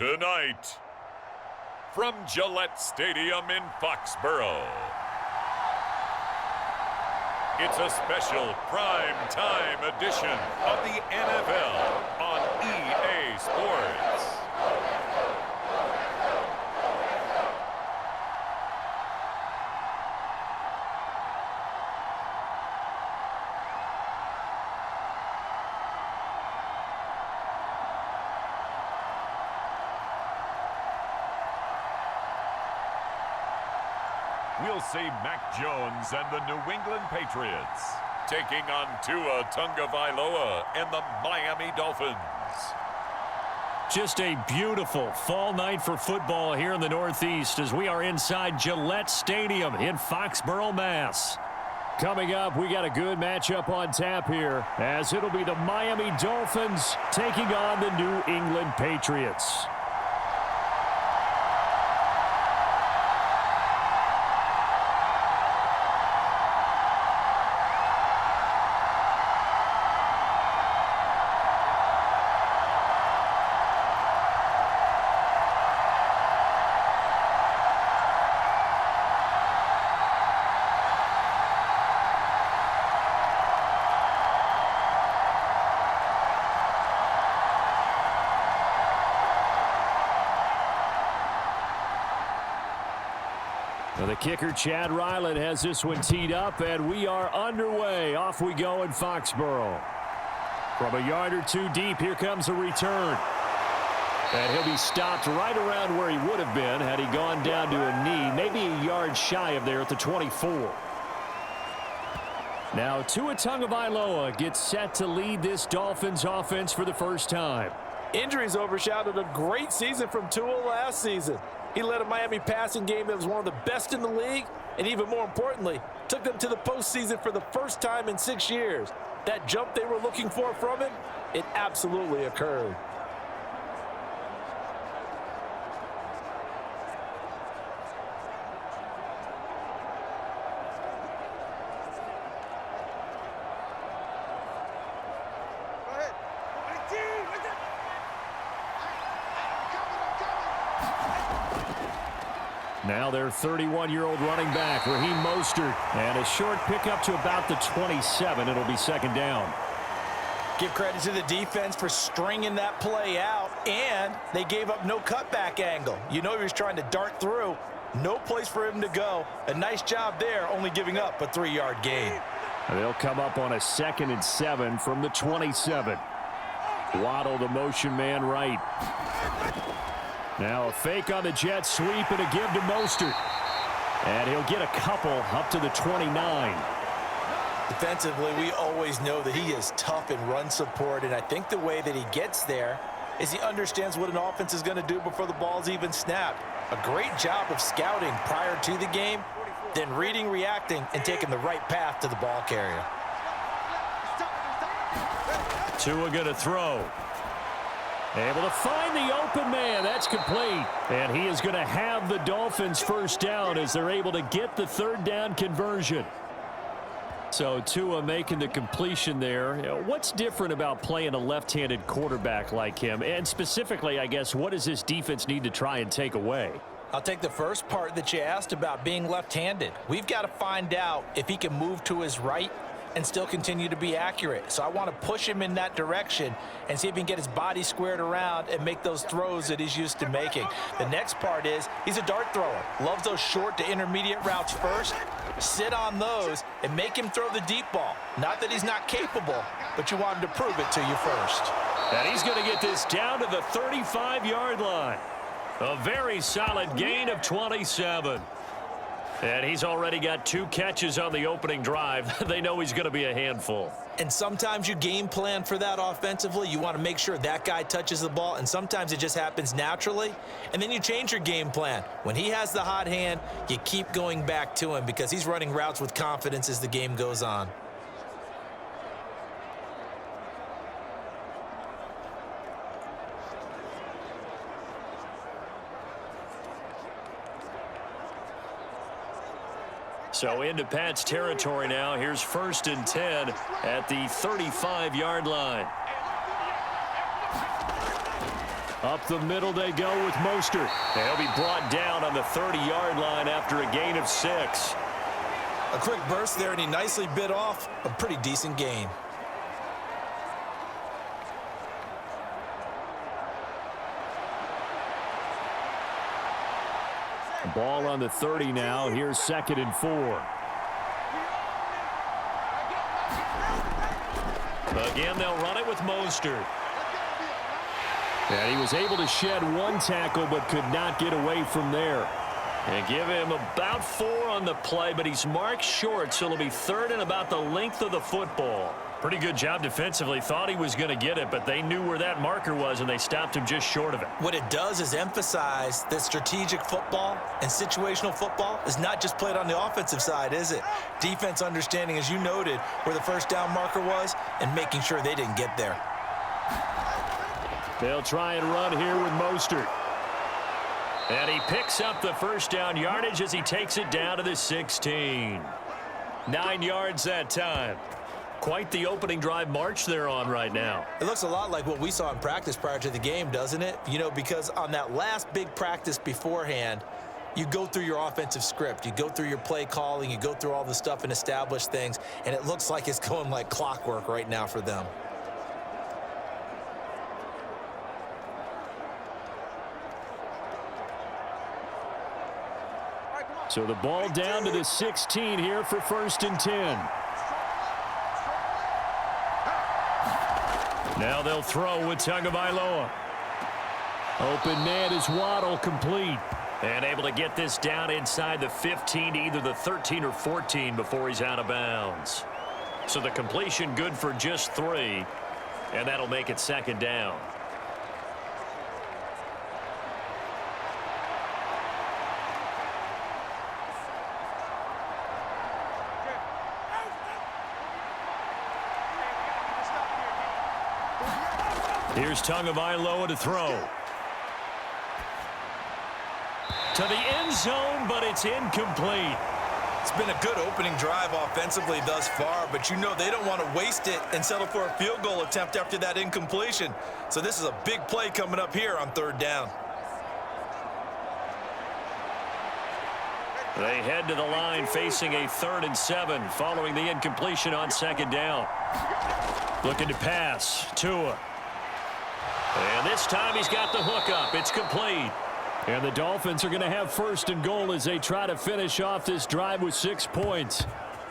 Tonight, from Gillette Stadium in Foxborough, it's a special prime time edition of the NFL on EA Sports. We'll see Mac Jones and the New England Patriots taking on Tua Tagovailoa and the Miami Dolphins. Just a beautiful fall night for football here in the Northeast as we are inside Gillette Stadium in Foxborough, Mass. Coming up, we got a good matchup on tap here as it'll be the Miami Dolphins taking on the New England Patriots. The kicker, Chad Ryland, has this one teed up, and we are underway. Off we go in Foxborough. From a yard or two deep, here comes a return. And he'll be stopped right around where he would have been had he gone down to a knee, maybe a yard shy of there at the 24. Now, Tua Tagovailoa gets set to lead this Dolphins offense for the first time. Injuries overshadowed a great season from Tua last season. He led a Miami passing game that was one of the best in the league, and even more importantly, took them to the postseason for the first time in 6 years. That jump they were looking for from him, it absolutely occurred. Now their 31-year-old running back, Raheem Mostert, and a short pickup to about the 27. It'll be second down. Give credit to the defense for stringing that play out, and they gave up no cutback angle. You know he was trying to dart through. No place for him to go. A nice job there, only giving up a 3-yard gain. They'll come up on a 2nd and 7 from the 27. Waddle, the motion man, right. Now a fake on the jet sweep and a give to Mostert. And he'll get a couple up to the 29. Defensively, we always know that he is tough in run support, and I think the way that he gets there is he understands what an offense is going to do before the ball's even snapped. A great job of scouting prior to the game, then reading, reacting, and taking the right path to the ball carrier. Tua going to throw. Able to find the open man. That's complete. And he is going to have the Dolphins first down as they're able to get the third down conversion. So Tua making the completion there. What's different about playing a left-handed quarterback like him? And specifically, I guess, what does this defense need to try and take away? I'll take the first part that you asked about being left-handed. We've got to find out if he can move to his right and still continue to be accurate. So I want to push him in that direction and see if he can get his body squared around and make those throws that he's used to making. The next part is he's a dart thrower. Loves those short to intermediate routes first. Sit on those and make him throw the deep ball. Not that he's not capable, but you want him to prove it to you first. And he's going to get this down to the 35-yard line. A very solid gain of 27. And he's already got 2 catches on the opening drive. They know he's going to be a handful. And sometimes you game plan for that offensively. You want to make sure that guy touches the ball, and sometimes it just happens naturally. And then you change your game plan. When he has the hot hand, you keep going back to him because he's running routes with confidence as the game goes on. So into Pat's territory now. Here's 1st and 10 at the 35-yard line. Up the middle they go with Mostert. They'll be brought down on the 30-yard line after a gain of 6. A quick burst there, and he nicely bit off a pretty decent gain. Ball on the 30 now. Here's 2nd and 4. Again, they'll run it with Mostert. And he was able to shed 1 tackle but could not get away from there. And give him about 4 on the play, but he's marked short, so it'll be 3rd and about the length of the football. Pretty good job defensively. Thought he was going to get it, but they knew where that marker was, and they stopped him just short of it. What it does is emphasize that strategic football and situational football is not just played on the offensive side, is it? Defense understanding, as you noted, where the first down marker was and making sure they didn't get there. They'll try and run here with Mostert. And he picks up the first down yardage as he takes it down to the 16. 9 yards that time. Quite the opening drive march they're on right now. It looks a lot like what we saw in practice prior to the game, doesn't it? You know, because on that last big practice beforehand, you go through your offensive script, you go through your play calling, you go through all the stuff and establish things, and it looks like it's going like clockwork right now for them. So the ball down to the 16 here for 1st and 10. Now they'll throw with Tagovailoa. Open man is Waddle, complete. And able to get this down inside the 15 to either the 13 or 14 before he's out of bounds. So the completion good for just 3, and that'll make it 2nd down. Here's Tagovailoa to throw. To the end zone, but it's incomplete. It's been a good opening drive offensively thus far, but you know they don't want to waste it and settle for a field goal attempt after that incompletion. So this is a big play coming up here on 3rd down. They head to the line facing a 3rd and 7 following the incompletion on 2nd down. Looking to pass. Tua. And this time he's got the hook up. It's complete. And the Dolphins are going to have 1st and goal as they try to finish off this drive with 6 points.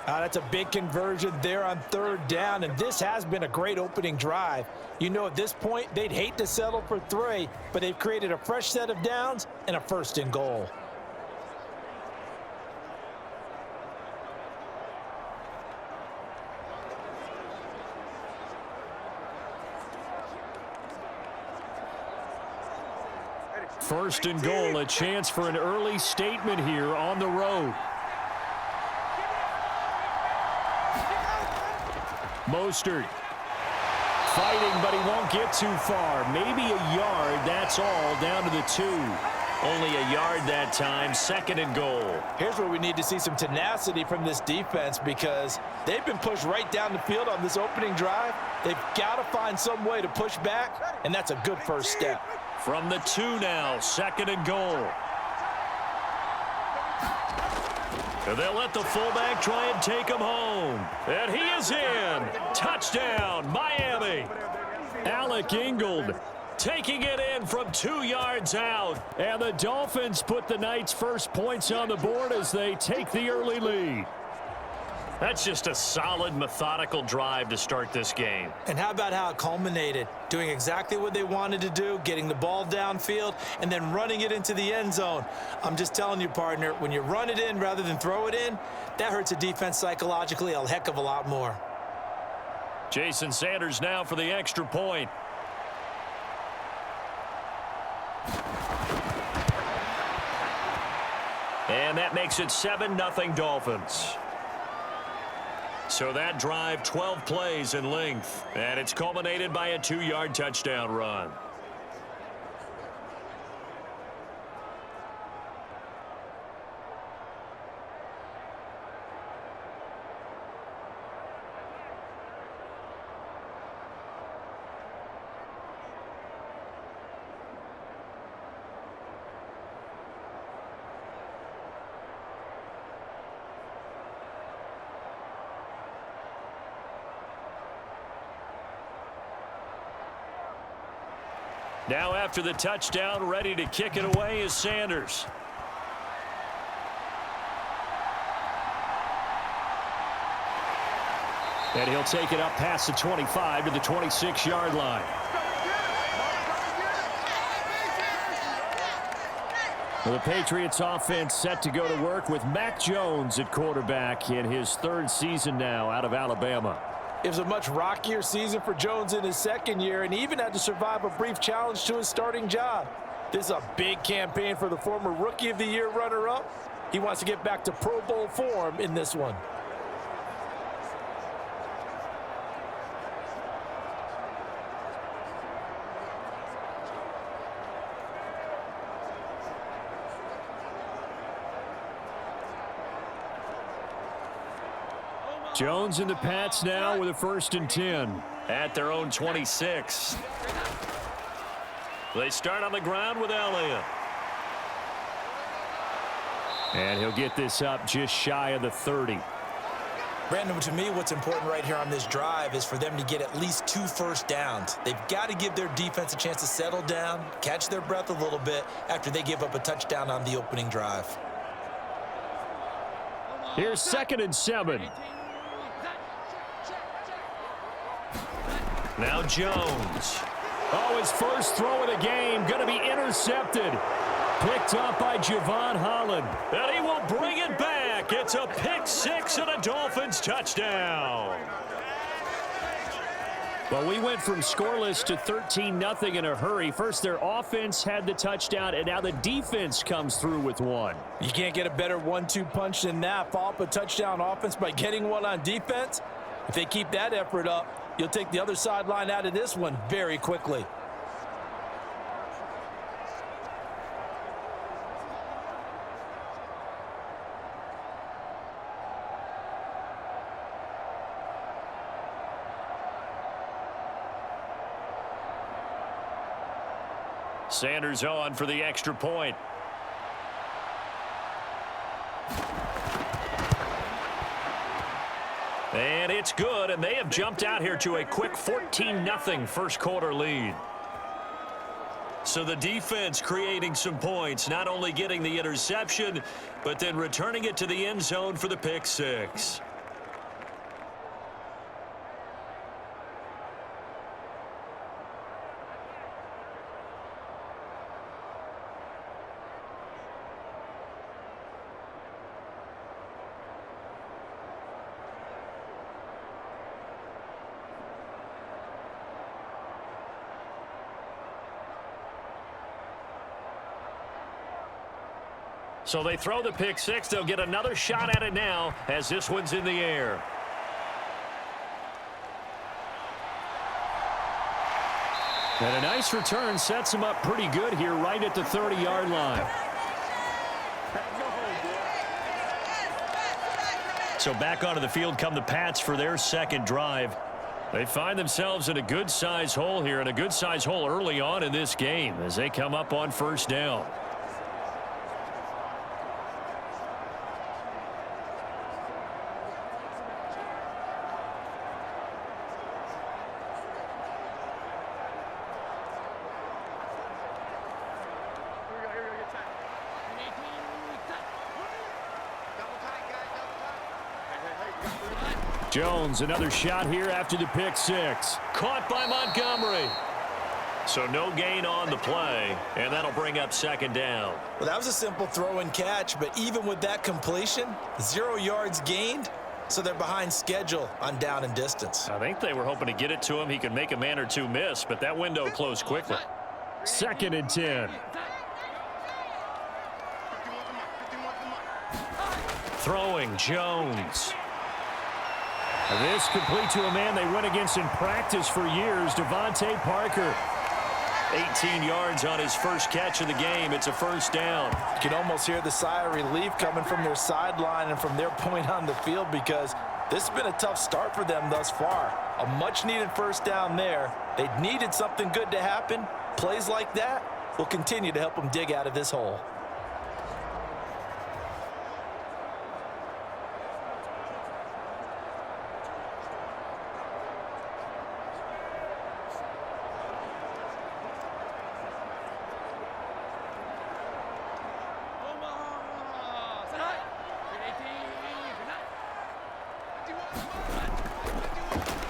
That's a big conversion there on 3rd down, and this has been a great opening drive. You know, at this point, they'd hate to settle for 3, but they've created a fresh set of downs and a 1st and goal. First and goal, a chance for an early statement here on the road. Mostert fighting, but he won't get too far. Maybe a yard, that's all, down to the 2. Only a yard that time, 2nd and goal. Here's where we need to see some tenacity from this defense because they've been pushed right down the field on this opening drive. They've got to find some way to push back, and that's a good first step. From the 2 now, 2nd and goal. And they'll let the fullback try and take him home. And he is in. Touchdown, Miami. Alec Ingold taking it in from 2 yards out. And the Dolphins put the night's first points on the board as they take the early lead. That's just a solid, methodical drive to start this game. And how about how it culminated? Doing exactly what they wanted to do, getting the ball downfield, and then running it into the end zone. I'm just telling you, partner, when you run it in rather than throw it in, that hurts a defense psychologically a heck of a lot more. Jason Sanders now for the extra point. And that makes it 7-0 Dolphins. So that drive, 12 plays in length, and it's culminated by a 2-yard touchdown run. Now after the touchdown, ready to kick it away is Sanders. And he'll take it up past the 25 to the 26-yard line. Well, the Patriots offense set to go to work with Mac Jones at quarterback in his third season now out of Alabama. It was a much rockier season for Jones in his second year, and he even had to survive a brief challenge to his starting job. This is a big campaign for the former Rookie of the Year runner-up. He wants to get back to Pro Bowl form in this one. Jones and the Pats now with a 1st and 10 at their own 26. They start on the ground with Elliott. And he'll get this up just shy of the 30. Brandon, to me, what's important right here on this drive is for them to get at least 2 first downs. They've got to give their defense a chance to settle down, catch their breath a little bit after they give up a touchdown on the opening drive. Here's 2nd and 7. Now Jones. Oh, his first throw of the game going to be intercepted. Picked up by Javon Holland. And he will bring it back. It's a pick 6 and a Dolphins touchdown. Well, we went from scoreless to 13-0 in a hurry. First, their offense had the touchdown, and now the defense comes through with one. You can't get a better 1-2 punch than that. Follow up a touchdown offense by getting one on defense. If they keep that effort up, you'll take the other sideline out of this one very quickly. Sanders on for the extra point. And it's good, and they have jumped out here to a quick 14-0 first quarter lead. So the defense creating some points, not only getting the interception, but then returning it to the end zone for the pick 6. So they throw the pick 6. They'll get another shot at it now as this one's in the air. And a nice return sets him up pretty good here right at the 30-yard line. So back onto the field come the Pats for their second drive. They find themselves in a good-sized hole here, and a good-sized hole early on in this game as they come up on first down. Jones, another shot here after the pick 6. Caught by Montgomery. So no gain on the play, and that'll bring up second down. Well, that was a simple throw and catch, but even with that completion, 0 yards gained, so they're behind schedule on down and distance. I think they were hoping to get it to him. He could make a man or two miss, but that window closed quickly. 2nd and 10. Throwing Jones. This complete to a man they run against in practice for years, Devontae Parker. 18 yards on his first catch of the game. It's a first down. You can almost hear the sigh of relief coming from their sideline and from their point on the field, because this has been a tough start for them thus far. A much-needed first down there. They needed something good to happen. Plays like that will continue to help them dig out of this hole.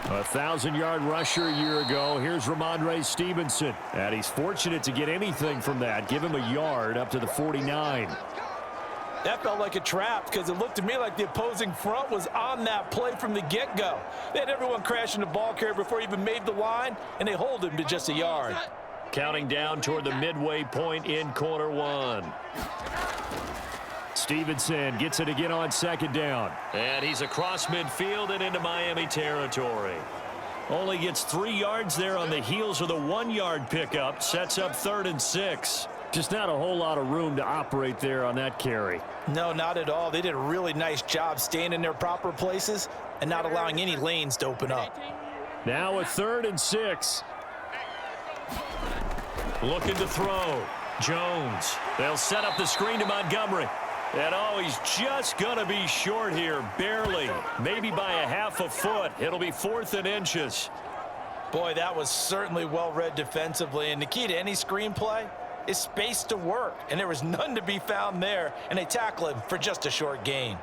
A 1,000-yard rusher a year ago. Here's Ramondre Stevenson. And he's fortunate to get anything from that. Give him a yard up to the 49. That felt like a trap because it looked to me like the opposing front was on that play from the get-go. They had everyone crashing the ball carrier before he even made the line, and they hold him to just a yard. Counting down toward the midway point in quarter one. Stevenson gets it again on second down. And he's across midfield and into Miami territory. Only gets 3 yards there on the heels of the 1-yard pickup. Sets up 3rd and 6. Just not a whole lot of room to operate there on that carry. No, not at all. They did a really nice job staying in their proper places and not allowing any lanes to open up. Now a 3rd and 6. Looking to throw. Jones. They'll set up the screen to Montgomery. And oh, he's just going to be short here, barely. Maybe by a half a foot. It'll be 4th and inches. Boy, that was certainly well read defensively. And the key to any screenplay is space to work. And there was none to be found there. And they tackle him for just a short gain.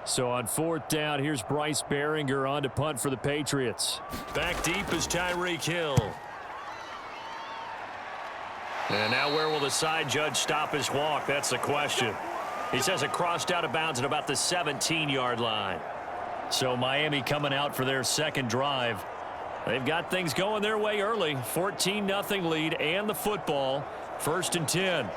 So on 4th down, here's Bryce Behringer on to punt for the Patriots. Back deep is Tyreek Hill. And now where will the side judge stop his walk? That's the question. He says it crossed out of bounds at about the 17-yard line. So Miami coming out for their second drive. They've got things going their way early. 14-0 lead and the football. 1st and 10.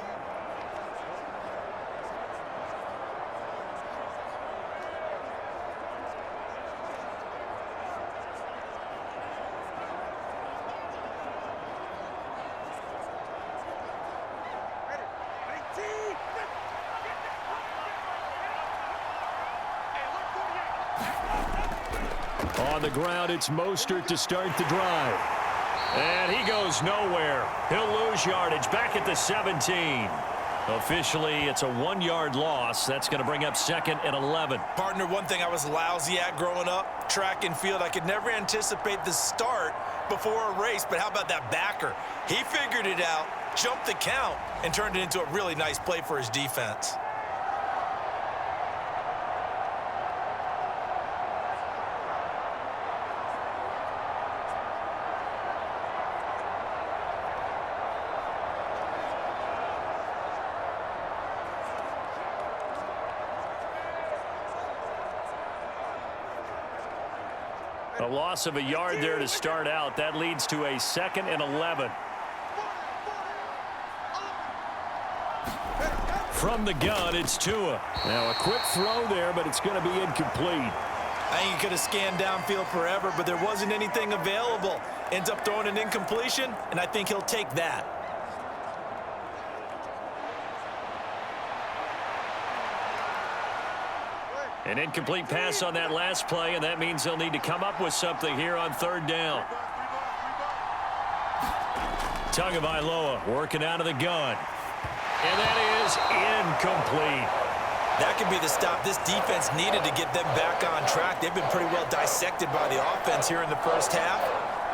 On the ground, it's Mostert to start the drive. And he goes nowhere. He'll lose yardage back at the 17. Officially, it's a 1-yard loss. That's going to bring up 2nd and 11. Partner, one thing I was lousy at growing up, track and field, I could never anticipate the start before a race. But how about that backer? He figured it out, jumped the count, and turned it into a really nice play for his defense. A loss of a yard there to start out. That leads to a 2nd and 11. From the gun, it's Tua. Now a quick throw there, but it's going to be incomplete. I think he could have scanned downfield forever, but there wasn't anything available. Ends up throwing an incompletion, and I think he'll take that. An incomplete pass on that last play, and that means they'll need to come up with something here on 3rd down. Tagovailoa working out of the gun. And that is incomplete. That could be the stop this defense needed to get them back on track. They've been pretty well dissected by the offense here in the first half.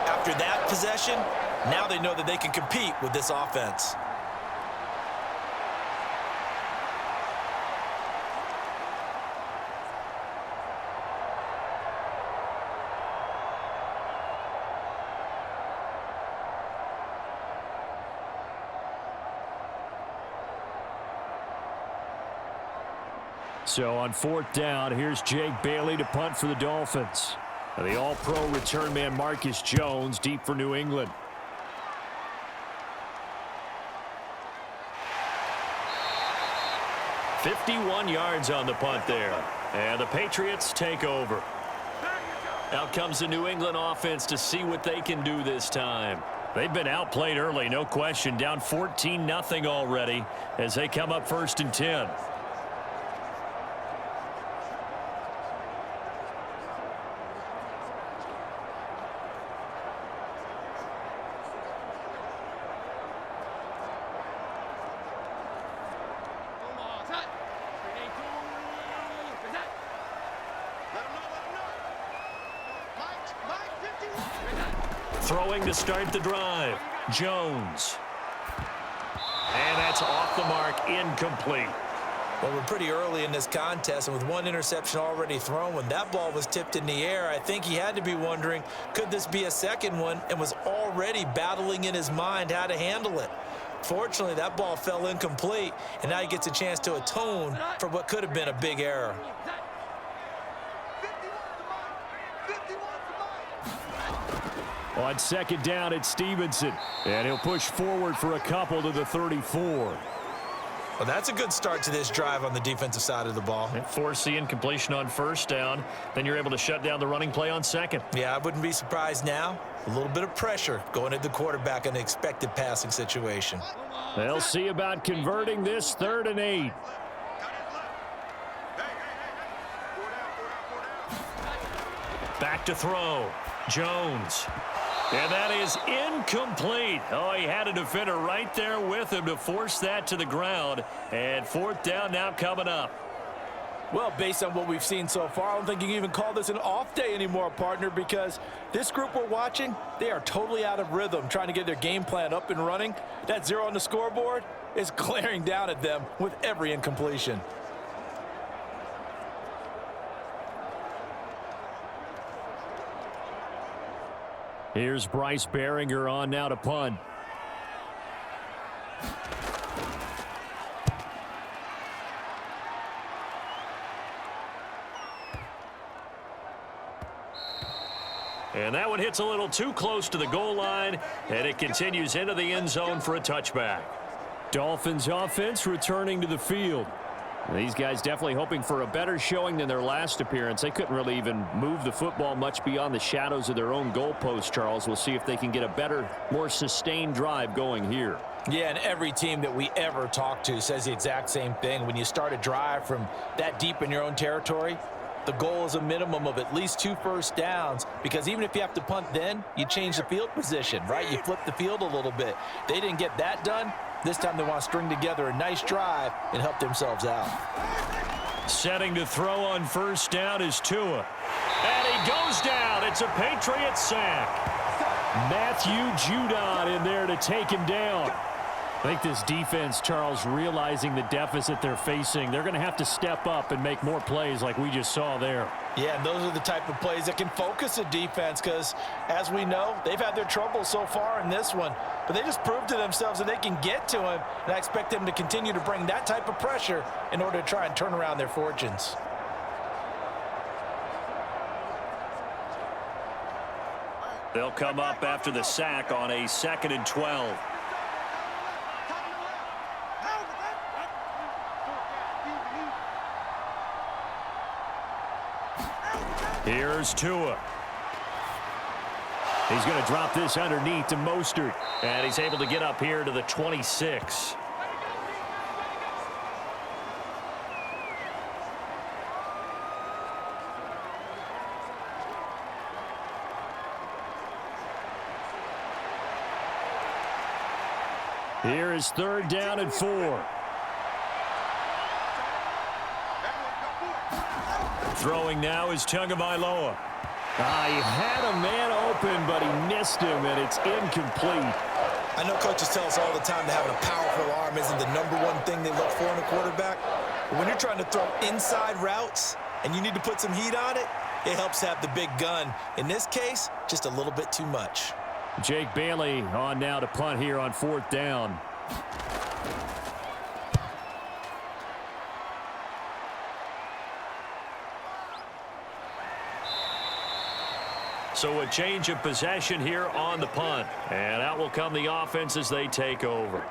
After that possession, now they know that they can compete with this offense. So on 4th down, here's Jake Bailey to punt for the Dolphins. The all-pro return man Marcus Jones deep for New England. "51 yards on the punt there. And the Patriots take over. Out comes the New England offense to see what they can do this time. They've been outplayed early, no question. Down 14-0 already as they come up 1st and 10. Throwing to start the drive, Jones. And that's off the mark, incomplete. Well, we're pretty early in this contest, and with one interception already thrown, when that ball was tipped in the air, I think he had to be wondering, could this be a second one, and was already battling in his mind how to handle it. Fortunately, that ball fell incomplete, and now he gets a chance to atone for what could have been a big error. On second down, it's Stevenson, and he'll push forward for a couple to the 34. Well, that's a good start to this drive on the defensive side of the ball. Force the incompletion on first down. Then you're able to shut down the running play on second. Yeah, I wouldn't be surprised now. A little bit of pressure going at the quarterback in an expected passing situation. They'll see about converting this 3rd and 8. Back to throw. Jones. And that is incomplete. Oh, he had a defender right there with him to force that to the ground. And 4th down now coming up. Well, based on what we've seen so far, I don't think you can even call this an off day anymore, partner, because this group we're watching, they are totally out of rhythm, trying to get their game plan up and running. That 0 on the scoreboard is glaring down at them with every incompletion. Here's Bryce Behringer on now to punt. And that one hits a little too close to the goal line, and it continues into the end zone for a touchback. Dolphins offense returning to the field. These guys definitely hoping for a better showing than their last appearance. They couldn't really even move the football much beyond the shadows of their own goalpost, Charles. We'll see if they can get a better, more sustained drive going here. Yeah, and every team that we ever talk to says the exact same thing. When you start a drive from that deep in your own territory, the goal is a minimum of at least 2 first downs, because even if you have to punt then, you change the field position, right? You flip the field a little bit. They didn't get that done. This time they want to string together a nice drive and help themselves out. Setting to throw on first down is Tua. And he goes down. It's a Patriot sack. Matthew Judon in there to take him down. I think this defense, Charles, realizing the deficit they're facing, they're going to have to step up and make more plays like we just saw there. Yeah, and those are the type of plays that can focus a defense because, as we know, they've had their trouble so far in this one. But they just proved to themselves that they can get to him, and I expect them to continue to bring that type of pressure in order to try and turn around their fortunes. They'll come up after the sack on a 2nd and 12. Here's Tua. He's going to drop this underneath to Mostert, and he's able to get up here to the 26. Here is 3rd down and 4. Throwing now is Tagovailoa. He had a man open, but he missed him, and it's incomplete. I know coaches tell us all the time that having a powerful arm isn't the #1 thing they look for in a quarterback. But when you're trying to throw inside routes and you need to put some heat on it, it helps have the big gun. In this case, just a little bit too much. Jake Bailey on now to punt here on 4th down. So a change of possession here on the punt. And out will come the offense as they take over.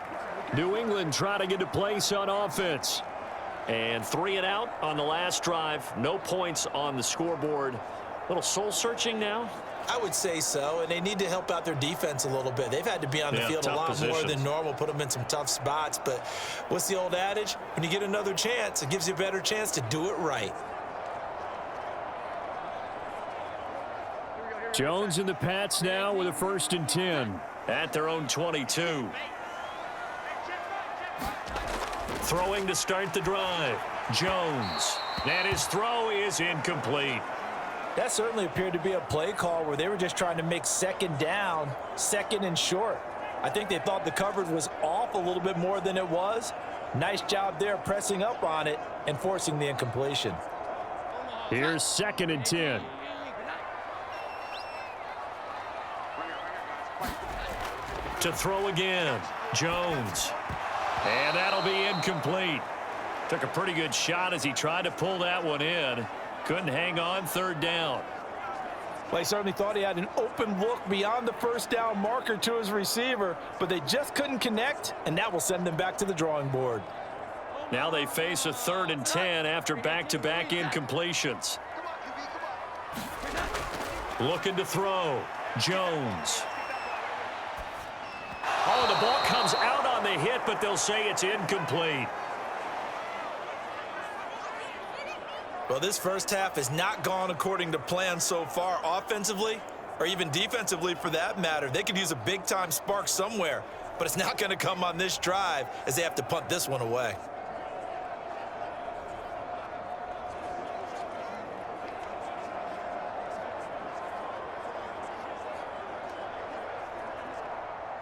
New England trying to get a place on offense. And 3 and out on the last drive. No points on the scoreboard. A little soul-searching now? I would say so, and they need to help out their defense a little bit. They've had to be on the field a lot more than normal, put them in some tough spots. But what's the old adage? When you get another chance, it gives you a better chance to do it right. Jones and the Pats now with a 1st and 10 at their own 22. Throwing to start the drive. Jones. And his throw is incomplete. That certainly appeared to be a play call where they were just trying to make second down, second and short. I think they thought the coverage was off a little bit more than it was. Nice job there pressing up on it and forcing the incompletion. Here's 2nd and 10. To throw again, Jones. And that'll be incomplete. Took a pretty good shot as he tried to pull that one in. Couldn't hang on, 3rd down. Well, he certainly thought he had an open look beyond the first down marker to his receiver, but they just couldn't connect, and that will send them back to the drawing board. Now they face a 3rd and 10 after back-to-back incompletions. Looking to throw, Jones. Oh, the ball comes out on the hit, but they'll say it's incomplete. Well, this first half has not gone according to plan so far offensively, or even defensively for that matter. They could use a big-time spark somewhere, but it's not going to come on this drive as they have to punt this one away.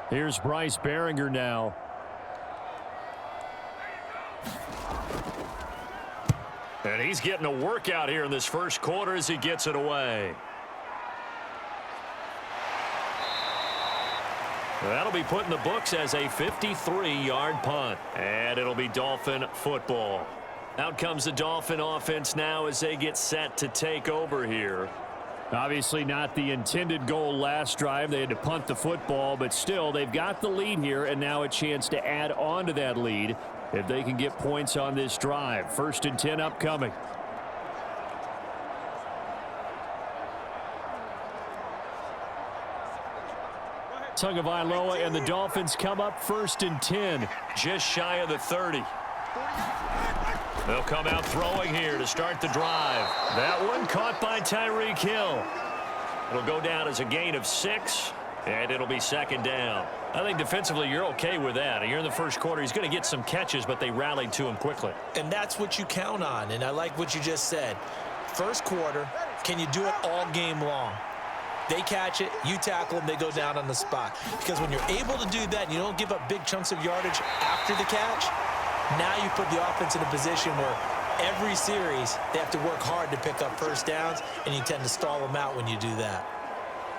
Here's Bryce Behringer now. And he's getting a workout here in this first quarter as he gets it away. That'll be put in the books as a 53-yard punt. And it'll be Dolphin football. Out comes the Dolphin offense now as they get set to take over here. Obviously not the intended goal last drive. They had to punt the football, but still they've got the lead here and now a chance to add on to that lead if they can get points on this drive. 1st and 10 upcoming. Tagovailoa and the Dolphins come up 1st and 10, just shy of the 30. They'll come out throwing here to start the drive. That one caught by Tyreek Hill. It'll go down as a gain of 6, and it'll be 2nd down. I think defensively you're okay with that. You're in the first quarter. He's going to get some catches, but they rallied to him quickly. And that's what you count on, and I like what you just said. First quarter, can you do it all game long? They catch it, you tackle them, they go down on the spot. Because when you're able to do that and you don't give up big chunks of yardage after the catch, now you put the offense in a position where every series they have to work hard to pick up first downs, and you tend to stall them out when you do that.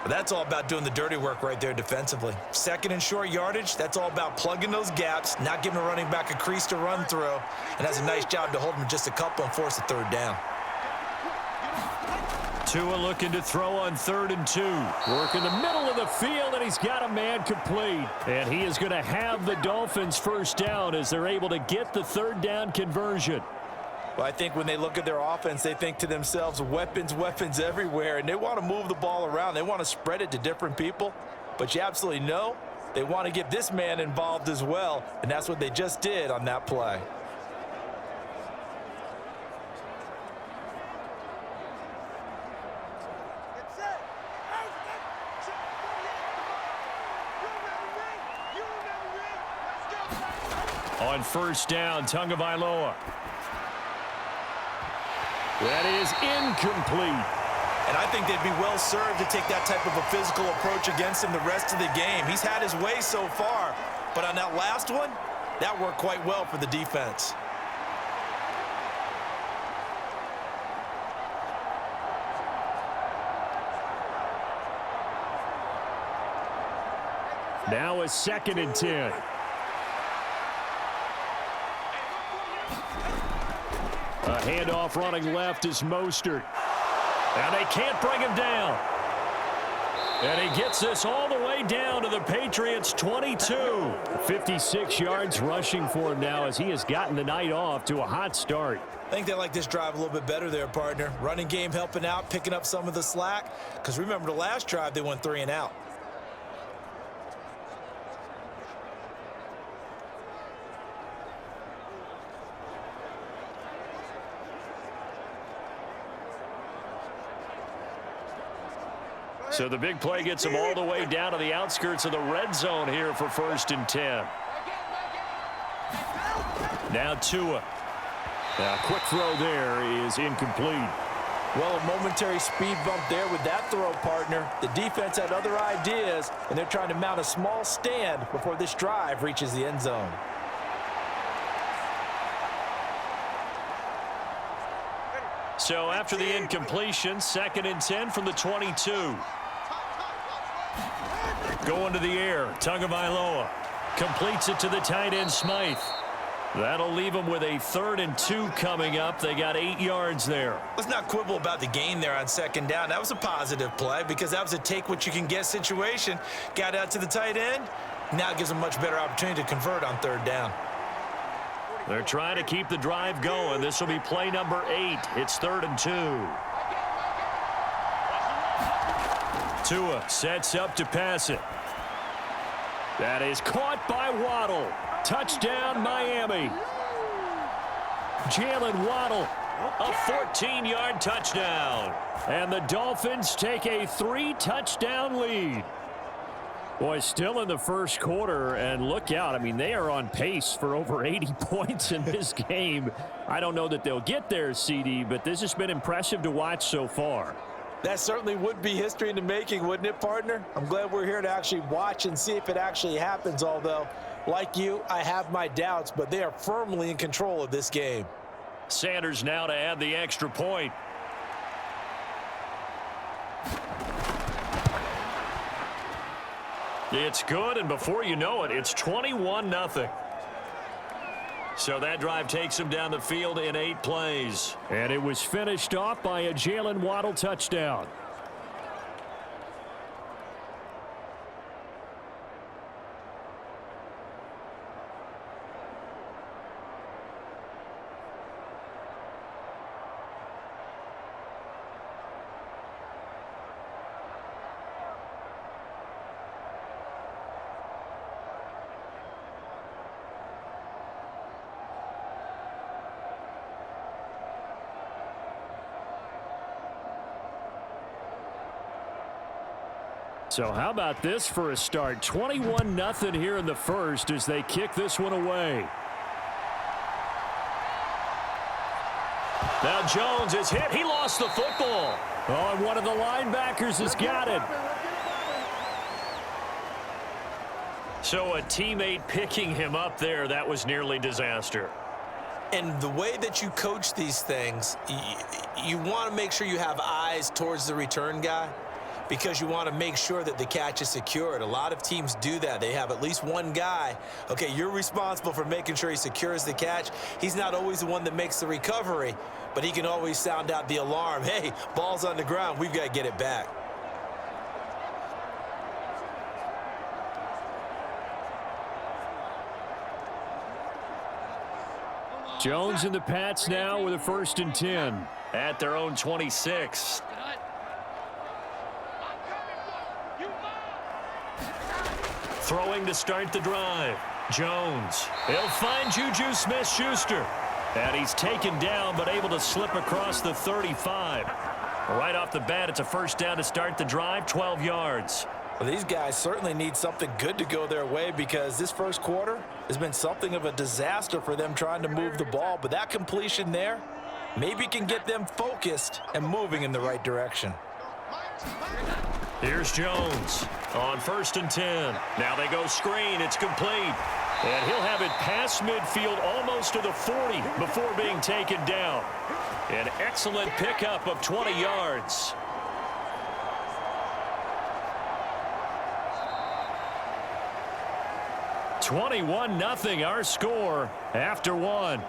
But that's all about doing the dirty work right there defensively. 2nd and short yardage, that's all about plugging those gaps, not giving a running back a crease to run through, and that's a nice job to hold them just a couple and force a 3rd down. Tua looking to throw on 3rd and 2. Work in the middle of the field, and he's got a man complete. And he is going to have the Dolphins first down as they're able to get the 3rd down conversion. Well, I think when they look at their offense, they think to themselves, weapons, weapons everywhere, and they want to move the ball around. They want to spread it to different people. But you absolutely know they want to get this man involved as well, and that's what they just did on that play. On 1st down, Tagovailoa. That is incomplete. And I think they'd be well served to take that type of a physical approach against him the rest of the game. He's had his way so far, but on that last one, that worked quite well for the defense. Now a 2nd and 10. A handoff running left is Mostert. And they can't bring him down. And he gets this all the way down to the Patriots' 22. 56 yards rushing for him now as he has gotten the night off to a hot start. I think they like this drive a little bit better there, partner. Running game helping out, picking up some of the slack. Because remember the last drive, they went 3 and out. So the big play gets him all the way down to the outskirts of the red zone here for 1st and 10. Now Tua. A quick throw there is incomplete. Well, a momentary speed bump there with that throw, partner. The defense had other ideas, and they're trying to mount a small stand before this drive reaches the end zone. So after the incompletion, 2nd and 10 from the 22. Going to the air, Tagovailoa completes it to the tight end Smythe. That'll leave them with a 3rd and 2 coming up. They got 8 yards there. Let's not quibble about the gain there on 2nd down. That was a positive play because that was a take-what-you-can-get situation. Got out to the tight end. Now it gives them a much better opportunity to convert on 3rd down. They're trying to keep the drive going. This will be play number 8. It's 3rd and 2. Tua sets up to pass it. That is caught by Waddle. Touchdown, Miami. Jalen Waddle, a 14-yard touchdown. And the Dolphins take a 3-touchdown lead. Boy, still in the first quarter, and look out. I mean, they are on pace for over 80 points in this game. I don't know that they'll get there, CD, but this has been impressive to watch so far. That certainly would be history in the making, wouldn't it, partner? I'm glad we're here to actually watch and see if it actually happens, although, like you, I have my doubts, but they are firmly in control of this game. Sanders now to add the extra point. It's good, and before you know it, it's 21-0. So that drive takes him down the field in 8 plays. And it was finished off by a Jalen Waddle touchdown. So how about this for a start? 21-0 here in the first as they kick this one away. Now Jones is hit. He lost the football. Oh, and one of the linebackers has got it. So a teammate picking him up there, that was nearly disaster. And the way that you coach these things, you want to make sure you have eyes towards the return guy, because you want to make sure that the catch is secured. A lot of teams do that. They have at least one guy. Okay, you're responsible for making sure he secures the catch. He's not always the one that makes the recovery, but he can always sound out the alarm. Hey, ball's on the ground. We've got to get it back. Jones and the Pats now with a 1st and 10 at their own 26. Throwing to start the drive. Jones. He'll find Juju Smith-Schuster. And he's taken down but able to slip across the 35. Right off the bat, it's a 1st down to start the drive, 12 yards. Well, these guys certainly need something good to go their way because this first quarter has been something of a disaster for them trying to move the ball. But that completion there maybe can get them focused and moving in the right direction. Here's Jones on 1st and 10. Now they go screen. It's complete. And he'll have it past midfield almost to the 40 before being taken down. An excellent pickup of 20 yards. $21-0 our score after 1.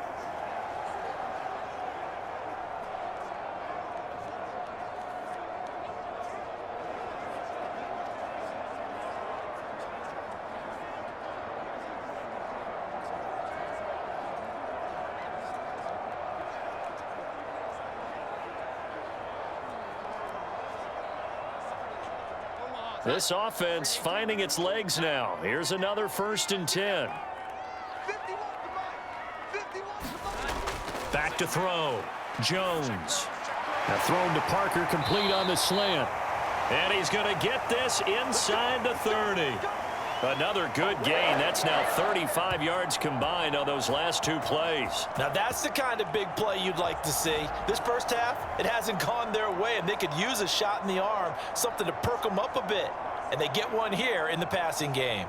This offense finding its legs now. Here's another 1st and 10. Back to throw. Jones. Now thrown to Parker, complete on the slant. And he's going to get this inside the 30. Another good gain. That's now 35 yards combined on those last two plays. Now that's the kind of big play you'd like to see. This first half, it hasn't gone their way, and they could use a shot in the arm, something to perk them up a bit. And they get one here in the passing game.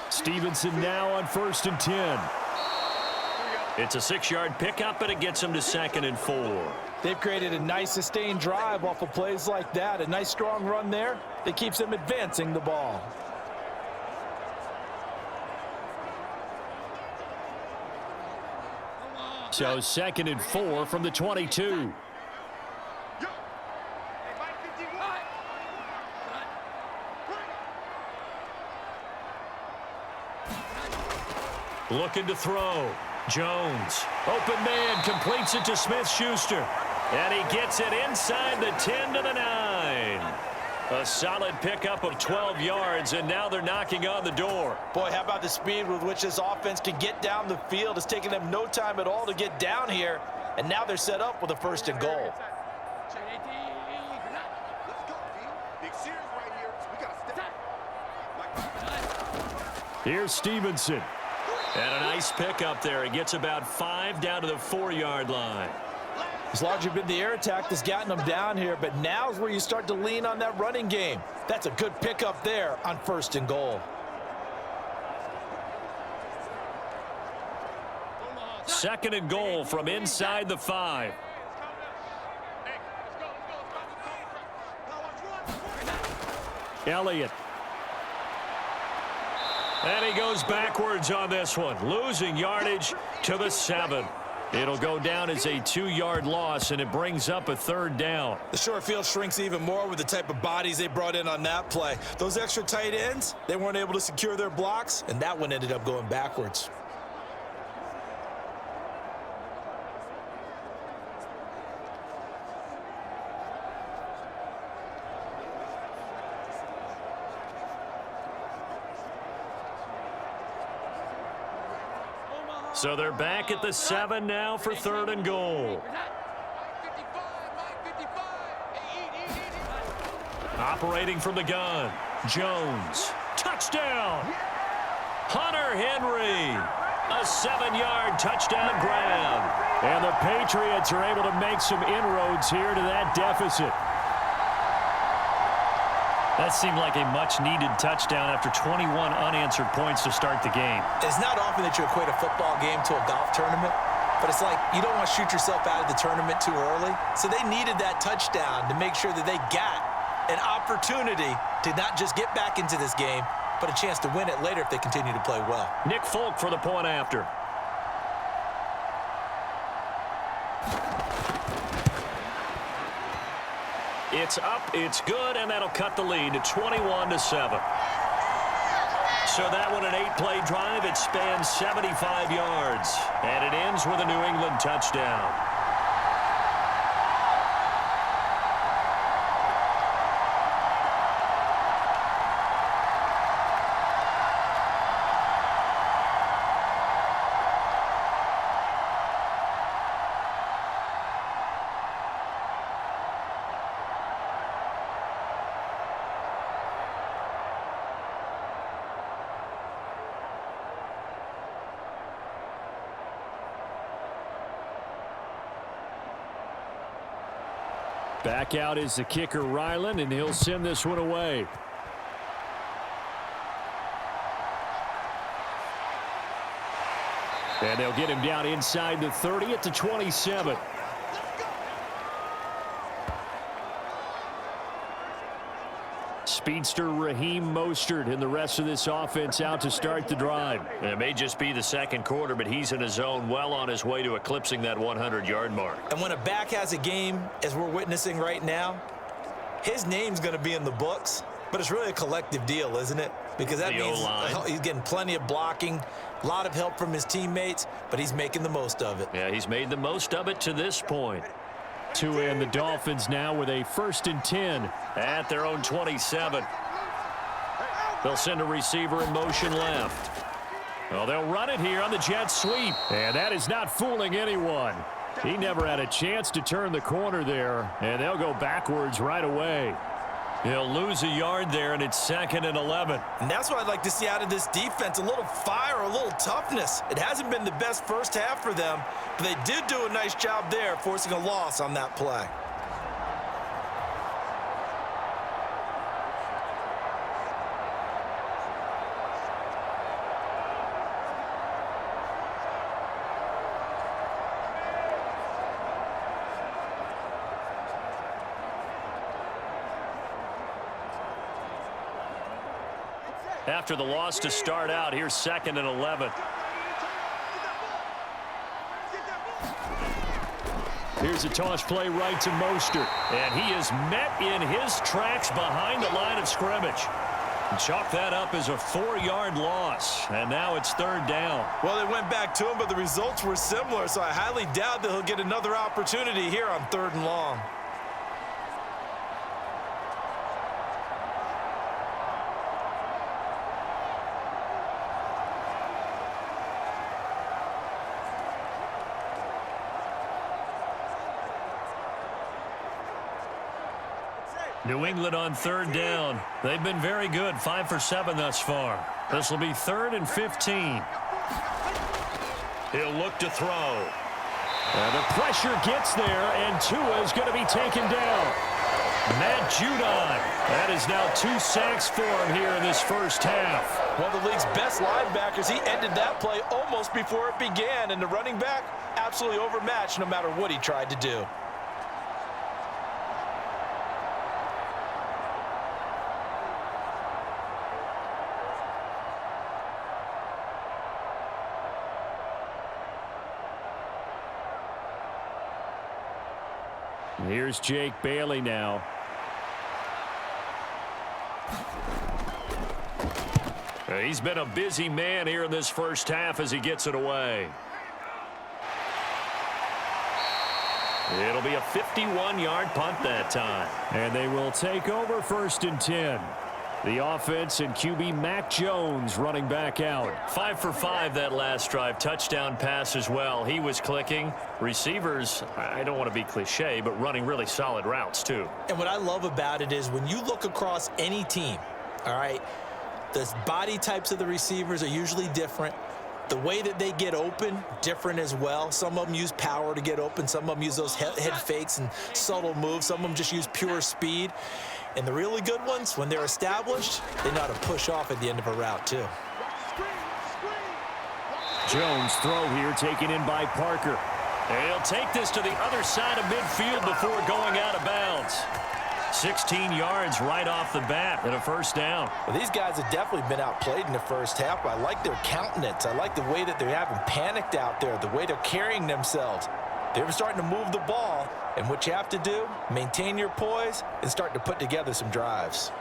Stevenson now on 1st and 10. It's a 6-yard pickup, and it gets him to 2nd and 4. They've created a nice sustained drive off of plays like that. A nice strong run there that keeps them advancing the ball. So 2nd and 4 from the 22. Looking to throw. Jones. Open man, completes it to Smith-Schuster. And he gets it inside the 10 to the 9. A solid pickup of 12 yards, and now they're knocking on the door. Boy, how about the speed with which this offense can get down the field? It's taken them no time at all to get down here, and now they're set up with a 1st and goal. Here's Stevenson. And a nice pickup there. He gets about 5 down to the 4-yard line. It's largely been the air attack that's gotten them down here, but now's where you start to lean on that running game. That's a good pickup there on 1st and goal. 2nd and goal from inside the 5. Elliott. And he goes backwards on this one, losing yardage to the 7. It'll go down as a 2-yard loss, and it brings up a 3rd down. The short field shrinks even more with the type of bodies they brought in on that play. Those extra tight ends, they weren't able to secure their blocks, and that one ended up going backwards. So they're back at the 7 now for 3rd and goal. Operating from the gun, Jones. Touchdown! Hunter Henry. A 7-yard touchdown grab. And the Patriots are able to make some inroads here to that deficit. That seemed like a much-needed touchdown after 21 unanswered points to start the game. It's not often that you equate a football game to a golf tournament, but it's like you don't want to shoot yourself out of the tournament too early. So they needed that touchdown to make sure that they got an opportunity to not just get back into this game, but a chance to win it later if they continue to play well. Nick Folk for the point after. It's up, it's good, and that'll cut the lead to 21-7. So that one, an 8-play drive. It spans 75 yards, and it ends with a New England touchdown. Back out is the kicker, Ryland, and he'll send this one away. And they'll get him down inside the 30 at the 27. Speedster Raheem Mostert and the rest of this offense out to start the drive. And it may just be the second quarter, but he's in his zone, well on his way to eclipsing that 100-yard mark. And when a back has a game, as we're witnessing right now, his name's going to be in the books, but it's really a collective deal, isn't it? Because that means he's getting plenty of blocking, a lot of help from his teammates, but he's making the most of it. Yeah, he's made the most of it to this point. To end the Dolphins now with a 1st and 10 at their own 27. They'll send a receiver in motion left. Well, they'll run it here on the jet sweep. And that is not fooling anyone. He never had a chance to turn the corner there, and they'll go backwards right away. He'll lose a yard there, and it's 2nd and 11. And that's what I'd like to see out of this defense, a little fire, a little toughness. It hasn't been the best first half for them, but they did do a nice job there forcing a loss on that play. After the loss to start out, here's 2nd and 11. Here's a toss play right to Mostert. And he is met in his tracks behind the line of scrimmage. Chalk that up as a 4-yard loss. And now it's 3rd down. Well, they went back to him, but the results were similar, so I highly doubt that he'll get another opportunity here on 3rd and long. New England on 3rd down. They've been very good, 5 for 7 thus far. This will be 3rd and 15. He'll look to throw. The pressure gets there, and Tua is going to be taken down. Matt Judon. That is now 2 sacks for him here in this first half. One of the league's best linebackers. He ended that play almost before it began, and the running back absolutely overmatched no matter what he tried to do. Here's Jake Bailey now. He's been a busy man here in this first half as he gets it away. It'll be a 51-yard punt that time. And they will take over 1st and 10. The offense and QB Mac Jones running back out. 5 for 5 that last drive. Touchdown pass as well. He was clicking. Receivers, I don't want to be cliche, but running really solid routes too. And what I love about it is when you look across any team, all right, the body types of the receivers are usually different. The way that they get open, different as well. Some of them use power to get open. Some of them use those head fakes and subtle moves. Some of them just use pure speed. And the really good ones, when they're established, they know how to push off at the end of a route, too. Jones throw here taken in by Parker. And he'll take this to the other side of midfield before going out of bounds. 16 yards right off the bat and a 1st down. Well, these guys have definitely been outplayed in the first half, but I like their countenance. I like the way that they're having panicked out there, the way they're carrying themselves. They're starting to move the ball, and what you have to do, maintain your poise and start to put together some drives.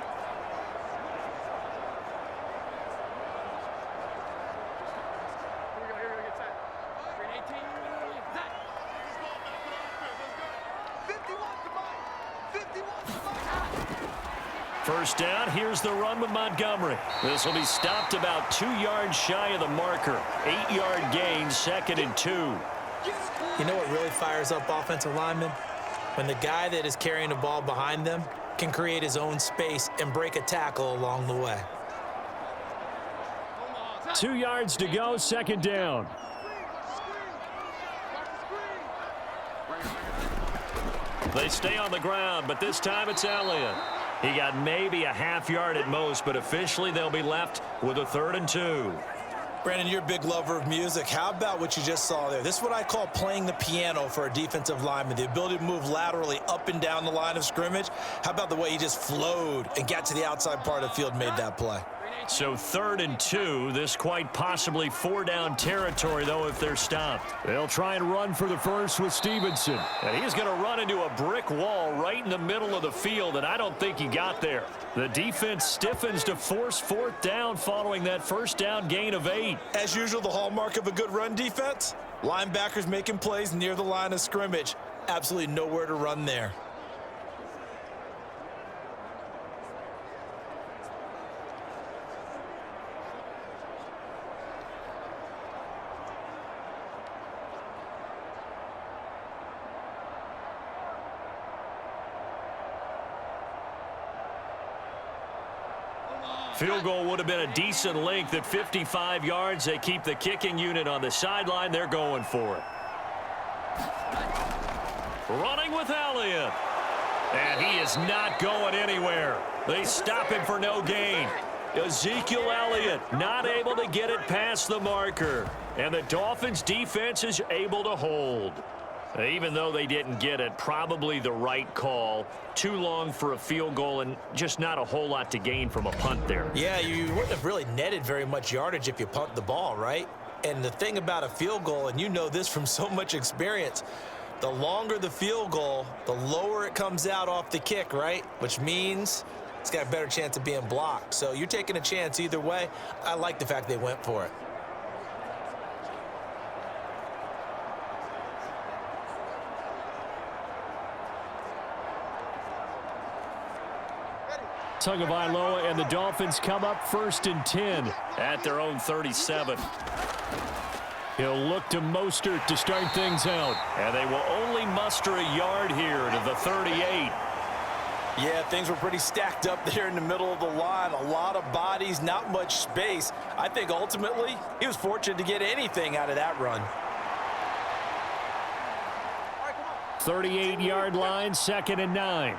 First down, here's the run with Montgomery. This will be stopped about 2 yards shy of the marker. 8-yard gain, 2nd and 2. You know what really fires up offensive linemen? When the guy that is carrying the ball behind them can create his own space and break a tackle along the way. 2 yards to go, 2nd down. They stay on the ground, but this time it's Elliott. He got maybe a half yard at most, but officially they'll be left with a 3rd and 2. Brandon, you're a big lover of music. How about what you just saw there? This is what I call playing the piano for a defensive lineman, the ability to move laterally up and down the line of scrimmage. How about the way he just flowed and got to the outside part of the field and made that play? So 3rd and 2, this quite possibly 4-down territory, though, if they're stopped. They'll try and run for the first with Stevenson. And he's going to run into a brick wall right in the middle of the field, and I don't think he got there. The defense stiffens to force 4th down following that 1st down gain of 8. As usual, the hallmark of a good run defense, linebackers making plays near the line of scrimmage. Absolutely nowhere to run there. Field goal would have been a decent length at 55 yards. They keep the kicking unit on the sideline. They're going for it. Running with Elliott. And he is not going anywhere. They stop him for no gain. Ezekiel Elliott not able to get it past the marker. And the Dolphins defense is able to hold. Even though they didn't get it, probably the right call. Too long for a field goal and just not a whole lot to gain from a punt there. Yeah, you wouldn't have really netted very much yardage if you punt the ball, right? And the thing about a field goal, and you know this from so much experience, the longer the field goal, the lower it comes out off the kick, right? Which means it's got a better chance of being blocked. So you're taking a chance either way. I like the fact they went for it. Tagovailoa and the Dolphins come up 1st and 10 at their own 37. He'll look to Mostert to start things out. And they will only muster a yard here to the 38. Yeah, things were pretty stacked up there in the middle of the line. A lot of bodies, not much space. I think ultimately he was fortunate to get anything out of that run. 38-yard line, 2nd and 9.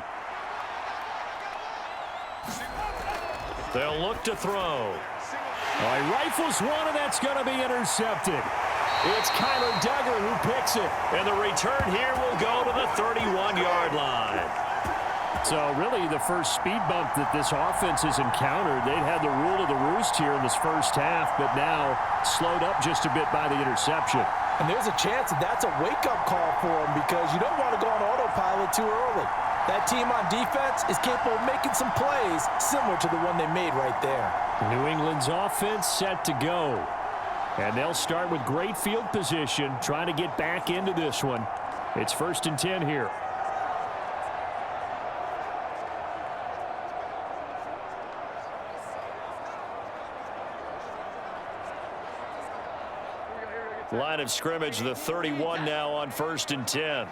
They'll look to throw. He rifles one, and that's going to be intercepted. It's Kyler Duggar who picks it. And the return here will go to the 31-yard line. So really the first speed bump that this offense has encountered. They'd had the rule of the roost here in this first half, but now slowed up just a bit by the interception. And there's a chance that that's a wake-up call for them because you don't want to go on autopilot too early. That team on defense is capable of making some plays similar to the one they made right there. New England's offense set to go. And they'll start with great field position, trying to get back into this one. It's 1st and 10 here. Line of scrimmage, the 31 now on 1st and 10.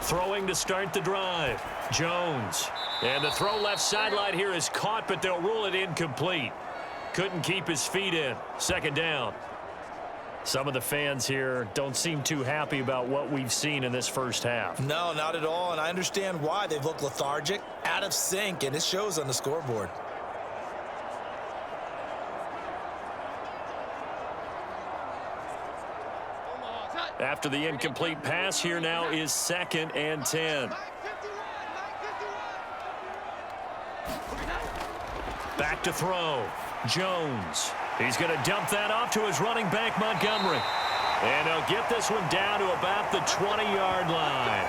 Throwing to start the drive. Jones. And the throw left sideline here is caught, but they'll rule it incomplete. Couldn't keep his feet in. 2nd down. Some of the fans here don't seem too happy about what we've seen in this first half. No, not at all, and I understand why. They've looked lethargic, out of sync, and it shows on the scoreboard. After the incomplete pass, here now is 2nd and 10. Back to throw. Jones. He's going to dump that off to his running back, Montgomery. And he'll get this one down to about the 20-yard line.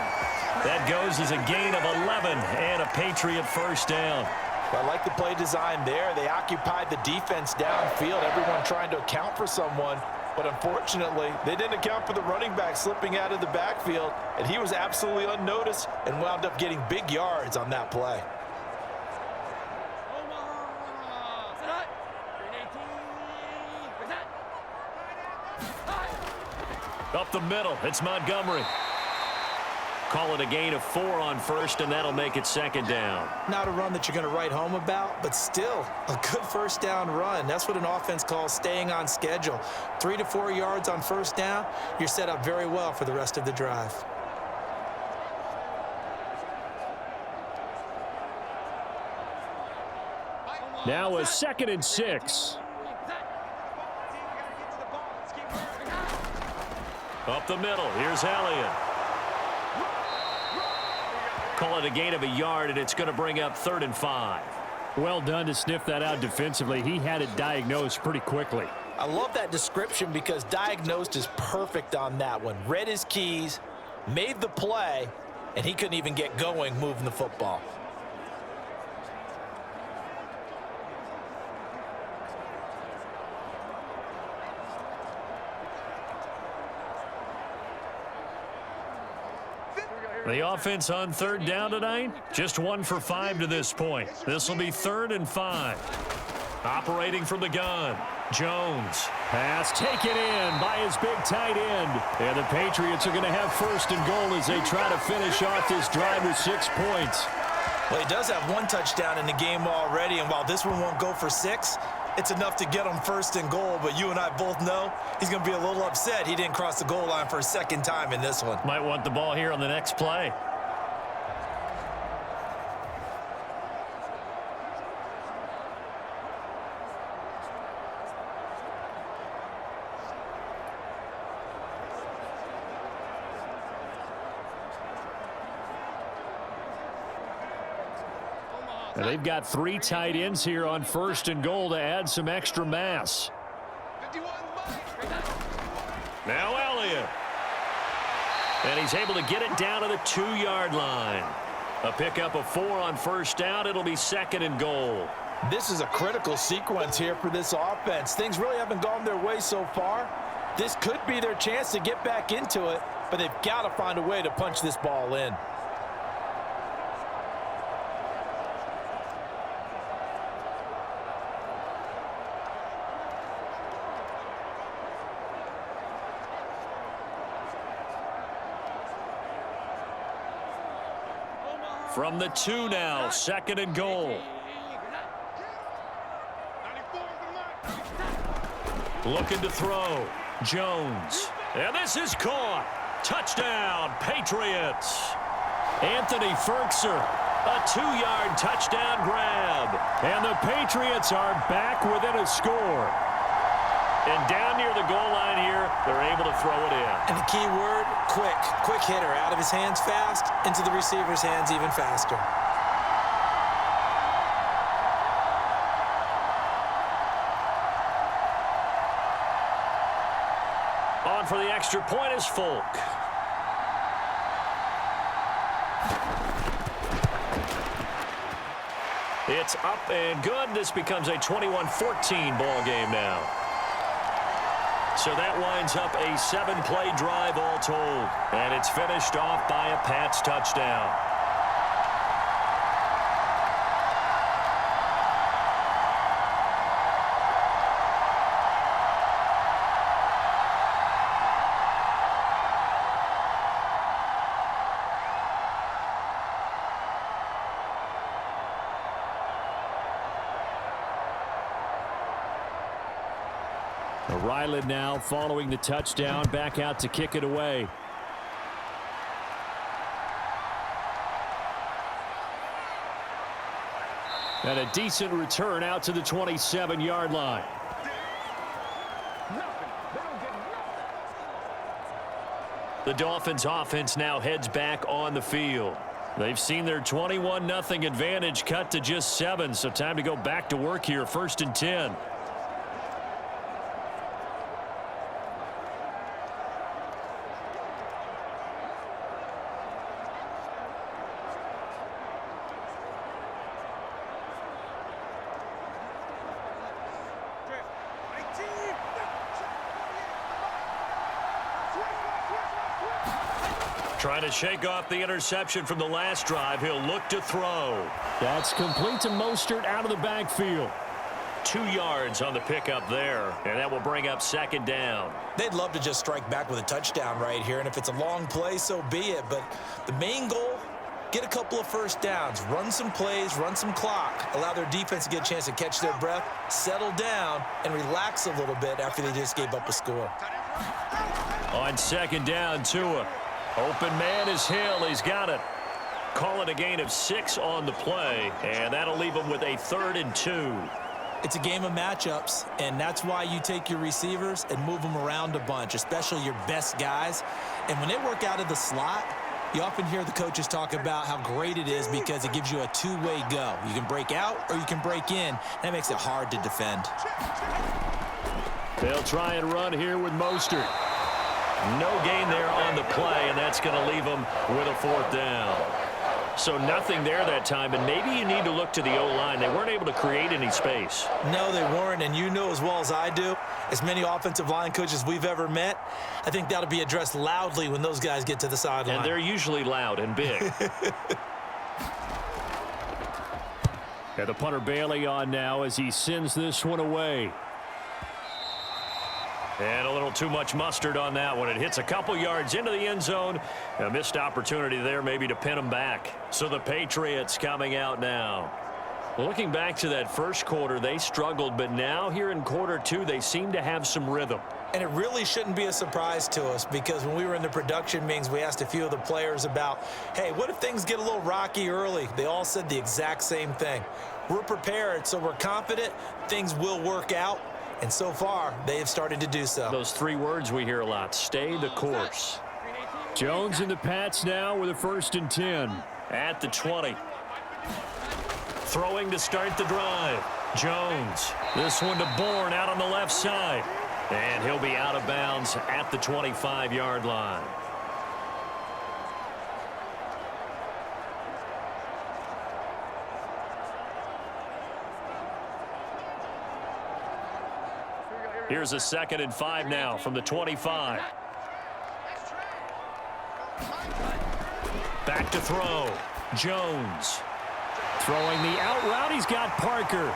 That goes as a gain of 11 and a Patriot first down. I like the play design there. They occupied the defense downfield, everyone trying to account for someone. But unfortunately, they didn't account for the running back slipping out of the backfield, and he was absolutely unnoticed and wound up getting big yards on that play. Up the middle, it's Montgomery. Call it a gain of 4 on 1st, and that'll make it 2nd down. Not a run that you're going to write home about, but still a good first down run. That's what an offense calls staying on schedule. 3 to 4 yards on 1st down, you're set up very well for the rest of the drive. Now a 2nd and 6. Up the middle, here's Elliott. Call it a gain of a yard, and it's going to bring up 3rd and 5. Well done to sniff that out defensively. He had it diagnosed pretty quickly. I love that description because diagnosed is perfect on that one. Read his keys, made the play, and he couldn't even get going moving the football. The offense on 3rd down tonight, just 1 for 5 to this point. This will be 3rd and 5. Operating from the gun, Jones. Pass taken in by his big tight end. And the Patriots are going to have 1st and goal as they try to finish off this drive with 6 points. Well, he does have one touchdown in the game already, and while this one won't go for 6, it's enough to get him first and goal, but you and I both know he's going to be a little upset he didn't cross the goal line for a second time in this one. Might want the ball here on the next play. And they've got 3 tight ends here on first and goal to add some extra mass. Now Elliott. And he's able to get it down to the 2-yard line. A pickup of 4 on first down. It'll be second and goal. This is a critical sequence here for this offense. Things really haven't gone their way so far. This could be their chance to get back into it, but they've got to find a way to punch this ball in. From the 2 now, second and goal. Looking to throw. Jones. And this is caught. Touchdown, Patriots. Anthony Ferkser. A 2-yard touchdown grab. And the Patriots are back within a score. And down near the goal line here, they're able to throw it in. And the key word, quick. Quick hitter. Out of his hands fast, into the receiver's hands even faster. On for the extra point is Folk. It's up and good. This becomes a 21-14 ball game now. So that winds up a 7-play drive all told. And it's finished off by a Pats touchdown. Ryland now following the touchdown, back out to kick it away. And a decent return out to the 27-yard line. The Dolphins offense now heads back on the field. They've seen their 21-0 advantage cut to just 7, so time to go back to work here, 1st and 10. Trying to shake off the interception from the last drive. He'll look to throw. That's complete to Mostert out of the backfield. 2 yards on the pickup there, and that will bring up second down. They'd love to just strike back with a touchdown right here, and if it's a long play, so be it. But the main goal, get a couple of first downs, run some plays, run some clock, allow their defense to get a chance to catch their breath, settle down, and relax a little bit after they just gave up a score. On second down, Tua. Open man is Hill. He's got it. Call it a gain of 6 on the play, and that'll leave him with a 3rd and 2. It's a game of matchups, and that's why you take your receivers and move them around a bunch, especially your best guys. And when they work out of the slot, you often hear the coaches talk about how great it is because it gives you a 2-way go. You can break out or you can break in. That makes it hard to defend. They'll try and run here with Mostert. No gain there on the play, and that's going to leave them with a 4th down. So nothing there that time, and maybe you need to look to the O-line. They weren't able to create any space. No, they weren't, and you know as well as I do, as many offensive line coaches we've ever met, I think that'll be addressed loudly when those guys get to the sideline. And they're usually loud and big. And the punter Bailey on now as he sends this one away. And a little too much mustard on that one. It hits a couple yards into the end zone. A missed opportunity there maybe to pin them back. So the Patriots coming out now. Looking back to that first quarter, they struggled, but now here in quarter two, they seem to have some rhythm. And it really shouldn't be a surprise to us, because when we were in the production meetings, we asked a few of the players about, hey, what if things get a little rocky early? They all said the exact same thing. We're prepared, so we're confident things will work out. And so far, they have started to do so. Those three words we hear a lot: stay the course. Jones and the Pats now with a 1st and 10 at the 20. Throwing to start the drive. Jones. This one to Bourne out on the left side. And he'll be out of bounds at the 25-yard line. Here's a 2nd and 5 now from the 25. Back to throw. Jones. Throwing the out route. He's got Parker.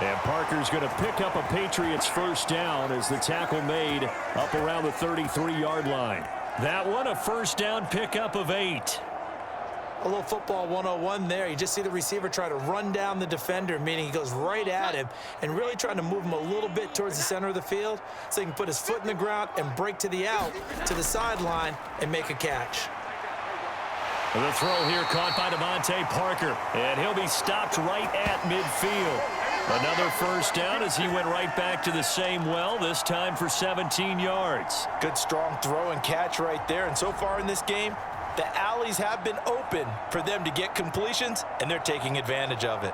And Parker's going to pick up a Patriots 1st down as the tackle made up around the 33-yard line. That one a 1st down pickup of 8. A little football 101 there. You just see the receiver try to run down the defender, meaning he goes right at him and really trying to move him a little bit towards the center of the field so he can put his foot in the ground and break to the out, to the sideline, and make a catch. The throw here caught by Devontae Parker, and he'll be stopped right at midfield. Another 1st down as he went right back to the same well, this time for 17 yards. Good strong throw and catch right there. And so far in this game, the alleys have been open for them to get completions, and they're taking advantage of it.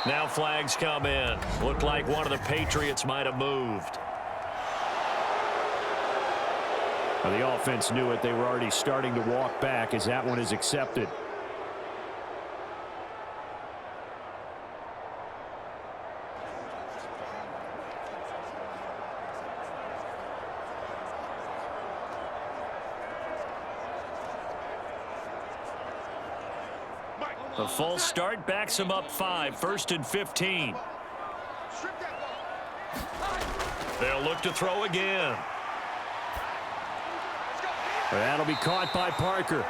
Now flags come in. Looked like one of the Patriots might have moved. Well, the offense knew it. They were already starting to walk back as that one is accepted. The false start backs him up 5, 1st and 15. They'll look to throw again. That'll be caught by Parker.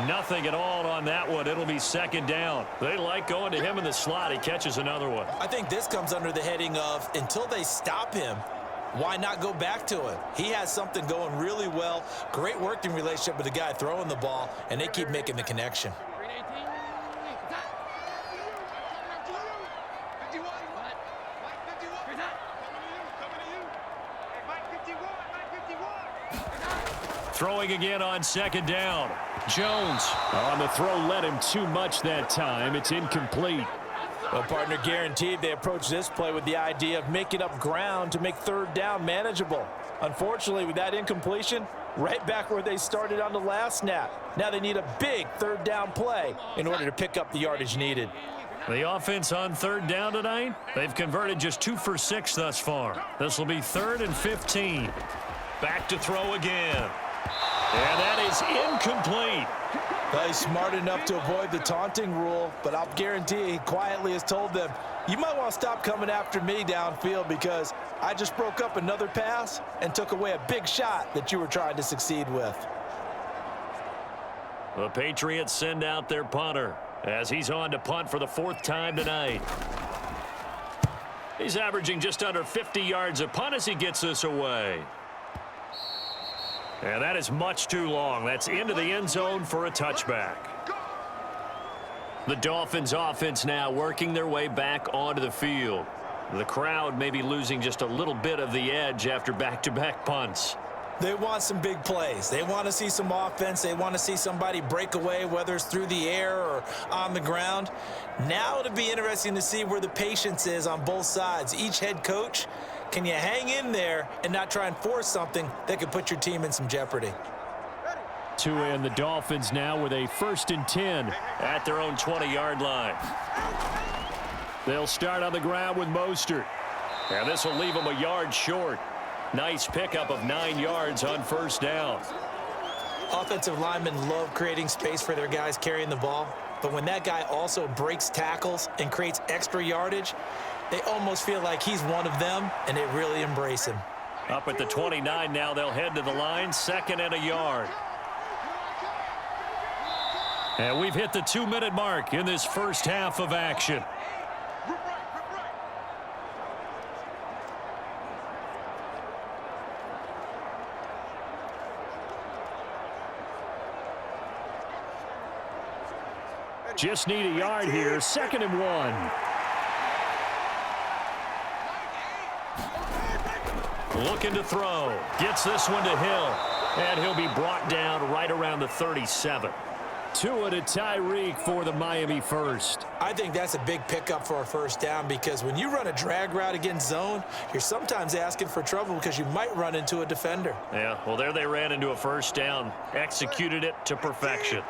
Nothing at all on that one. It'll be 2nd down. They like going to him in the slot. He catches another one. I think this comes under the heading of, until they stop him, why not go back to it? He has something going really well. Great working relationship with the guy throwing the ball, and they keep making the connection. Throwing again on 2nd down. Jones on the throw, led him too much that time. It's incomplete. Well, partner, guaranteed they approach this play with the idea of making up ground to make 3rd down manageable. Unfortunately, with that incompletion, right back where they started on the last snap. Now they need a big 3rd down play in order to pick up the yardage needed. The offense on 3rd down tonight, they've converted just 2 for 6 thus far. This will be 3rd and 15. Back to throw again. And that is incomplete. Well, he's smart enough to avoid the taunting rule, but I'll guarantee he quietly has told them, you might want to stop coming after me downfield because I just broke up another pass and took away a big shot that you were trying to succeed with. The Patriots send out their punter as he's on to punt for the 4th time tonight. He's averaging just under 50 yards a punt as he gets this away. And that is much too long. That's into the end zone for a touchback. The Dolphins offense now working their way back onto the field. The crowd may be losing just a little bit of the edge after back-to-back punts. They want some big plays. They want to see some offense. They want to see somebody break away, whether it's through the air or on the ground. Now it'll be interesting to see where the patience is on both sides. Each head coach, can you hang in there and not try and force something that could put your team in some jeopardy? And the Dolphins now with a 1st and 10 at their own 20-yard line. They'll start on the ground with Mostert. And this will leave them a yard short. Nice pickup of 9 yards on first down. Offensive linemen love creating space for their guys carrying the ball. But when that guy also breaks tackles and creates extra yardage, they almost feel like he's one of them, and they really embrace him. Up at the 29 now, they'll head to the line, 2nd and a yard. And we've hit the 2-minute mark in this first half of action. Just need a yard here, 2nd and 1. Looking to throw. Gets this one to Hill. And he'll be brought down right around the 37. Tua to Tyreek for the Miami first. I think that's a big pickup for a first down because when you run a drag route against zone, you're sometimes asking for trouble because you might run into a defender. Yeah, well, there they ran into a first down. Executed it to perfection.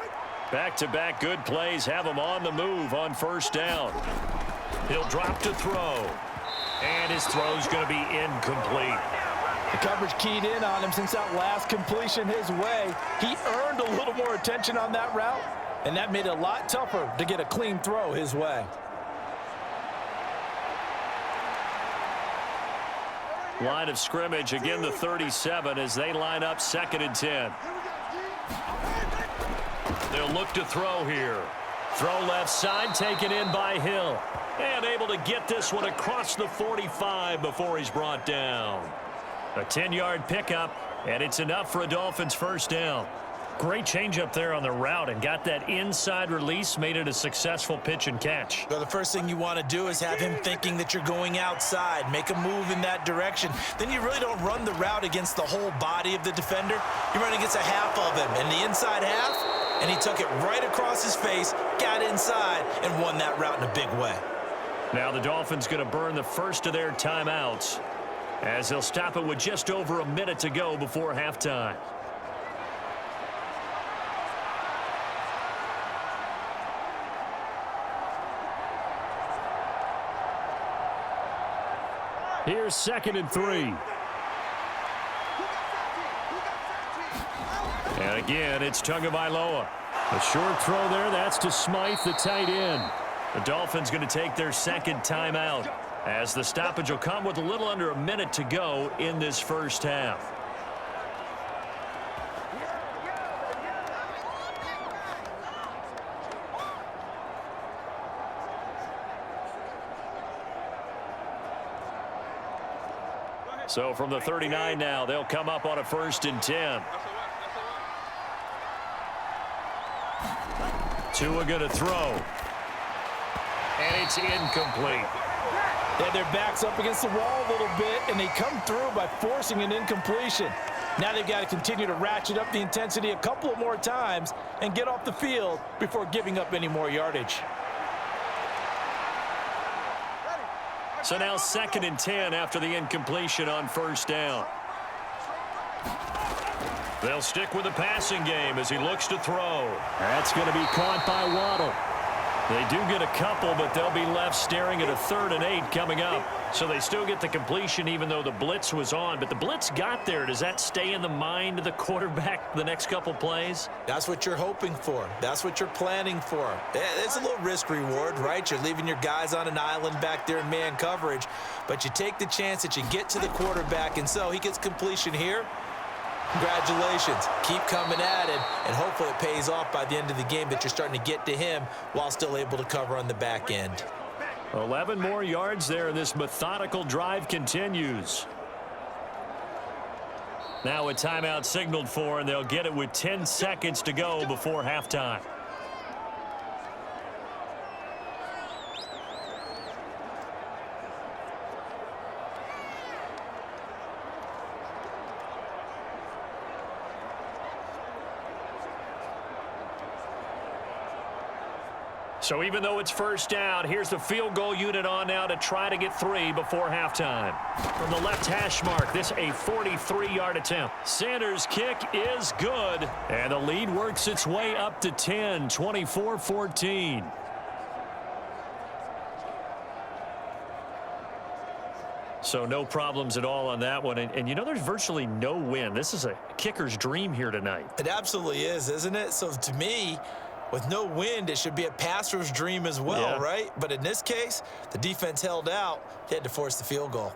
Back-to-back good plays have him on the move on first down. He'll drop to throw. And his throw's going to be incomplete. The coverage keyed in on him since that last completion his way. He earned a little more attention on that route, and that made it a lot tougher to get a clean throw his way. Line of scrimmage, again the 37 as they line up 2nd and 10. They'll look to throw here. Throw left side, taken in by Hill. And able to get this one across the 45 before he's brought down. A 10-yard pickup, and it's enough for a Dolphins first down. Great change up there on the route and got that inside release, made it a successful pitch and catch. So the first thing you want to do is have him thinking that you're going outside, make a move in that direction. Then you really don't run the route against the whole body of the defender. You run against a half of him, and the inside half, and he took it right across his face, got inside, and won that route in a big way. Now the Dolphins going to burn the first of their timeouts as they'll stop it with just over a minute to go before halftime. Here's 2nd and 3. And again, it's Tagovailoa. A short throw there, that's to Smythe, the tight end. The Dolphins going to take their 2nd timeout as the stoppage will come with a little under a minute to go in this first half. So from the 39 now, they'll come up on a 1st and 10. Tua going to throw. And it's incomplete. Yeah, their back's up against the wall a little bit, and they come through by forcing an incompletion. Now they've got to continue to ratchet up the intensity a couple of more times and get off the field before giving up any more yardage. So now 2nd and 10 after the incompletion on first down. They'll stick with the passing game as he looks to throw. That's going to be caught by Waddle. They do get a couple, but they'll be left staring at a 3rd and 8 coming up. So they still get the completion even though the blitz was on. But the blitz got there. Does that stay in the mind of the quarterback the next couple plays? That's what you're hoping for. That's what you're planning for. It's a little risk reward, right? You're leaving your guys on an island back there in man coverage. But you take the chance that you get to the quarterback, and so he gets completion here. Congratulations. Keep coming at it, and hopefully it pays off by the end of the game that you're starting to get to him while still able to cover on the back end. 11 more yards there, and this methodical drive continues. Now a timeout signaled for, and they'll get it with 10 seconds to go before halftime. So even though it's first down, here's the field goal unit on now to try to get 3 before halftime. From the left hash mark, this a 43-yard attempt. Sanders' kick is good, and the lead works its way up to 10, 24-14. So no problems at all on that one. And you know, there's virtually no wind. This is a kicker's dream here tonight. It absolutely is, isn't it? So to me, with no wind, it should be a passer's dream as well, right? But in this case, the defense held out. He had to force the field goal.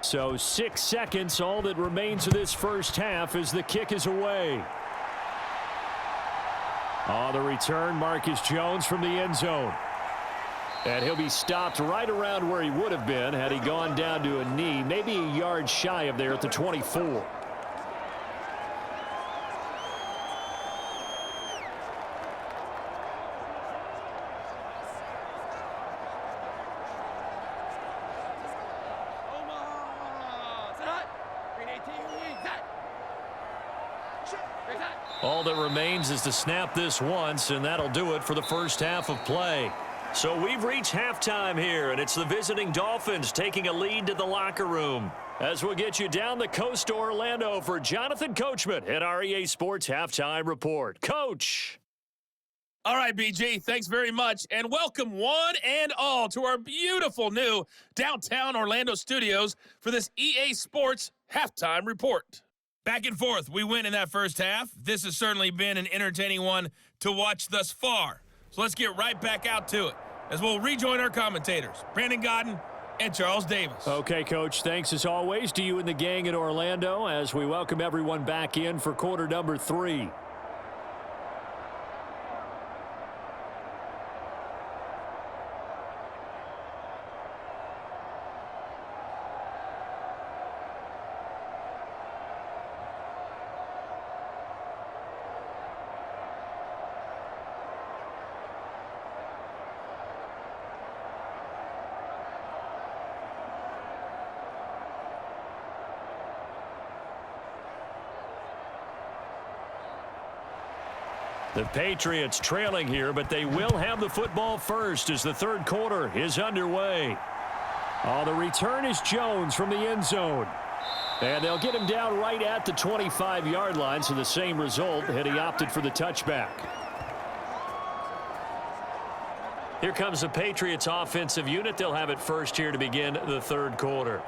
So 6 seconds, all that remains of this first half as the kick is away. On the return, Marcus Jones from the end zone. And he'll be stopped right around where he would have been had he gone down to a knee, maybe a yard shy of there at the 24. All that remains is to snap this once, and that'll do it for the first half of play. So we've reached halftime here, and it's the visiting Dolphins taking a lead to the locker room. As we'll get you down the coast to Orlando for Jonathan Coachman at our EA Sports Halftime Report. Coach! All right, BG, thanks very much, and welcome one and all to our beautiful new downtown Orlando studios for this EA Sports Halftime Report. Back and forth, we win in that first half. This has certainly been an entertaining one to watch thus far. So let's get right back out to it as we'll rejoin our commentators, Brandon Godden and Charles Davis. Okay, Coach, thanks as always to you and the gang in Orlando as we welcome everyone back in for quarter number 3. The Patriots trailing here, but they will have the football first as the third quarter is underway. The return is Jones from the end zone. And they'll get him down right at the 25-yard line, so the same result had he opted for the touchback. Here comes the Patriots offensive unit. They'll have it first here to begin the third quarter.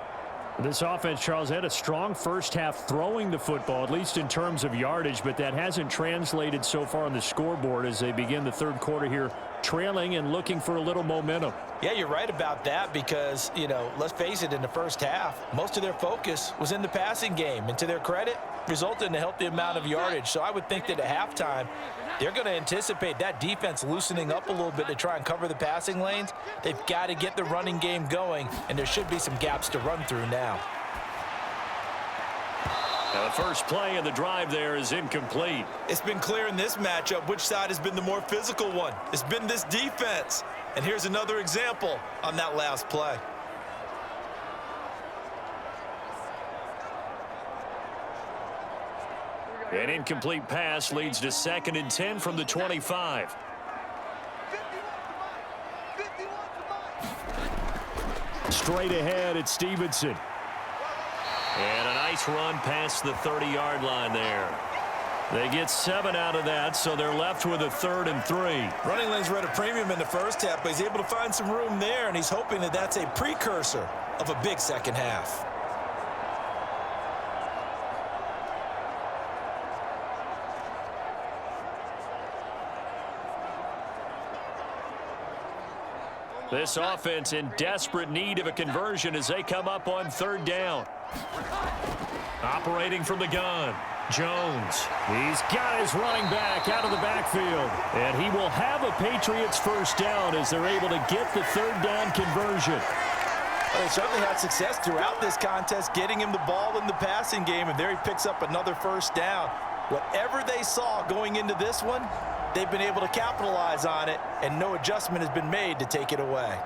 This offense, Charles, had a strong first half throwing the football, at least in terms of yardage, but that hasn't translated so far on the scoreboard as they begin the third quarter here, trailing and looking for a little momentum. Yeah, you're right about that because, you know, let's face it, in the first half, most of their focus was in the passing game. And to their credit, resulted in a healthy amount of yardage. So I would think that at halftime, they're going to anticipate that defense loosening up a little bit to try and cover the passing lanes. They've got to get the running game going, and there should be some gaps to run through now. Now the first play of the drive there is incomplete. It's been clear in this matchup which side has been the more physical one. It's been this defense. And here's another example on that last play. An incomplete pass leads to 2nd and 10 from the 25. Straight ahead, it's Stevenson. And a nice run past the 30-yard line there. They get 7 out of that, so they're left with a 3rd and 3. Running lanes were at a premium in the first half, but he's able to find some room there, and he's hoping that that's a precursor of a big second half. This offense in desperate need of a conversion as they come up on 3rd down. Operating from the gun, Jones. He's got his running back out of the backfield. And he will have a Patriots first down as they're able to get the 3rd down conversion. Well, they certainly had success throughout this contest, getting him the ball in the passing game, and there he picks up another first down. Whatever they saw going into this one, they've been able to capitalize on it, and no adjustment has been made to take it away.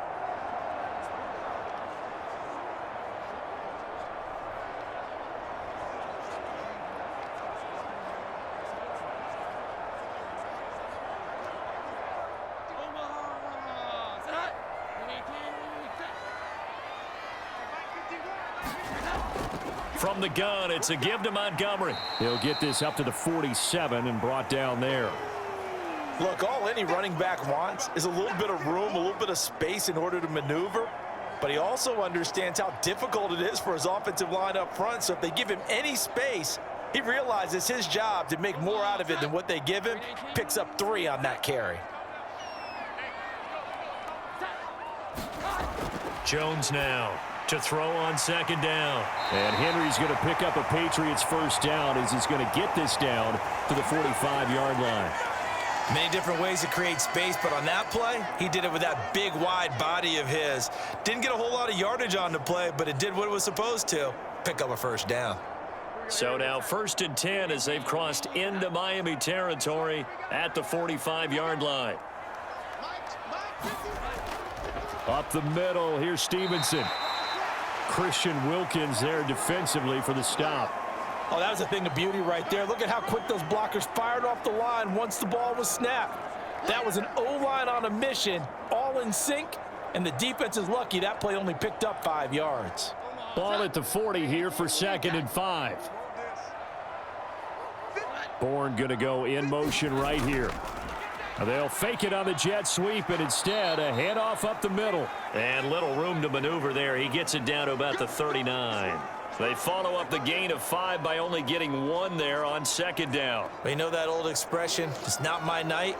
from the gun. It's a give to Montgomery. He'll get this up to the 47 and brought down there. Look, all any running back wants is a little bit of room, a little bit of space in order to maneuver. But he also understands how difficult it is for his offensive line up front. So if they give him any space, he realizes his job to make more out of it than what they give him. Picks up 3 on that carry. Jones now to throw on second down. And Henry's going to pick up a Patriots first down as he's going to get this down to the 45-yard line. Many different ways to create space, but on that play, he did it with that big, wide body of his. Didn't get a whole lot of yardage on the play, but it did what it was supposed to. Pick up a first down. So now 1st and 10 as they've crossed into Miami territory at the 45-yard line. Up the middle, here's Stevenson. Christian Wilkins there defensively for the stop. Oh, that was a thing of beauty right there. Look at how quick those blockers fired off the line once the ball was snapped. That was an O-line on a mission, all in sync, and the defense is lucky that play only picked up 5 yards. Ball at the 40 here for 2nd and 5. Bourne going to go in motion right here. They'll fake it on the jet sweep, and instead a handoff up the middle. And little room to maneuver there. He gets it down to about the 39. They follow up the gain of 5 by only getting 1 there on 2nd down. You know that old expression, it's not my night?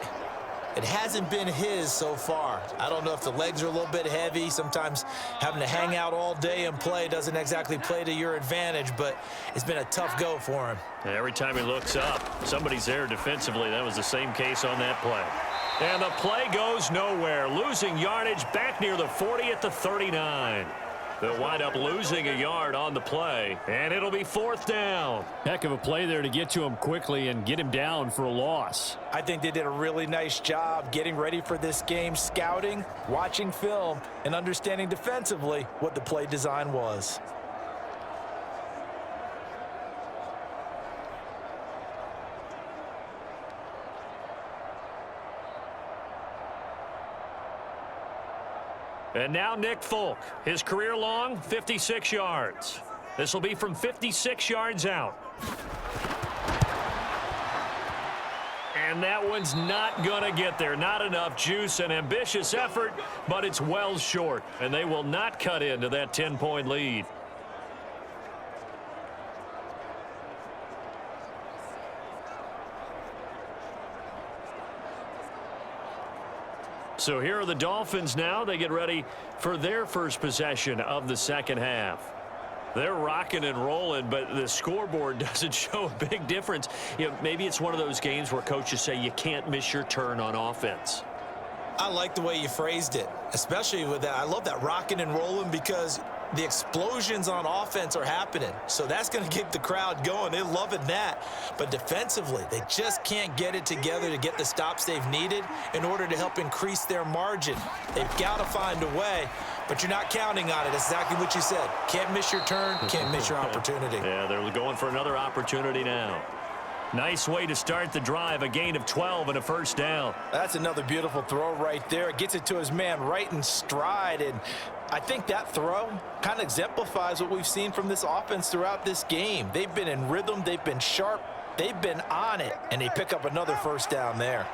It hasn't been his so far. I don't know if the legs are a little bit heavy. Sometimes having to hang out all day and play doesn't exactly play to your advantage, but it's been a tough go for him. Every time he looks up, somebody's there defensively. That was the same case on that play. And the play goes nowhere. Losing yardage back near the 40 at the 39. They'll wind up losing a yard on the play, and it'll be 4th down. Heck of a play there to get to him quickly and get him down for a loss. I think they did a really nice job getting ready for this game, scouting, watching film, and understanding defensively what the play design was. And now Nick Folk, his career long 56 yards. This will be from 56 yards out. And that one's not going to get there. Not enough juice. An ambitious effort, but it's well short. And they will not cut into that 10-point lead. So here are the Dolphins now. They get ready for their first possession of the second half. They're rocking and rolling, but the scoreboard doesn't show a big difference. You know, maybe it's one of those games where coaches say you can't miss your turn on offense. I like the way you phrased it, especially with that. I love that rocking and rolling because the explosions on offense are happening. So that's going to get the crowd going. They're loving that. But defensively, they just can't get it together to get the stops they've needed in order to help increase their margin. They've got to find a way, but you're not counting on it. That's exactly what you said. Can't miss your turn, can't miss your opportunity. Yeah, they're going for another opportunity now. Nice way to start the drive, a gain of 12 and a first down. That's another beautiful throw right there. It gets it to his man right in stride, and I think that throw kind of exemplifies what we've seen from this offense throughout this game. They've been in rhythm, they've been sharp, they've been on it, and they pick up another first down there.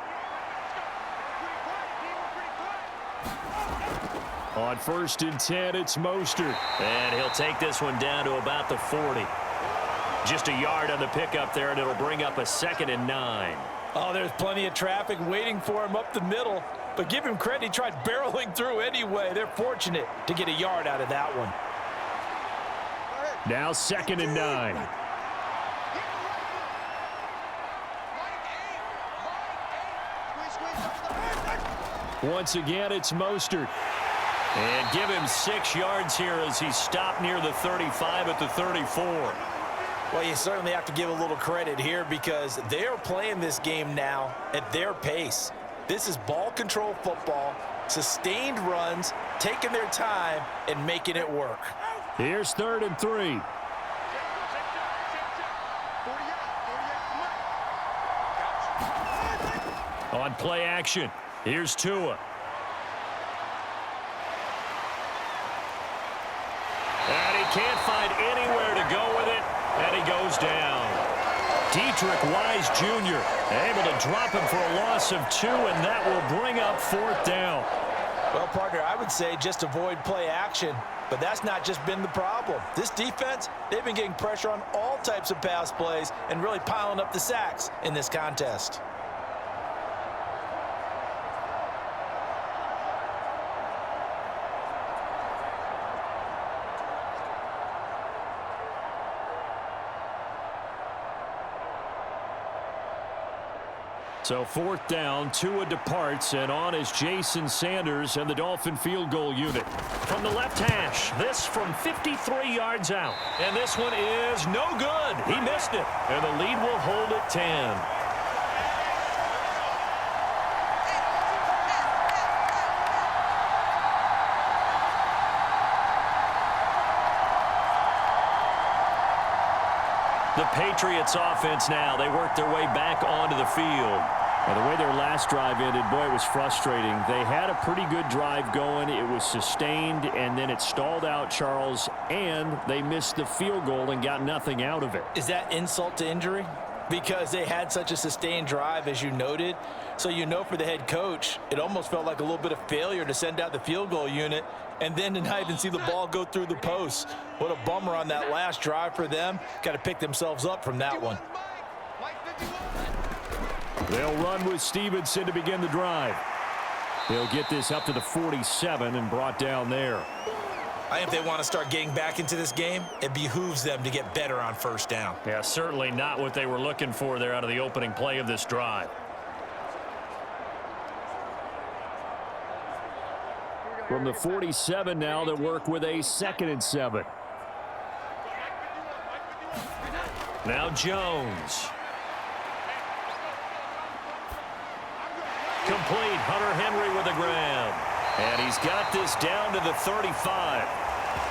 On 1st and 10, it's Mostert. And he'll take this one down to about the 40. Just a yard on the pickup there, and it'll bring up a 2nd and 9. Oh, there's plenty of traffic waiting for him up the middle. But give him credit, he tried barreling through anyway. They're fortunate to get a yard out of that one. Now 2nd and 9. Once again, it's Mostert. And give him 6 yards here as he's stopped near the 35 at the 34. Well, you certainly have to give a little credit here because they're playing this game now at their pace. This is ball control football, sustained runs, taking their time, and making it work. Here's 3rd and 3. On play action, here's Tua. And he can't find anywhere to go with it. goes down. Dietrich Wise Jr. able to drop him for a loss of 2, and that will bring up 4th down. Well, partner, I would say just avoid play action, but that's not just been the problem. This defense, they've been getting pressure on all types of pass plays and really piling up the sacks in this contest. So 4th down, Tua departs, and on is Jason Sanders and the Dolphin field goal unit. From the left hash, this from 53 yards out. And this one is no good. He missed it. And the lead will hold at 10. The Patriots offense now, they work their way back onto the field. And the way their last drive ended, boy, it was frustrating. They had a pretty good drive going. It was sustained, and then it stalled out, Charles, and they missed the field goal and got nothing out of it. Is that insult to injury? Because they had such a sustained drive, as you noted. So you know for the head coach, it almost felt like a little bit of failure to send out the field goal unit and then to not even see the ball go through the posts. What a bummer on that last drive for them. Got to pick themselves up from that one. They'll run with Stevenson to begin the drive. They'll get this up to the 47 and brought down there. I think if they want to start getting back into this game, it behooves them to get better on 1st down. Yeah, certainly not what they were looking for there out of the opening play of this drive. From the 47 now, they work with a 2nd and 7. Now Jones. Complete. Hunter Henry with a grab. And he's got this down to the 35.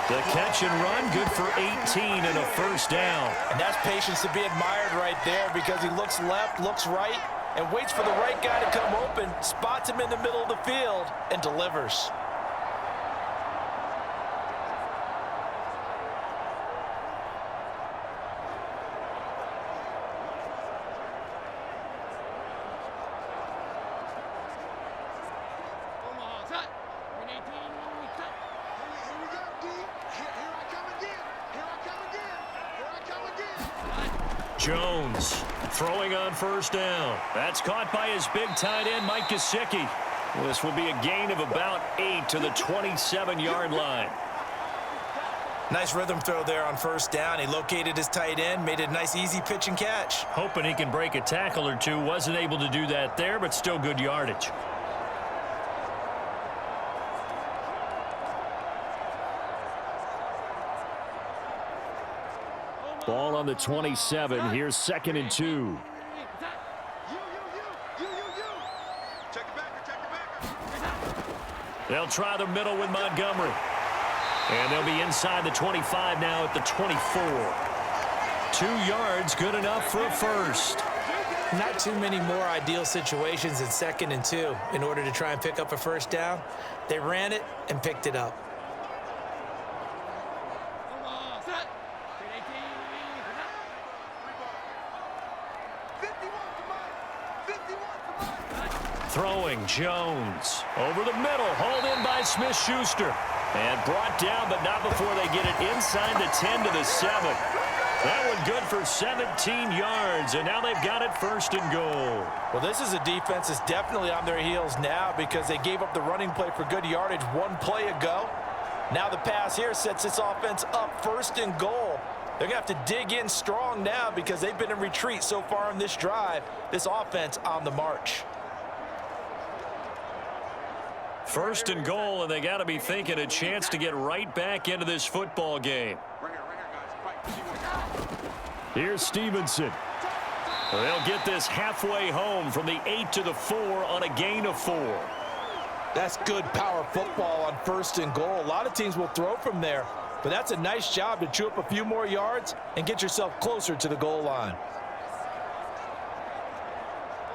The catch and run, good for 18 and a 1st down. And that's patience to be admired right there because he looks left, looks right, and waits for the right guy to come open, spots him in the middle of the field, and delivers. Jones throwing on 1st down. That's caught by his big tight end, Mike Gesicki. This will be a gain of about 8 to the 27-yard line. Nice rhythm throw there on 1st down. He located his tight end, made it a nice easy pitch and catch. Hoping he can break a tackle or two. Wasn't able to do that there, but still good yardage. Ball on the 27. Here's 2nd and 2. They'll try the middle with Montgomery. And they'll be inside the 25 now at the 24. 2 yards, good enough for a 1st. Not too many more ideal situations in 2nd and 2 in order to try and pick up a 1st down. They ran it and picked it up. Throwing Jones over the middle, hauled in by Smith-Schuster, and brought down, but not before they get it inside the 10 to the 7. That one good for 17 yards, and now they've got it 1st and goal. Well, this is a defense that's definitely on their heels now because they gave up the running play for good yardage 1 play ago. Now the pass here sets this offense up 1st and goal. They're going to have to dig in strong now because they've been in retreat so far in this drive. This offense on the march. 1st and goal, and they got to be thinking a chance to get right back into this football game. Here's Stevenson. They'll get this halfway home from the 8 to the 4 on a gain of 4. That's good power football on 1st and goal. A lot of teams will throw from there, but that's a nice job to chew up a few more yards and get yourself closer to the goal line.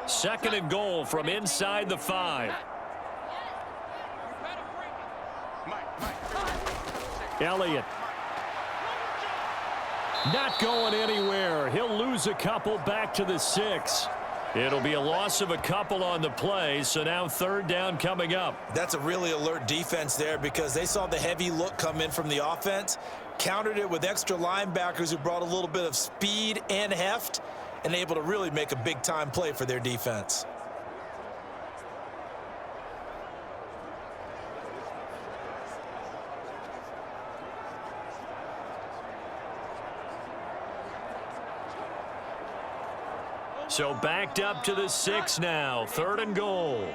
2nd and goal from inside the 5. Elliott. Not going anywhere. He'll lose a couple back to the 6. It'll be a loss of a couple on the play, so now third down coming up. That's a really alert defense there because they saw the heavy look come in from the offense, countered it with extra linebackers who brought a little bit of speed and heft, and able to really make a big-time play for their defense. So backed up to the 6 now. Third and goal.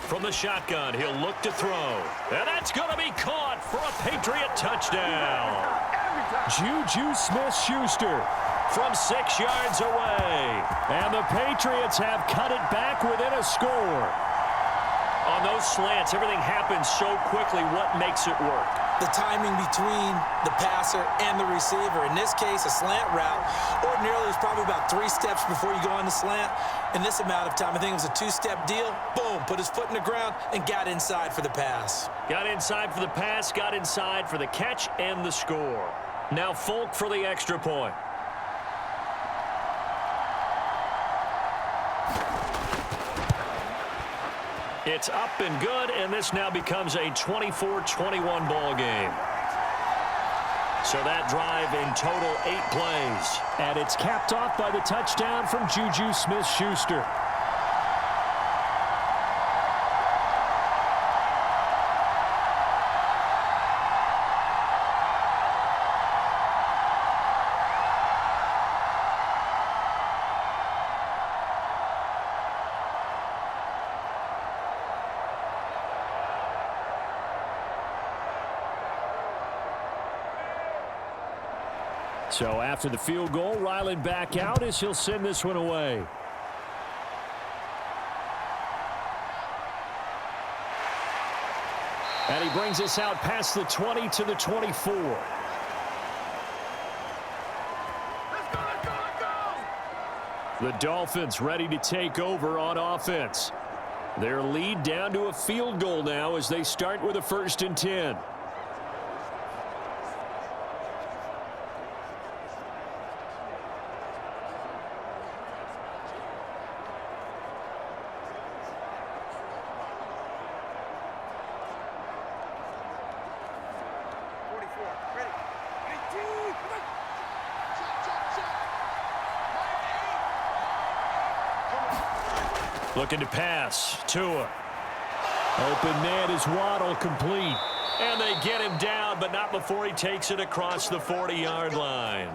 From the shotgun, he'll look to throw. And that's going to be caught for a Patriot touchdown. Juju Smith-Schuster from 6 yards away. And the Patriots have cut it back within a score. On those slants, everything happens so quickly. What makes it work? The timing between the passer and the receiver. In this case, a slant route. Ordinarily, it's probably about 3 steps before you go on the slant. In this amount of time, I think it was a 2-step deal. Boom, put his foot in the ground and got inside for the pass. Got inside for the pass, got inside for the catch and the score. Now Folk for the extra point. It's up and good, and this now becomes a 24-21 ball game. So that drive in total 8 plays. And it's capped off by the touchdown from Juju Smith-Schuster. So after the field goal, Ryland back out as he'll send this one away. And he brings us out past the 20 to the 24. The Dolphins ready to take over on offense. Their lead down to a field goal now as they start with a 1st and 10. Looking to pass. Tua. Open man is Waddle, complete. And they get him down, but not before he takes it across the 40-yard line.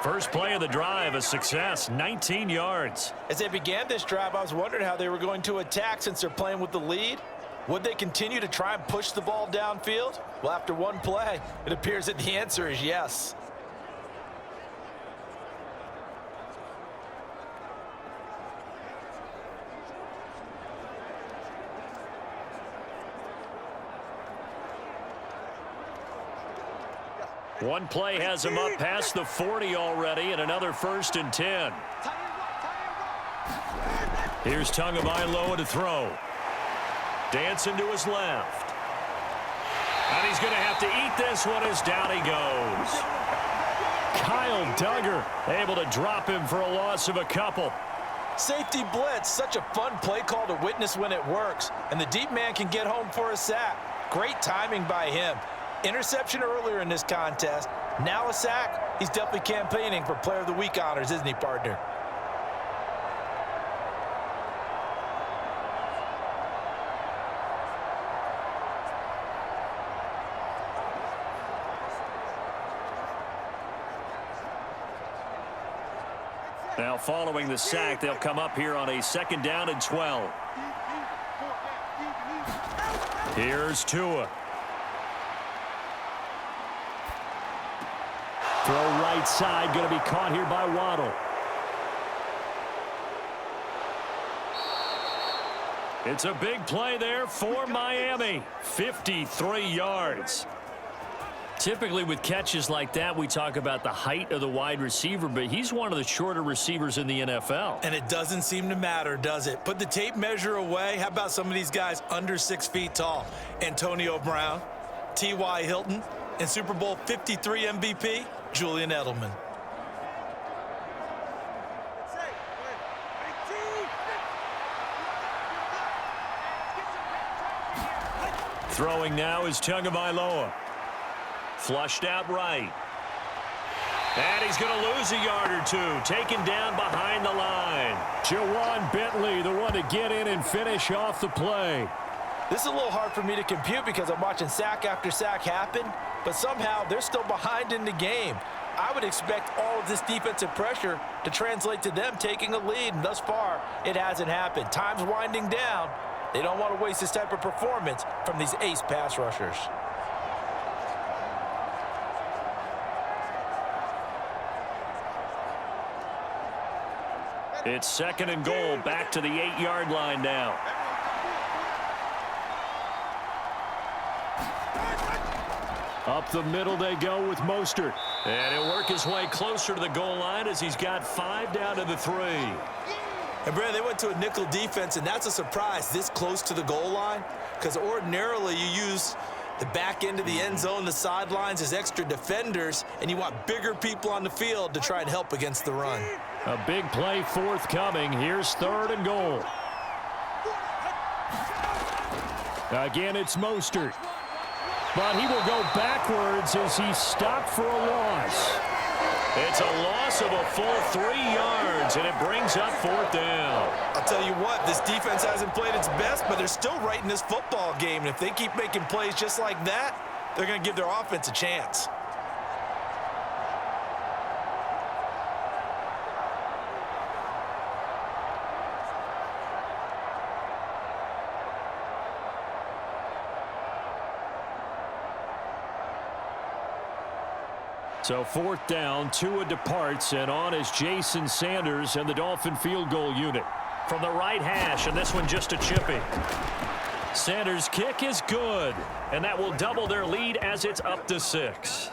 First play of the drive, a success, 19 yards. As they began this drive, I was wondering how they were going to attack since they're playing with the lead. Would they continue to try and push the ball downfield? Well, after one play, it appears that the answer is yes. One play has him up past the 40 already, and another 1st and 10. Here's Tagovailoa to throw. Dancing to his left. And he's going to have to eat this one as down he goes. Kyle Duggar able to drop him for a loss of a couple. Safety blitz, such a fun play call to witness when it works. And the deep man can get home for a sack. Great timing by him. Interception earlier in this contest. Now a sack. He's definitely campaigning for Player of the Week honors, isn't he, partner? Now following the sack, they'll come up here on a 2nd down and 12. Here's Tua. Throw right side, going to be caught here by Waddle. It's a big play there for Miami. 53 yards. Typically with catches like that, we talk about the height of the wide receiver, but he's one of the shorter receivers in the NFL. And it doesn't seem to matter, does it? Put the tape measure away. How about some of these guys under 6 feet tall? Antonio Brown, T.Y. Hilton, And Super Bowl 53 MVP, Julian Edelman. Throwing now is Tagovailoa. Flushed out right. And he's going to lose a yard or two. Taken down behind the line. Jawan Bentley, the one to get in and finish off the play. This is a little hard for me to compute because I'm watching sack after sack happen, but somehow they're still behind in the game. I would expect all of this defensive pressure to translate to them taking a lead, and thus far, it hasn't happened. Time's winding down. They don't want to waste this type of performance from these ace pass rushers. It's 2nd and goal, back to the 8-yard line now. Up the middle they go with Mostert. And he'll work his way closer to the goal line as he's got 5 down to the 3. And, Brad, they went to a nickel defense, and that's a surprise this close to the goal line because ordinarily you use the back end of the end zone, the sidelines as extra defenders, and you want bigger people on the field to try and help against the run. A big play forthcoming. Here's 3rd and goal. Again, it's Mostert. But he will go backwards as he's stopped for a loss. It's a loss of a full 3 yards, and it brings up 4th down. I'll tell you what, this defense hasn't played its best, but they're still right in this football game. And if they keep making plays just like that, they're going to give their offense a chance. So 4th down, Tua departs, and on is Jason Sanders and the Dolphin field goal unit. From the right hash, and this one just a chippy. Sanders' kick is good, and that will double their lead as it's up to 6.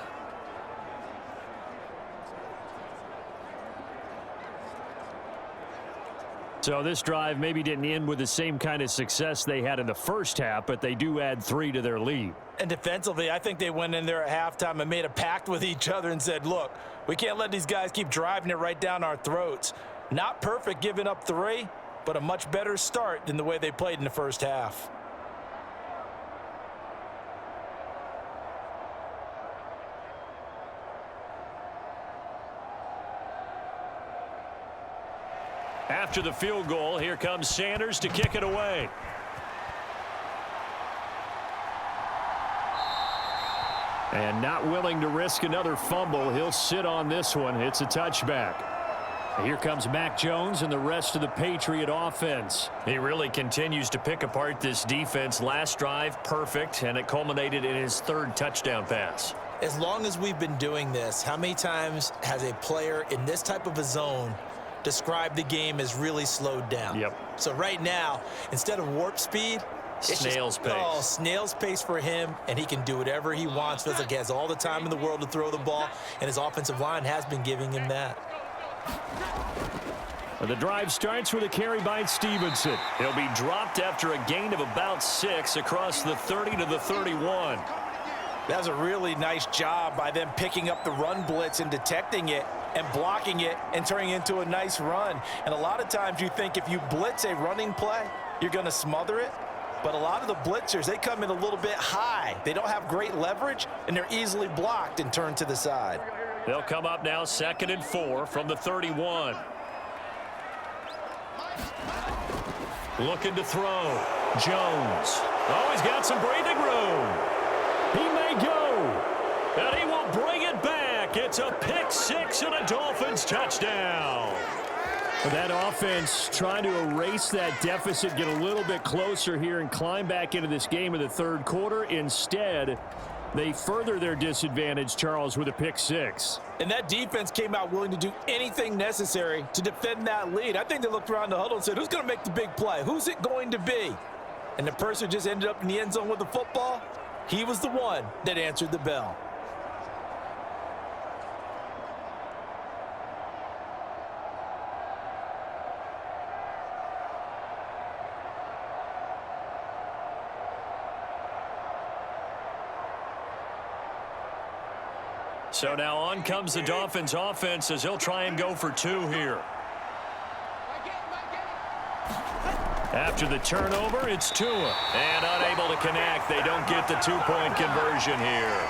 So this drive maybe didn't end with the same kind of success they had in the first half, but they do add 3 to their lead. And defensively, I think they went in there at halftime and made a pact with each other and said, look, we can't let these guys keep driving it right down our throats. Not perfect giving up 3, but a much better start than the way they played in the first half. After the field goal, here comes Sanders to kick it away. And not willing to risk another fumble, he'll sit on this one. It's a touchback. Here comes Mac Jones and the rest of the Patriot offense. He really continues to pick apart this defense. Last drive, perfect, and it culminated in his 3rd touchdown pass. As long as we've been doing this, how many times has a player in this type of a zone described the game as really slowed down? Yep. So right now, instead of warp speed, it's snail's pace. Oh, snail's pace for him, and he can do whatever he wants. Feels like he has all the time in the world to throw the ball, and his offensive line has been giving him that. The drive starts with a carry by Stevenson. He'll be dropped after a gain of about 6 across the 30 to the 31. That was a really nice job by them picking up the run blitz and detecting it and blocking it and turning it into a nice run. And a lot of times you think if you blitz a running play, you're going to smother it. But a lot of the blitzers, they come in a little bit high. They don't have great leverage, and they're easily blocked and turned to the side. They'll come up now 2nd and 4 from the 31. Looking to throw. Jones. Oh, he's got some breathing room. He may go. And he will bring it back. It's a pick 6 and a Dolphins touchdown. That offense trying to erase that deficit, get a little bit closer here and climb back into this game in the 3rd quarter. Instead, they further their disadvantage, Charles, with a pick 6. And that defense came out willing to do anything necessary to defend that lead. I think they looked around the huddle and said, who's going to make the big play? Who's it going to be? And the person just ended up in the end zone with the football. He was the one that answered the bell. So now on comes the Dolphins offense as he'll try and go for two here. After the turnover, it's Tua. And unable to connect. They don't get the two-point conversion here.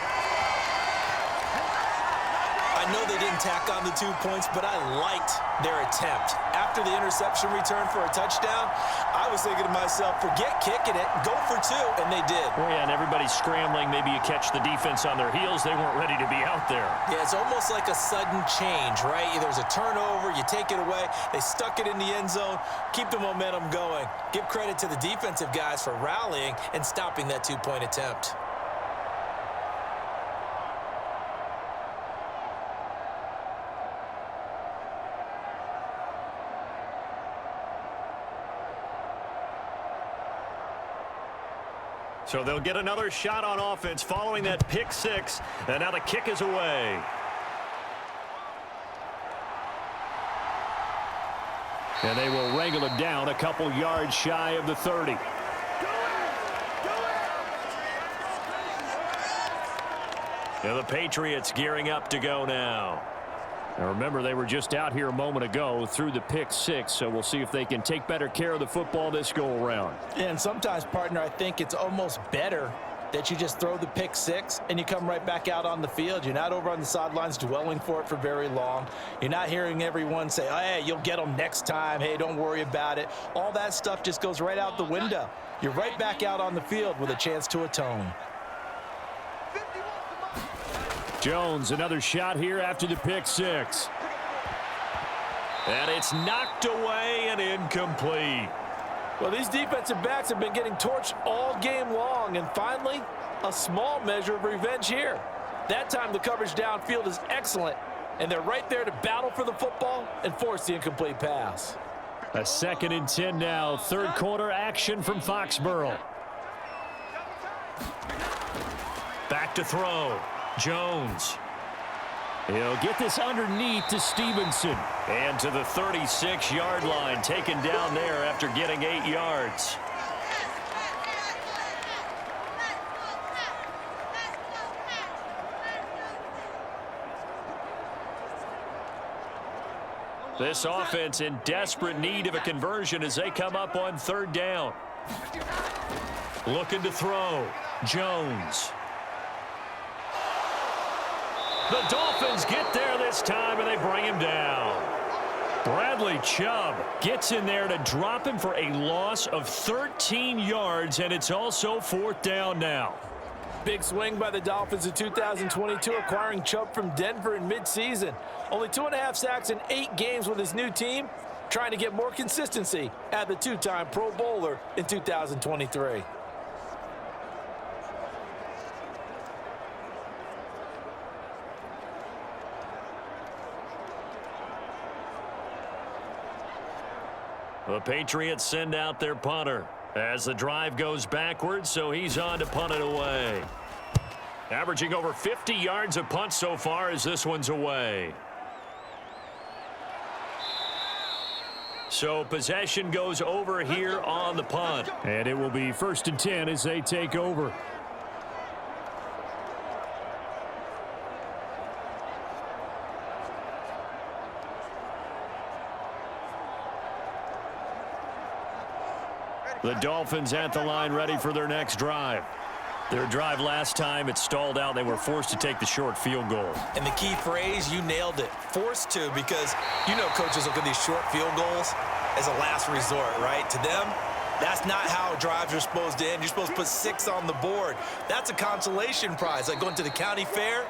I know they didn't tack on the 2 points, but I liked their attempt. After the interception return for a touchdown, I was thinking to myself, forget kicking it, go for two, and they did. Oh, yeah, and everybody's scrambling. Maybe you catch the defense on their heels. They weren't ready to be out there. Yeah, it's almost like a sudden change, right? There's a turnover, you take it away, they stuck it in the end zone, keep the momentum going. Give credit to the defensive guys for rallying and stopping that two-point attempt. So they'll get another shot on offense following that pick six. And now the kick is away. And they will wrangle it down a couple yards shy of the 30. Now the Patriots gearing up to go now. Now remember, they were just out here a moment ago through the pick six, so we'll see if they can take better care of the football this go-around. And sometimes, partner, I think it's almost better that you just throw the pick six and you come right back out on the field. You're not over on the sidelines dwelling for it for very long. You're not hearing everyone say, oh, hey, you'll get them next time. Hey, don't worry about it. All that stuff just goes right out the window. You're right back out on the field with a chance to atone. Jones, another shot here after the pick six. And it's knocked away and incomplete. Well, these defensive backs have been getting torched all game long, and finally, a small measure of revenge here. That time the coverage downfield is excellent, and they're right there to battle for the football and force the incomplete pass. A 2nd and 10 now. Third quarter action from Foxborough. Back to throw. Jones. He'll get this underneath to Stevenson. And to the 36-yard line, taken down there after getting 8 yards. This offense in desperate need of a conversion as they come up on 3rd down. Looking to throw. Jones. The Dolphins get there this time, and they bring him down. Bradley Chubb gets in there to drop him for a loss of 13 yards, and it's also 4th down now. Big swing by the Dolphins in 2022, acquiring Chubb from Denver in midseason. Only 2.5 sacks in 8 games with his new team, trying to get more consistency at the 2-time Pro Bowler in 2023. The Patriots send out their punter as the drive goes backwards, so he's on to punt it away. Averaging over 50 yards a punt so far as this one's away. So possession goes over here on the punt. And it will be 1st and 10 as they take over. The Dolphins at the line ready for their next drive. Their drive last time, it stalled out. They were forced to take the short field goal. And the key phrase, you nailed it, forced to, because you know coaches look at these short field goals as a last resort, right? To them, that's not how drives are supposed to end. You're supposed to put 6 on the board. That's a consolation prize, like going to the county fair.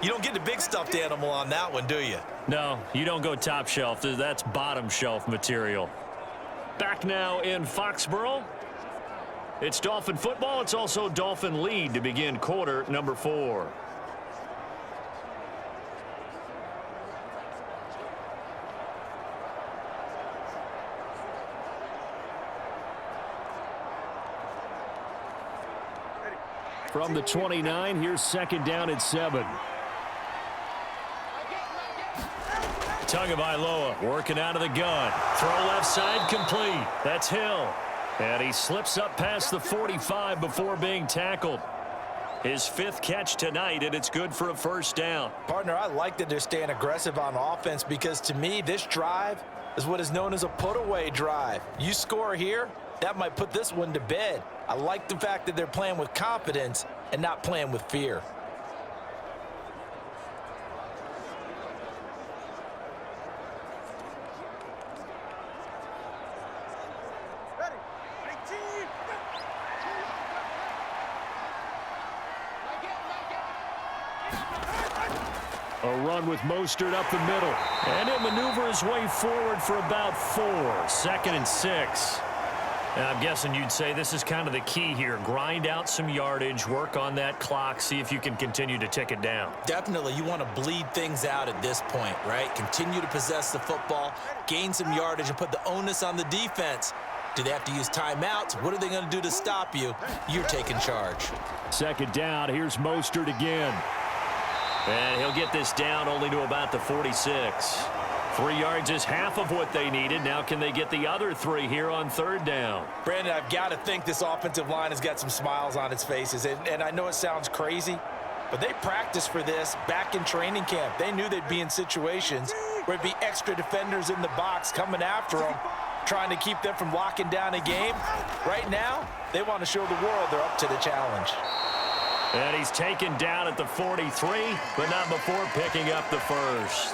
You don't get the big stuffed animal on that one, do you? No, you don't go top shelf. That's bottom shelf material. Back now in Foxborough. It's Dolphin football. It's also Dolphin lead to begin quarter number 4. From the 29, here's 2nd down at 7. Tagovailoa working out of the gun. Throw left side complete. That's Hill. And he slips up past the 45 before being tackled. His 5th catch tonight, and it's good for a first down. Partner, I like that they're staying aggressive on offense because to me, this drive is what is known as a put-away drive. You score here, that might put this one to bed. I like the fact that they're playing with confidence and not playing with fear. A run with Mostert up the middle. And he'll maneuver his way forward for about 4. 2nd and 6. And I'm guessing you'd say this is kind of the key here. Grind out some yardage, work on that clock, see if you can continue to tick it down. Definitely, you want to bleed things out at this point, right? Continue to possess the football, gain some yardage, and put the onus on the defense. Do they have to use timeouts? What are they going to do to stop you? You're taking charge. 2nd down, here's Mostert again. And he'll get this down only to about the 46. 3 yards is half of what they needed. Now can they get the other 3 here on 3rd down? Brandon, I've got to think this offensive line has got some smiles on its faces. And I know it sounds crazy, but they practiced for this back in training camp. They knew they'd be in situations where it'd be extra defenders in the box coming after them, trying to keep them from locking down a game. Right now, they want to show the world they're up to the challenge. And he's taken down at the 43, but not before picking up the first.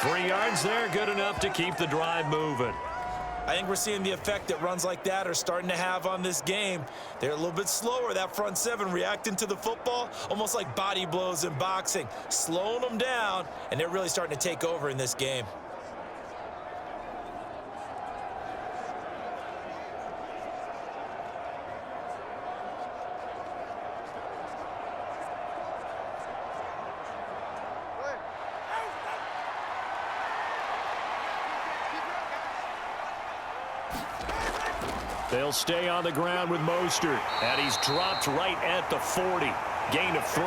3 yards there, good enough to keep the drive moving. I think we're seeing the effect that runs like that are starting to have on this game. They're a little bit slower, that front 7, reacting to the football, almost like body blows in boxing, slowing them down, and they're really starting to take over in this game. They'll stay on the ground with Mostert, and he's dropped right at the 40. Gain of 3.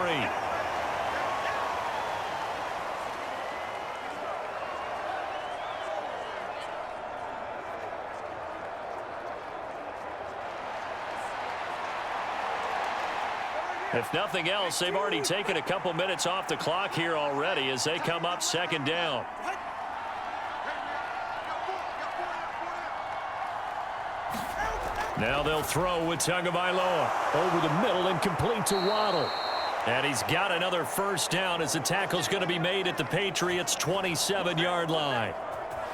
If nothing else, they've already taken a couple minutes off the clock here already as they come up 2nd down. Now they'll throw with Tagovailoa. Over the middle and complete to Waddle. And he's got another first down as the tackle's going to be made at the Patriots' 27-yard line.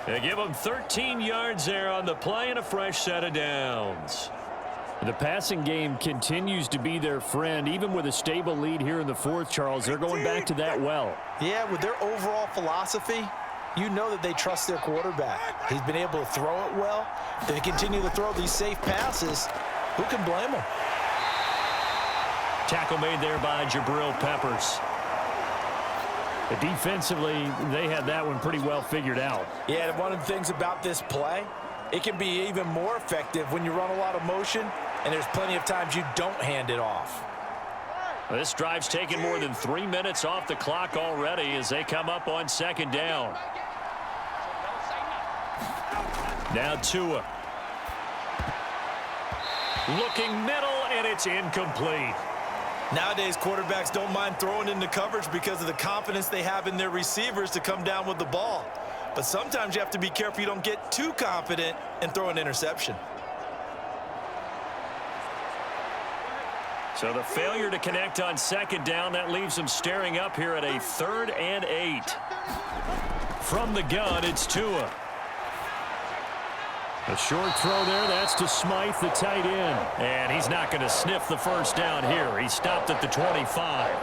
They give them 13 yards there on the play and a fresh set of downs. The passing game continues to be their friend. Even with a stable lead here in the 4th, Charles, they're going back to that well. Yeah, with their overall philosophy, you know that they trust their quarterback. He's been able to throw it well. If they continue to throw these safe passes, who can blame them? Tackle made there by Jabril Peppers. Defensively, they had that one pretty well figured out. Yeah, and one of the things about this play, it can be even more effective when you run a lot of motion, and there's plenty of times you don't hand it off. This drive's taken more than 3 minutes off the clock already as they come up on 2nd down. Now Tua. Looking middle, and it's incomplete. Nowadays, quarterbacks don't mind throwing into coverage because of the confidence they have in their receivers to come down with the ball. But sometimes you have to be careful you don't get too confident and throw an interception. So the failure to connect on 2nd down, that leaves them staring up here at a 3rd and 8. From the gun, it's Tua. A short throw there, that's to Smythe, the tight end. And he's not going to sniff the first down here. He stopped at the 25.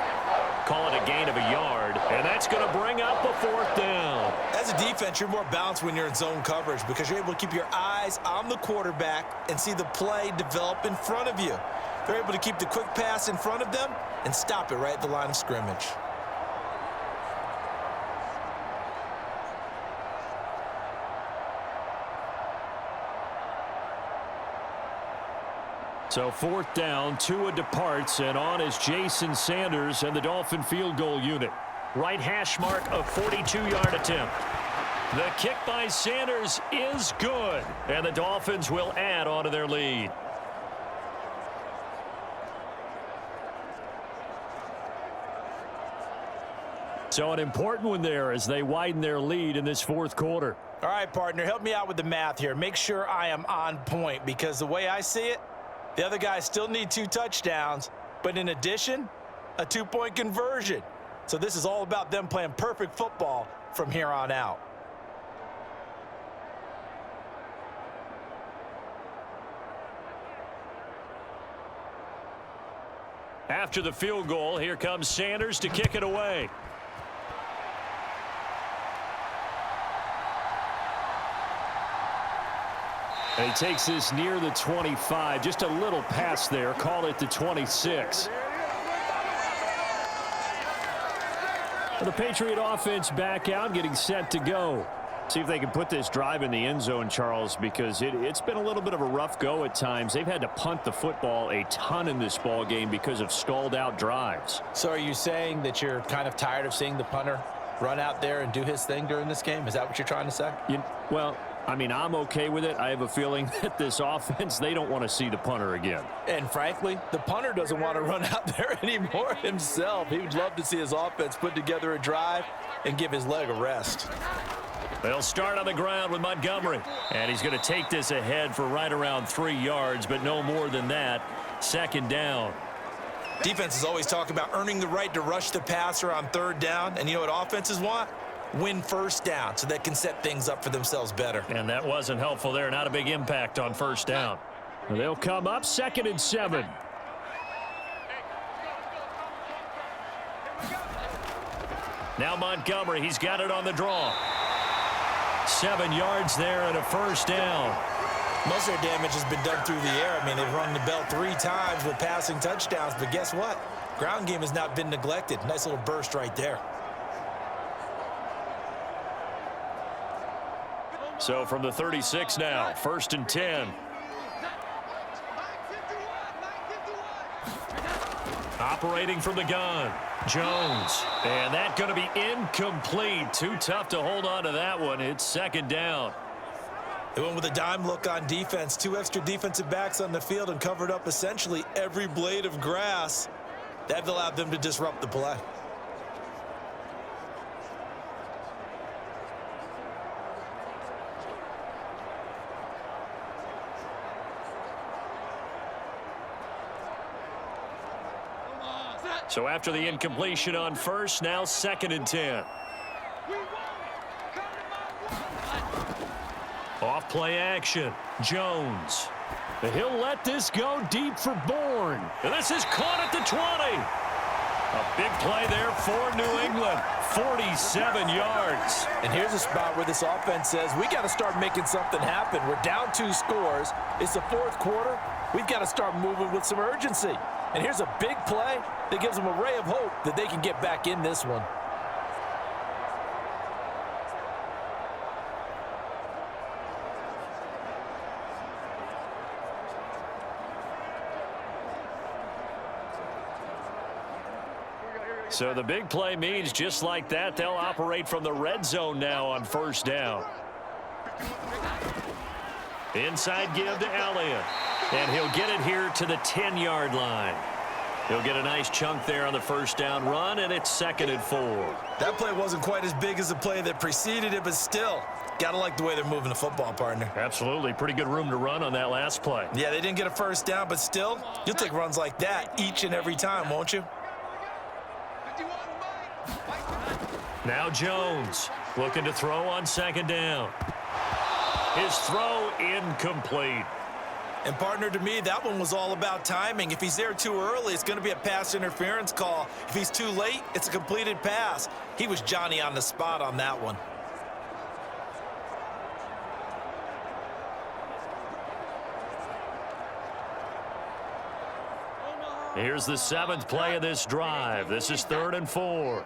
Call it a gain of a yard, and that's going to bring up a 4th down. As a defense, you're more balanced when you're in zone coverage because you're able to keep your eyes on the quarterback and see the play develop in front of you. They're able to keep the quick pass in front of them and stop it right at the line of scrimmage. So 4th down, Tua departs, and on is Jason Sanders and the Dolphin field goal unit. Right hash mark, a 42-yard attempt. The kick by Sanders is good, and the Dolphins will add on to their lead. So an important one there as they widen their lead in this fourth quarter. All right, partner, help me out with the math here. Make sure I am on point, because the way I see it, the other guys still need 2 touchdowns, but in addition, a 2-point conversion. So this is all about them playing perfect football from here on out. After the field goal, here comes Sanders to kick it away. And he takes this near the 25. Just a little pass there. Call it the 26. The Patriot offense back out, getting set to go. See if they can put this drive in the end zone, Charles, because it's been a little bit of a rough go at times. They've had to punt the football a ton in this ball game because of stalled out drives. So are you saying that you're kind of tired of seeing the punter run out there and do his thing during this game? Is that what you're trying to say? Well, I mean, I'm okay with it. I have a feeling that this offense, they don't want to see the punter again. And frankly, the punter doesn't want to run out there anymore himself. He would love to see his offense put together a drive and give his leg a rest. They'll start on the ground with Montgomery. And he's going to take this ahead for right around 3 yards, but no more than that. Second down. Defenses always talk about earning the right to rush the passer on 3rd down. And you know what offenses want? Win 1st down so they can set things up for themselves better. And that wasn't helpful there. Not a big impact on 1st down. They'll come up 2nd and 7. Now Montgomery, he's got it on the draw. 7 yards there and a 1st down. Most of their damage has been done through the air. I mean, they've rung the bell 3 times with passing touchdowns, but guess what? Ground game has not been neglected. Nice little burst right there. So from the 36 now, 1st and 10. Operating from the gun, Jones. And that's going to be incomplete. Too tough to hold on to that one. It's 2nd down. They went with a dime look on defense. 2 extra defensive backs on the field and covered up essentially every blade of grass. That allowed them to disrupt the play. So after the incompletion on 1st, now 2nd and 10. Off play action. Jones. He'll let this go deep for Bourne. And this is caught at the 20. A big play there for New England. 47 yards. And here's a spot where this offense says, we got to start making something happen. We're down 2 scores. It's the 4th quarter. We've got to start moving with some urgency. And here's a big play that gives them a ray of hope that they can get back in this one. So the big play means just like that, they'll operate from the red zone now on 1st down. Inside give to Elliott. And he'll get it here to the 10-yard line. He'll get a nice chunk there on the 1st down run, and it's 2nd and 4. That play wasn't quite as big as the play that preceded it, but still, got to like the way they're moving the football, partner. Absolutely. Pretty good room to run on that last play. Yeah, they didn't get a 1st down, but still, you'll take runs like that each and every time, won't you? Now Jones looking to throw on 2nd down. His throw incomplete. And partner, to me, that one was all about timing. If he's there too early, it's going to be a pass interference call. If he's too late, it's a completed pass. He was Johnny on the spot on that one. Here's the 7th play of this drive. This is 3rd and 4.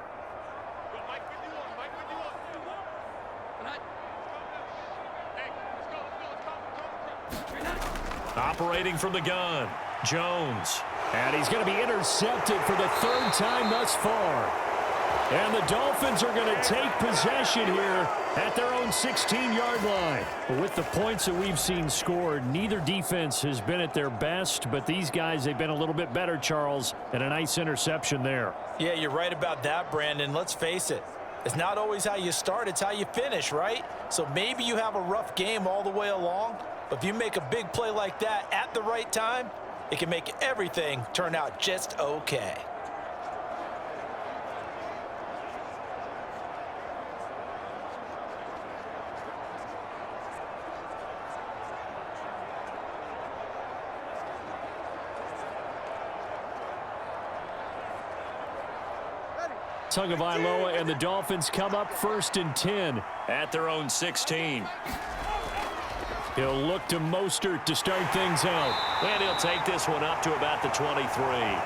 Operating from the gun, Jones. And he's going to be intercepted for the 3rd time thus far. And the Dolphins are going to take possession here at their own 16-yard line. With the points that we've seen scored, neither defense has been at their best, but these guys, they've been a little bit better, Charles, and a nice interception there. Yeah, you're right about that, Brandon. Let's face it. It's not always how you start, it's how you finish, right? So maybe you have a rough game all the way along, but if you make a big play like that at the right time, it can make everything turn out just okay. Tagovailoa and the Dolphins come up 1st and 10 at their own 16. He'll look to Mostert to start things out. And he'll take this one up to about the 23.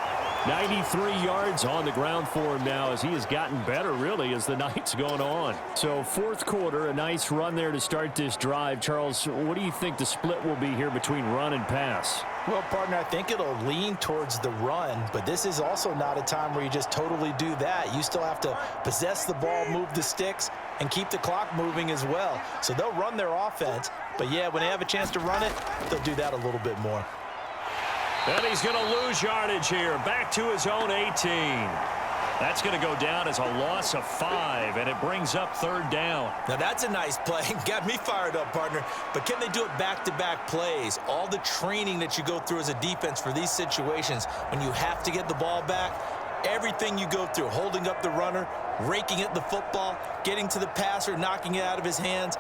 93 yards on the ground for him now as he has gotten better, really, as the night's going on. So, 4th quarter, a nice run there to start this drive. Charles, what do you think the split will be here between run and pass? Well, partner, I think it'll lean towards the run, but this is also not a time where you just totally do that. You still have to possess the ball, move the sticks, and keep the clock moving as well. So they'll run their offense, but yeah, when they have a chance to run it, they'll do that a little bit more. And he's going to lose yardage here, back to his own 18. That's going to go down as a loss of 5, and it brings up 3rd down. Now that's a nice play. Got me fired up, partner. But can they do it back-to-back plays? All the training that you go through as a defense for these situations, when you have to get the ball back, everything you go through, holding up the runner, raking at the football, getting to the passer, knocking it out of his hands,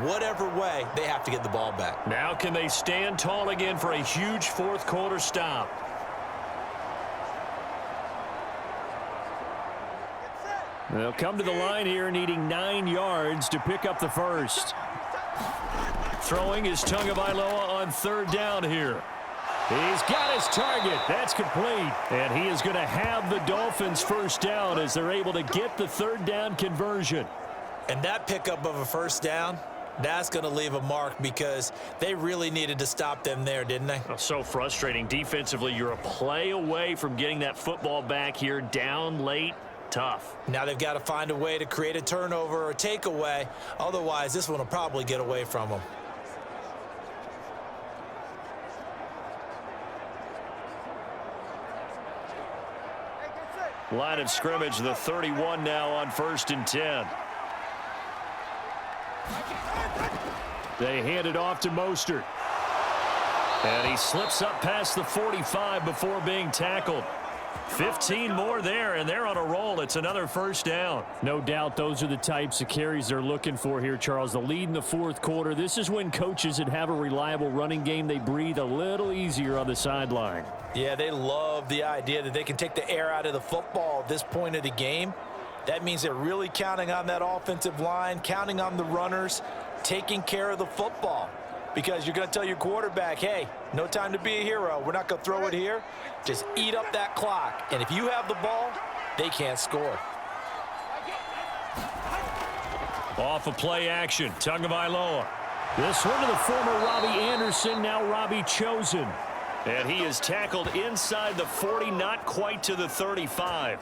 whatever way, they have to get the ball back. Now can they stand tall again for a huge 4th quarter stop? They'll come to the line here needing 9 yards to pick up the first. Throwing is Tagovailoa on 3rd down here. He's got his target. That's complete. And he is going to have the Dolphins first down as they're able to get the 3rd down conversion. And that pickup of a first down, that's going to leave a mark because they really needed to stop them there, didn't they? Oh, so frustrating. Defensively, you're a play away from getting that football back here down late. Tough. Now they've got to find a way to create a turnover or a takeaway. Otherwise, this one will probably get away from them. Line of scrimmage, the 31 now on 1st and 10. They hand it off to Mostert. And he slips up past the 45 before being tackled. 15 more there, and they're on a roll. It's another first down. No doubt those are the types of carries they're looking for here, Charles. The lead in the 4th quarter. This is when coaches that have a reliable running game, they breathe a little easier on the sideline. Yeah, they love the idea that they can take the air out of the football at this point of the game. That means they're really counting on that offensive line, counting on the runners, taking care of the football. Because you're going to tell your quarterback, hey, no time to be a hero. We're not going to throw it here. Just eat up that clock. And if you have the ball, they can't score. Off of play action, Tagovailoa. This one to the former Robbie Anderson, now Robbie Chosen. And he is tackled inside the 40, not quite to the 35.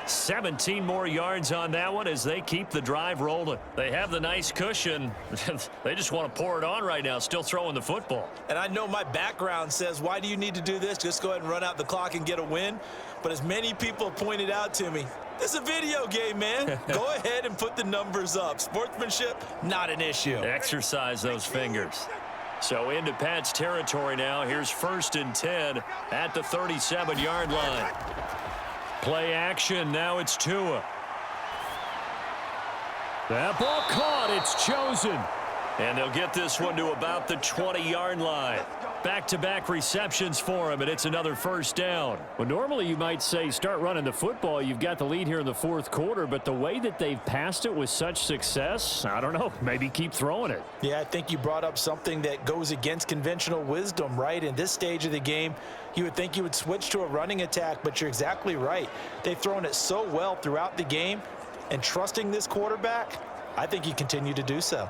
17 more yards on that one as they keep the drive rolling. They have the nice cushion. They just want to pour it on right now, still throwing the football. And I know my background says, why do you need to do this? Just go ahead and run out the clock and get a win. But as many people pointed out to me, this is a video game, man. Go ahead and put the numbers up. Sportsmanship, not an issue. Exercise those fingers. So into Pat's territory now. Here's 1st and 10 at the 37-yard line. Play action. Now it's Tua. That ball caught. It's Chosen. And they'll get this one to about the 20-yard line. Back-to-back receptions for him, and it's another first down. Well, normally you might say start running the football. You've got the lead here in the 4th quarter, but the way that they've passed it with such success, I don't know, maybe keep throwing it. Yeah, I think you brought up something that goes against conventional wisdom, right? In this stage of the game, you would think you would switch to a running attack, but you're exactly right. They've thrown it so well throughout the game, and trusting this quarterback, I think you continue to do so.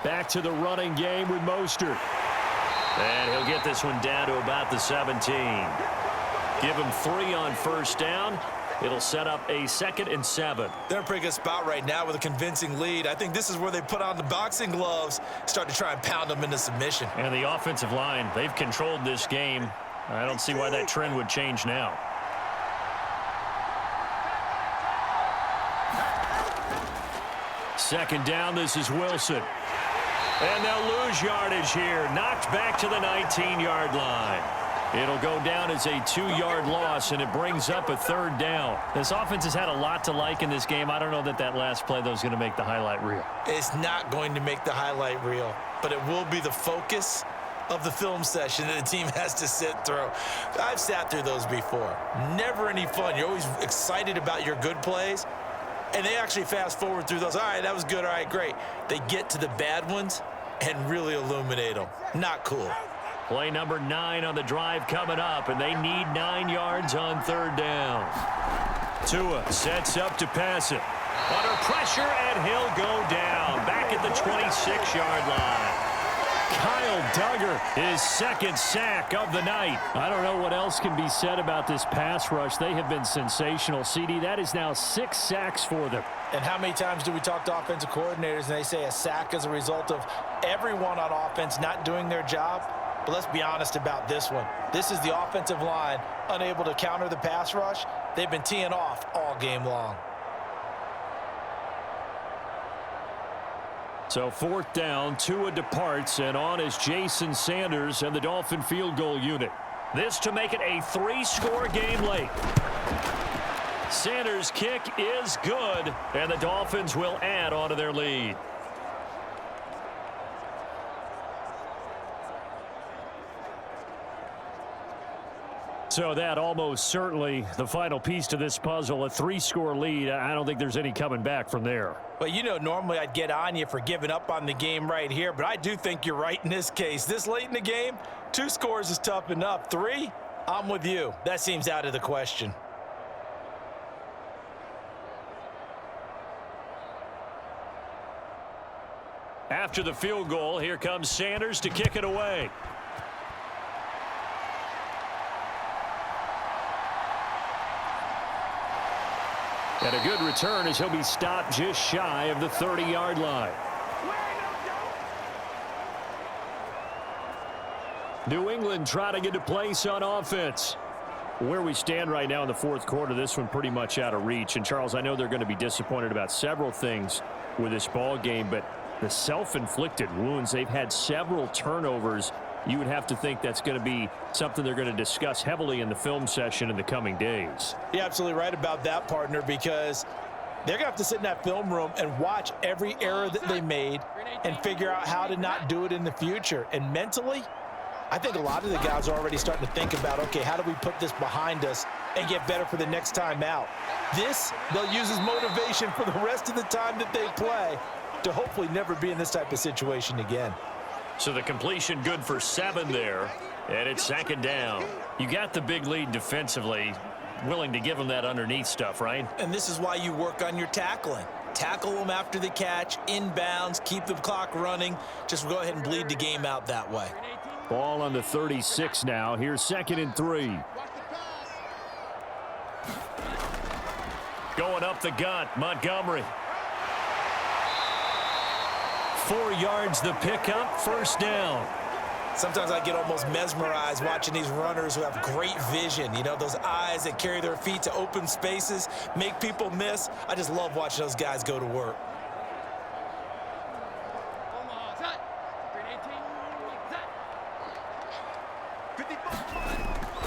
Back to the running game with Mostert. And he'll get this one down to about the 17. Give him 3 on first down. It'll set up a 2nd and 7. They're in a pretty good spot right now with a convincing lead. I think this is where they put on the boxing gloves, start to try and pound them into submission. And the offensive line, they've controlled this game. I don't see why that trend would change now. Second down, this is Wilson. And they'll lose yardage here. Knocked back to the 19-yard line. It'll go down as a 2-yard loss, and it brings up a 3rd down. This offense has had a lot to like in this game. I don't know that that last play, though, is going to make the highlight reel. It's not going to make the highlight reel, but it will be the focus of the film session that the team has to sit through. I've sat through those before. Never any fun. You're always excited about your good plays, and they actually fast forward through those. All right, that was good. All right, great. They get to the bad ones and really illuminate them. Not cool. Play number 9 on the drive coming up, and they need 9 yards on 3rd down. Tua sets up to pass it. Under pressure, and he'll go down. Back at the 26-yard line. Kyle Duggar, his 2nd sack of the night. I don't know what else can be said about this pass rush. They have been sensational. CD, that is now 6 sacks for them. And how many times do we talk to offensive coordinators and they say a sack is a result of everyone on offense not doing their job? But let's be honest about this one. This is the offensive line unable to counter the pass rush. They've been teeing off all game long. So 4th down, Tua departs, and on is Jason Sanders and the Dolphin field goal unit. This to make it a 3-score game late. Sanders' kick is good, and the Dolphins will add on to their lead. So that almost certainly the final piece to this puzzle, a 3-score lead. I don't think there's any coming back from there. Well, you know, normally I'd get on you for giving up on the game right here, but I do think you're right in this case. This late in the game, 2 scores is tough enough. 3, I'm with you. That seems out of the question. After the field goal, here comes Sanders to kick it away. And a good return as he'll be stopped just shy of the 30-yard line. New England trying to get a place on offense. Where we stand right now in the 4th quarter, this one pretty much out of reach. And, Charles, I know they're going to be disappointed about several things with this ball game, but the self-inflicted wounds, they've had several turnovers. You would have to think that's going to be something they're going to discuss heavily in the film session in the coming days. You're absolutely right about that, partner, because they're going to have to sit in that film room and watch every error that they made and figure out how to not do it in the future. And mentally, I think a lot of the guys are already starting to think about, okay, how do we put this behind us and get better for the next time out? This, they'll use as motivation for the rest of the time that they play to hopefully never be in this type of situation again. So the completion good for 7 there, and it's 2nd down. You got the big lead defensively, willing to give them that underneath stuff, right? And this is why you work on your tackling. Tackle them after the catch, inbounds, keep the clock running. Just go ahead and bleed the game out that way. Ball on the 36 now. Here's 2nd and 3. Going up the gut, Montgomery. 4 yards the pickup, 1st down. Sometimes I get almost mesmerized watching these runners who have great vision. You know, those eyes that carry their feet to open spaces, make people miss. I just love watching those guys go to work.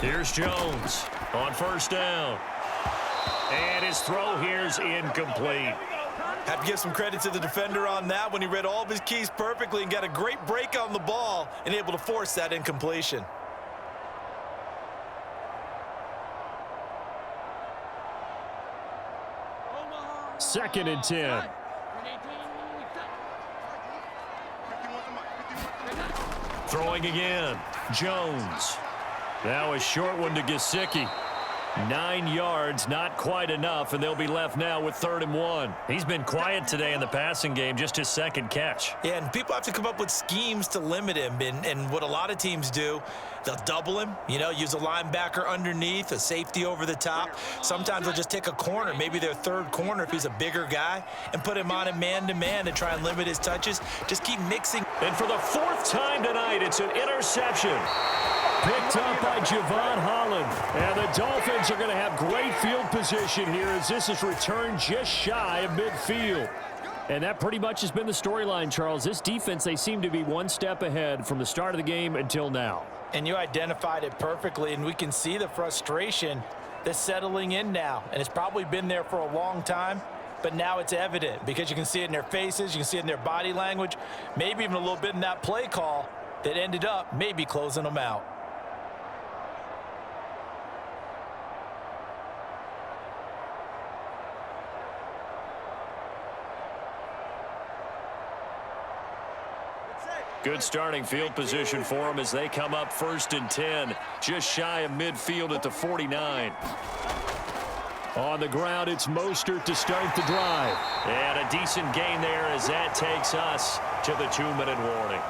Here's Jones on 1st down. And his throw here's incomplete. Have to give some credit to the defender on that when he read all of his keys perfectly and got a great break on the ball and able to force that incompletion. Second and 10. Throwing again. Jones. Now a short one to Gesicki. 9 yards, not quite enough, and they'll be left now with 3rd and 1. He's been quiet today in the passing game, just his 2nd catch. Yeah, and people have to come up with schemes to limit him, and what a lot of teams do, they'll double him, use a linebacker underneath, a safety over the top. Sometimes they'll just take a corner, maybe their 3rd corner if he's a bigger guy, and put him on a man-to-man to try and limit his touches. Just keep mixing. And for the 4th time tonight, it's an interception. Picked up by Javon Holland. And the Dolphins are going to have great field position here as this is returned just shy of midfield. And that pretty much has been the storyline, Charles. This defense, they seem to be one step ahead from the start of the game until now. And you identified it perfectly, and we can see the frustration that's settling in now. And it's probably been there for a long time, but now it's evident because you can see it in their faces, you can see it in their body language, maybe even a little bit in that play call that ended up maybe closing them out. Good starting field position for them as they come up 1st and 10, just shy of midfield at the 49. On the ground, it's Mostert to start the drive. And a decent gain there as that takes us to the 2-minute warning.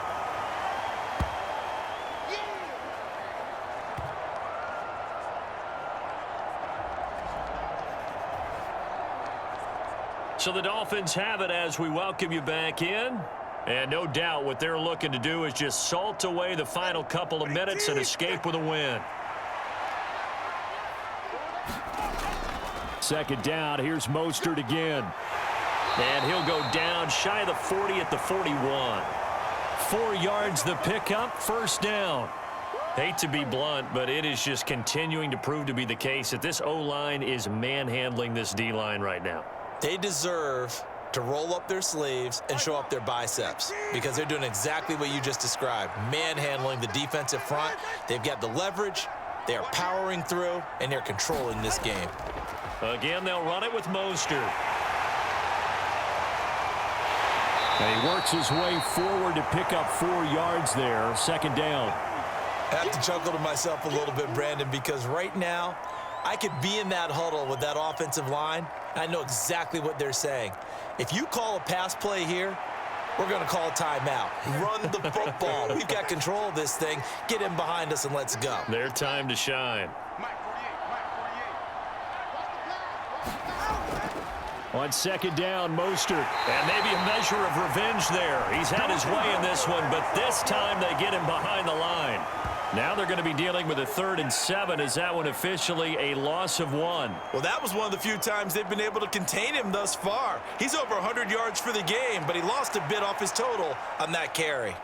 So the Dolphins have it as we welcome you back in. And no doubt what they're looking to do is just salt away the final couple of minutes and escape with a win. 2nd down. Here's Mostert again. And he'll go down shy of the 40 at the 41. 4 yards the pickup, 1st down. Hate to be blunt, but it is just continuing to prove to be the case that this O-line is manhandling this D-line right now. They deserve to roll up their sleeves and show up their biceps because they're doing exactly what you just described, manhandling the defensive front. They've got the leverage, they are powering through, and they're controlling this game. Again, they'll run it with Mostert. And he works his way forward to pick up 4 yards there, 2nd down. I have to chuckle to myself a little bit, Brandon, because right now I could be in that huddle with that offensive line. I know exactly what they're saying. If you call a pass play here, we're going to call a timeout. Run the football. We've got control of this thing. Get in behind us and let's go. Their time to shine. On 2nd down, Mostert. And maybe a measure of revenge there. He's had his way in this one, but this time they get him behind the line. Now they're going to be dealing with a 3rd and 7. Is that one officially a loss of 1? Well, that was one of the few times they've been able to contain him thus far. He's over 100 yards for the game, but he lost a bit off his total on that carry.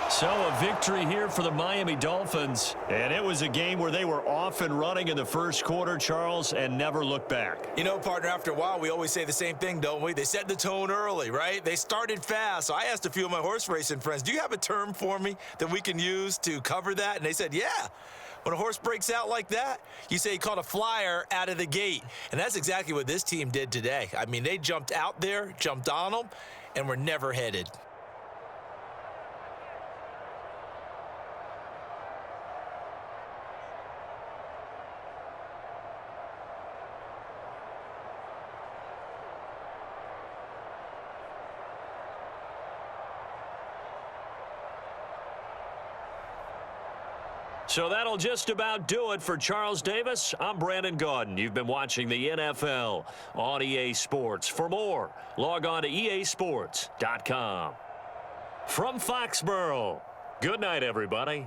So a victory here for the Miami Dolphins. And it was a game where they were off and running in the 1st quarter, Charles, and never looked back. You know, partner, after a while, we always say the same thing, don't we? They set the tone early, right? They started fast. So I asked a few of my horse racing friends, do you have a term for me that we can use to cover that? And they said, yeah. When a horse breaks out like that, you say he caught a flyer out of the gate. And that's exactly what this team did today. I mean, they jumped out there, jumped on them, and were never headed. So that'll just about do it for Charles Davis. I'm Brandon Gaudin. You've been watching the NFL on EA Sports. For more, log on to easports.com. From Foxborough, good night, everybody.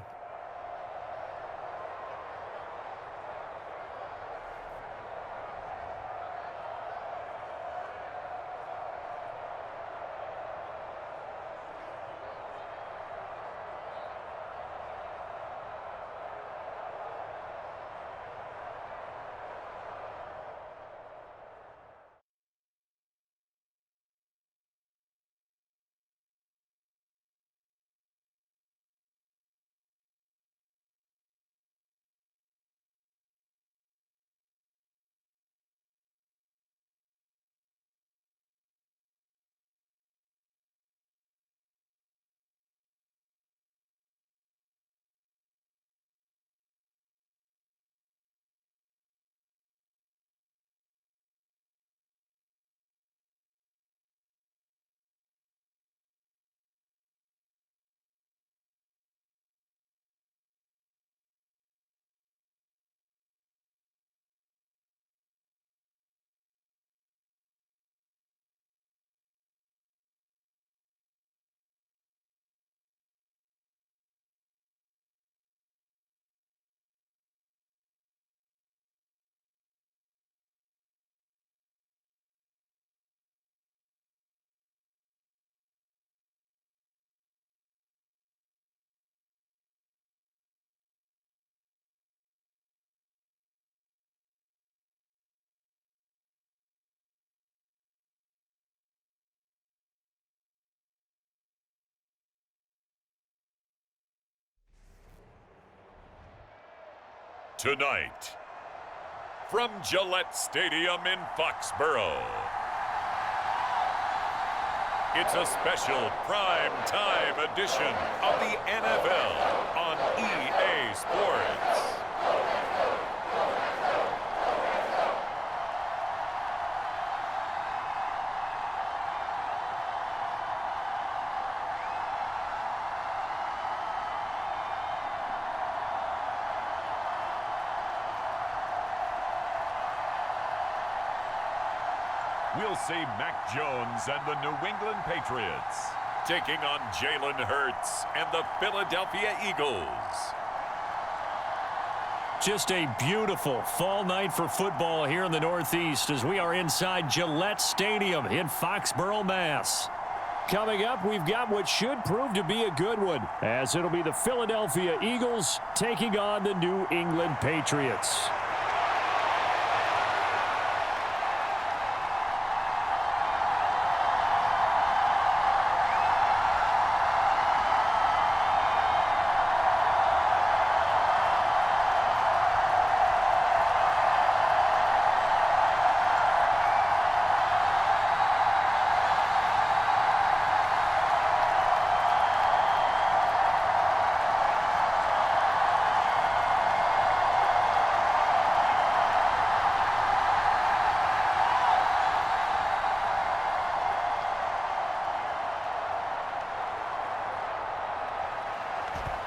Tonight, from Gillette Stadium in Foxborough, it's a special prime time edition of the NFL on EA Sports. We'll see Mac Jones and the New England Patriots taking on Jalen Hurts and the Philadelphia Eagles. Just a beautiful fall night for football here in the Northeast as we are inside Gillette Stadium in Foxborough, Mass. Coming up, we've got what should prove to be a good one, as it'll be the Philadelphia Eagles taking on the New England Patriots.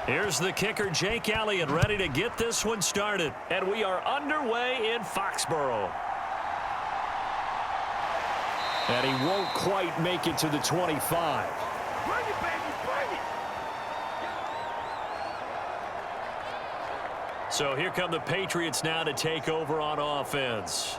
Here's the kicker, Jake Elliott, ready to get this one started. And we are underway in Foxborough. And he won't quite make it to the 25. Bring it, baby, bring it! So here come the Patriots now to take over on offense.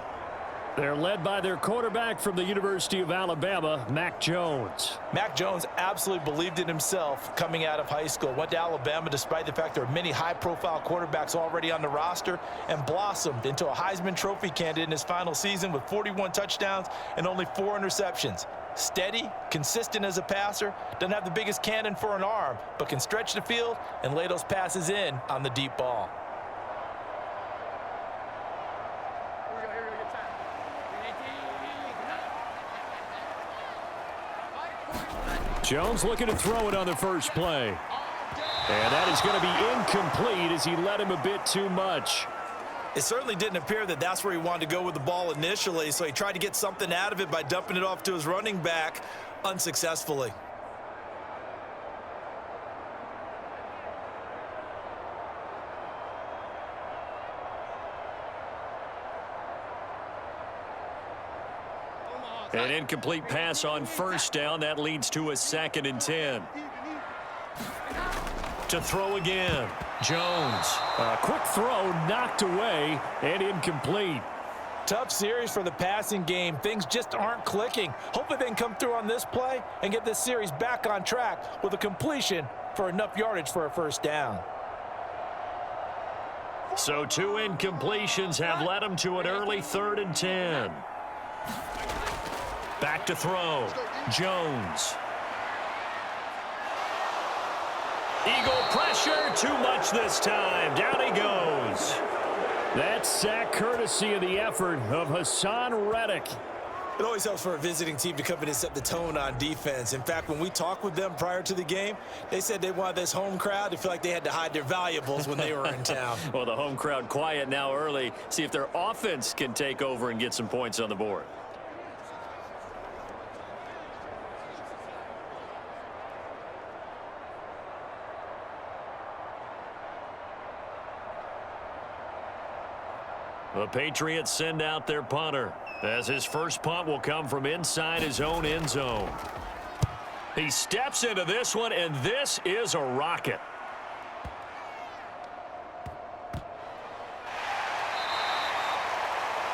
They're led by their quarterback from the University of Alabama, Mac Jones. Mac Jones absolutely believed in himself coming out of high school. Went to Alabama despite the fact there are many high-profile quarterbacks already on the roster, and blossomed into a Heisman Trophy candidate in his final season with 41 touchdowns and only 4 interceptions. Steady, consistent as a passer, doesn't have the biggest cannon for an arm, but can stretch the field and lay those passes in on the deep ball. Jones looking to throw it on the first play. And that is going to be incomplete as he led him a bit too much. It certainly didn't appear that that's where he wanted to go with the ball initially, so he tried to get something out of it by dumping it off to his running back unsuccessfully. An incomplete pass on first down. That leads to a 2nd and 10. To throw again. Jones. A quick throw knocked away and incomplete. Tough series for the passing game. Things just aren't clicking. Hopefully they can come through on this play and get this series back on track with a completion for enough yardage for a first down. So 2 incompletions have led him to an early 3rd and 10. Back to throw. Jones. Eagle pressure. Too much this time. Down he goes. That sack courtesy of the effort of Hassan Reddick. It always helps for a visiting team to come in and set the tone on defense. In fact, when we talked with them prior to the game, they said they wanted this home crowd to feel like they had to hide their valuables when they were in town. Well, the home crowd quiet now early. See if their offense can take over and get some points on the board. The Patriots send out their punter, as his first punt will come from inside his own end zone. He steps into this one, and this is a rocket.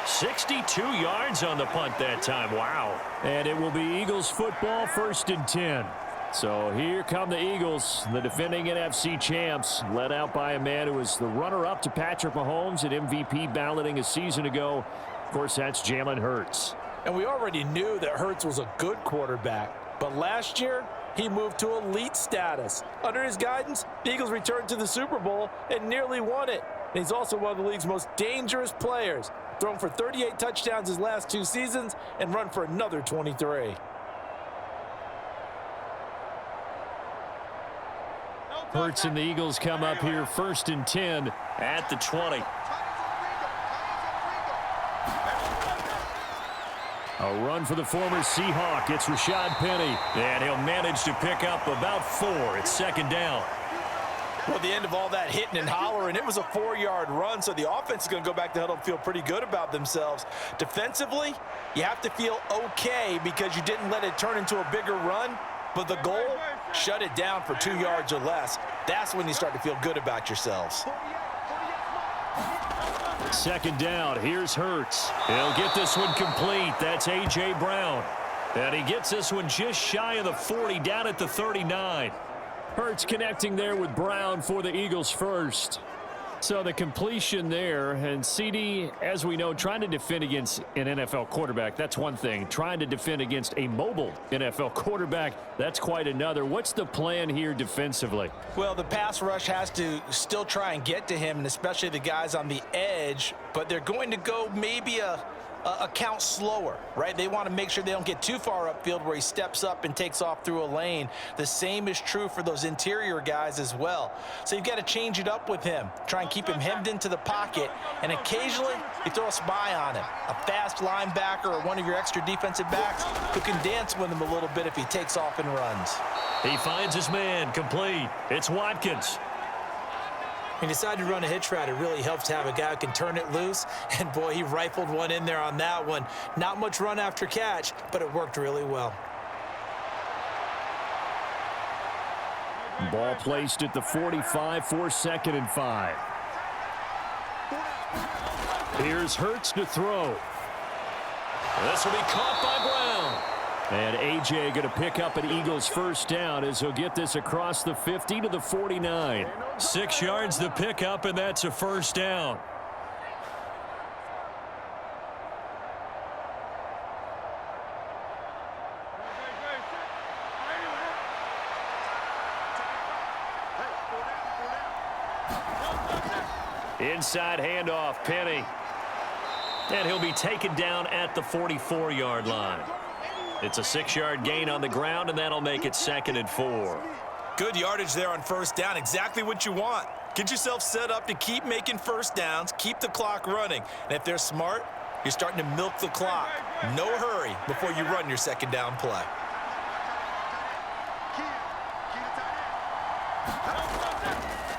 $62 yards on the punt that time. Wow. And it will be Eagles football, 1st and 10. So here come the Eagles, the defending NFC champs, led out by a man who was the runner-up to Patrick Mahomes at MVP balloting a season ago. Of course, that's Jalen Hurts. And we already knew that Hurts was a good quarterback, but last year he moved to elite status. Under his guidance, the Eagles returned to the Super Bowl and nearly won it. And he's also one of the league's most dangerous players. Thrown for 38 touchdowns his last 2 seasons and run for another 23. Hurts and the Eagles come up here 1st and 10 at the 20. A run for the former Seahawk. It's Rashad Penny. And he'll manage to pick up about 4. It's 2nd down. Well, the end of all that hitting and hollering, it was a 4-yard run, so the offense is going to go back to huddle and feel pretty good about themselves. Defensively, you have to feel okay because you didn't let it turn into a bigger run, but the goal, shut it down for 2 yards or less. That's when you start to feel good about yourselves. 2nd down. Here's Hurts. He'll get this one complete. That's A.J. Brown. And he gets this one just shy of the 40, down at the 39. Hurts connecting there with Brown for the Eagles first. So the completion there, and CD, as we know, trying to defend against an NFL quarterback, that's one thing. Trying to defend against a mobile NFL quarterback, that's quite another. What's the plan here defensively? Well, the pass rush has to still try and get to him, and especially the guys on the edge, but they're going to go maybe a count slower, right? They want to make sure they don't get too far upfield where he steps up and takes off through a lane. The same is true for those interior guys as well. So you've got to change it up with him. Try and keep him hemmed into the pocket, and occasionally you throw a spy on him. A fast linebacker or one of your extra defensive backs who can dance with him a little bit if he takes off and runs. He finds his man, complete. It's Watkins. He decided to run a hitch route. It really helps to have a guy who can turn it loose. And, boy, he rifled one in there on that one. Not much run after catch, but it worked really well. Ball placed at the 45 for 2nd and 5. Here's Hurts to throw. This will be caught by Brown. And A.J. going to pick up an Eagles 1st down as he'll get this across the 50 to the 49. 6 yards the pickup, and that's a 1st down. Inside handoff, Penny. And he'll be taken down at the 44-yard line. It's a 6-yard gain on the ground, and that'll make it 2nd and 4. Good yardage there on 1st down. Exactly what you want. Get yourself set up to keep making 1st downs, keep the clock running. And if they're smart, you're starting to milk the clock. No hurry before you run your 2nd down play.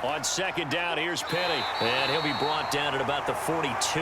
On 2nd down, here's Penny. And he'll be brought down at about the 42.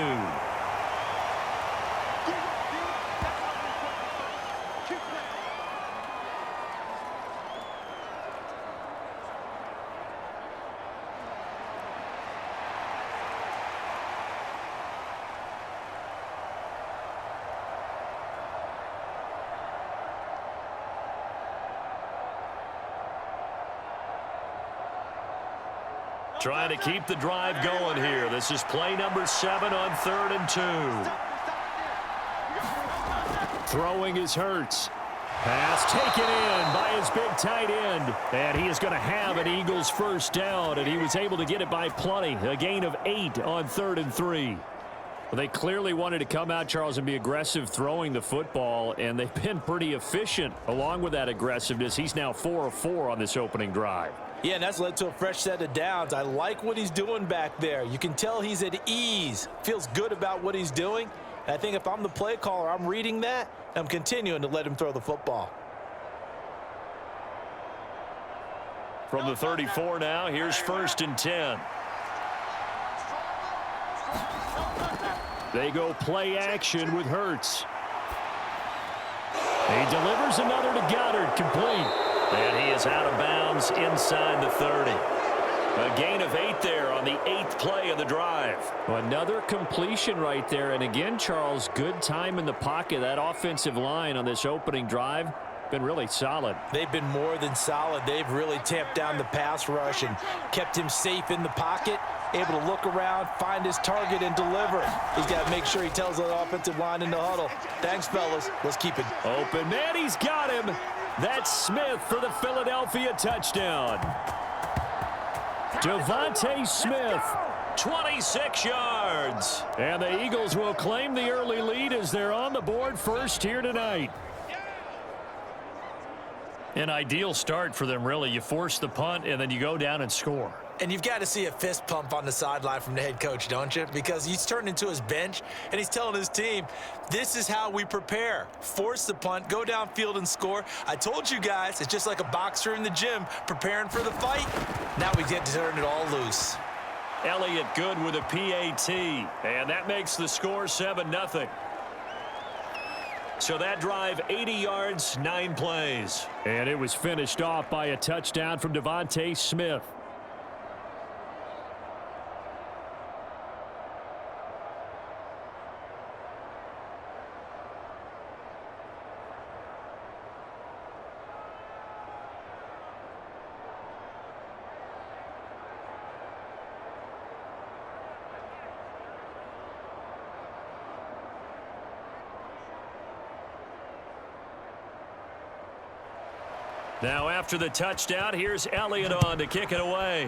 Trying to keep the drive going here. This is play number 7 on 3rd and 2. Throwing is Hurts. Pass taken in by his big tight end. And he is going to have an Eagles 1st down, and he was able to get it by plenty. A gain of 8 on 3rd and 3. Well, they clearly wanted to come out, Charles, and be aggressive throwing the football, and they've been pretty efficient along with that aggressiveness. He's now 4 of 4 on this opening drive. Yeah, and that's led to a fresh set of downs. I like what he's doing back there. You can tell he's at ease, feels good about what he's doing. And I think if I'm the play caller, I'm reading that, and I'm continuing to let him throw the football. From the 34 now, here's 1st and 10. They go play action with Hurts. He delivers another to Goddard, complete. And he is out of bounds inside the 30. A gain of 8 there on the 8th play of the drive. Another completion right there. And again, Charles, good time in the pocket. That offensive line on this opening drive been really solid. They've been more than solid. They've really tamped down the pass rush and kept him safe in the pocket, able to look around, find his target, and deliver. He's got to make sure he tells the offensive line in the huddle. Thanks, fellas. Let's keep it. Open man, he's got him. That's Smith for the Philadelphia touchdown. Devontae Smith 26 yards. And the Eagles will claim the early lead as they're on the board first here tonight. An ideal start for them, really. You force the punt, and then you go down and score. And you've got to see a fist pump on the sideline from the head coach, don't you? Because he's turned into his bench, and he's telling his team, this is how we prepare. Force the punt, go downfield and score. I told you guys, it's just like a boxer in the gym preparing for the fight. Now we get to turn it all loose. Elliott good with a PAT, and that makes the score 7-0. So that drive, 80 yards, 9 plays. And it was finished off by a touchdown from Devontae Smith. Now after the touchdown, here's Elliott on to kick it away.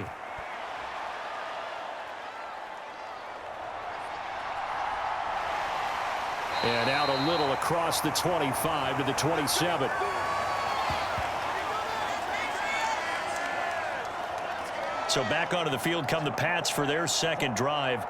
And out a little across the 25 to the 27. So back onto the field come the Pats for their second drive.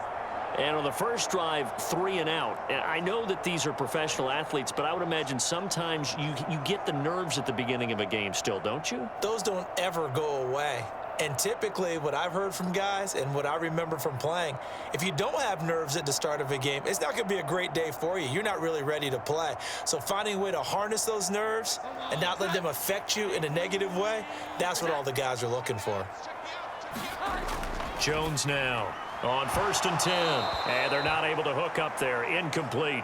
And on the first drive, 3 and out. And I know that these are professional athletes, but I would imagine sometimes you get the nerves at the beginning of a game still, don't you? Those don't ever go away. And typically what I've heard from guys and what I remember from playing, if you don't have nerves at the start of a game, it's not going to be a great day for you. You're not really ready to play. So finding a way to harness those nerves and not let them affect you in a negative way, that's what all the guys are looking for. Jones now on 1st and 10. And they're not able to hook up there. Incomplete.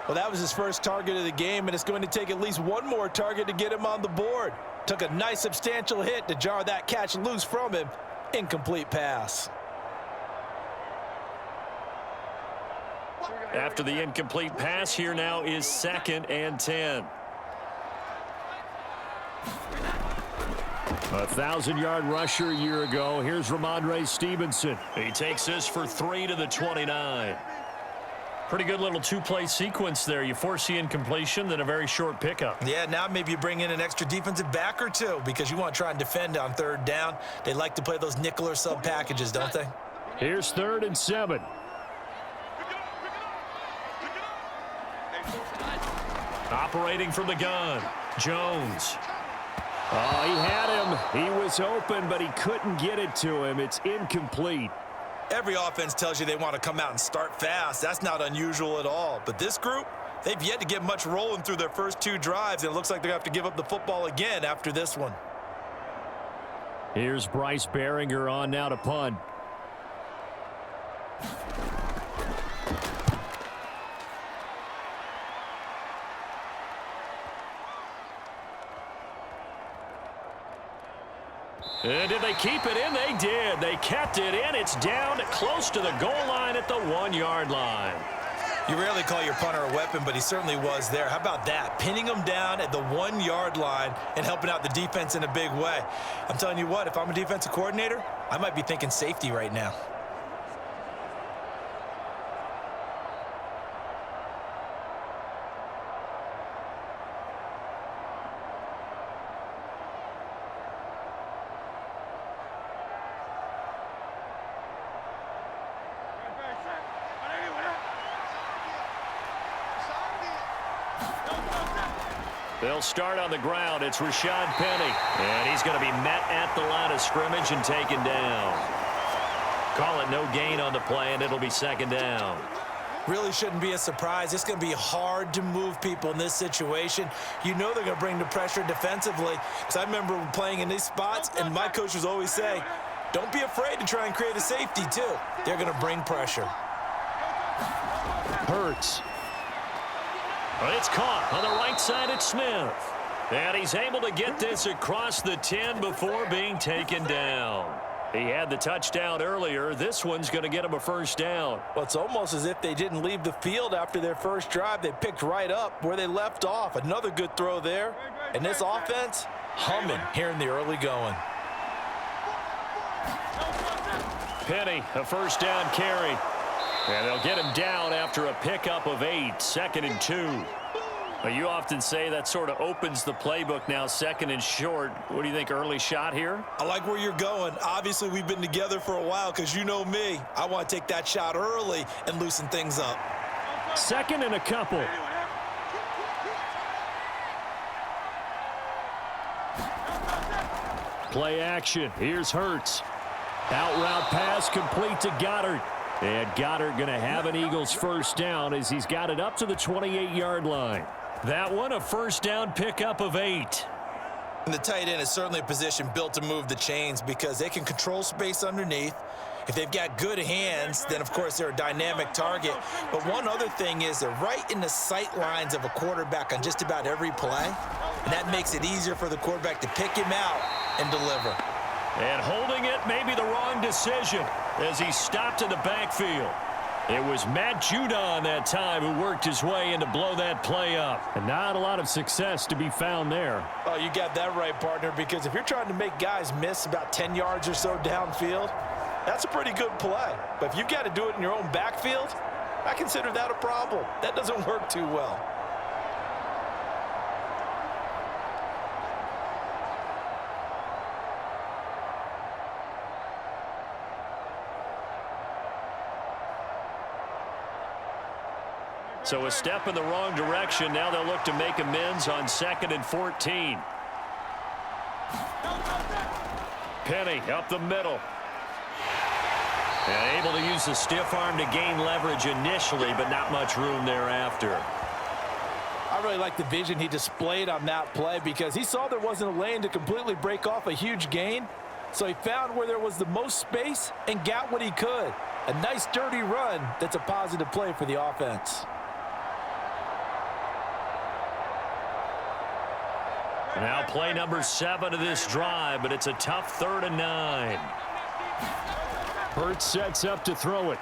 Well, that was his first target of the game, and it's going to take at least one more target to get him on the board. Took a nice substantial hit to jar that catch loose from him. Incomplete pass. After the incomplete pass, here now is 2nd and 10. 1,000-yard rusher a year ago. Here's Ramondre Stevenson. He takes this for 3 to the 29. Pretty good little two-play sequence there. You force the incompletion, then a very short pickup. Yeah, now maybe you bring in an extra defensive back or two because you want to try and defend on 3rd down. They like to play those nickel or sub packages, don't they? Here's 3rd and 7. Operating from the gun, Jones. Oh, he had him. He was open, but he couldn't get it to him. It's incomplete. Every offense tells you they want to come out and start fast. That's not unusual at all. But this group, they've yet to get much rolling through their first 2 drives, and it looks like they're going to have to give up the football again after this one. Here's Bryce Behringer on now to punt. And did they keep it in? They did. They kept it in. It's down close to the goal line at the 1-yard line. You rarely call your punter a weapon, but he certainly was there. How about that? Pinning him down at the 1-yard line and helping out the defense in a big way. I'm telling you what, if I'm a defensive coordinator, I might be thinking safety right now. They'll start on the ground. It's Rashad Penny. And he's going to be met at the line of scrimmage and taken down. Call it no gain on the play, and it'll be 2nd down. Really shouldn't be a surprise. It's going to be hard to move people in this situation. You know they're going to bring the pressure defensively. Because I remember playing in these spots, and my coaches always say, don't be afraid to try and create a safety, too. They're going to bring pressure. Hurts. Well, it's caught on the right side at Smith. And he's able to get this across the 10 before being taken down. He had the touchdown earlier. This one's going to get him a 1st down. Well, it's almost as if they didn't leave the field after their first drive. They picked right up where they left off. Another good throw there. And this offense, humming here in the early going. Penny, a first down carry. And they'll get him down after a pickup of 8, 2nd and 2. Well, you often say that sort of opens the playbook now, 2nd and short. What do you think, early shot here? I like where you're going. Obviously, we've been together for a while because you know me. I want to take that shot early and loosen things up. 2nd and a couple. Play action. Here's Hurts. Out route pass complete to Goddard. And Goddard going to have an Eagles first down as he's got it up to the 28-yard line. That one a first down pickup of 8. And the tight end is certainly a position built to move the chains because they can control space underneath. If they've got good hands, then, of course, they're a dynamic target. But one other thing is they're right in the sight lines of a quarterback on just about every play. And that makes it easier for the quarterback to pick him out and deliver. And holding it may be the wrong decision as he stopped in the backfield. It was Matt Judon that time who worked his way in to blow that play up. And not a lot of success to be found there. Oh, you got that right, partner, because if you're trying to make guys miss about 10 yards or so downfield, that's a pretty good play. But if you've got to do it in your own backfield, I consider that a problem. That doesn't work too well. So a step in the wrong direction. Now they'll look to make amends on 2nd and 14. Penny up the middle. And able to use the stiff arm to gain leverage initially, but not much room thereafter. I really like the vision he displayed on that play because he saw there wasn't a lane to completely break off a huge gain. So he found where there was the most space and got what he could. A nice dirty run that's a positive play for the offense. Now play number 7 of this drive, but it's a tough 3rd and 9. Hurts sets up to throw it.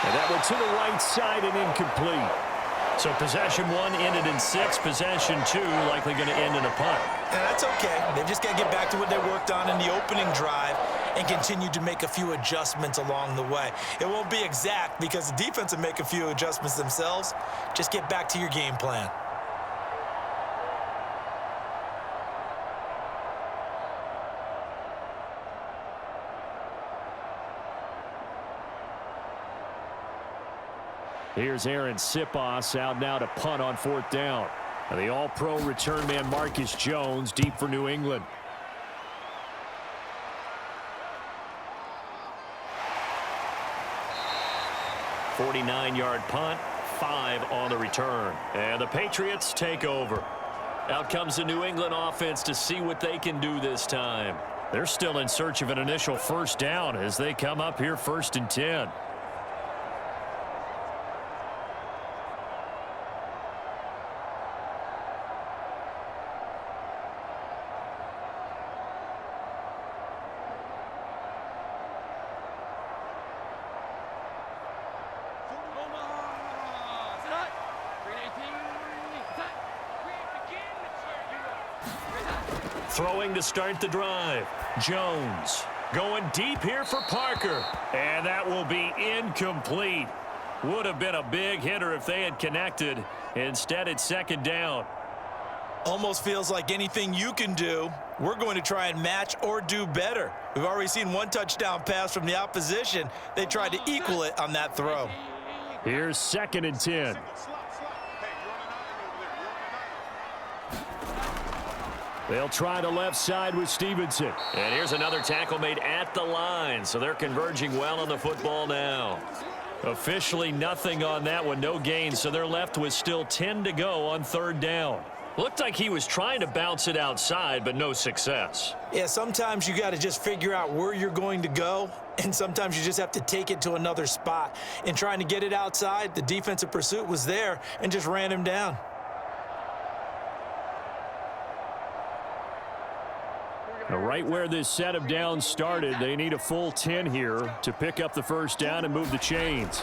And that one to the right side and incomplete. So possession 1 ended in 6. Possession 2 likely going to end in a punt. And that's okay. They've just got to get back to what they worked on in the opening drive and continue to make a few adjustments along the way. It won't be exact because the defense will make a few adjustments themselves. Just get back to your game plan. Here's Aaron Sipos out now to punt on 4th down. And the all-pro return man Marcus Jones deep for New England. .49-yard punt, 5 on the return. And the Patriots take over. Out comes the New England offense to see what they can do this time. They're still in search of an initial first down as they come up here 1st and 10. Throwing to start the drive. Jones going deep here for Parker. And that will be incomplete. Would have been a big hitter if they had connected. Instead, it's 2nd down. Almost feels like anything you can do, we're going to try and match or do better. We've already seen one touchdown pass from the opposition. They tried to equal it on that throw. Here's 2nd and 10. They'll try the left side with Stevenson. And here's another tackle made at the line, so they're converging well on the football now. Officially nothing on that one, no gain, so they're left with still 10 to go on 3rd down. Looked like he was trying to bounce it outside, but no success. Yeah, sometimes you got to just figure out where you're going to go, and sometimes you just have to take it to another spot. In trying to get it outside, the defensive pursuit was there and just ran him down. Right where this set of downs started, they need a full 10 here to pick up the first down and move the chains.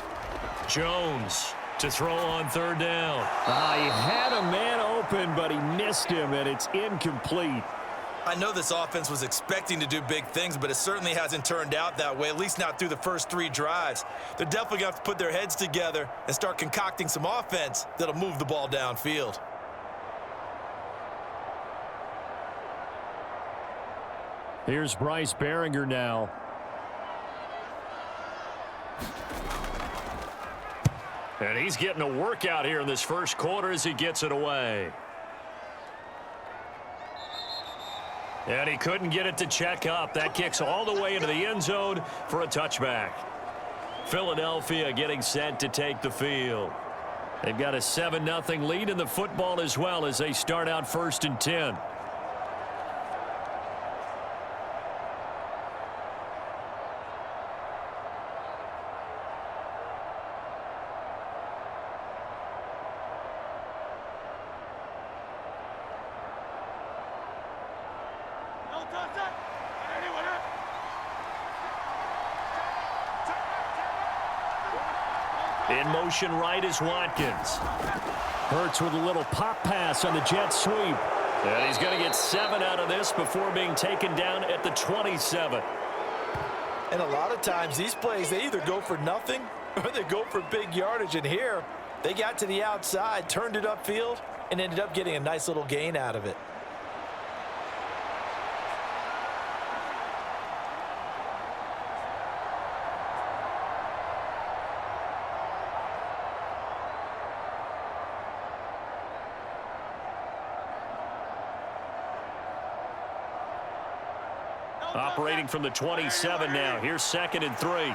Jones to throw on 3rd down. He had a man open, but he missed him, and it's incomplete. I know this offense was expecting to do big things, but it certainly hasn't turned out that way, at least not through the first 3 drives. They're definitely going to have to put their heads together and start concocting some offense that'll move the ball downfield. Here's Bryce Behringer now. And he's getting a workout here in this first quarter as he gets it away. And he couldn't get it to check up. That kicks all the way into the end zone for a touchback. Philadelphia getting set to take the field. They've got a 7-0 lead in the football as well as they start out 1st and 10. In motion right is Watkins. Hurts with a little pop pass on the jet sweep. And he's going to get 7 out of this before being taken down at the 27. And a lot of times these plays, they either go for nothing or they go for big yardage. And here, they got to the outside, turned it upfield, and ended up getting a nice little gain out of it. Operating from the 27 now. Here's 2nd and 3.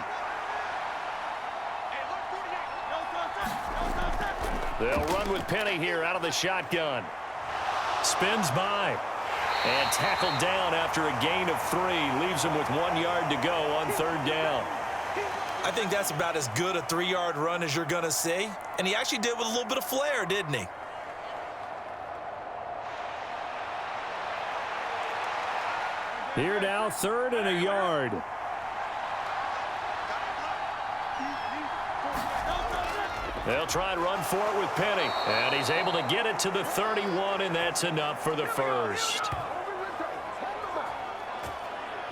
They'll run with Penny here out of the shotgun. Spins by. And tackled down after a gain of 3. Leaves him with 1 yard to go on 3rd down. I think that's about as good a 3-yard run as you're going to see. And he actually did with a little bit of flair, didn't he? Here now, 3rd and a yard. They'll try and run for it with Penny. And he's able to get it to the 31, and that's enough for the first.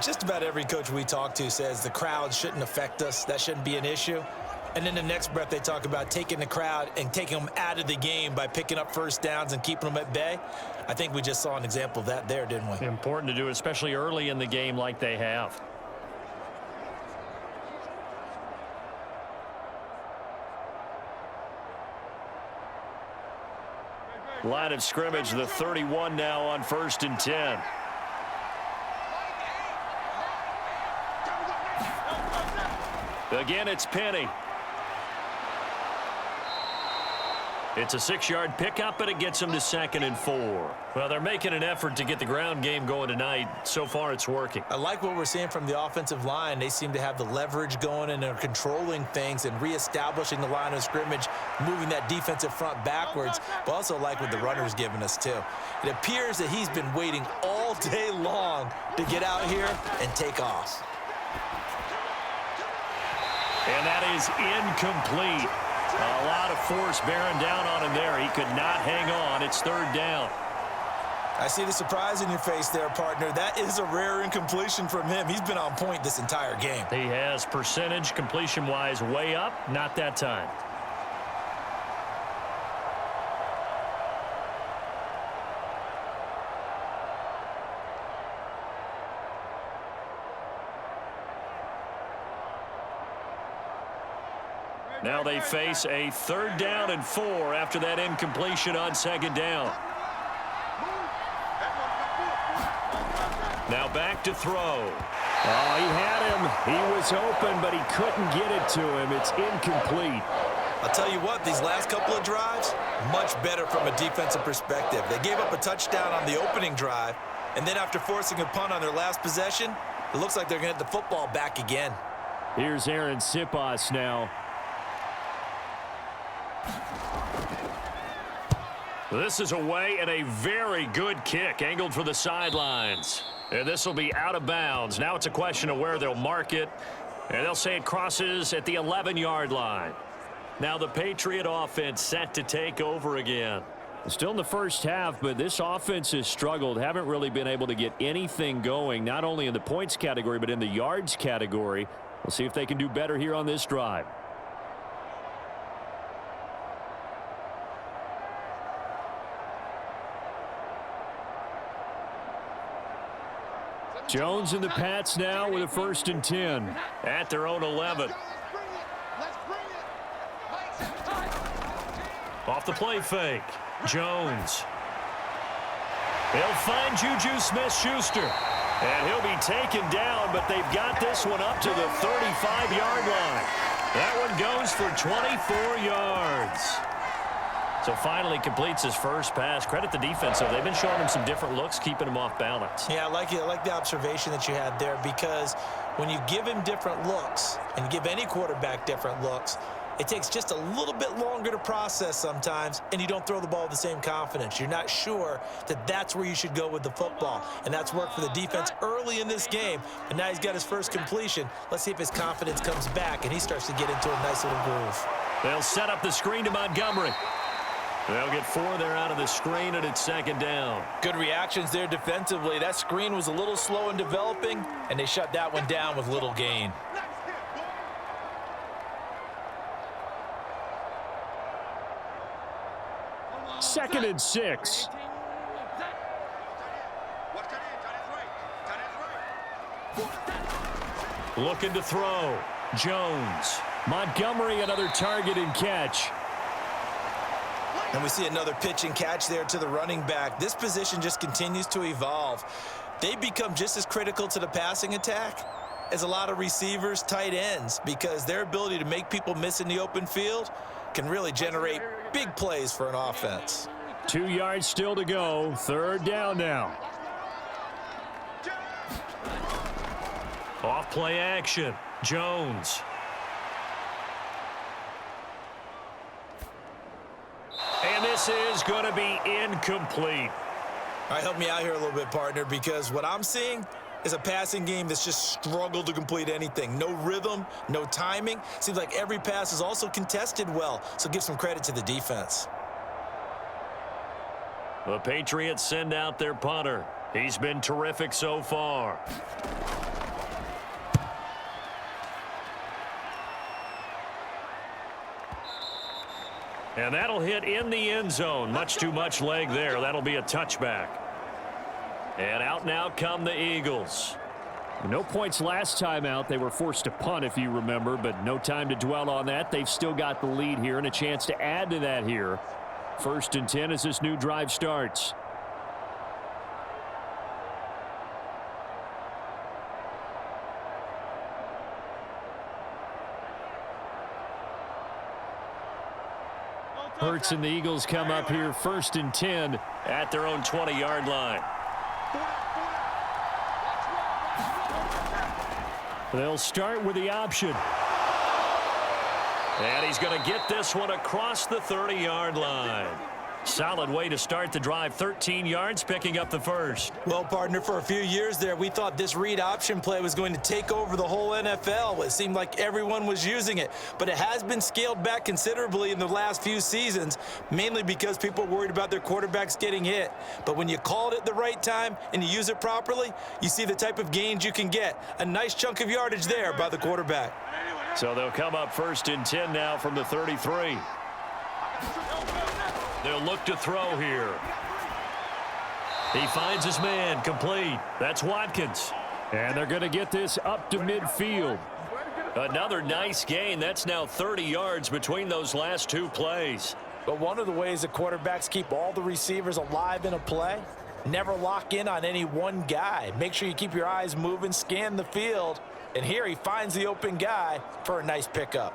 Just about every coach we talk to says the crowd shouldn't affect us. That shouldn't be an issue. And then the next breath they talk about taking the crowd and taking them out of the game by picking up first downs and keeping them at bay. I think we just saw an example of that there, didn't we? Important to do, especially early in the game like they have. Line of scrimmage, the 31 now on 1st and 10. Again, it's Penny. It's a 6-yard pickup, but it gets them to 2nd and 4. Well, they're making an effort to get the ground game going tonight. So far, it's working. I like what we're seeing from the offensive line. They seem to have the leverage going and they're controlling things and reestablishing the line of scrimmage, moving that defensive front backwards, but also like what the runner's giving us, too. It appears that he's been waiting all day long to get out here and take off. And that is incomplete. A lot of force bearing down on him there. He could not hang on. It's 3rd down. I see the surprise in your face there, partner. That is a rare incompletion from him. He's been on point this entire game. He has percentage completion-wise way up. Not that time. Now they face a 3rd down and 4 after that incompletion on 2nd down. Now back to throw. Oh, he had him. He was open, but he couldn't get it to him. It's incomplete. I'll tell you what, these last couple of drives, much better from a defensive perspective. They gave up a touchdown on the opening drive, and then after forcing a punt on their last possession, it looks like they're going to get the football back again. Here's Aaron Sipas now. This is away and a very good kick angled for the sidelines. And this will be out of bounds. Now it's a question of where they'll mark it. And they'll say it crosses at the 11-yard line. Now the Patriot offense set to take over again. Still in the first half, but this offense has struggled. Haven't really been able to get anything going, not only in the points category, but in the yards category. We'll see if they can do better here on this drive. Jones and the Pats now with a 1st and 10 at their own 11. Off the play fake. Jones. They'll find Juju Smith-Schuster. And he'll be taken down, but they've got this one up to the 35-yard line. That one goes for 24 yards. So finally completes his first pass. Credit the defense, though. They've been showing him some different looks, keeping him off balance. Yeah, I like it. I like the observation that you had there, because when you give him different looks and you give any quarterback different looks, it takes just a little bit longer to process sometimes, and you don't throw the ball with the same confidence. You're not sure that that's where you should go with the football, and that's worked for the defense early in this game, and now he's got his first completion. Let's see if his confidence comes back, and he starts to get into a nice little groove. They'll set up the screen to Montgomery. They'll get 4 there out of the screen, and it's 2nd down. Good reactions there defensively. That screen was a little slow in developing, and they shut that one down with little gain. Second and 6. Looking to throw. Jones. Montgomery, another target and catch. And we see another pitch and catch there to the running back. This position just continues to evolve. They become just as critical to the passing attack as a lot of receivers, tight ends, because their ability to make people miss in the open field can really generate big plays for an offense. 2 yards still to go. 3rd down now. Off play action. Jones. And this is going to be incomplete. All right, help me out here a little bit, partner, because what I'm seeing is a passing game that's just struggled to complete anything. No rhythm, no timing. Seems like every pass is also contested well, so give some credit to the defense. The Patriots send out their punter. He's been terrific so far. And that'll hit in the end zone. Much too much leg there. That'll be a touchback. And out now come the Eagles. No points last time out. They were forced to punt, if you remember, but no time to dwell on that. They've still got the lead here and a chance to add to that here. 1st and 10 as this new drive starts. Hurts and the Eagles come up here 1st and 10 at their own 20-yard line. They'll start with the option. And he's going to get this one across the 30-yard line. Solid way to start the drive. 13 yards, picking up the first. Well, partner, for a few years there, we thought this read option play was going to take over the whole NFL. It seemed like everyone was using it, but it has been scaled back considerably in the last few seasons, mainly because people are worried about their quarterbacks getting hit. But when you call it at the right time and you use it properly, you see the type of gains you can get. A nice chunk of yardage there by the quarterback. So they'll come up 1st and 10 now from the 33. They'll look to throw here. He finds his man, complete. That's Watkins. And they're going to get this up to midfield. Another nice gain. That's now 30 yards between those last 2 plays. But one of the ways that quarterbacks keep all the receivers alive in a play, never lock in on any one guy. Make sure you keep your eyes moving, scan the field. And here he finds the open guy for a nice pickup.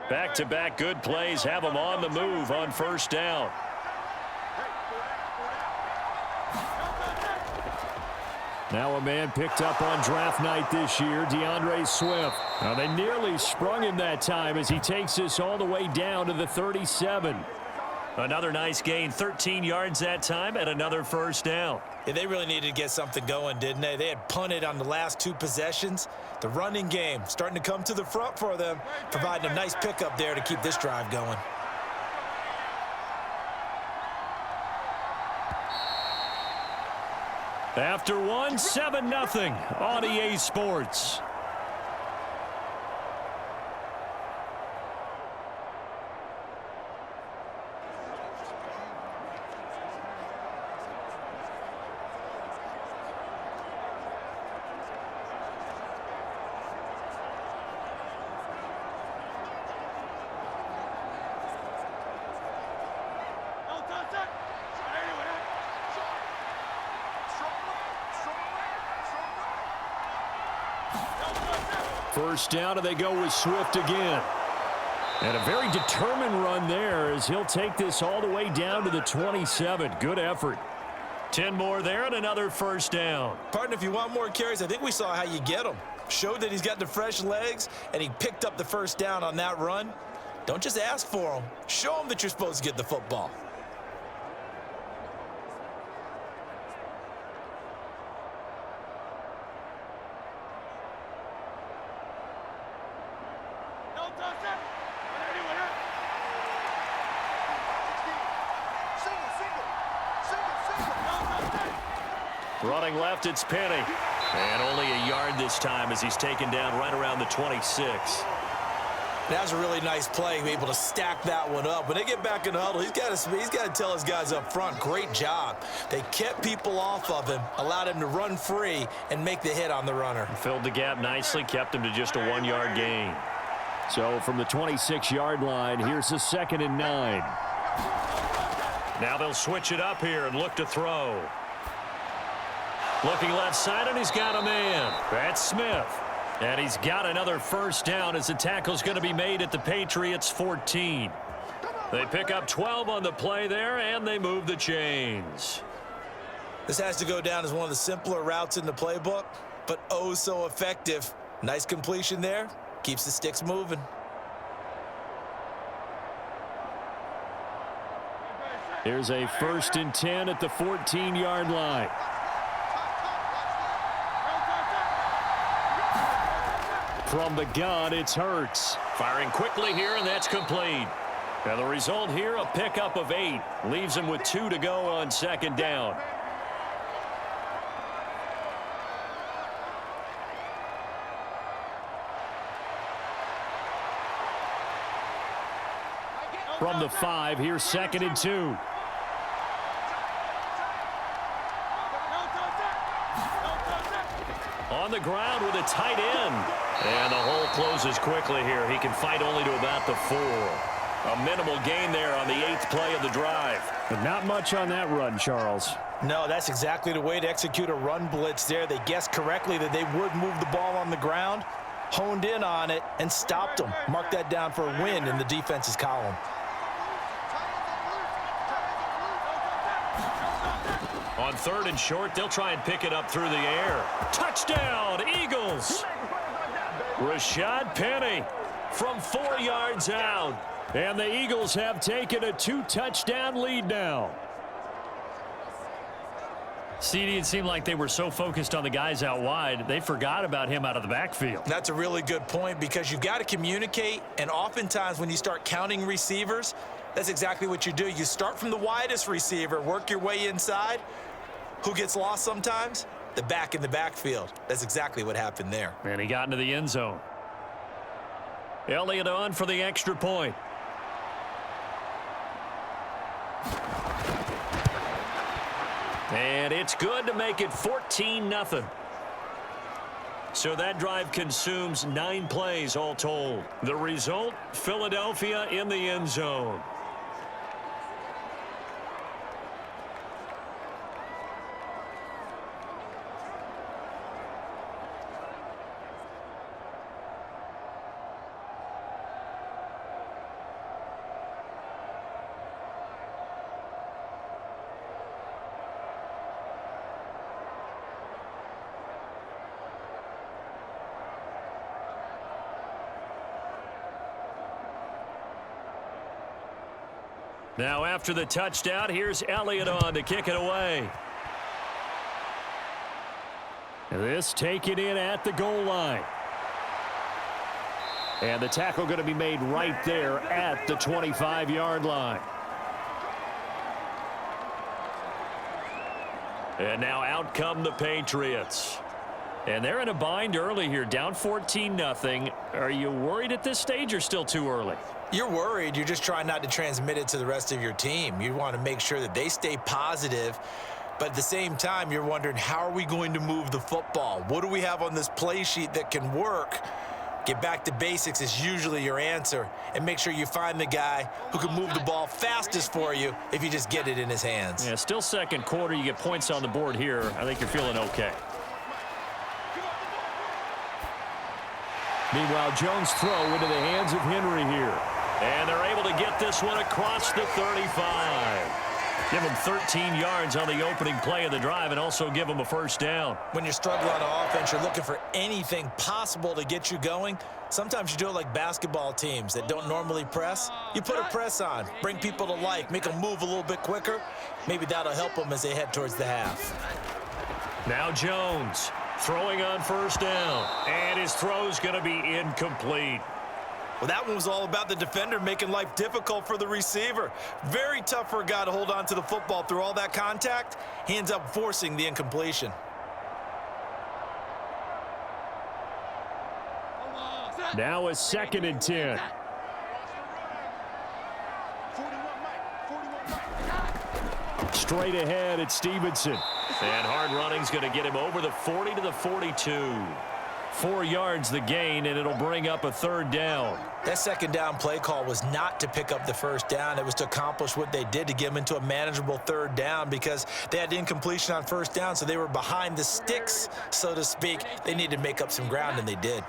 Back-to-back good plays have them on the move on 1st down. Now a man picked up on draft night this year, DeAndre Swift. Now they nearly sprung him that time as he takes this all the way down to the 37. Another nice gain, 13 yards that time, and another first down. Yeah, they really needed to get something going, didn't they? They had punted on the last 2 possessions. The running game starting to come to the front for them, providing a nice pickup there to keep this drive going. After one, 7-0 on EA Sports. First down, and they go with Swift again. And a very determined run there as he'll take this all the way down to the 27. Good effort. 10 more there and another first down. Partner, if you want more carries, I think we saw how you get them. Showed that he's got the fresh legs, and he picked up the first down on that run. Don't just ask for them. Show them that you're supposed to get the football. Running left, it's Penny. And only a yard this time as he's taken down right around the 26. That was a really nice play, able to stack that one up. When they get back in the huddle, he's got to tell his guys up front, great job. They kept people off of him, allowed him to run free and make the hit on the runner. Filled the gap nicely, kept him to just a 1-yard gain. So from the 26-yard line, here's a 2nd and 9. Now they'll switch it up here and look to throw. Looking left side, and he's got a man. That's Smith. And he's got another first down as the tackle's going to be made at the Patriots' 14. They pick up 12 on the play there, and they move the chains. This has to go down as one of the simpler routes in the playbook, but oh so effective. Nice completion there. Keeps the sticks moving. Here's a 1st and 10 at the 14-yard line. From the gun, it's Hurts. Firing quickly here, and that's complete. And the result here, a pickup of 8. Leaves him with 2 to go on 2nd down. From the 5, here's 2nd and 2. On the ground with a tight end. And the hole closes quickly here. He can fight only to about the 4. A minimal gain there on the 8th play of the drive. But not much on that run, Charles. No, that's exactly the way to execute a run blitz there. They guessed correctly that they would move the ball on the ground, honed in on it, and stopped them. Mark that down for a win in the defense's column. On 3rd and short, they'll try and pick it up through the air. Touchdown, Eagles! Rashad Penny from 4 yards out. And the Eagles have taken a 2-touchdown lead now. CD, it seemed like they were so focused on the guys out wide, they forgot about him out of the backfield. That's a really good point because you've got to communicate, and oftentimes when you start counting receivers, that's exactly what you do. You start from the widest receiver, work your way inside. Who gets lost sometimes? The back in the backfield. That's exactly what happened there. And he got into the end zone. Elliott on for the extra point. And it's good to make it 14-0. So that drive consumes 9 plays all told. The result, Philadelphia in the end zone. Now after the touchdown, here's Elliott on to kick it away. This taken in at the goal line. And the tackle going to be made right there at the 25-yard line. And now out come the Patriots. And they're in a bind early here, down 14-0. Are you worried at this stage or still too early? You're worried. You're just trying not to transmit it to the rest of your team. You want to make sure that they stay positive. But at the same time, you're wondering, how are we going to move the football? What do we have on this play sheet that can work? Get back to basics is usually your answer. And make sure you find the guy who can move the ball fastest for you if you just get it in his hands. Yeah, still second quarter. You get points on the board here. I think you're feeling okay. Meanwhile, Jones' throw into the hands of Henry here. And they're able to get this one across the 35. Give them 13 yards on the opening play of the drive and also give them a first down. When you're struggling on offense, you're looking for anything possible to get you going. Sometimes you do it like basketball teams that don't normally press. You put a press on, bring people to life, make them move a little bit quicker. Maybe that'll help them as they head towards the half. Now Jones throwing on first down. And his throw's going to be incomplete. Well, that one was all about the defender making life difficult for the receiver. Very tough for a guy to hold on to the football through all that contact. He ends up forcing the incompletion. Now a 2nd and 10. Straight ahead at Stevenson. And hard running's going to get him over the 40 to the 42. 4 yards the gain, and it'll bring up a third down. That second down play call was not to pick up the first down. It was to accomplish what they did to get them into a manageable third down because they had incompletion on first down, so they were behind the sticks, so to speak. They needed to make up some ground, and they did.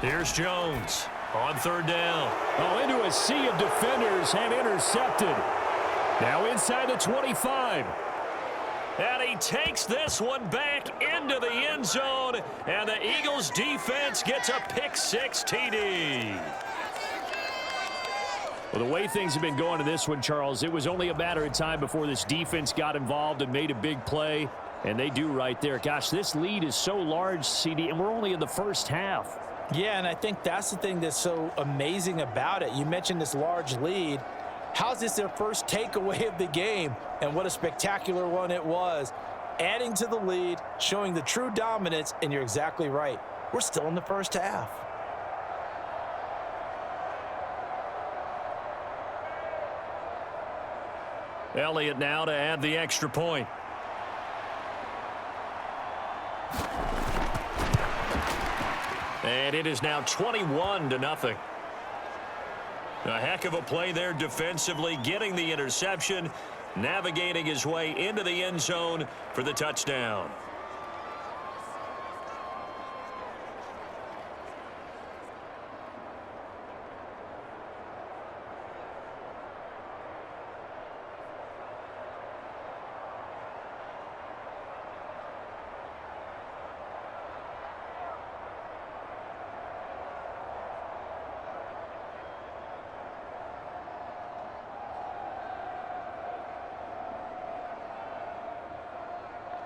Here's Jones on third down. Oh, into a sea of defenders and intercepted. Now inside the 25. And he takes this one back into the end zone, and the Eagles defense gets a pick-6 TD. Well, the way things have been going to this one, Charles, it was only a matter of time before this defense got involved and made a big play, and they do right there. Gosh, this lead is so large, CD, and we're only in the first half. Yeah, and I think that's the thing that's so amazing about it. You mentioned this large lead. How's this their first takeaway of the game? And what a spectacular one it was. Adding to the lead, showing the true dominance, and you're exactly right. We're still in the first half. Elliott now to add the extra point. And it is now 21-0. A heck of a play there defensively, getting the interception, navigating his way into the end zone for the touchdown.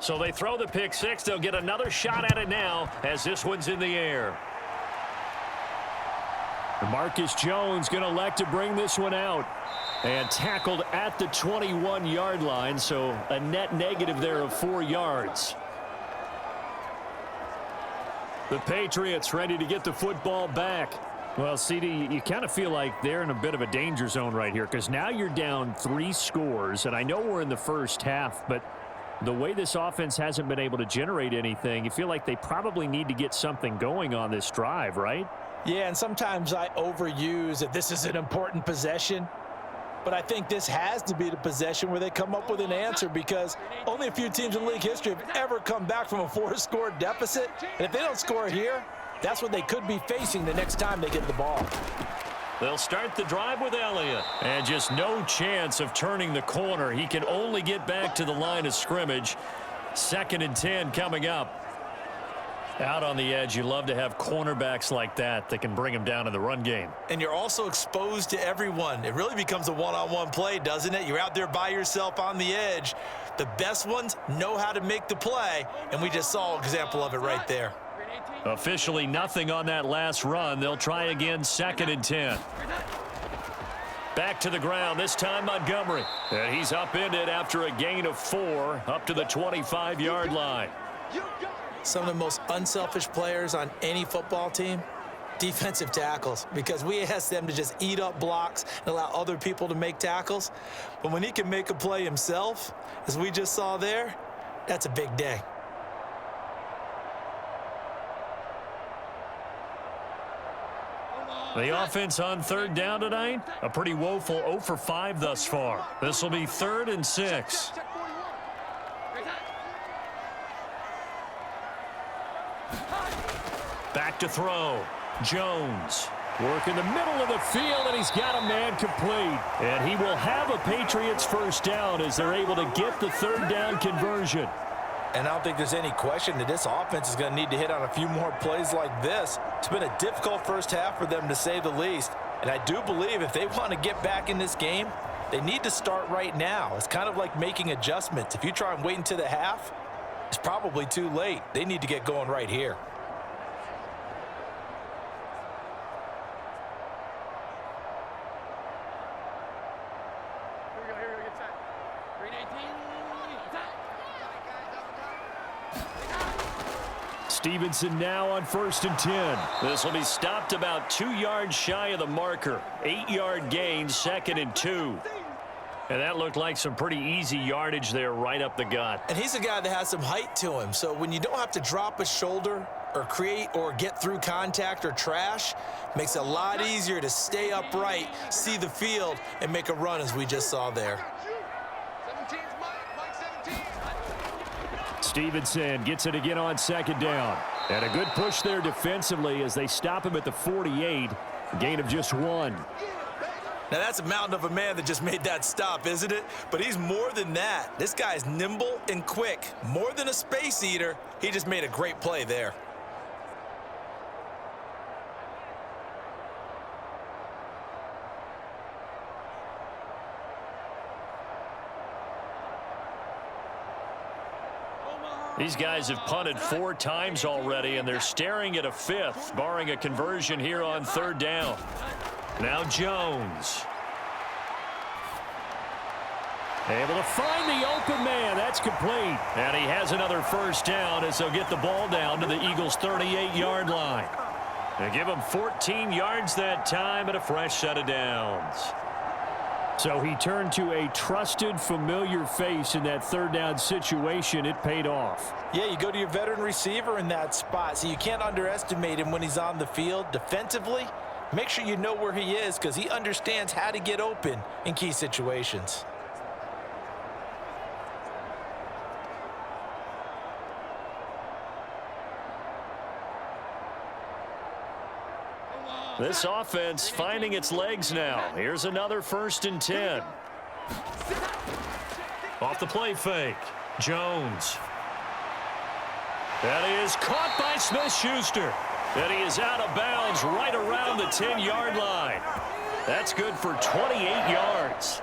So they throw the pick-6. They'll get another shot at it now as this one's in the air. Marcus Jones going to elect to bring this one out. And tackled at the 21-yard line, so a net negative there of 4 yards. The Patriots ready to get the football back. Well, CD, you kind of feel like they're in a bit of a danger zone right here because now you're down 3 scores, and I know we're in the first half, but the way this offense hasn't been able to generate anything, you feel like they probably need to get something going on this drive, right? Yeah, and sometimes I overuse that this is an important possession. But I think this has to be the possession where they come up with an answer because only a few teams in league history have ever come back from a 4-score deficit. And if they don't score here, that's what they could be facing the next time they get the ball. They'll start the drive with Elliott. And just no chance of turning the corner. He can only get back to the line of scrimmage. 2nd and 10 coming up. Out on the edge, you love to have cornerbacks like that can bring them down in the run game. And you're also exposed to everyone. It really becomes a one-on-one play, doesn't it? You're out there by yourself on the edge. The best ones know how to make the play, and we just saw an example of it right there. Officially nothing on that last run. They'll try again, 2nd and 10. Back to the ground, this time Montgomery. And he's upended after a gain of 4 up to the 25-yard line. Some of the most unselfish players on any football team, defensive tackles, because we ask them to just eat up blocks and allow other people to make tackles. But when he can make a play himself, as we just saw there, that's a big day. The offense on 3rd down tonight, a pretty woeful 0 for 5 thus far. This will be 3rd and 6. Back to throw. Jones. Work in the middle of the field, and he's got a man complete. And he will have a Patriots first down as they're able to get the 3rd down conversion. And I don't think there's any question that this offense is going to need to hit on a few more plays like this. It's been a difficult first half for them, to say the least. And I do believe if they want to get back in this game, they need to start right now. It's kind of like making adjustments. If you try and wait until the half, it's probably too late. They need to get going right here. Stevenson now on 1st and 10. This will be stopped about 2 yards shy of the marker. 8-yard gain, 2nd and 2. And that looked like some pretty easy yardage there right up the gut. And he's a guy that has some height to him. So when you don't have to drop a shoulder or create or get through contact or trash, makes it a lot easier to stay upright, see the field, and make a run as we just saw there. Stevenson gets it again on 2nd down. And a good push there defensively as they stop him at the 48. A gain of just 1. Now that's a mountain of a man that just made that stop, isn't it? But he's more than that. This guy's nimble and quick. More than a space eater, he just made a great play there. These guys have punted 4 times already, and they're staring at a 5th, barring a conversion here on 3rd down. Now Jones. Able to find the open man. That's complete. And he has another first down as they'll get the ball down to the Eagles' 38-yard line. They give him 14 yards that time and a fresh set of downs. So he turned to a trusted, familiar face in that 3rd down situation. It paid off. Yeah, you go to your veteran receiver in that spot, so you can't underestimate him when he's on the field. Defensively, make sure you know where he is because he understands how to get open in key situations. This offense finding its legs now. Here's another 1st and 10. Off the play fake. Jones. That is caught by Smith-Schuster. And he is out of bounds right around the 10-yard line. That's good for 28 yards.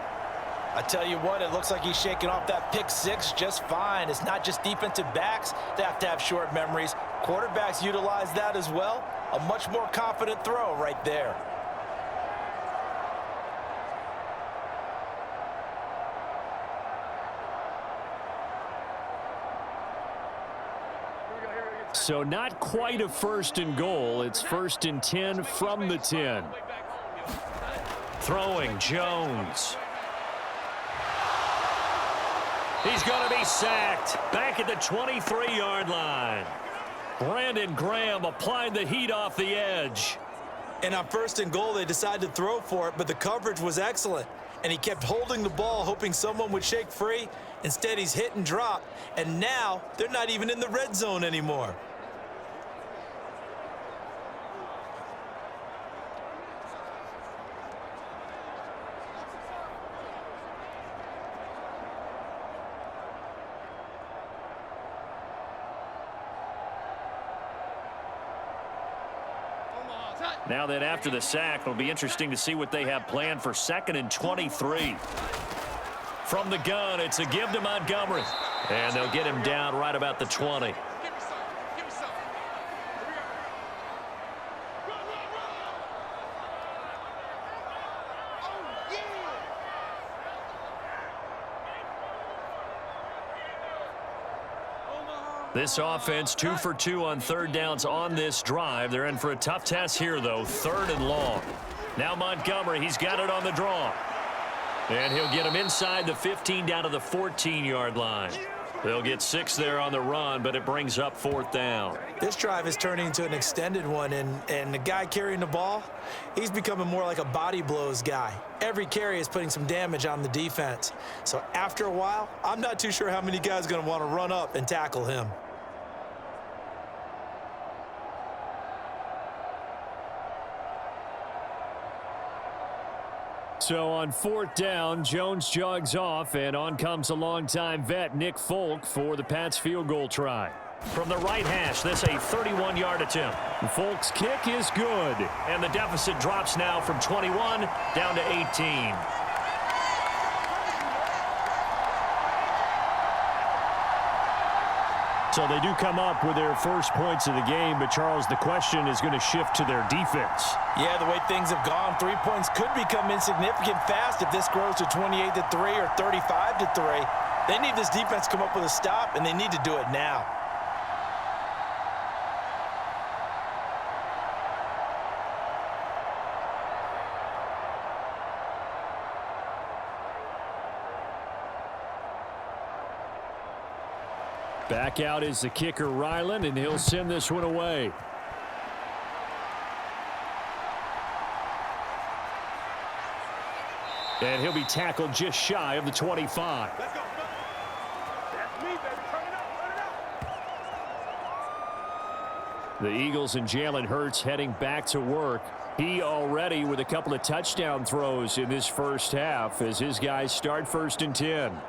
I tell you what, it looks like he's shaking off that pick 6 just fine. It's not just defensive backs that have to have short memories. Quarterbacks utilize that as well. A much more confident throw right there. So not quite a 1st and goal. It's 1st and 10 from the 10. Throwing Jones. He's going to be sacked back at the 23-yard line. Brandon Graham applied the heat off the edge. And on 1st and goal, they decided to throw for it, but the coverage was excellent. And he kept holding the ball, hoping someone would shake free. Instead, he's hit and dropped. And now, they're not even in the red zone anymore. Now then, after the sack, it'll be interesting to see what they have planned for 2nd and 23. From the gun, it's a give to Montgomery. And they'll get him down right about the 20. This offense 2 for 2 on 3rd downs on this drive. They're in for a tough test here, though. 3rd and long. Now Montgomery, he's got it on the draw. And he'll get him inside the 15 down to the 14-yard line. They'll get 6 there on the run, but it brings up 4th down. This drive is turning into an extended one, and the guy carrying the ball, he's becoming more like a body blows guy. Every carry is putting some damage on the defense. So after a while, I'm not too sure how many guys are going to want to run up and tackle him. So on 4th down, Jones jogs off, and on comes a longtime vet, Nick Folk, for the Pats field goal try. From the right hash, this a 31-yard attempt. Folk's kick is good. And the deficit drops now from 21 down to 18. So they do come up with their first points of the game, but Charles, the question is going to shift to their defense. Yeah, the way things have gone, 3 points could become insignificant fast if this grows to 28-3 or 35-3. They need this defense to come up with a stop, and they need to do it now. Back out is the kicker, Ryland, and he'll send this one away. And he'll be tackled just shy of the 25. Let's go. That's me, baby. Turn it up. The Eagles and Jalen Hurts heading back to work. He already with a couple of touchdown throws in this first half as his guys start 1st and 10.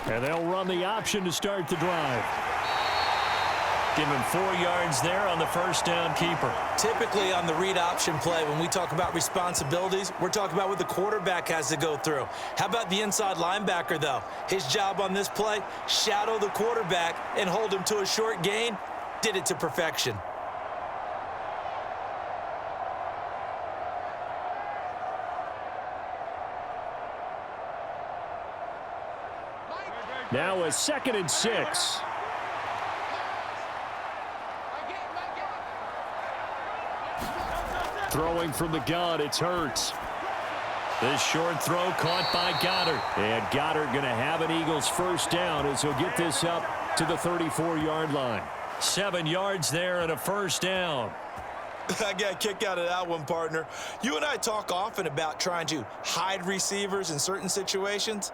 And they'll run the option to start the drive. Give him 4 yards there on the 1st down keeper. Typically on the read option play, when we talk about responsibilities, we're talking about what the quarterback has to go through. How about the inside linebacker, though? His job on this play, shadow the quarterback and hold him to a short gain. Did it to perfection. Now a 2nd and 6. Throwing from the gun, it's Hurts. This short throw caught by Goddard. And Goddard going to have an Eagles 1st down as he'll get this up to the 34-yard line. 7 yards there and a 1st down. I got a kick out of that one, partner. You and I talk often about trying to hide receivers in certain situations.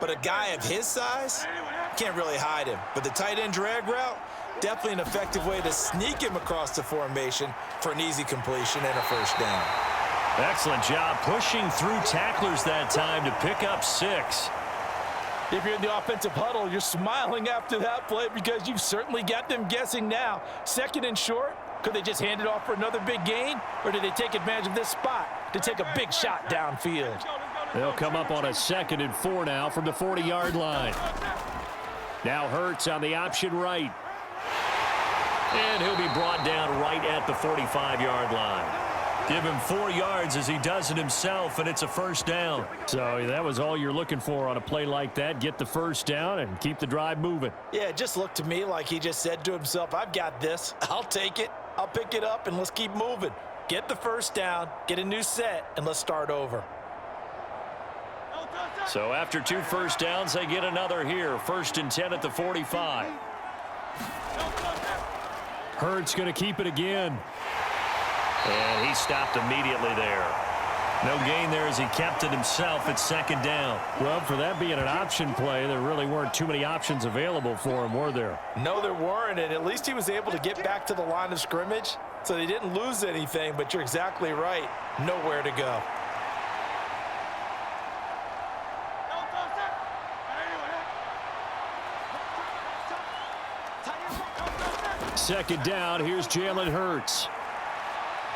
But a guy of his size, can't really hide him. But the tight end drag route, definitely an effective way to sneak him across the formation for an easy completion and a 1st down. Excellent job pushing through tacklers that time to pick up 6. If you're in the offensive huddle, you're smiling after that play because you've certainly got them guessing now. 2nd and short, could they just hand it off for another big gain? Or did they take advantage of this spot to take a big shot downfield? They'll come up on a 2nd and 4 now from the 40-yard line. Now Hurts on the option right. And he'll be brought down right at the 45-yard line. Give him 4 yards as he does it himself, and it's a 1st down. So that was all you're looking for on a play like that. Get the 1st down and keep the drive moving. Yeah, it just looked to me like he just said to himself, I've got this. I'll take it. I'll pick it up, and let's keep moving. Get the 1st down, get a new set, and let's start over. So after 2 1st downs, they get another here. 1st and 10 at the 45. Hurts going to keep it again. And he stopped immediately there. No gain there as he kept it himself at second down. Well, for that being an option play, there really weren't too many options available for him, were there? No, there weren't, and at least he was able to get back to the line of scrimmage, so they didn't lose anything, but you're exactly right. Nowhere to go. Second down, here's Jalen Hurts.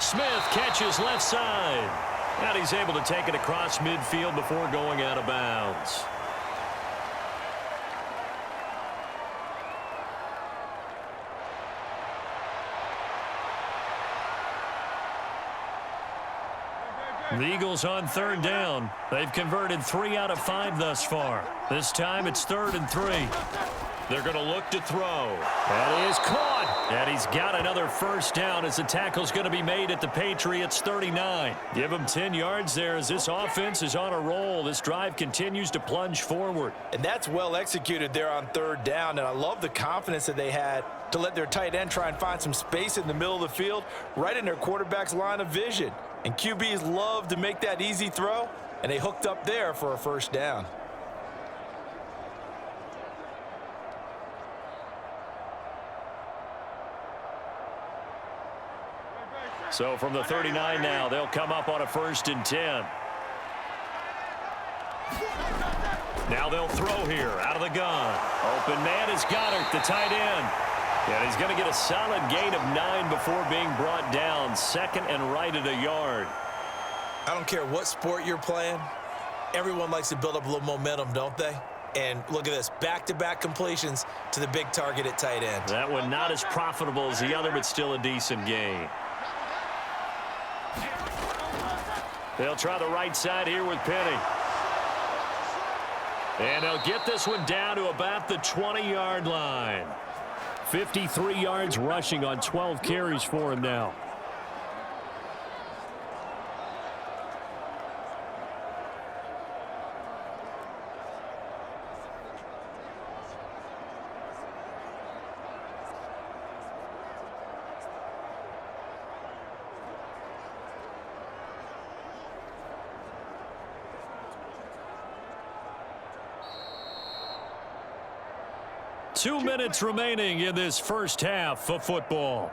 Smith catches left side. And he's able to take it across midfield before going out of bounds. The Eagles on third down. They've converted 3 out of 5 thus far. This time it's 3rd and 3. They're going to look to throw. That is caught. And he's got another first down as the tackle's going to be made at the Patriots 39. Give him 10 yards there as this offense is on a roll. This drive continues to plunge forward. And that's well executed there on 3rd down, and I love the confidence that they had to let their tight end try and find some space in the middle of the field, right in their quarterback's line of vision. And QBs love to make that easy throw, and they hooked up there for a first down. So from the 39 now, they'll come up on a 1st and 10. Now they'll throw here out of the gun. Open man is Goddard, the tight end. And he's going to get a solid gain of 9 before being brought down. 2nd and right at a yard. I don't care what sport you're playing. Everyone likes to build up a little momentum, don't they? And look at this, back-to-back completions to the big target at tight end. That one not as profitable as the other, but still a decent gain. They'll try the right side here with Penny. And they'll get this one down to about the 20-yard line. 53 yards rushing on 12 carries for him now. Two minutes remaining in this first half of football.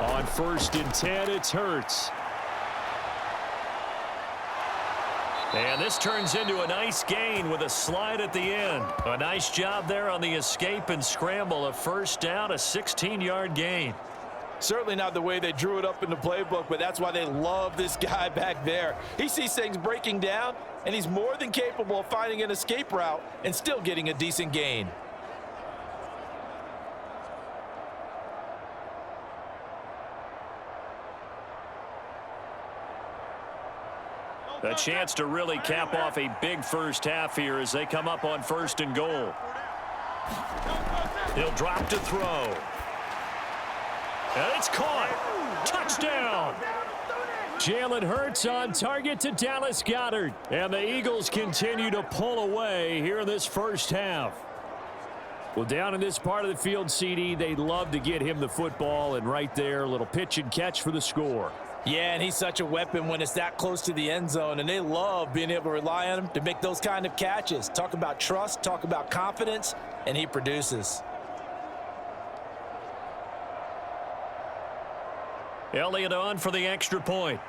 On 1st and 10, it's Hurts. And this turns into a nice gain with a slide at the end. A nice job there on the escape and scramble. A first down, a 16-yard gain. Certainly not the way they drew it up in the playbook, but that's why they love this guy back there. He sees things breaking down, and he's more than capable of finding an escape route and still getting a decent gain. A chance to really cap off a big first half here as they come up on 1st and goal. He'll drop to throw. And it's caught. Touchdown. Jalen Hurts on target to Dallas Goedert. And the Eagles continue to pull away here in this first half. Well, down in this part of the field, CD, they love to get him the football, and right there, a little pitch and catch for the score. Yeah, and he's such a weapon when it's that close to the end zone, and they love being able to rely on him to make those kind of catches. Talk about trust, talk about confidence, and he produces. Elliott on for the extra point.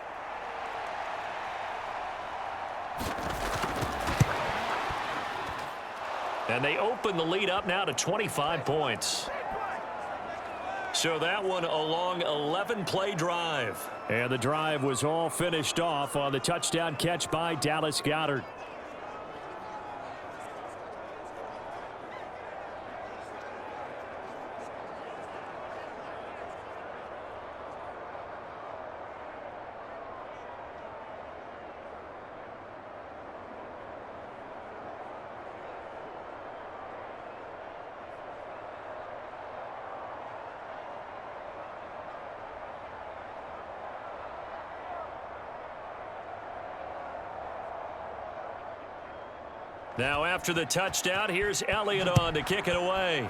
And they open the lead up now to 25 points. So that one a long 11-play drive. And the drive was all finished off on the touchdown catch by Dallas Goedert. Now after the touchdown, here's Elliott on to kick it away.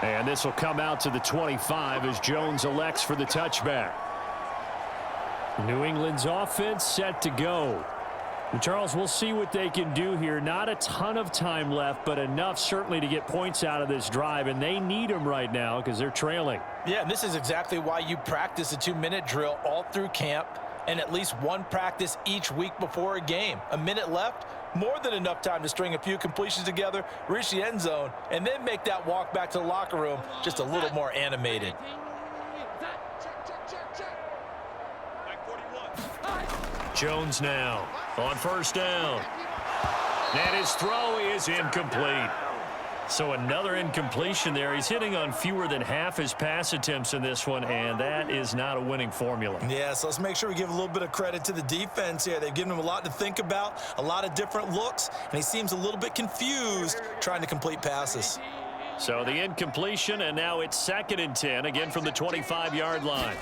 And this will come out to the 25 as Jones elects for the touchback. New England's offense set to go. And Charles, we'll see what they can do here. Not a ton of time left, but enough certainly to get points out of this drive, and they need them right now because they're trailing. Yeah, and this is exactly why you practice a 2-minute drill all through camp and at least one practice each week before a game. A minute left, more than enough time to string a few completions together, reach the end zone, and then make that walk back to the locker room just a little more animated. Jones now on first down. And his throw is incomplete. So another incompletion there. He's hitting on fewer than half his pass attempts in this one, and that is not a winning formula. Yeah, so let's make sure we give a little bit of credit to the defense here. They've given him a lot to think about, a lot of different looks, and he seems a little bit confused trying to complete passes. So the incompletion, and now it's 2nd and 10, again from the 25-yard line.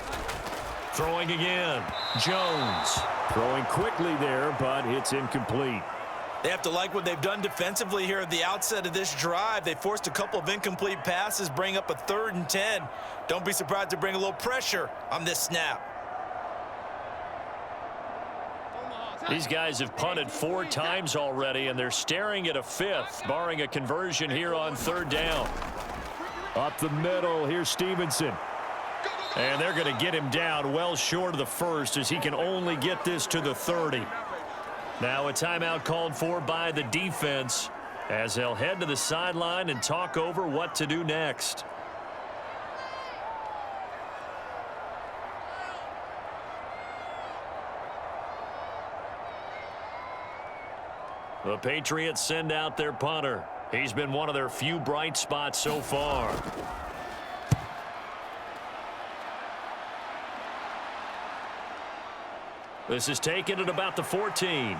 Throwing again, Jones. Throwing quickly there, but it's incomplete. They have to like what they've done defensively here at the outset of this drive. They forced a couple of incomplete passes, bring up a 3rd and 10. Don't be surprised to bring a little pressure on this snap. These guys have punted 4 times already, and they're staring at a 5th, barring a conversion here on 3rd down. Up the middle, here's Stevenson. And they're going to get him down well short of the 1st as he can only get this to the 30. Now a timeout called for by the defense as they'll head to the sideline and talk over what to do next. The Patriots send out their punter. He's been one of their few bright spots so far. This is taken at about the 14.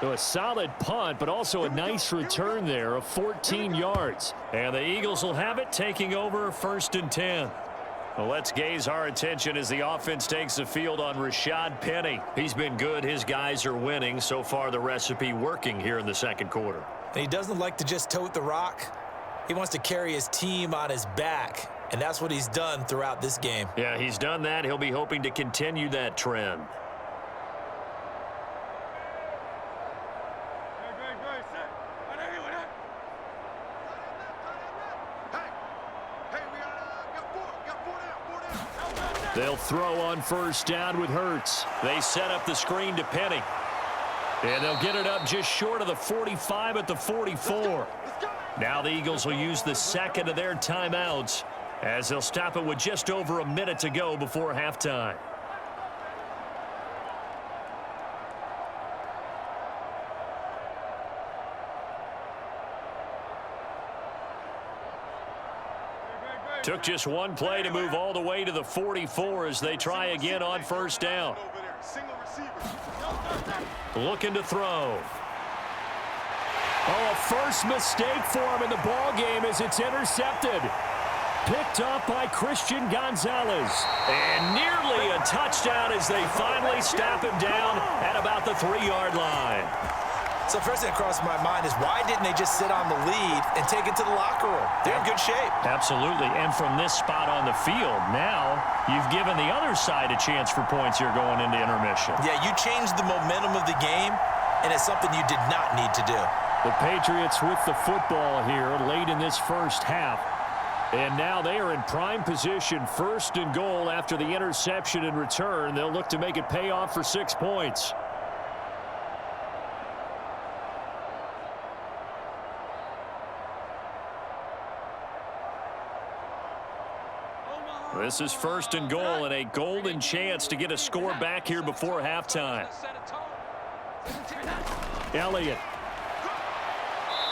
So a solid punt, but also a nice return there of 14 yards. And the Eagles will have it, taking over 1st and 10. Well, let's gaze our attention as the offense takes the field on Rashad Penny. He's been good. His guys are winning. So far, the recipe working here in the 2nd quarter. And he doesn't like to just tote the rock. He wants to carry his team on his back. And that's what he's done throughout this game. Yeah, he's done that. He'll be hoping to continue that trend. They'll throw on 1st down with Hurts. They set up the screen to Penny. And they'll get it up just short of the 45 at the 44. Now the Eagles will use the 2nd of their timeouts as they'll stop it with just over a minute to go before halftime. Took just one play to move all the way to the 44 as they try again on 1st down. Looking to throw. Oh, a first mistake for him in the ball game as it's intercepted. Picked up by Christian Gonzalez. And nearly a touchdown as they finally stop him down at about the 3-yard line. So first thing that crossed my mind is why didn't they just sit on the lead and take it to the locker room? They're in good shape. Absolutely. And from this spot on the field, now you've given the other side a chance for points here going into intermission. Yeah, you changed the momentum of the game, and it's something you did not need to do. The Patriots with the football here late in this first half. And now they are in prime position, 1st and goal after the interception and return. They'll look to make it pay off for 6 points. This is 1st and goal and a golden chance to get a score back here before halftime. Elliott.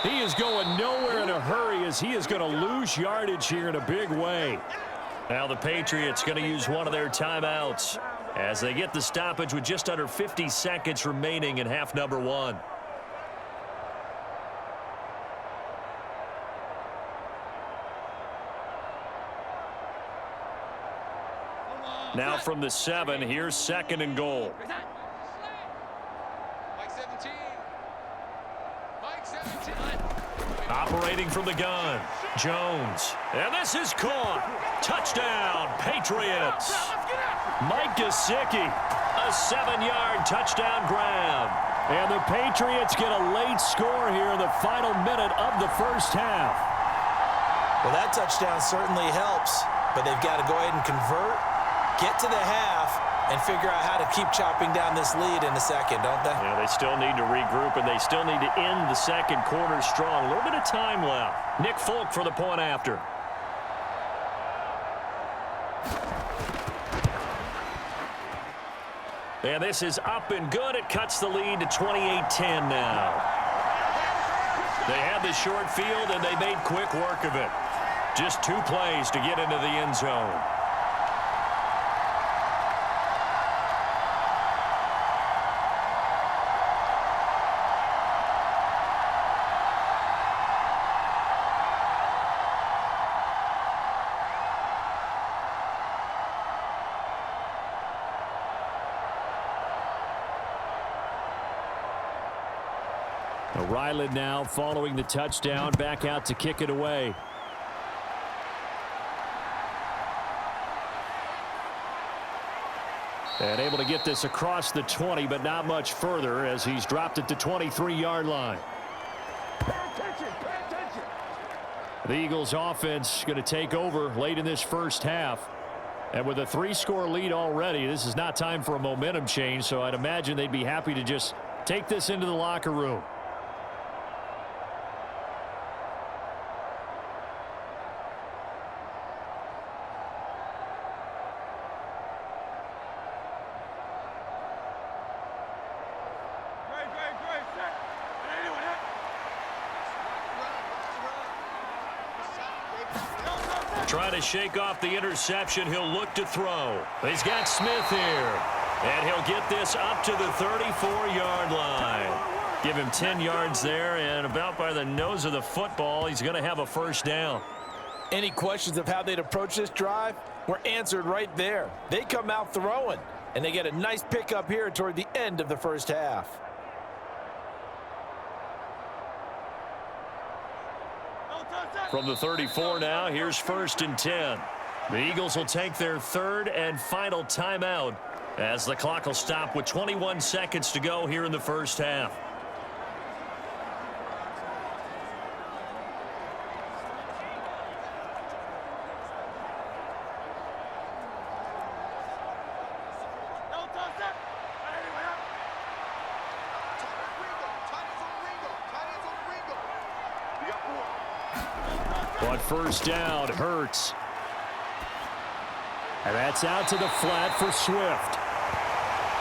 He is going nowhere in a hurry as he is going to lose yardage here in a big way. Now the Patriots going to use one of their timeouts as they get the stoppage with just under 50 seconds remaining in half number 1. Now from the 7, here's 2nd and goal. Operating from the gun, Jones. And this is caught. Touchdown, Patriots. Mike Gesicki, a 7-yard touchdown grab. And the Patriots get a late score here in the final minute of the first half. Well, that touchdown certainly helps, but they've got to go ahead and convert, get to the half, and figure out how to keep chopping down this lead in the second, don't they? Yeah, they still need to regroup, and they still need to end the second quarter strong. A little bit of time left. Nick Folk for the point after. And this is up and good. It cuts the lead to 28-10 now. They had the short field, and they made quick work of it. Just 2 plays to get into the end zone. Ryland now following the touchdown, back out to kick it away. And able to get this across the 20, but not much further as he's dropped it to 23-yard line. Pay attention, pay attention. The Eagles offense going to take over late in this first half. And with a 3-score lead already, this is not time for a momentum change, so I'd imagine they'd be happy to just take this into the locker room. Trying to shake off the interception. He'll look to throw. He's got Smith here. And he'll get this up to the 34-yard line. Give him 10 yards there, and about by the nose of the football, he's going to have a first down. Any questions of how they'd approach this drive were answered right there. They come out throwing, and they get a nice pickup here toward the end of the first half. From the 34 now, here's 1st and 10. The Eagles will take their 3rd and final timeout as the clock will stop with 21 seconds to go here in the first half. But first down, Hurts. And that's out to the flat for Swift.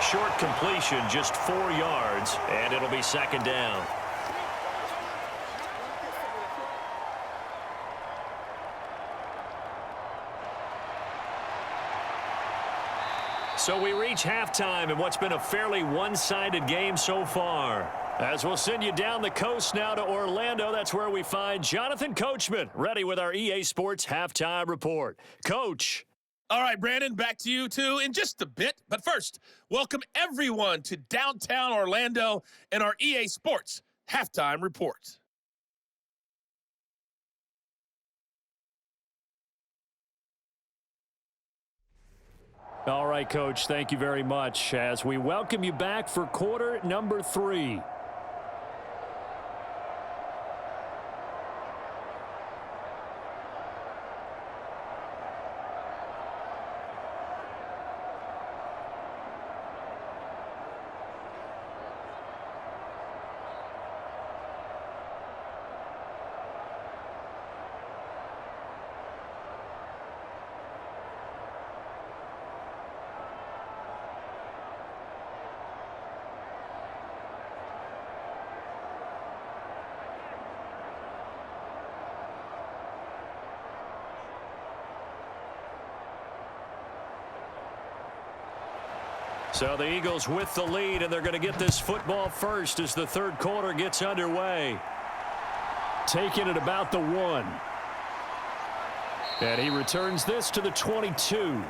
Short completion, just 4 yards, and it'll be 2nd down. So we reach halftime in what's been a fairly one-sided game so far. As we'll send you down the coast now to Orlando, that's where we find Jonathan Coachman, ready with our EA Sports Halftime Report. Coach. All right, Brandon, back to you, too, in just a bit. But first, welcome everyone to downtown Orlando and our EA Sports Halftime Report. All right, Coach, thank you very much as we welcome you back for quarter number 3. So the Eagles with the lead, and they're going to get this football first as the 3rd quarter gets underway. Taking it about the 1. And he returns this to the 22.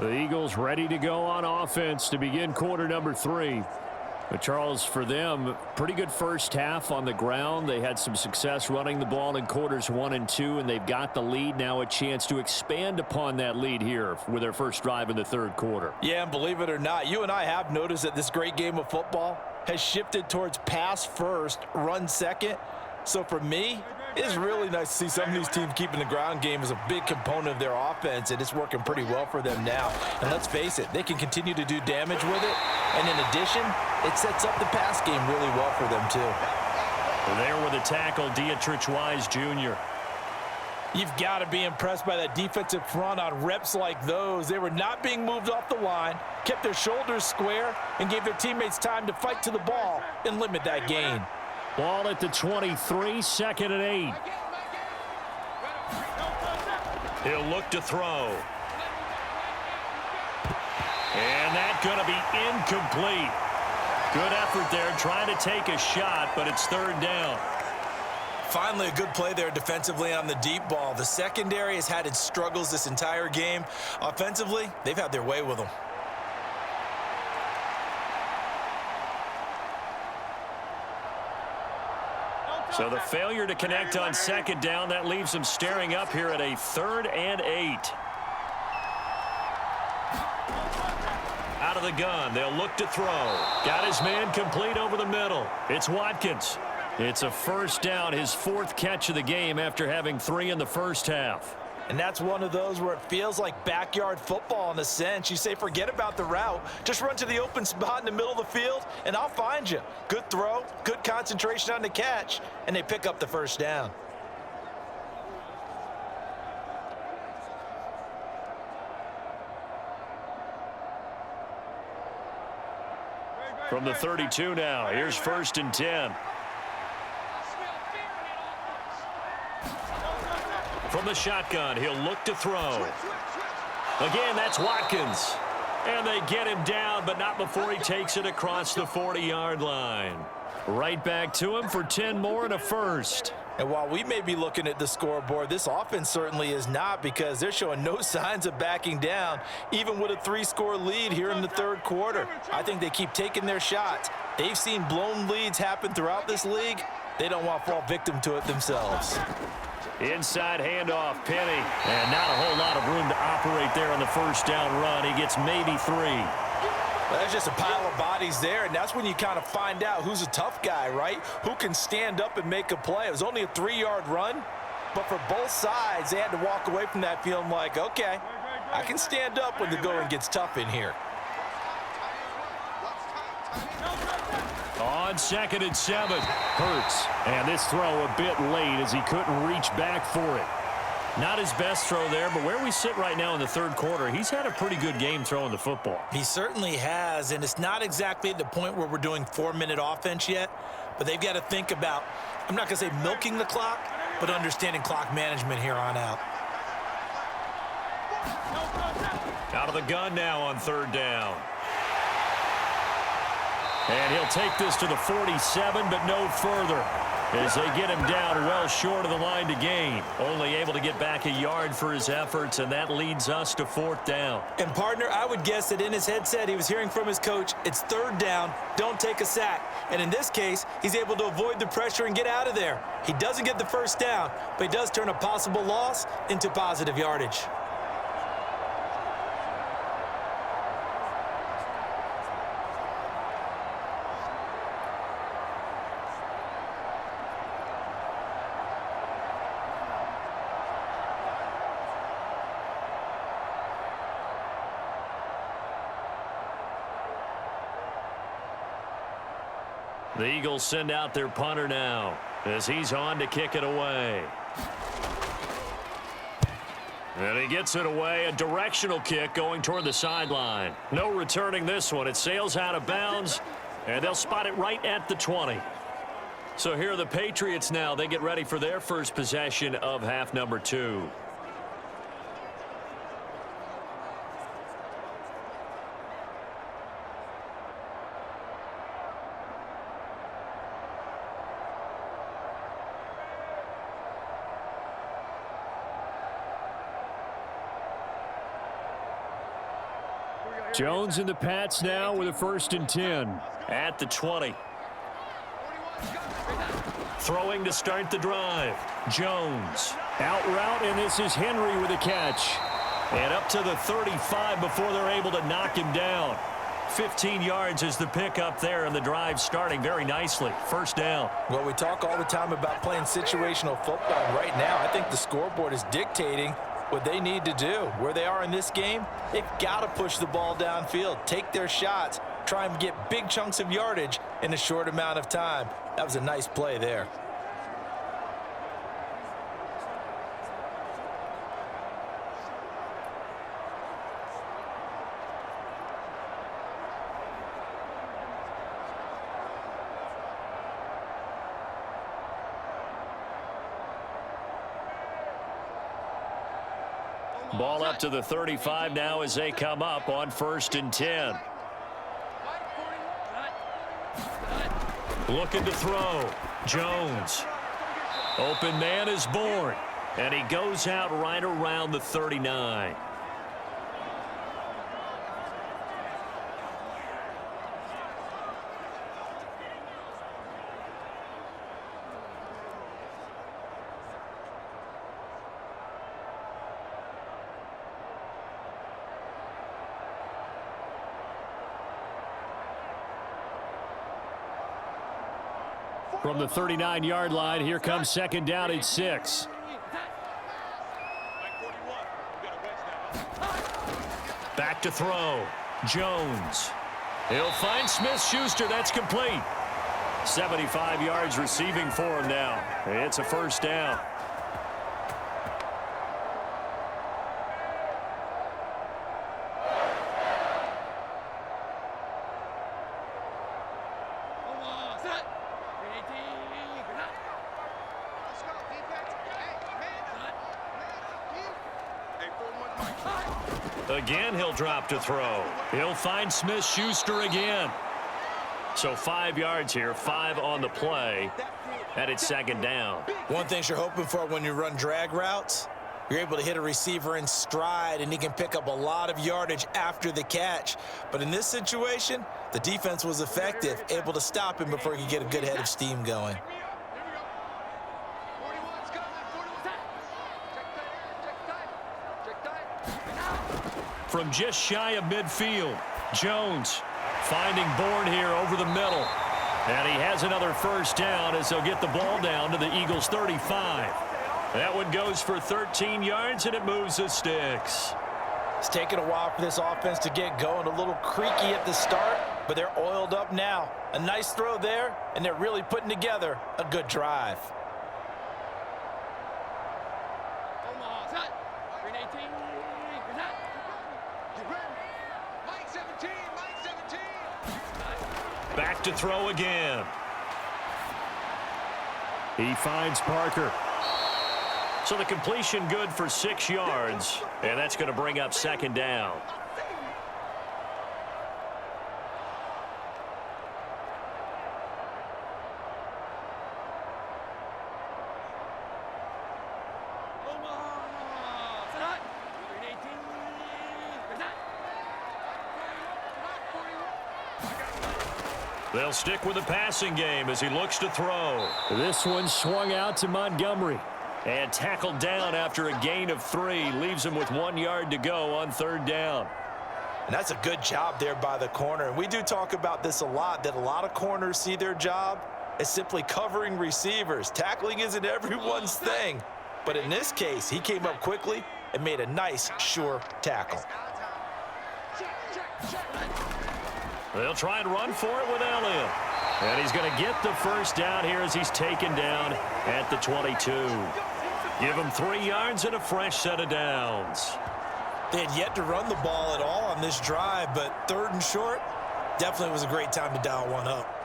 The Eagles ready to go on offense to begin quarter number 3. But Charles, for them, pretty good first half on the ground. They had some success running the ball in quarters 1 and 2, and they've got the lead. Now a chance to expand upon that lead here with their first drive in the third quarter. Yeah, and believe it or not, you and I have noticed that this great game of football has shifted towards pass first, run second. So for me, it's really nice to see some of these teams keeping the ground game as a big component of their offense, and it's working pretty well for them now. And let's face it, they can continue to do damage with it. And in addition, it sets up the pass game really well for them, too. There with the tackle, Dietrich Wise Jr. You've got to be impressed by that defensive front on reps like those. They were not being moved off the line, kept their shoulders square, and gave their teammates time to fight to the ball and limit that gain. Ball at the 23, second and 8. He'll look to throw. And that's going to be incomplete. Good effort there, trying to take a shot, but it's third down. Finally, a good play there defensively on the deep ball. The secondary has had its struggles this entire game. Offensively, they've had their way with them. So the failure to connect on second down, that leaves them staring up here at a 3rd and 8. Out of the gun, they'll look to throw. Got his man complete over the middle. It's Watkins. It's a first down, his 4th catch of the game after having 3 in the first half. And that's one of those where it feels like backyard football in a sense. You say, forget about the route. Just run to the open spot in the middle of the field, and I'll find you. Good throw, good concentration on the catch, and they pick up the first down. From the 32 now, here's 1st and 10. From the shotgun, he'll look to throw. Again, that's Watkins. And they get him down, but not before he takes it across the 40-yard line. Right back to him for 10 more and a first. And while we may be looking at the scoreboard, this offense certainly is not, because they're showing no signs of backing down, even with a 3-score lead here in the third quarter. I think they keep taking their shots. They've seen blown leads happen throughout this league. They don't want to fall victim to it themselves. Inside handoff, Penny. And not a whole lot of room to operate there on the first down run. He gets maybe 3. Well, that's just a pile of bodies there, and that's when you kind of find out who's a tough guy, right? Who can stand up and make a play. It was only a 3-yard run, but for both sides, they had to walk away from that feeling like, okay, I can stand up when the going gets tough in here. On 2nd and 7, Hurts. And this throw a bit late as he couldn't reach back for it. Not his best throw there, but where we sit right now in the third quarter, he's had a pretty good game throwing the football. He certainly has, and it's not exactly at the point where we're doing 4-minute offense yet, but they've got to think about, I'm not going to say milking the clock, but understanding clock management here on out. Out of the gun now on 3rd down. And he'll take this to the 47, but no further, as they get him down well short of the line to gain. Only able to get back a yard for his efforts, and that leads us to 4th down. And, partner, I would guess that in his headset he was hearing from his coach, it's 3rd down, don't take a sack. And in this case, he's able to avoid the pressure and get out of there. He doesn't get the first down, but he does turn a possible loss into positive yardage. The Eagles send out their punter now as he's on to kick it away. And he gets it away, a directional kick going toward the sideline. No returning this one. It sails out of bounds, and they'll spot it right at the 20. So here are the Patriots now. They get ready for their first possession of half number 2. Jones and the Pats now with a 1st and 10. At the 20. Throwing to start the drive. Jones. Out route, and this is Henry with a catch. And up to the 35 before they're able to knock him down. 15 yards is the pickup there, and the drive starting very nicely. 1st down. Well, we talk all the time about playing situational football. Right now, I think the scoreboard is dictating what they need to do. Where they are in this game, they've got to push the ball downfield, take their shots, try and get big chunks of yardage in a short amount of time. That was a nice play there. Ball up to the 35 now as they come up on 1st and 10. Looking to throw. Jones. Open man is born. And he goes out right around the 39. From the 39-yard line, here comes 2nd down and 6. Back to throw. Jones. He'll find Smith-Schuster. That's complete. 75 yards receiving for him now. It's a 1st down. Again, he'll drop to throw. He'll find Smith-Schuster again. So 5 yards here, 5 on the play, and it's 2nd down. One thing you're hoping for when you run drag routes, you're able to hit a receiver in stride, and he can pick up a lot of yardage after the catch. But in this situation, the defense was effective, able to stop him before he could get a good head of steam going. From just shy of midfield, Jones finding Bourne here over the middle. And he has another 1st down as they'll get the ball down to the Eagles' 35. That one goes for 13 yards, and it moves the sticks. It's taken a while for this offense to get going. A little creaky at the start, but they're oiled up now. A nice throw there, and they're really putting together a good drive. Back to throw again. He finds Parker. So the completion good for 6 yards, and that's going to bring up 2nd down. They'll stick with the passing game as he looks to throw. This one swung out to Montgomery. And tackled down after a gain of 3. Leaves him with 1 yard to go on 3rd down. And that's a good job there by the corner. And we do talk about this a lot, that a lot of corners see their job as simply covering receivers. Tackling isn't everyone's thing. But in this case, he came up quickly and made a nice, sure tackle. They'll try and run for it with Elliott. And he's going to get the 1st down here as he's taken down at the 22. Give him 3 yards and a fresh set of downs. They had yet to run the ball at all on this drive, but 3rd and short definitely was a great time to dial one up.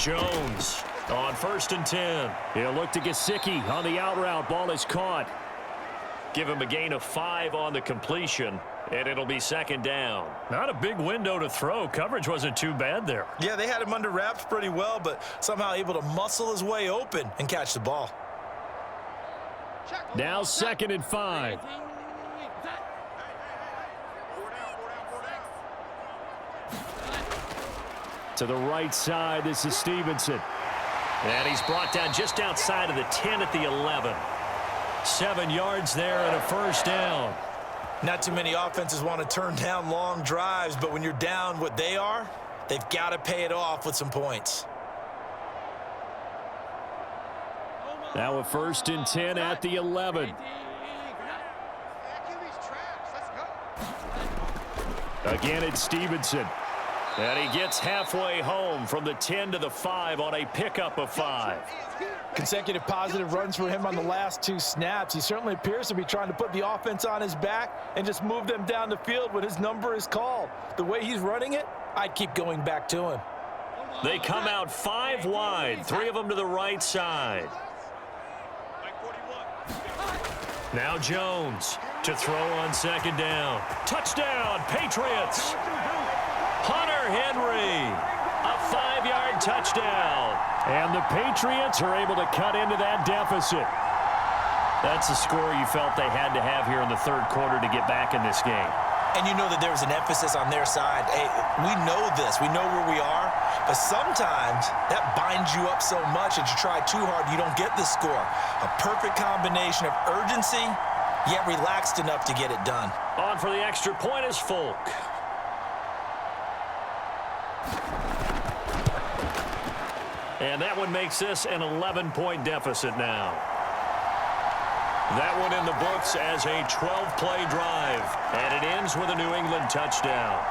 Jones on 1st and 10. He'll look to Gesicki on the out route. Ball is caught. Give him a gain of 5 on the completion, and it'll be 2nd down. Not a big window to throw. Coverage wasn't too bad there. Yeah, they had him under wraps pretty well, but somehow able to muscle his way open and catch the ball. Now 2nd and 5. To the right side, this is Stevenson. And he's brought down just outside of the 10 at the 11. 7 yards there and a 1st down. Not too many offenses want to turn down long drives, but when you're down what they are, they've got to pay it off with some points. Now a 1st and 10 at the 11. Again, it's Stevenson. And he gets halfway home from the 10 to the 5 on a pickup of 5. Consecutive positive runs for him on the last 2 snaps. He certainly appears to be trying to put the offense on his back and just move them down the field when his number is called. The way he's running it, I'd keep going back to him. They come out 5 wide, 3 of them to the right side. Now Jones to throw on 2nd down. Touchdown, Patriots! Hunter Henry, a 5-yard touchdown. And the Patriots are able to cut into that deficit. That's the score you felt they had to have here in the 3rd quarter to get back in this game. And you know that there was an emphasis on their side. Hey, we know this. We know where we are. But sometimes that binds you up so much that you try too hard, you don't get the score. A perfect combination of urgency, yet relaxed enough to get it done. On for the extra point is Folk. And that one makes this an 11-point deficit now. That one in the books as a 12-play drive. And it ends with a New England touchdown.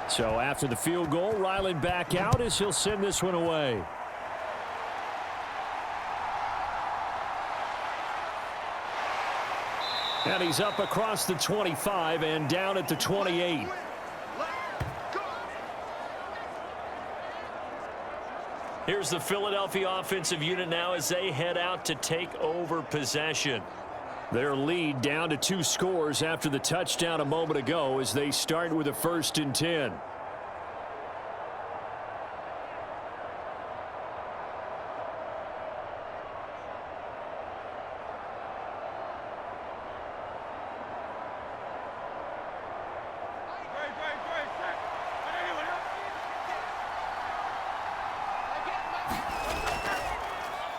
So after the field goal, Ryland back out as he'll send this one away. And he's up across the 25 and down at the 28. Here's the Philadelphia offensive unit now as they head out to take over possession. Their lead down to 2 scores after the touchdown a moment ago as they start with a 1st and 10.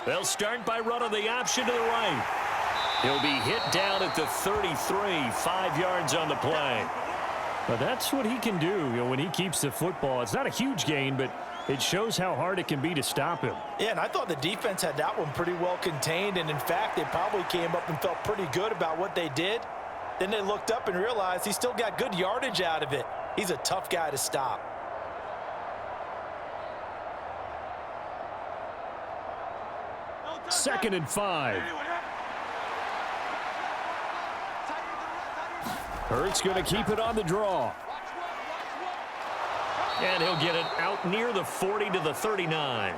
They'll start by running the option to the right. He'll be hit down at the 33, 5 yards on the play. But that's what he can do, when he keeps the football. It's not a huge gain, but it shows how hard it can be to stop him. Yeah, and I thought the defense had that one pretty well contained, and in fact, they probably came up and felt pretty good about what they did. Then they looked up and realized he still got good yardage out of it. He's a tough guy to stop. Second and 5. Hurts going to keep it on the draw. And he'll get it out near the 40 to the 39.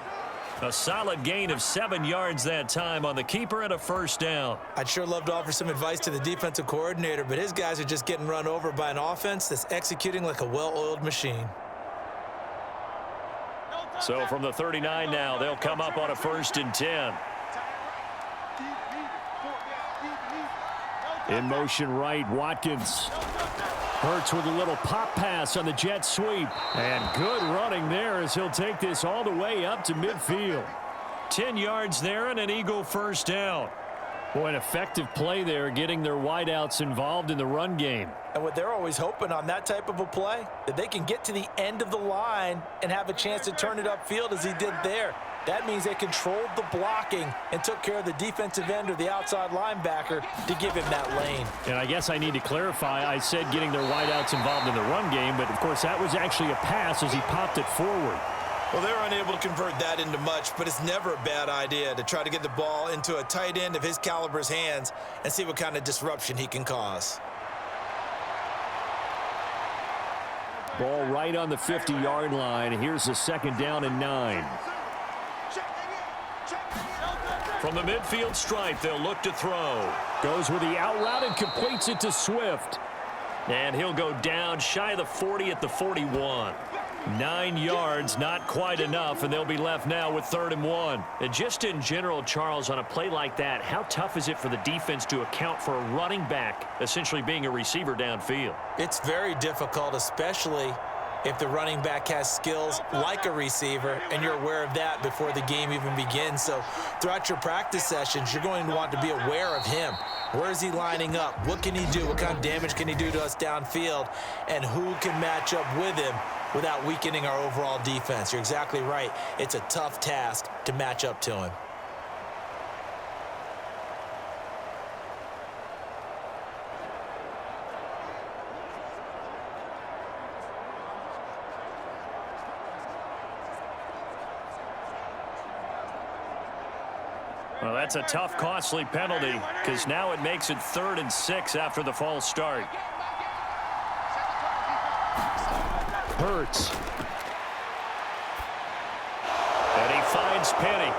A solid gain of 7 yards that time on the keeper and a 1st down. I'd sure love to offer some advice to the defensive coordinator, but his guys are just getting run over by an offense that's executing like a well-oiled machine. So from the 39 now, they'll come up on a 1st and 10. In motion right, Watkins. Hurts with a little pop pass on the jet sweep. And good running there as he'll take this all the way up to midfield. 10 yards there and an Eagle first down. Boy, an effective play there, getting their wideouts involved in the run game. And what they're always hoping on that type of a play, that they can get to the end of the line and have a chance to turn it upfield as he did there. That means they controlled the blocking and took care of the defensive end or the outside linebacker to give him that lane. And I guess I need to clarify, I said getting their wideouts involved in the run game, but of course that was actually a pass as he popped it forward. Well, they're unable to convert that into much, but it's never a bad idea to try to get the ball into a tight end of his caliber's hands and see what kind of disruption he can cause. Ball right on the 50-yard line. Here's the second down and 9. From the midfield stripe, they'll look to throw. Goes with the out route and completes it to Swift. And he'll go down shy of the 40 at the 41. 9 yards, not quite enough, and they'll be left now with 3rd and 1. And just in general, Charles, on a play like that, how tough is it for the defense to account for a running back essentially being a receiver downfield? It's very difficult, especially if the running back has skills like a receiver, and you're aware of that before the game even begins. So throughout your practice sessions, you're going to want to be aware of him. Where is he lining up? What can he do? What kind of damage can he do to us downfield? And who can match up with him without weakening our overall defense? You're exactly right. It's a tough task to match up to him. Well, that's a tough, costly penalty because now it makes it 3rd and 6 after the false start. Hurts. And he finds Penny.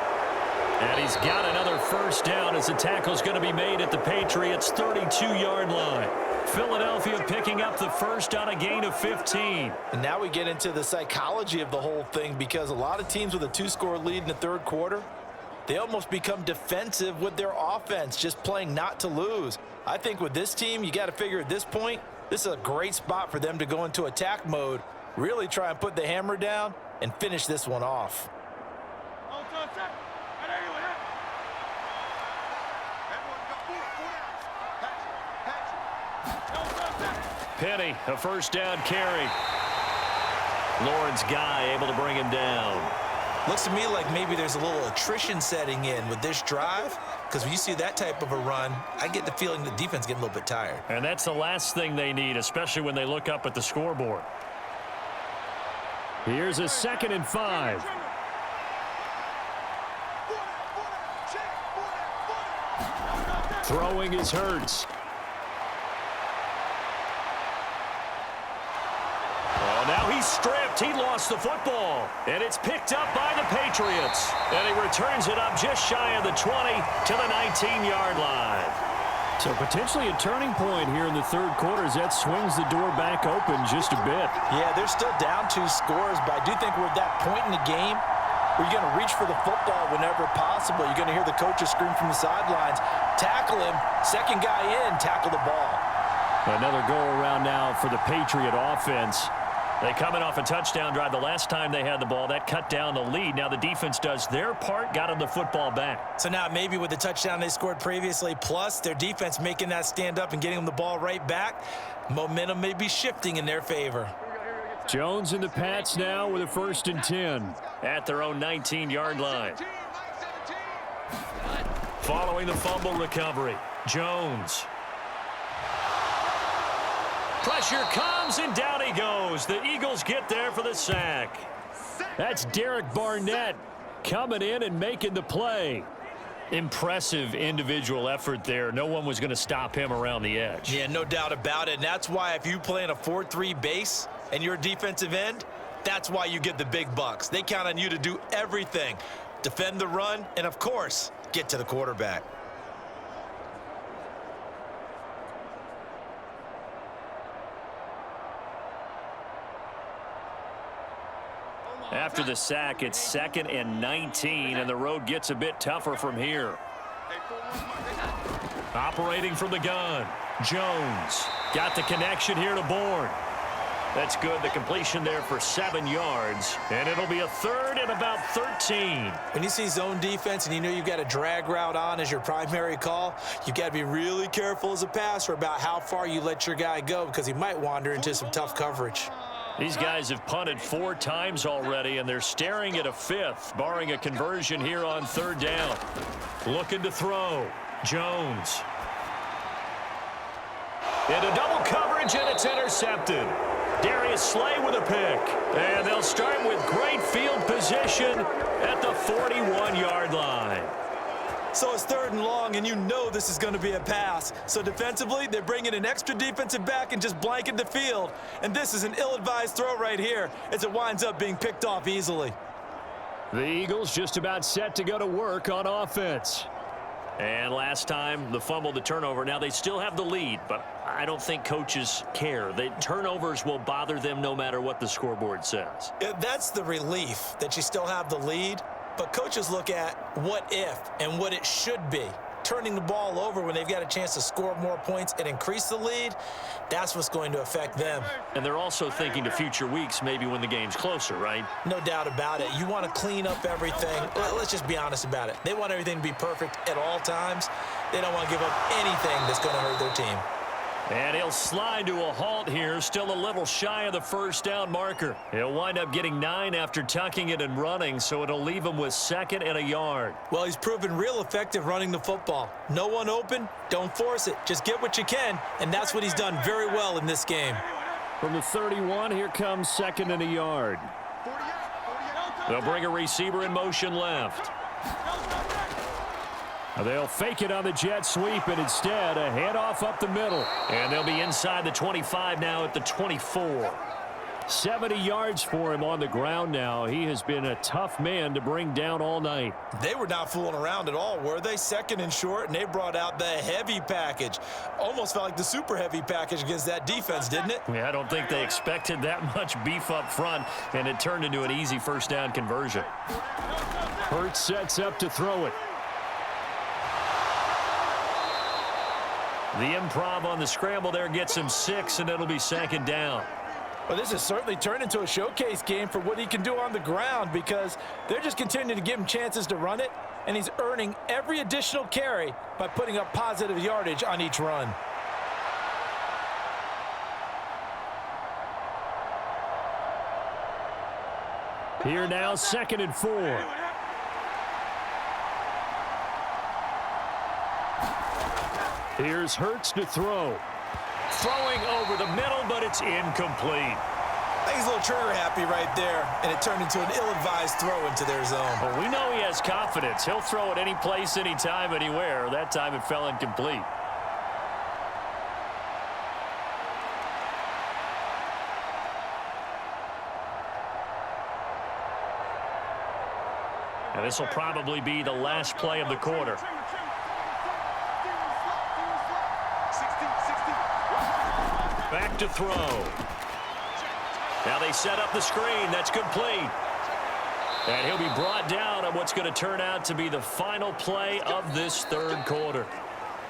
And he's got another first down as the tackle's going to be made at the Patriots' 32-yard line. Philadelphia picking up the first on a gain of 15. And now we get into the psychology of the whole thing, because a lot of teams with a 2-score lead in the 3rd quarter, they almost become defensive with their offense, just playing not to lose. I think with this team, you got to figure at this point, this is a great spot for them to go into attack mode, really try and put the hammer down and finish this one off. Penny, a first down carry. Lawrence Guy able to bring him down. Looks to me like maybe there's a little attrition setting in with this drive, because when you see that type of a run, I get the feeling the defense getting a little bit tired. And that's the last thing they need, especially when they look up at the scoreboard. Here's a 2nd and 5. Throwing is Hurts. Now he's stripped. He lost the football. And it's picked up by the Patriots. And he returns it up just shy of the 20 to the 19-yard line. So potentially a turning point here in the 3rd quarter as that swings the door back open just a bit. Yeah, they're still down 2 scores, but I do think we're at that point in the game where you're going to reach for the football whenever possible. You're going to hear the coaches scream from the sidelines, tackle him, second guy in, tackle the ball. Another go around now for the Patriot offense. They coming off a touchdown drive the last time they had the ball. That cut down the lead. Now the defense does their part, got them the football back. So now maybe with the touchdown they scored previously, plus their defense making that stand up and getting them the ball right back, momentum may be shifting in their favor. Jones and the Pats now with a 1st and 10. At their own 19-yard line. Following the fumble recovery, Jones. Pressure comes, and down he goes. The Eagles get there for the sack. That's Derek Barnett coming in and making the play. Impressive individual effort there. No one was going to stop him around the edge. Yeah, no doubt about it. And that's why if you play in a 4-3 base and you're a defensive end, that's why you get the big bucks. They count on you to do everything. Defend the run and, of course, get to the quarterback. After the sack, it's 2nd and 19, and the road gets a bit tougher from here. Operating from the gun. Jones got the connection here to Bourne. That's good. The completion there for 7 yards. And it'll be a third and about 13. When you see zone defense and you know you've got a drag route on as your primary call, you've got to be really careful as a passer about how far you let your guy go because he might wander into some tough coverage. These guys have punted 4 times already, and they're staring at a 5th, barring a conversion here on 3rd down. Looking to throw. Jones. Into double coverage, and it's intercepted. Darius Slay with a pick. And they'll start with great field position at the 41-yard line. So it's 3rd and long, and you know this is going to be a pass. So defensively, they bring in an extra defensive back and just blanket the field. And this is an ill-advised throw right here as it winds up being picked off easily. The Eagles just about set to go to work on offense. And last time, the fumble, the turnover. Now, they still have the lead, but I don't think coaches care. The turnovers will bother them no matter what the scoreboard says. That's the relief that you still have the lead. But coaches look at what if and what it should be. Turning the ball over when they've got a chance to score more points and increase the lead, that's what's going to affect them. And they're also thinking to future weeks, maybe when the game's closer, right? No doubt about it. You want to clean up everything. Let's just be honest about it. They want everything to be perfect at all times. They don't want to give up anything that's going to hurt their team. And he'll slide to a halt here, still a little shy of the 1st down marker. He'll wind up getting 9 after tucking it and running, so it'll leave him with 2nd and a yard. Well, he's proven real effective running the football. No one open, don't force it. Just get what you can, and that's what he's done very well in this game. From the 31, here comes 2nd and a yard. They'll bring a receiver in motion left. They'll fake it on the jet sweep, and instead a handoff up the middle. And they'll be inside the 25 now at the 24. 70 yards for him on the ground now. He has been a tough man to bring down all night. They were not fooling around at all, were they? 2nd and short, and they brought out the heavy package. Almost felt like the super heavy package against that defense, didn't it? Yeah, I don't think they expected that much beef up front, and it turned into an easy 1st down conversion. Hurts sets up to throw it. The improv on the scramble there gets him 6, and it'll be 2nd down. Well, this has certainly turned into a showcase game for what he can do on the ground because they're just continuing to give him chances to run it, and he's earning every additional carry by putting up positive yardage on each run. Here now, 2nd and 4. Here's Hurts to throw. Throwing over the middle, but it's incomplete. I think he's a little trigger happy right there, and it turned into an ill-advised throw into their zone. Well, we know he has confidence. He'll throw it any place, anytime, anywhere. That time it fell incomplete. And this will probably be the last play of the quarter. Back to throw. Now they set up the screen. That's complete. And he'll be brought down on what's going to turn out to be the final play of this 3rd quarter.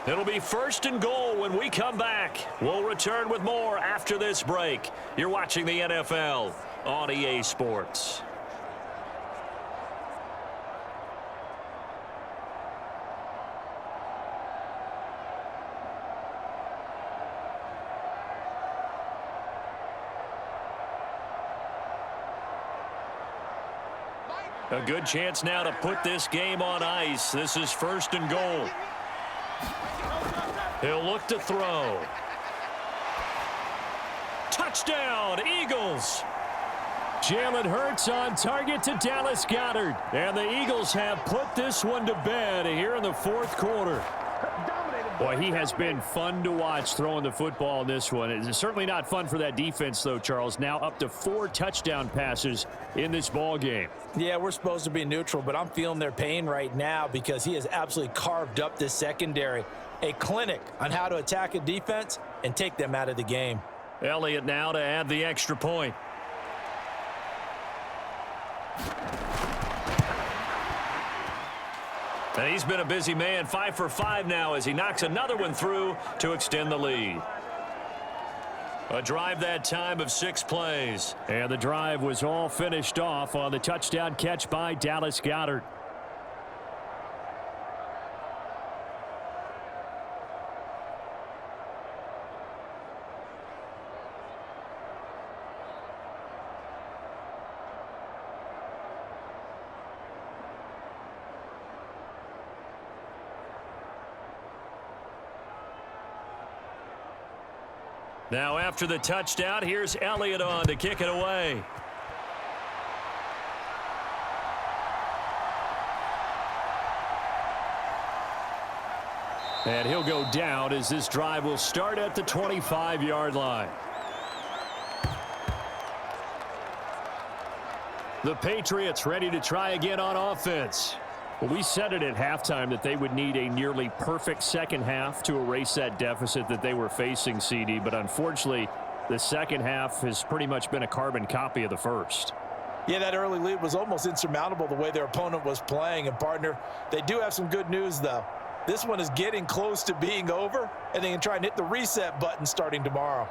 It'll be 1st and goal when we come back. We'll return with more after this break. You're watching the NFL on EA Sports. A good chance now to put this game on ice. This is 1st and goal. He'll look to throw. Touchdown, Eagles. Jalen Hurts on target to Dallas Goedert. And the Eagles have put this one to bed here in the 4th quarter. Boy, he has been fun to watch throwing the football in this one. It's certainly not fun for that defense, though, Charles. Now up to 4 touchdown passes in this ball game. Yeah, we're supposed to be neutral, but I'm feeling their pain right now because he has absolutely carved up this secondary. A clinic on how to attack a defense and take them out of the game. Elliott now to add the extra point. And he's been a busy man, 5 for 5 now as he knocks another one through to extend the lead. A drive that time of 6 plays. And the drive was all finished off on the touchdown catch by Dallas Goedert. Now after the touchdown, here's Elliott on to kick it away. And he'll go down as this drive will start at the 25-yard line. The Patriots ready to try again on offense. Well, we said it at halftime that they would need a nearly perfect second half to erase that deficit that they were facing, CD. But unfortunately, the second half has pretty much been a carbon copy of the first. Yeah, that early lead was almost insurmountable the way their opponent was playing. And, partner, they do have some good news, though. This one is getting close to being over, and they can try and hit the reset button starting tomorrow.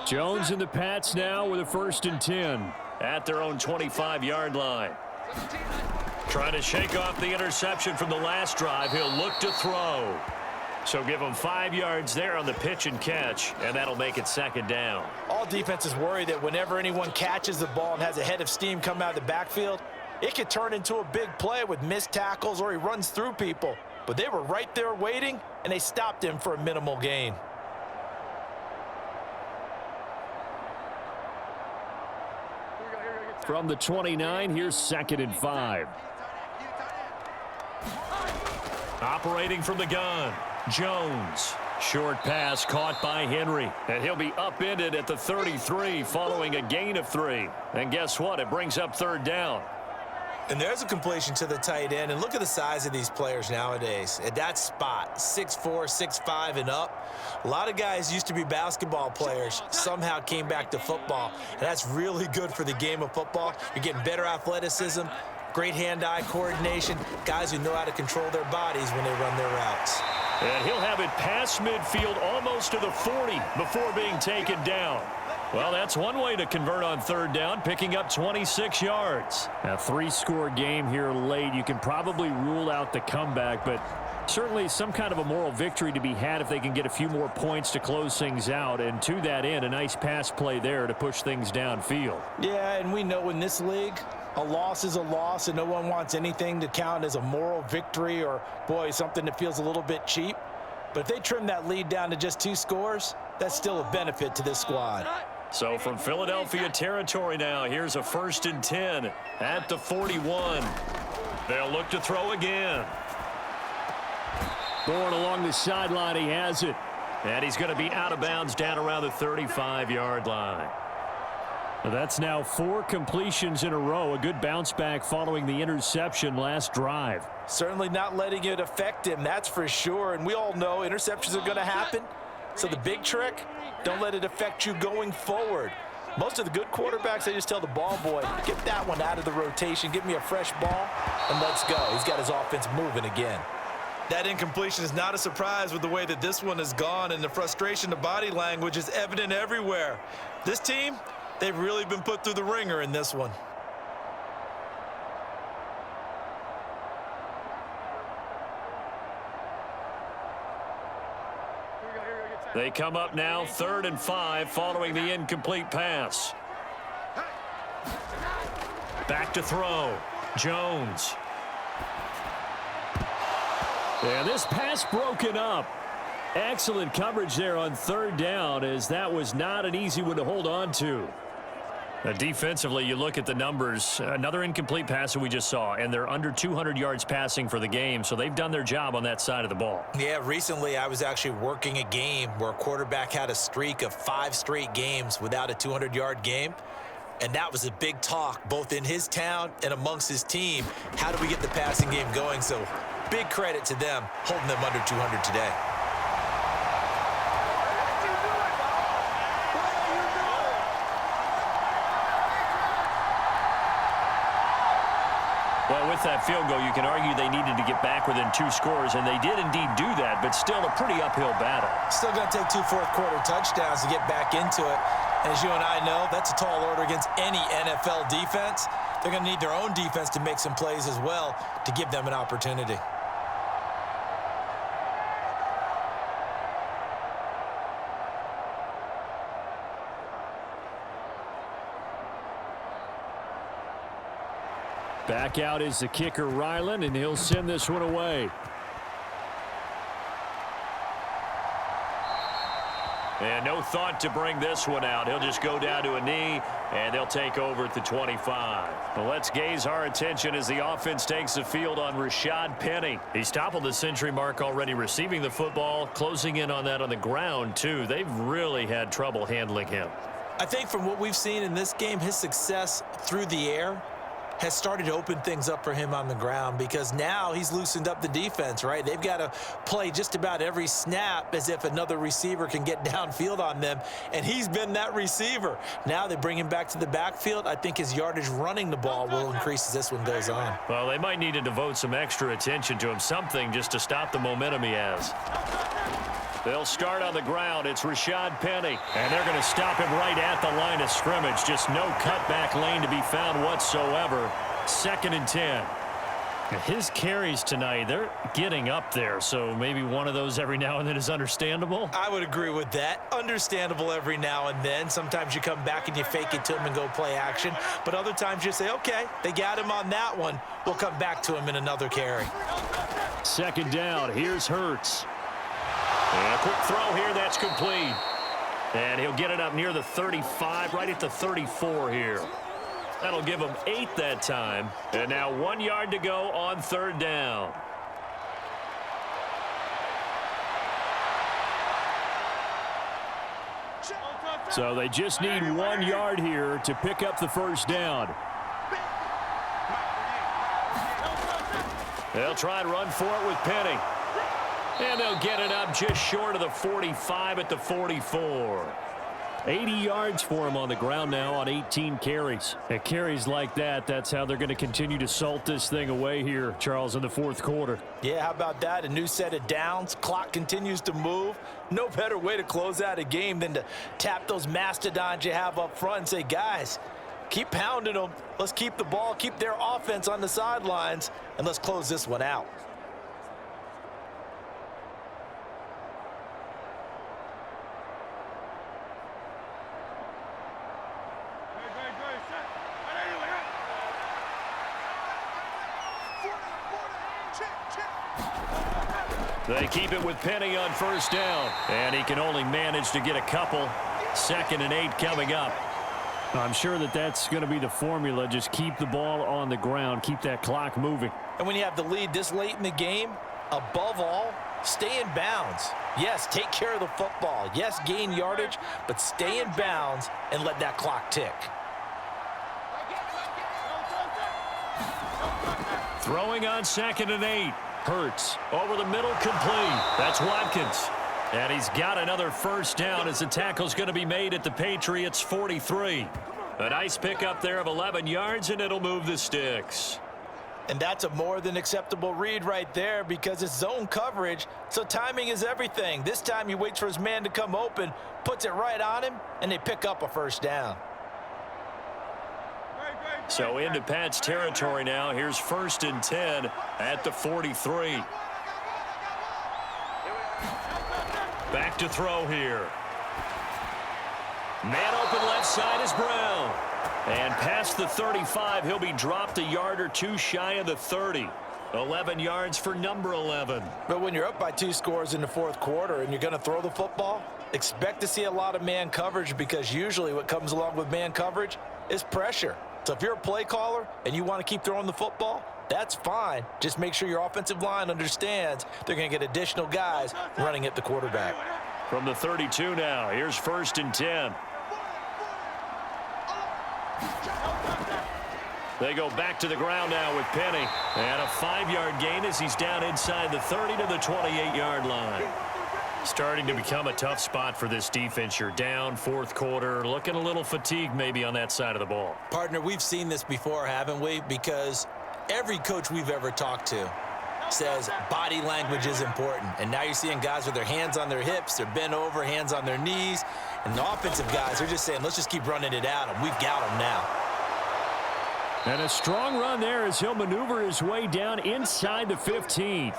Jones and the Pats now with a 1st and 10. At their own 25-yard line. Trying to shake off the interception from the last drive. He'll look to throw. So give him 5 yards there on the pitch and catch, and that'll make it 2nd down. All defenses worry that whenever anyone catches the ball and has a head of steam come out of the backfield, it could turn into a big play with missed tackles or he runs through people. But they were right there waiting, and they stopped him for a minimal gain. From the 29, here's 2nd and 5. Operating from the gun, Jones. Short pass caught by Henry. And he'll be upended at the 33 following a gain of 3. And guess what? It brings up 3rd down. And there's a completion to the tight end. And look at the size of these players nowadays. At that spot, 6'4", 6'5", and up. A lot of guys used to be basketball players, somehow came back to football. And that's really good for the game of football. You're getting better athleticism, great hand-eye coordination, guys who know how to control their bodies when they run their routes. And he'll have it past midfield almost to the 40 before being taken down. Well, that's one way to convert on 3rd down, picking up 26 yards. A 3-score game here late. You can probably rule out the comeback, but certainly some kind of a moral victory to be had if they can get a few more points to close things out. And to that end, a nice pass play there to push things downfield. Yeah, and we know in this league, a loss is a loss, and no one wants anything to count as a moral victory or, boy, something that feels a little bit cheap. But if they trim that lead down to just 2 scores, that's still a benefit to this squad. So from Philadelphia territory now, here's a 1st and 10 at the 41. They'll look to throw again. Born along the sideline, he has it. And he's going to be out of bounds down around the 35-yard line. That's now 4 completions in a row. A good bounce back following the interception last drive. Certainly not letting it affect him, that's for sure. And we all know interceptions are going to happen. So the big trick, don't let it affect you going forward. Most of the good quarterbacks, they just tell the ball boy, get that one out of the rotation, give me a fresh ball, and let's go. He's got his offense moving again. That incompletion is not a surprise with the way that this one has gone, and the frustration, the body language is evident everywhere. This team, they've really been put through the ringer in this one. They come up now 3rd and 5 following the incomplete pass. Back to throw. Jones. And this pass broken up. Excellent coverage there on 3rd down, as that was not an easy one to hold on to. Defensively, you look at the numbers. Another incomplete pass that we just saw, and they're under 200 yards passing for the game, so they've done their job on that side of the ball. Yeah, recently I was actually working a game where a quarterback had a streak of 5 straight games without a 200-yard game, and that was a big talk both in his town and amongst his team. How do we get the passing game going? So big credit to them holding them under 200 today. Well, with with that field goal, you can argue they needed to get back within 2 scores, and they did indeed do that, but still a pretty uphill battle. Still going to take 2 fourth-quarter touchdowns to get back into it. And as you and I know, that's a tall order against any NFL defense. They're going to need their own defense to make some plays as well to give them an opportunity. Back out is the kicker, Ryland, and he'll send this one away. And no thought to bring this one out. He'll just go down to a knee, and they'll take over at the 25. Well, let's gaze our attention as the offense takes the field on Rashad Penny. He's toppled the century mark already receiving the football, closing in on that on the ground, too. They've really had trouble handling him. I think from what we've seen in this game, his success through the air has started to open things up for him on the ground, because now he's loosened up the defense, right? They've got to play just about every snap as if another receiver can get downfield on them, and he's been that receiver. Now they bring him back to the backfield. I think his yardage running the ball will increase as this one goes on. Well, they might need to devote some extra attention to him, something just to stop the momentum he has. They'll start on the ground. It's Rashad Penny, and they're going to stop him right at the line of scrimmage. Just no cutback lane to be found whatsoever. 2nd and 10. His carries tonight, they're getting up there, so maybe one of those every now and then is understandable. I would agree with that. Understandable every now and then. Sometimes you come back and you fake it to him and go play action, but other times you say, okay, they got him on that one. We'll come back to him in another carry. 2nd down. Here's Hurts. And a quick throw here, that's complete. And he'll get it up near the 35, right at the 34 here. That'll give him 8 that time. And now 1 yard to go on 3rd down. So they just need 1 yard here to pick up the 1st down. They'll try and run for it with Penny. And they'll get it up just short of the 45 at the 44. 80 yards for him on the ground now on 18 carries. And carries like that, that's how they're going to continue to salt this thing away here, Charles, in the 4th quarter. Yeah, how about that? A new set of downs. Clock continues to move. No better way to close out a game than to tap those mastodons you have up front and say, guys, keep pounding them. Let's keep the ball, keep their offense on the sidelines, and let's close this one out. They keep it with Penny on 1st down. And he can only manage to get a couple. 2nd and 8 coming up. I'm sure that that's going to be the formula. Just keep the ball on the ground. Keep that clock moving. And when you have the lead this late in the game, above all, stay in bounds. Yes, take care of the football. Yes, gain yardage, but stay in bounds and let that clock tick. Throwing on 2nd and 8. Hurts over the middle, complete. That's Watkins. And he's got another 1st down as the tackle's going to be made at the Patriots' 43. A nice pickup there of 11 yards, and it'll move the sticks. And that's a more than acceptable read right there, because it's zone coverage, so timing is everything. This time he waits for his man to come open, puts it right on him, and they pick up a 1st down. So into Pat's territory now. Here's 1st and 10 at the 43. Back to throw here. Man open left side is Brown. And past the 35, he'll be dropped a yard or 2 shy of the 30. 11 yards for number 11. But when you're up by 2 scores in the 4th quarter and you're going to throw the football, expect to see a lot of man coverage, because usually what comes along with man coverage is pressure. So if you're a play caller and you want to keep throwing the football, that's fine. Just make sure your offensive line understands they're going to get additional guys running at the quarterback. From the 32 now, here's 1st and 10. They go back to the ground now with Penny. And a 5-yard gain as he's down inside the 30 to the 28-yard line. Starting to become a tough spot for this defense. You're down 4th quarter, looking a little fatigued maybe on that side of the ball. Partner, we've seen this before, haven't we? Because every coach we've ever talked to says body language is important. And now you're seeing guys with their hands on their hips, they're bent over, hands on their knees. And the offensive guys are just saying, let's just keep running it at them. We've got them now. And a strong run there as he'll maneuver his way down inside the 15.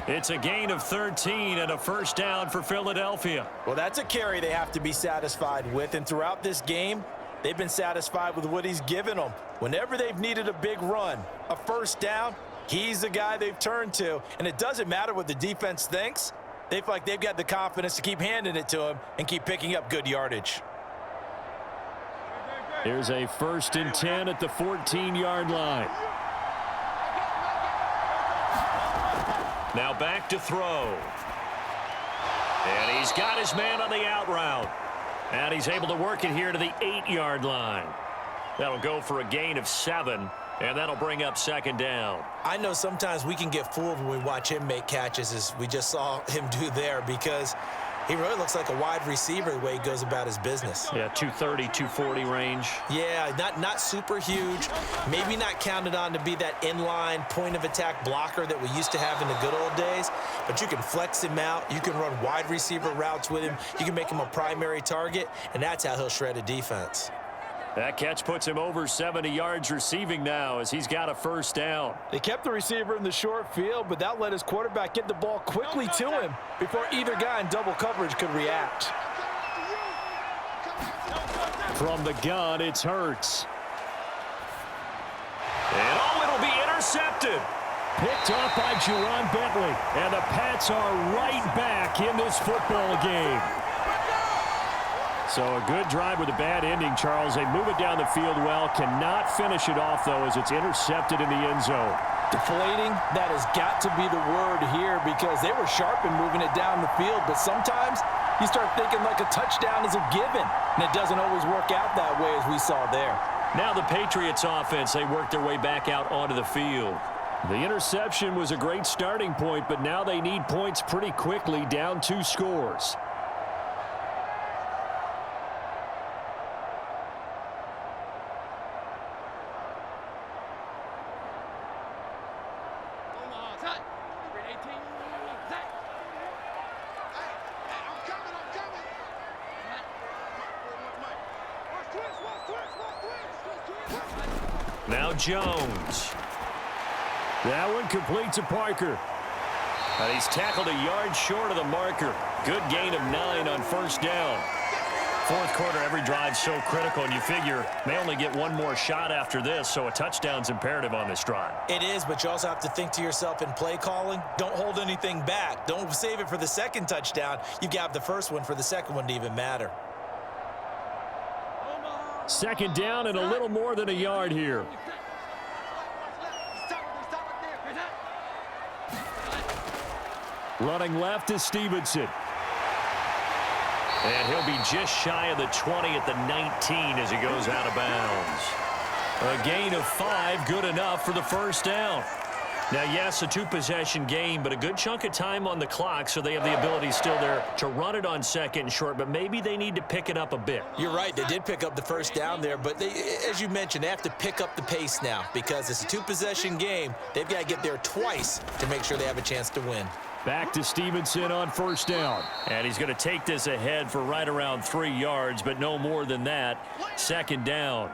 It's a gain of 13 and a first down for Philadelphia. Well, that's a carry they have to be satisfied with. And throughout this game, they've been satisfied with what he's given them. Whenever they've needed a big run, a first down, he's the guy they've turned to. And it doesn't matter what the defense thinks. They feel like they've got the confidence to keep handing it to him and keep picking up good yardage. Here's a 1st and 10 at the 14-yard line. Now back to throw. And he's got his man on the out route. And he's able to work it here to the 8-yard line. That'll go for a gain of 7. And that'll bring up 2nd down. I know sometimes we can get fooled when we watch him make catches, as we just saw him do there, because he really looks like a wide receiver the way he goes about his business. Yeah, 230, 240 range. Yeah, not super huge. Maybe not counted on to be that inline point-of-attack blocker that we used to have in the good old days, but you can flex him out. You can run wide receiver routes with him. You can make him a primary target, and that's how he'll shred a defense. That catch puts him over 70 yards receiving now as he's got a first down. They kept the receiver in the short field, but that let his quarterback get the ball quickly to him before either guy in double coverage could react. From the gun, it's Hurts. And it'll be intercepted. Picked off by Juwan Bentley. And the Pats are right back in this football game. So a good drive with a bad ending, Charles. They move it down the field well. Cannot finish it off, though, as it's intercepted in the end zone. Deflating, that has got to be the word here, because they were sharp in moving it down the field. But sometimes you start thinking like a touchdown is a given, and it doesn't always work out that way, as we saw there. Now the Patriots offense, they work their way back out onto the field. The interception was a great starting point, but now they need points pretty quickly, down 2 scores. Now Jones. That one complete to Parker. And he's tackled a yard short of the marker. Good gain of 9 on first down. Fourth quarter, every drive's so critical, and you figure they only get one more shot after this, so a touchdown's imperative on this drive. It is, but you also have to think to yourself in play calling, don't hold anything back. Don't save it for the second touchdown. You've got the first one for the second one to even matter. 2nd down and a little more than a yard here. Running left is Stevenson. And he'll be just shy of the 20 at the 19 as he goes out of bounds. A gain of 5, good enough for the first down. Now, yes, a 2-possession game, but a good chunk of time on the clock, so they have the ability still there to run it on 2nd and short, but maybe they need to pick it up a bit. You're right. They did pick up the first down there, but they, as you mentioned, they have to pick up the pace now because it's a 2-possession game. They've got to get there twice to make sure they have a chance to win. Back to Stevenson on first down. And he's going to take this ahead for right around 3 yards, but no more than that. 2nd down.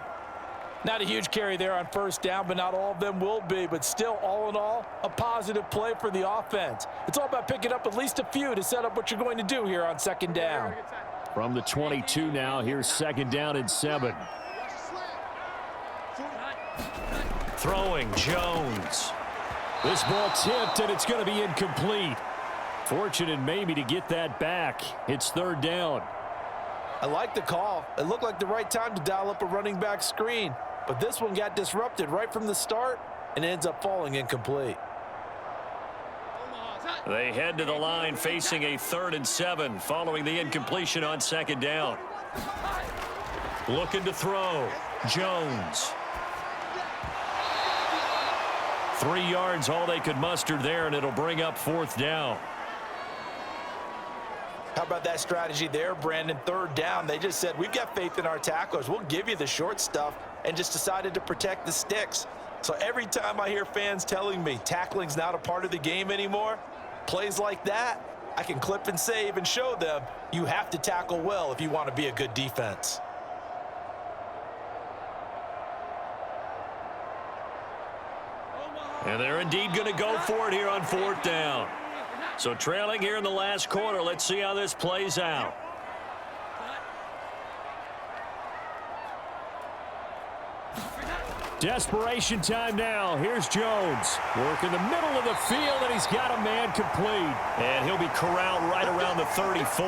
Not a huge carry there on first down, but not all of them will be. But still, all in all, a positive play for the offense. It's all about picking up at least a few to set up what you're going to do here on 2nd down. From the 22 now, here's 2nd down and 7. Throwing, Jones. This ball tipped, and it's going to be incomplete. Fortunate maybe to get that back. It's 3rd down. I like the call. It looked like the right time to dial up a running back screen. But this one got disrupted right from the start and ends up falling incomplete. They head to the line facing a 3rd and 7 following the incompletion on 2nd down. Looking to throw. Jones. 3 yards all they could muster there, and it'll bring up 4th down. How about that strategy there, Brandon? 3rd down. They just said, we've got faith in our tacklers. We'll give you the short stuff, and just decided to protect the sticks. So every time I hear fans telling me tackling's not a part of the game anymore, plays like that, I can clip and save and show them you have to tackle well if you want to be a good defense. And they're indeed going to go for it here on 4th down. So trailing here in the last quarter, let's see how this plays out. Desperation time now. Here's Jones. Work in the middle of the field, and he's got a man complete. And he'll be corralled right around the 34.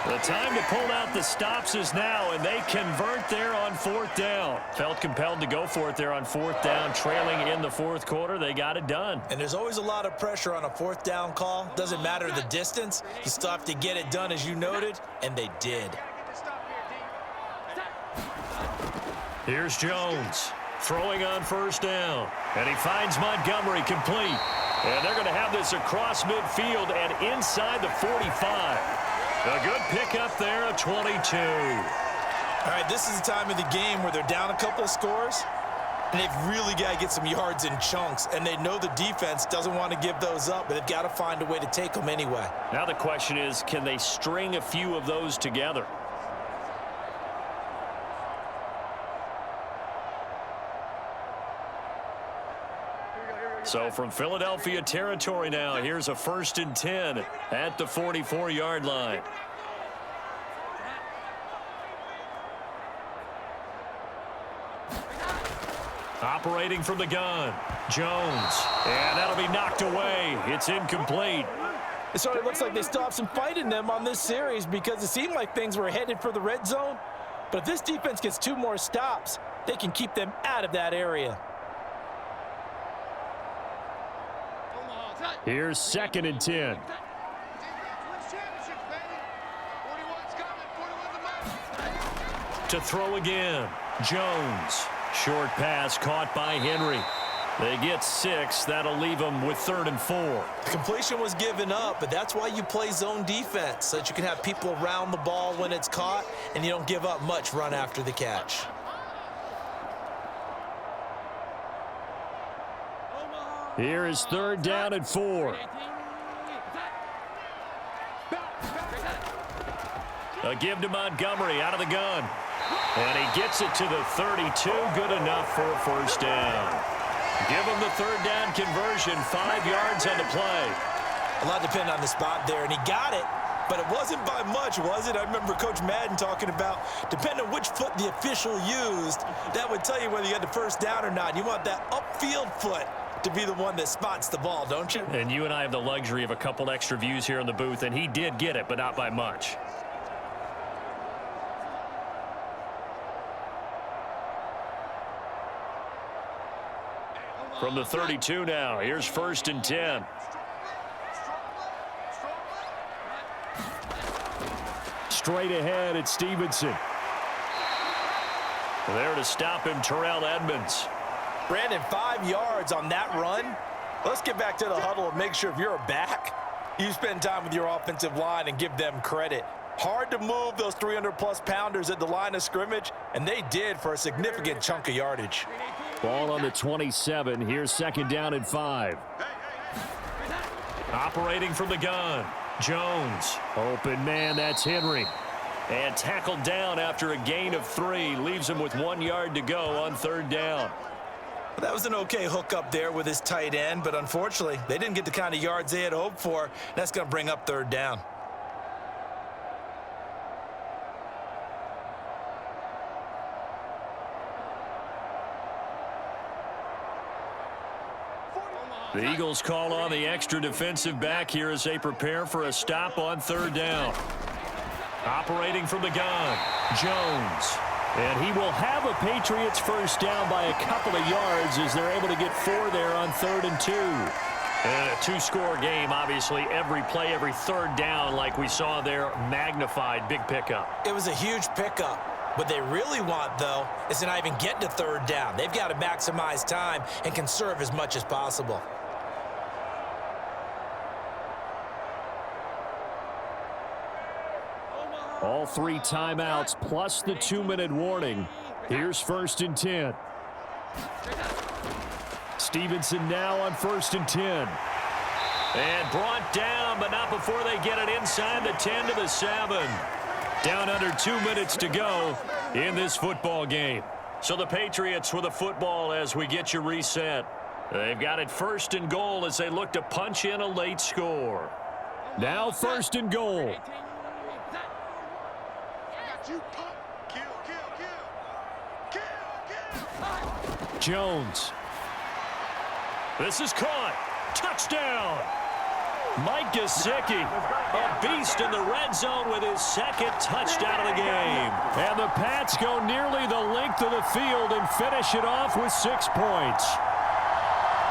The time to pull out the stops is now, and they convert there on 4th down. Felt compelled to go for it there on 4th down. Trailing in the 4th quarter, they got it done. And there's always a lot of pressure on a 4th down call. Doesn't matter the distance. You still have to get it done, as you noted, and they did. Here's Jones. Throwing on 1st down. And he finds Montgomery complete. And they're going to have this across midfield and inside the 45. A good pickup there of 22. All right, this is the time of the game where they're down a couple of scores, and they've really got to get some yards in chunks, and they know the defense doesn't want to give those up, but they've got to find a way to take them anyway. Now the question is, can they string a few of those together? So from Philadelphia territory now, here's a 1st and 10 at the 44-yard line. Operating from the gun, Jones. And that'll be knocked away. It's incomplete. It sort of looks like they still have some fight in them on this series because it seemed like things were headed for the red zone. But if this defense gets 2 more stops, they can keep them out of that area. Here's 2nd and 10. To throw again, Jones. Short pass caught by Henry. They get 6. That'll leave them with 3rd and 4. The completion was given up, but that's why you play zone defense, so that you can have people around the ball when it's caught, and you don't give up much run after the catch. Here is 3rd down and 4. A give to Montgomery out of the gun. And he gets it to the 32. Good enough for a 1st down. Give him the 3rd down conversion. 5 yards on the play. A lot depended on the spot there, and he got it. But it wasn't by much, was it? I remember Coach Madden talking about, depending on which foot the official used, that would tell you whether you had the 1st down or not. You want that upfield foot to be the one that spots the ball, don't you? And you and I have the luxury of a couple extra views here in the booth, and he did get it, but not by much. From the 32 now, here's 1st and 10. Straight ahead at Stevenson. There to stop him, Terrell Edmonds. Brandon, 5 yards on that run. Let's get back to the huddle and make sure if you're a back, you spend time with your offensive line and give them credit. Hard to move those 300-plus pounders at the line of scrimmage, and they did for a significant chunk of yardage. Ball on the 27. Here's 2nd down and 5. Operating from the gun, Jones. Open man, that's Henry. And tackled down after a gain of 3. Leaves him with 1 yard to go on 3rd down. That was an okay hookup there with his tight end, but unfortunately, they didn't get the kind of yards they had hoped for. That's going to bring up 3rd down. The Eagles call on the extra defensive back here as they prepare for a stop on 3rd down. Operating from the gun, Jones. And he will have a Patriots 1st down by a couple of yards as they're able to get 4 there on 3rd and 2. And a 2-score game, obviously. Every play, every 3rd down, like we saw there, magnified. Big pickup. It was a huge pickup. What they really want, though, is to not even get to 3rd down. They've got to maximize time and conserve as much as possible. All 3 timeouts plus the 2-minute warning. Here's 1st and 10. Stevenson now on 1st and 10. And brought down, but not before they get it inside the 10 to the 7. Down under 2 minutes to go in this football game. So the Patriots with a football as we get you reset. They've got it 1st and goal as they look to punch in a late score. Now 1st and goal. Jones. This is caught. Touchdown. Mike Gesicki, a beast in the red zone with his 2nd touchdown of the game. And the Pats go nearly the length of the field and finish it off with 6 points.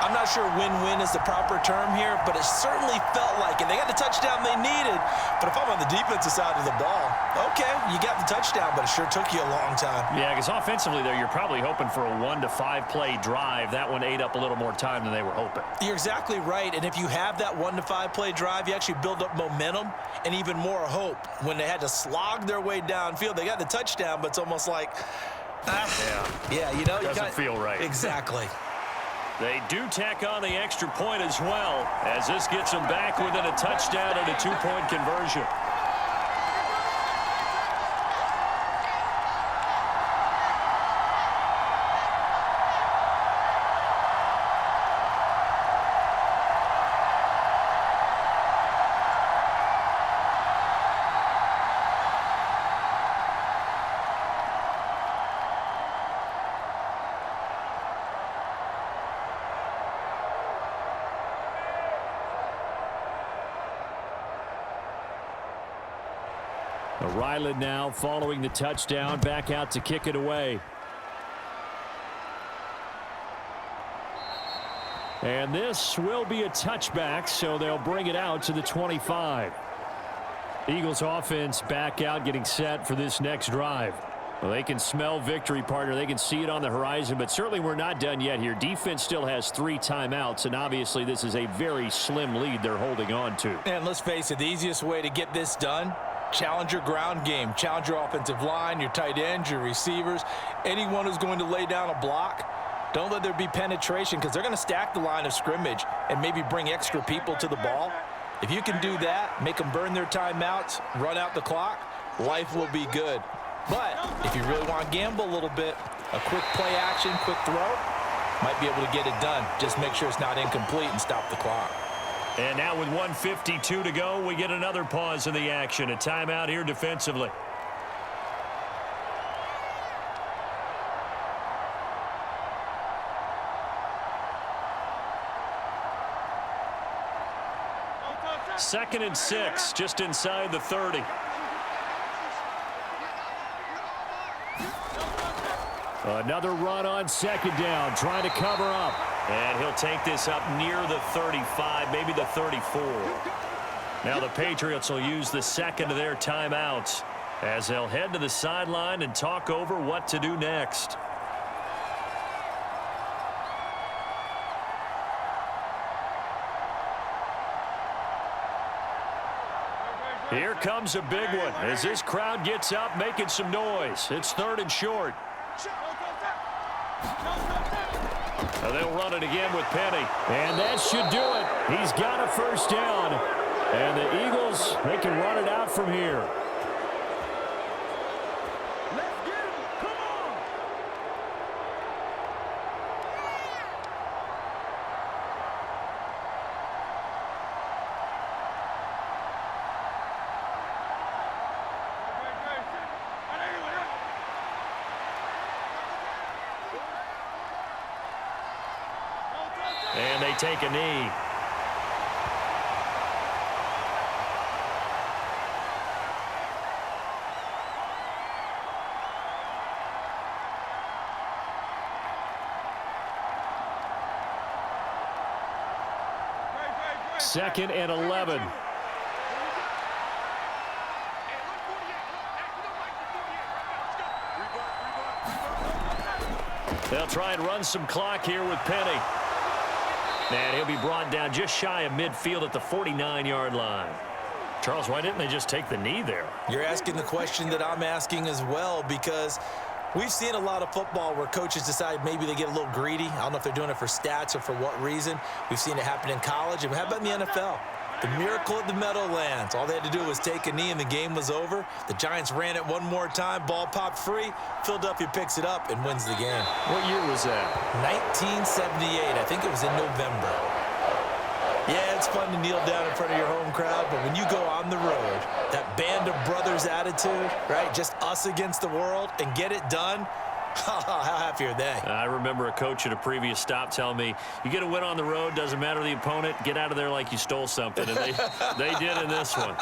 I'm not sure win-win is the proper term here, but it certainly felt like it. They got the touchdown they needed, but if I'm on the defensive side of the ball, okay, you got the touchdown, but it sure took you a long time. Yeah, because offensively there, you're probably hoping for a 1 to 5 play drive. That one ate up a little more time than they were hoping. You're exactly right, and if you have that 1 to 5 play drive, you actually build up momentum and even more hope. When they had to slog their way downfield, they got the touchdown, but it's almost like, yeah, you know, doesn't feel right. Exactly. They do tack on the extra point as well, as this gets them back within a touchdown and a 2-point conversion. Ryland now following the touchdown, back out to kick it away. And this will be a touchback, so they'll bring it out to the 25. Eagles offense back out, getting set for this next drive. Well, they can smell victory, partner. They can see it on the horizon, but certainly we're not done yet here. Defense still has 3 timeouts, and obviously this is a very slim lead they're holding on to. And let's face it, the easiest way to get this done, challenge your ground game. Challenge your offensive line, your tight ends, your receivers, anyone who's going to lay down a block. Don't let there be penetration because they're going to stack the line of scrimmage and maybe bring extra people to the ball. If you can do that, make them burn their timeouts, run out the clock, life will be good. But if you really want to gamble a little bit, a quick play action, quick throw, might be able to get it done. Just make sure it's not incomplete and stop the clock. And now with 1:52 to go, we get another pause in the action. A timeout here defensively. Second and 6, just inside the 30. Another run on 2nd down, trying to cover up. And he'll take this up near the 35, maybe the 34. Now the Patriots will use the 2nd of their timeouts as they'll head to the sideline and talk over what to do next. Here comes a big one as this crowd gets up making some noise. It's 3rd and short. They'll run it again with Penny. And that should do it. He's got a 1st down. And the Eagles, they can run it out from here. Let's get him. Come on. And they take a knee. Second and 11. They'll try and run some clock here with Penny. And he'll be brought down just shy of midfield at the 49-yard line. Charles, why didn't they just take the knee there? You're asking the question that I'm asking as well, because We've seen a lot of football where coaches decide maybe they get a little greedy. I don't know if they're doing it for stats or for what reason. We've seen it happen in college. And how about in the NFL? The miracle at the Meadowlands. All they had to do was take a knee and the game was over. The Giants ran it one more time. Ball popped free. Philadelphia picks it up and wins the game. What year was that? 1978. I think it was in November. Yeah, it's fun to kneel down in front of your home crowd, but when you go on the road, that band of brothers attitude, right? Just us against the world and get it done. How happy are they? I remember a coach at a previous stop telling me, you get a win on the road, doesn't matter the opponent, get out of there like you stole something. And they did in this one.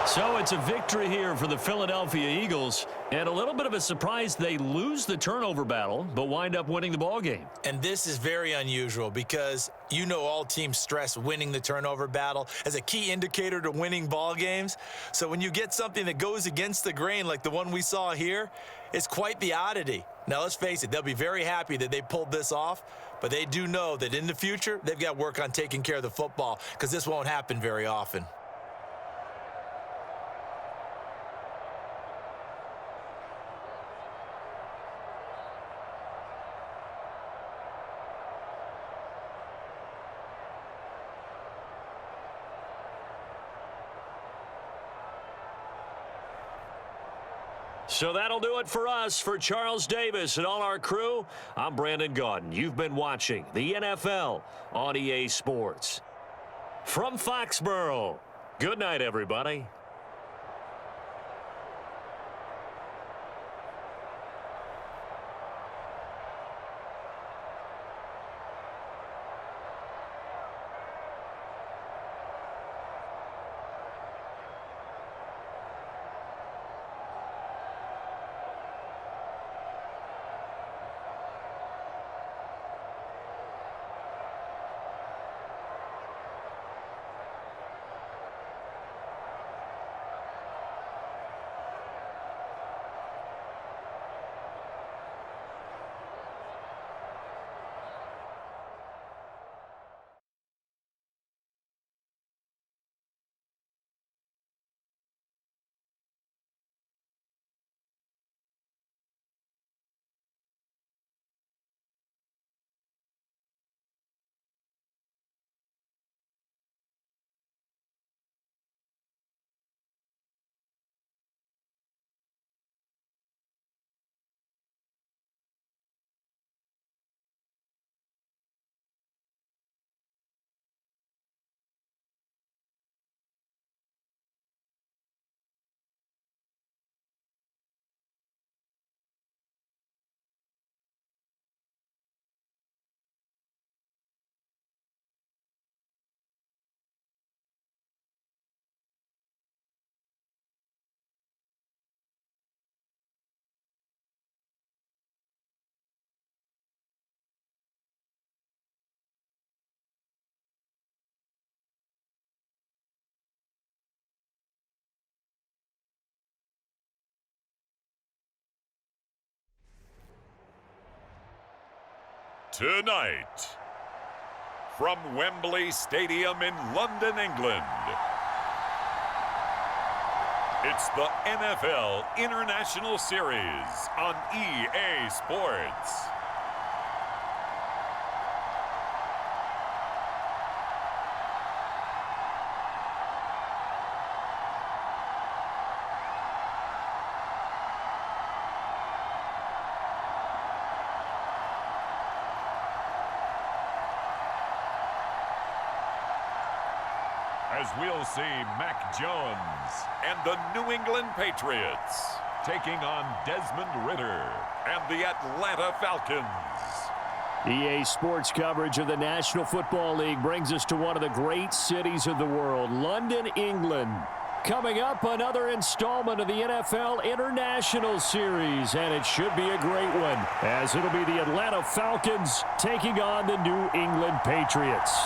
So it's a victory here for the Philadelphia Eagles, and a little bit of a surprise they lose the turnover battle, but wind up winning the ball game. And this is very unusual because you know all teams stress winning the turnover battle as a key indicator to winning ball games. So when you get something that goes against the grain like the one we saw here, it's quite the oddity. Now, let's face it, they'll be very happy that they pulled this off, but they do know that in the future, they've got to work on taking care of the football because this won't happen very often. So that'll do it for us. For Charles Davis and all our crew, I'm Brandon Gaudin. You've been watching the NFL on EA Sports. From Foxborough, good night, everybody. Tonight, from Wembley Stadium in London, England, it's the NFL International Series on EA Sports. As we'll see Mac Jones and the New England Patriots taking on Desmond Ridder and the Atlanta Falcons. EA Sports coverage of the National Football League brings us to one of the great cities of the world, London, England. Coming up, another installment of the NFL International Series, and it should be a great one, as it'll be the Atlanta Falcons taking on the New England Patriots.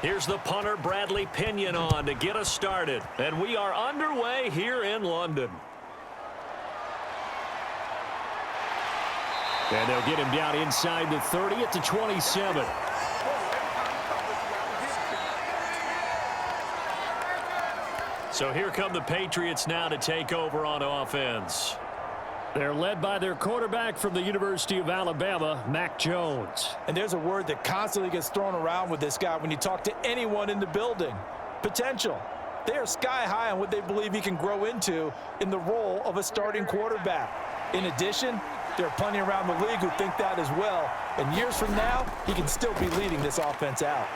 Here's the punter, Bradley Pinion, on to get us started. And we are underway here in London. And they'll get him down inside the 30 at the 27. So here come the Patriots now to take over on offense. They're led by their quarterback from the University of Alabama, Mac Jones. And there's a word that constantly gets thrown around with this guy when you talk to anyone in the building. Potential. They are sky high on what they believe he can grow into in the role of a starting quarterback. In addition, there are plenty around the league who think that as well. And years from now, he can still be leading this offense out.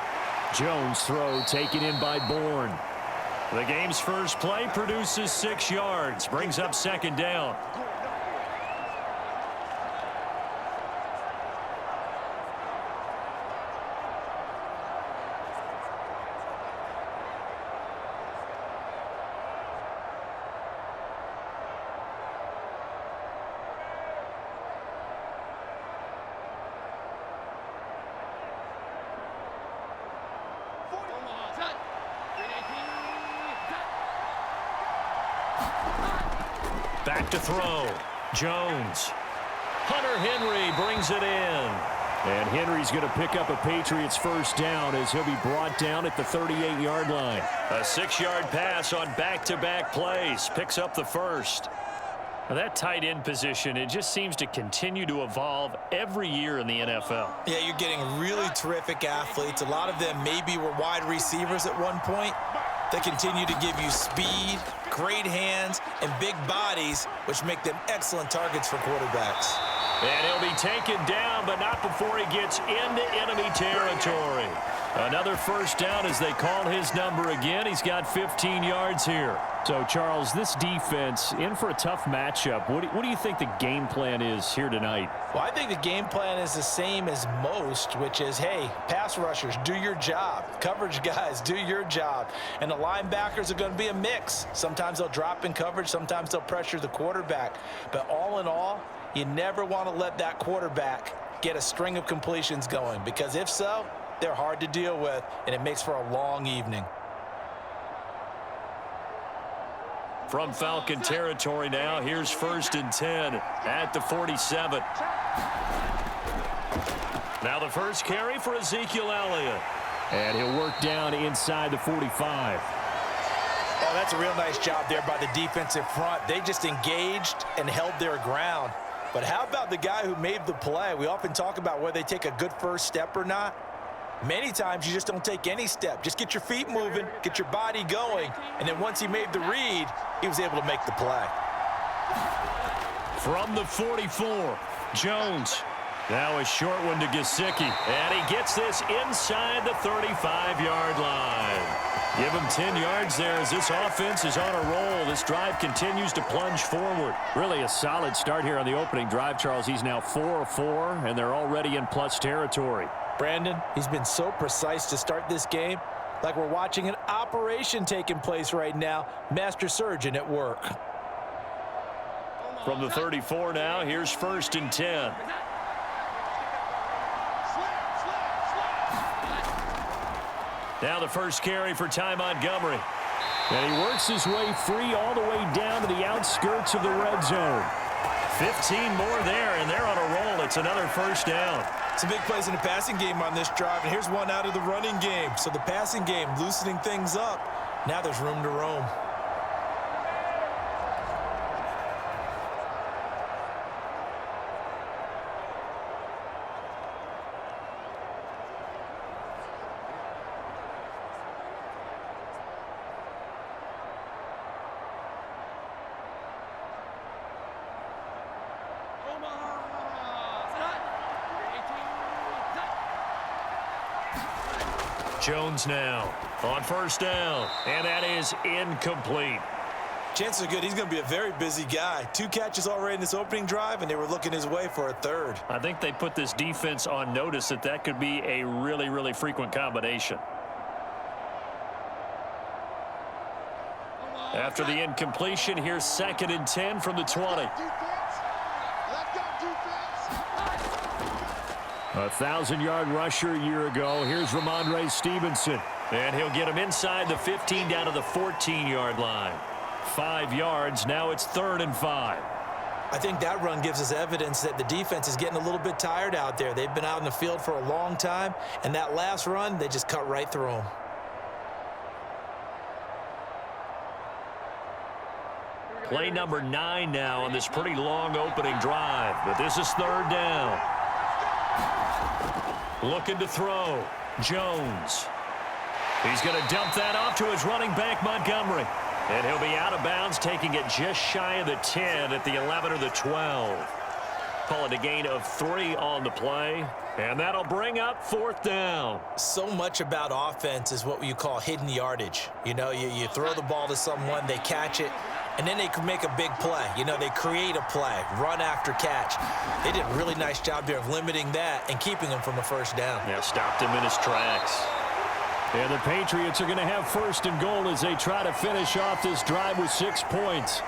Jones' throw taken in by Bourne. The game's first play produces 6 yards, brings up second down. Back to throw. Jones. Hunter Henry brings it in. And Henry's going to pick up a Patriots first down as he'll be brought down at the 38-yard line. A 6-yard pass on back-to-back plays. Picks up the first. Now that tight end position, it just seems to continue to evolve every year in the NFL. Yeah, you're getting really terrific athletes. A lot of them maybe were wide receivers at one point. They continue to give you speed, great hands, and big bodies, which make them excellent targets for quarterbacks. And he'll be taken down, but not before he gets into enemy territory. Another first down as they call his number again. He's got 15 yards here. So, Charles, this defense in for a tough matchup. What do you think the game plan is here tonight? Well, I think the game plan is the same as most, which is, hey, pass rushers, do your job. Coverage guys, do your job. And the linebackers are going to be a mix. Sometimes they'll drop in coverage. Sometimes they'll pressure the quarterback. But all in all, you never want to let that quarterback get a string of completions going, because if so, they're hard to deal with, and it makes for a long evening. From Falcon territory now, here's 1st and 10 at the 47. Now the first carry for Ezekiel Elliott. And he'll work down inside the 45. Oh, that's a real nice job there by the defensive front. They just engaged and held their ground. But how about the guy who made the play? We often talk about whether they take a good first step or not. Many times you just don't take any step. Just get your feet moving, get your body going, and then once he made the read, he was able to make the play. From the 44, Jones. Now a short one to Gesicki. And he gets this inside the 35-yard line. Give him 10 yards there as this offense is on a roll. This drive continues to plunge forward. Really a solid start here on the opening drive, Charles. He's now 4 of 4, and they're already in plus territory. Brandon, he's been so precise to start this game, like we're watching an operation taking place right now. Master surgeon at work. From the 34 now, here's 1st and 10. Now the first carry for Ty Montgomery. And he works his way free all the way down to the outskirts of the red zone. 15 more there, and they're on a roll. It's another first down. Some big plays in the passing game on this drive, and here's one out of the running game. So the passing game loosening things up. Now there's room to roam. Jones now on first down, and that is incomplete. Chances are good he's going to be a very busy guy. 2 catches already in this opening drive, and they were looking his way for a third. I think they put this defense on notice that that could be a really, really frequent combination. After the incompletion, here's 2nd and 10 from the 20. A 1,000-yard rusher a year ago. Here's Ramondre Stevenson. And he'll get him inside the 15 down to the 14-yard line. 5 yards. Now it's 3rd and 5. I think that run gives us evidence that the defense is getting a little bit tired out there. They've been out in the field for a long time, and that last run, they just cut right through them. Play number 9 now on this pretty long opening drive, but this is 3rd down. Looking to throw. Jones. He's going to dump that off to his running back, Montgomery. And he'll be out of bounds, taking it just shy of the 10 at the 11 or the 12. Call it a gain of 3 on the play, and that'll bring up 4th down. So much about offense is what you call hidden yardage. You know, you throw the ball to someone, they catch it, and then they can make a big play. You know, they create a play, run after catch. They did a really nice job there of limiting that and keeping him from a 1st down. Yeah, stopped him in his tracks. And the Patriots are going to have 1st and goal as they try to finish off this drive with 6 points.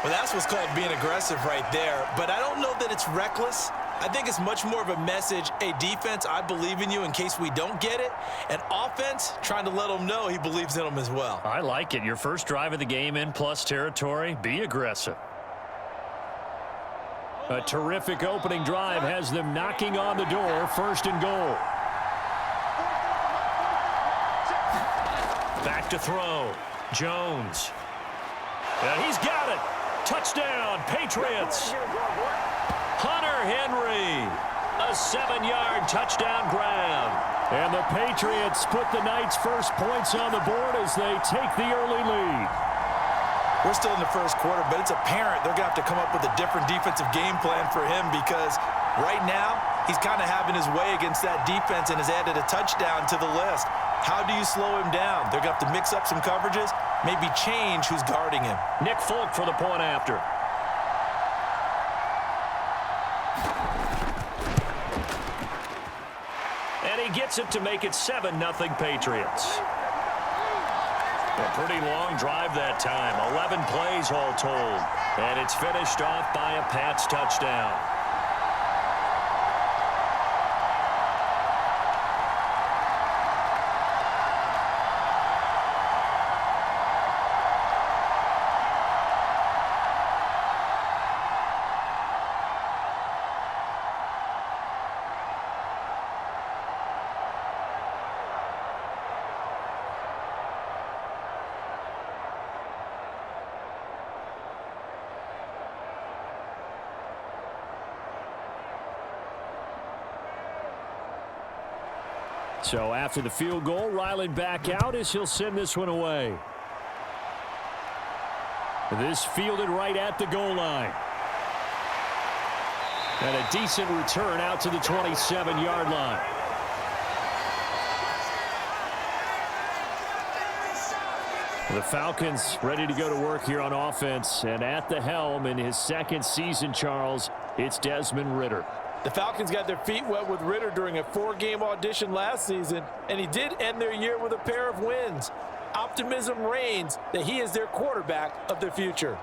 Well, that's what's called being aggressive right there. But I don't know that it's reckless. I think it's much more of a message, hey, defense, I believe in you in case we don't get it. And offense, trying to let them know he believes in them as well. I like it. Your first drive of the game in plus territory. Be aggressive. A terrific opening drive has them knocking on the door. 1st and goal. Back to throw. Jones. And he's got it. Touchdown, Patriots. Hunter Henry. A 7-yard touchdown grab. And the Patriots put the Knights' first points on the board as they take the early lead. We're still in the 1st quarter, but it's apparent they're going to have to come up with a different defensive game plan for him because right now he's kind of having his way against that defense and has added a touchdown to the list. How do you slow him down? They're going to have to mix up some coverages, maybe change who's guarding him. Nick Folk for the point after. And he gets it to make it 7-0 Patriots. A pretty long drive that time. 11 plays all told. And it's finished off by a Pats touchdown. So after the field goal, Ryland back out as he'll send this one away. This fielded right at the goal line. And a decent return out to the 27-yard line. The Falcons ready to go to work here on offense. And at the helm in his 2nd season, Charles, it's Desmond Ridder. The Falcons got their feet wet with Ridder during a 4-game audition last season, and he did end their year with a pair of wins. Optimism reigns that he is their quarterback of the future.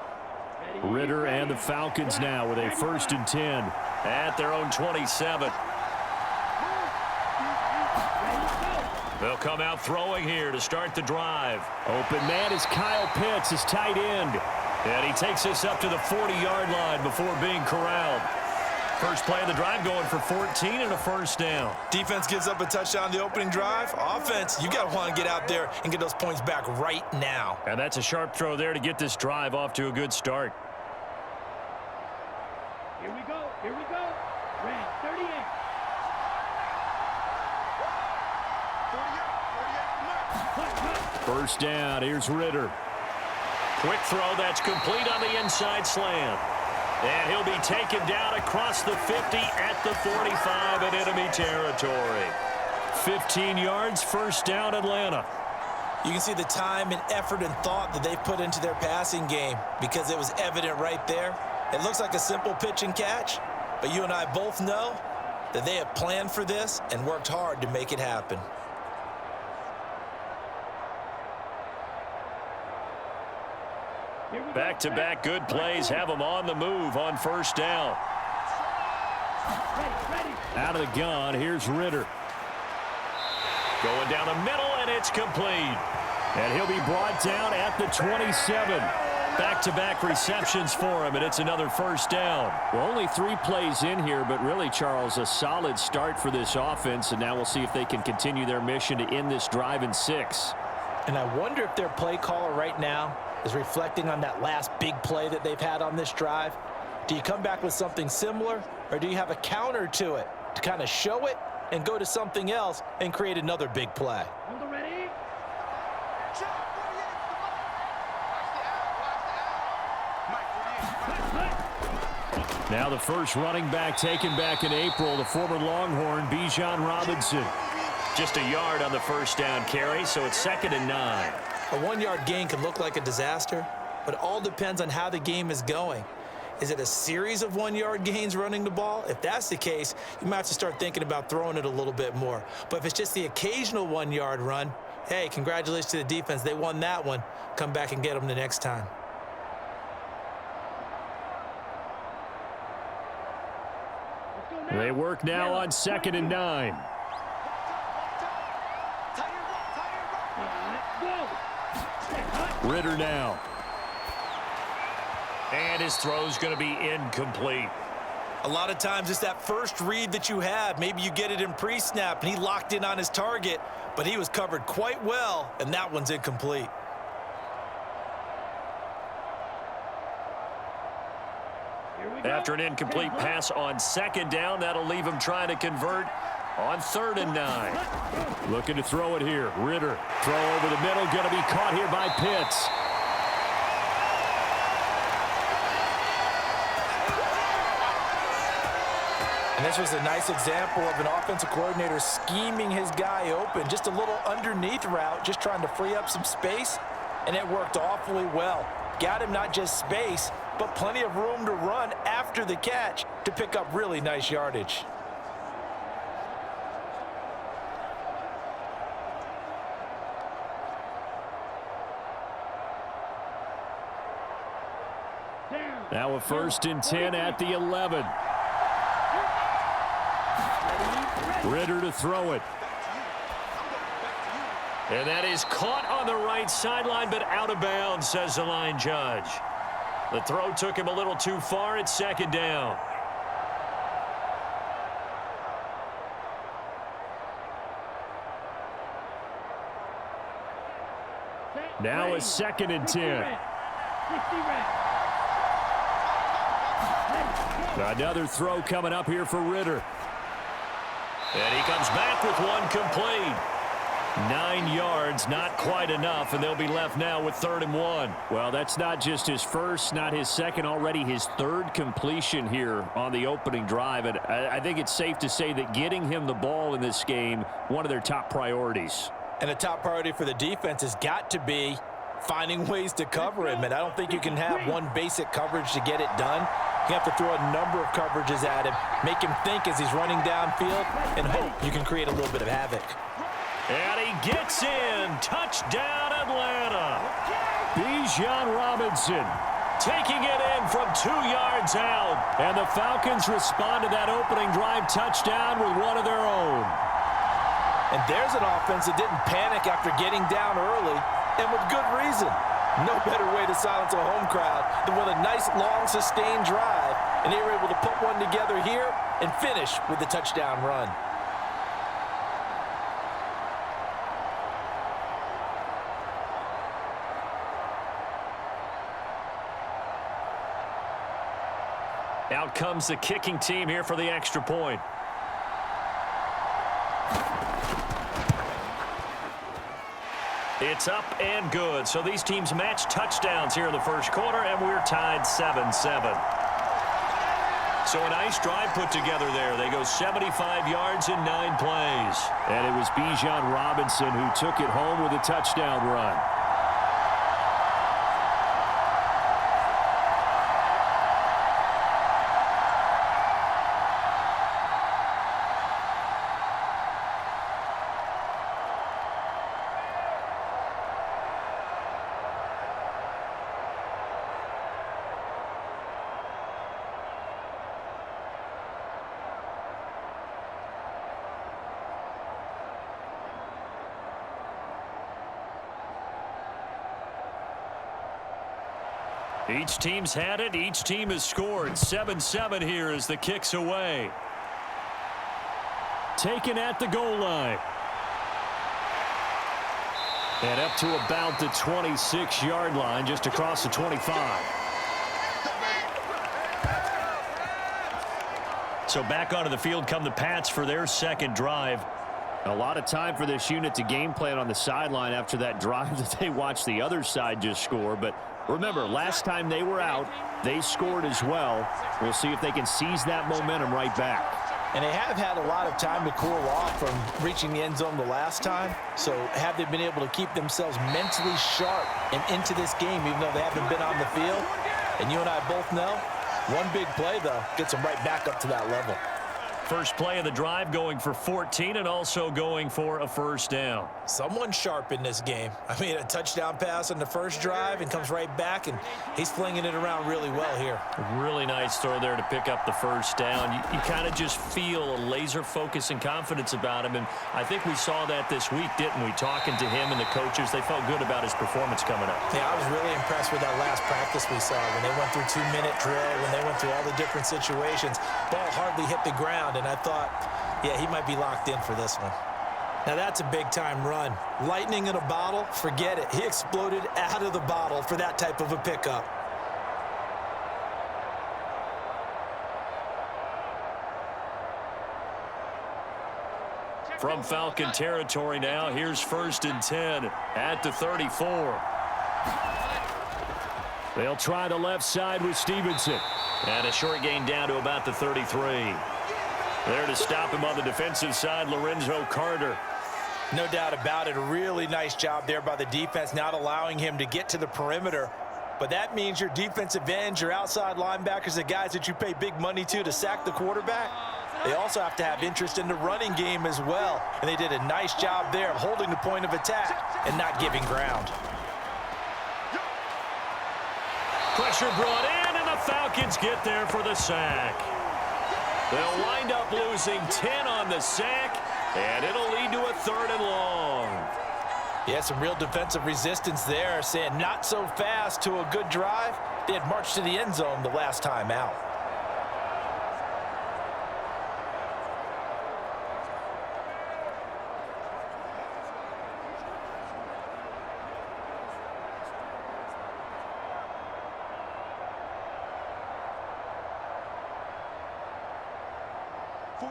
Ridder and the Falcons now with a 1st and 10 at their own 27. They'll come out throwing here to start the drive. Open man is Kyle Pitts, his tight end. And he takes us up to the 40-yard line before being corralled. First play of the drive going for 14 and a 1st down. Defense gives up a touchdown on the opening drive. Offense, you got to want to get out there and get those points back right now. And that's a sharp throw there to get this drive off to a good start. Here we go. Here we go. Red 38. 48. 1st down. Here's Ridder. Quick throw that's complete on the inside slant. And he'll be taken down across the 50 at the 45 in enemy territory. 15 yards, 1st down, Atlanta. You can see the time and effort and thought that they've put into their passing game because it was evident right there. It looks like a simple pitch and catch, but you and I both know that they have planned for this and worked hard to make it happen. Back-to-back good plays have them on the move on 1st down. Out of the gun, here's Ritter. Going down the middle, and it's complete. And he'll be brought down at the 27. Back-to-back receptions for him, and it's another first down. Well, only 3 plays in here, but really, Charles, a solid start for this offense, and now we'll see if they can continue their mission to end this drive in 6. And I wonder if their play caller right now is reflecting on that last big play that they've had on this drive. Do you come back with something similar, or do you have a counter to it to kind of show it and go to something else and create another big play? Hold it ready. Now the first running back taken back in April, the former Longhorn, Bijan Robinson. Just a yard on the first down carry, so it's 2nd and 9. A 1-yard gain can look like a disaster, but it all depends on how the game is going. Is it a series of 1-yard gains running the ball? If that's the case, you might have to start thinking about throwing it a little bit more. But if it's just the occasional 1-yard run, hey, congratulations to the defense. They won that one. Come back and get them the next time. They work now on 2nd and 9. Ritter now. And his throw's going to be incomplete. A lot of times it's that first read that you have. Maybe you get it in pre-snap, and he locked in on his target, but he was covered quite well, and that one's incomplete. After an incomplete pass on 2nd down, that'll leave him trying to convert on 3rd and 9. Looking to throw it here. Ritter. Throw over the middle. Going to be caught here by Pitts. And this was a nice example of an offensive coordinator scheming his guy open. Just a little underneath route, just trying to free up some space, and it worked awfully well. Got him not just space, but plenty of room to run after the catch to pick up really nice yardage. Now a 1st and 10 at the 11. Ritter to throw it. And that is caught on the right sideline, but out of bounds, says the line judge. The throw took him a little too far. It's 2nd down. Now a 2nd and 10. Another throw coming up here for Ritter. And he comes back with one complete. 9 yards, not quite enough, and they'll be left now with 3rd and 1. Well, that's not just his first, not his second, already his 3rd completion here on the opening drive. And I think it's safe to say that getting him the ball in this game, one of their top priorities. And the top priority for the defense has got to be finding ways to cover him. And I don't think you can have one basic coverage to get it done. You have to throw a number of coverages at him, make him think as he's running downfield, and hope you can create a little bit of havoc. And he gets in. Touchdown, Atlanta. Bijan Robinson taking it in from 2 yards out. And the Falcons respond to that opening drive touchdown with one of their own. And there's an offense that didn't panic after getting down early, and with good reason. No better way to silence a home crowd than with a nice, long, sustained drive. And they were able to put one together here and finish with the touchdown run. Out comes the kicking team here for the extra point. It's up and good. So these teams match touchdowns here in the first quarter, and we're tied 7-7. So a nice drive put together there. They go 75 yards in 9 plays. And it was Bijan Robinson who took it home with a touchdown run. Each team's had it. Each team has scored. 7-7 here as the kick's away. Taken at the goal line. And up to about the 26-yard line, just across the 25. So back onto the field come the Pats for their second drive. A lot of time for this unit to game plan on the sideline after that drive that they watched the other side just score. But remember, last time they were out, they scored as well. We'll see if they can seize that momentum right back. And they have had a lot of time to cool off from reaching the end zone the last time. So have they been able to keep themselves mentally sharp and into this game, even though they haven't been on the field? And you and I both know, one big play, though, gets them right back up to that level. First play of the drive going for 14 and also going for a first down. Someone sharp in this game. I mean, a touchdown pass on the first drive and comes right back, and he's flinging it around really well here. Really nice throw there to pick up the first down. You kind of just feel a laser focus and confidence about him, and I think we saw that this week, didn't we? Talking to him and the coaches, they felt good about his performance coming up. Yeah, I was really impressed with that last practice we saw when they went through 2-minute drill, when they went through all the different situations. Ball hardly hit the ground, and I thought, yeah, he might be locked in for this one. Now that's a big-time run. Lightning in a bottle, forget it. He exploded out of the bottle for that type of a pickup. From Falcon territory now, here's 1st and 10 at the 34. They'll try the left side with Stevenson. And a short gain down to about the 33. There to stop him on the defensive side, Lorenzo Carter. No doubt about it. A really nice job there by the defense, not allowing him to get to the perimeter. But that means your defensive ends, your outside linebackers, the guys that you pay big money to sack the quarterback, they also have to have interest in the running game as well. And they did a nice job there of holding the point of attack and not giving ground. Pressure brought in, and the Falcons get there for the sack. They'll wind up losing 10 on the sack, and it'll lead to a 3rd and long. Yeah, some real defensive resistance there, saying not so fast to a good drive. They had marched to the end zone the last time out.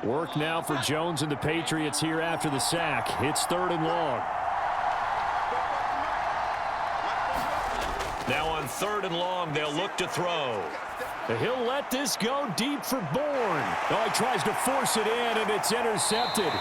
Work now for Jones and the Patriots here after the sack. It's 3rd and long. Now on 3rd and long, they'll look to throw. He'll let this go deep for Bourne. Oh, he tries to force it in, and it's intercepted.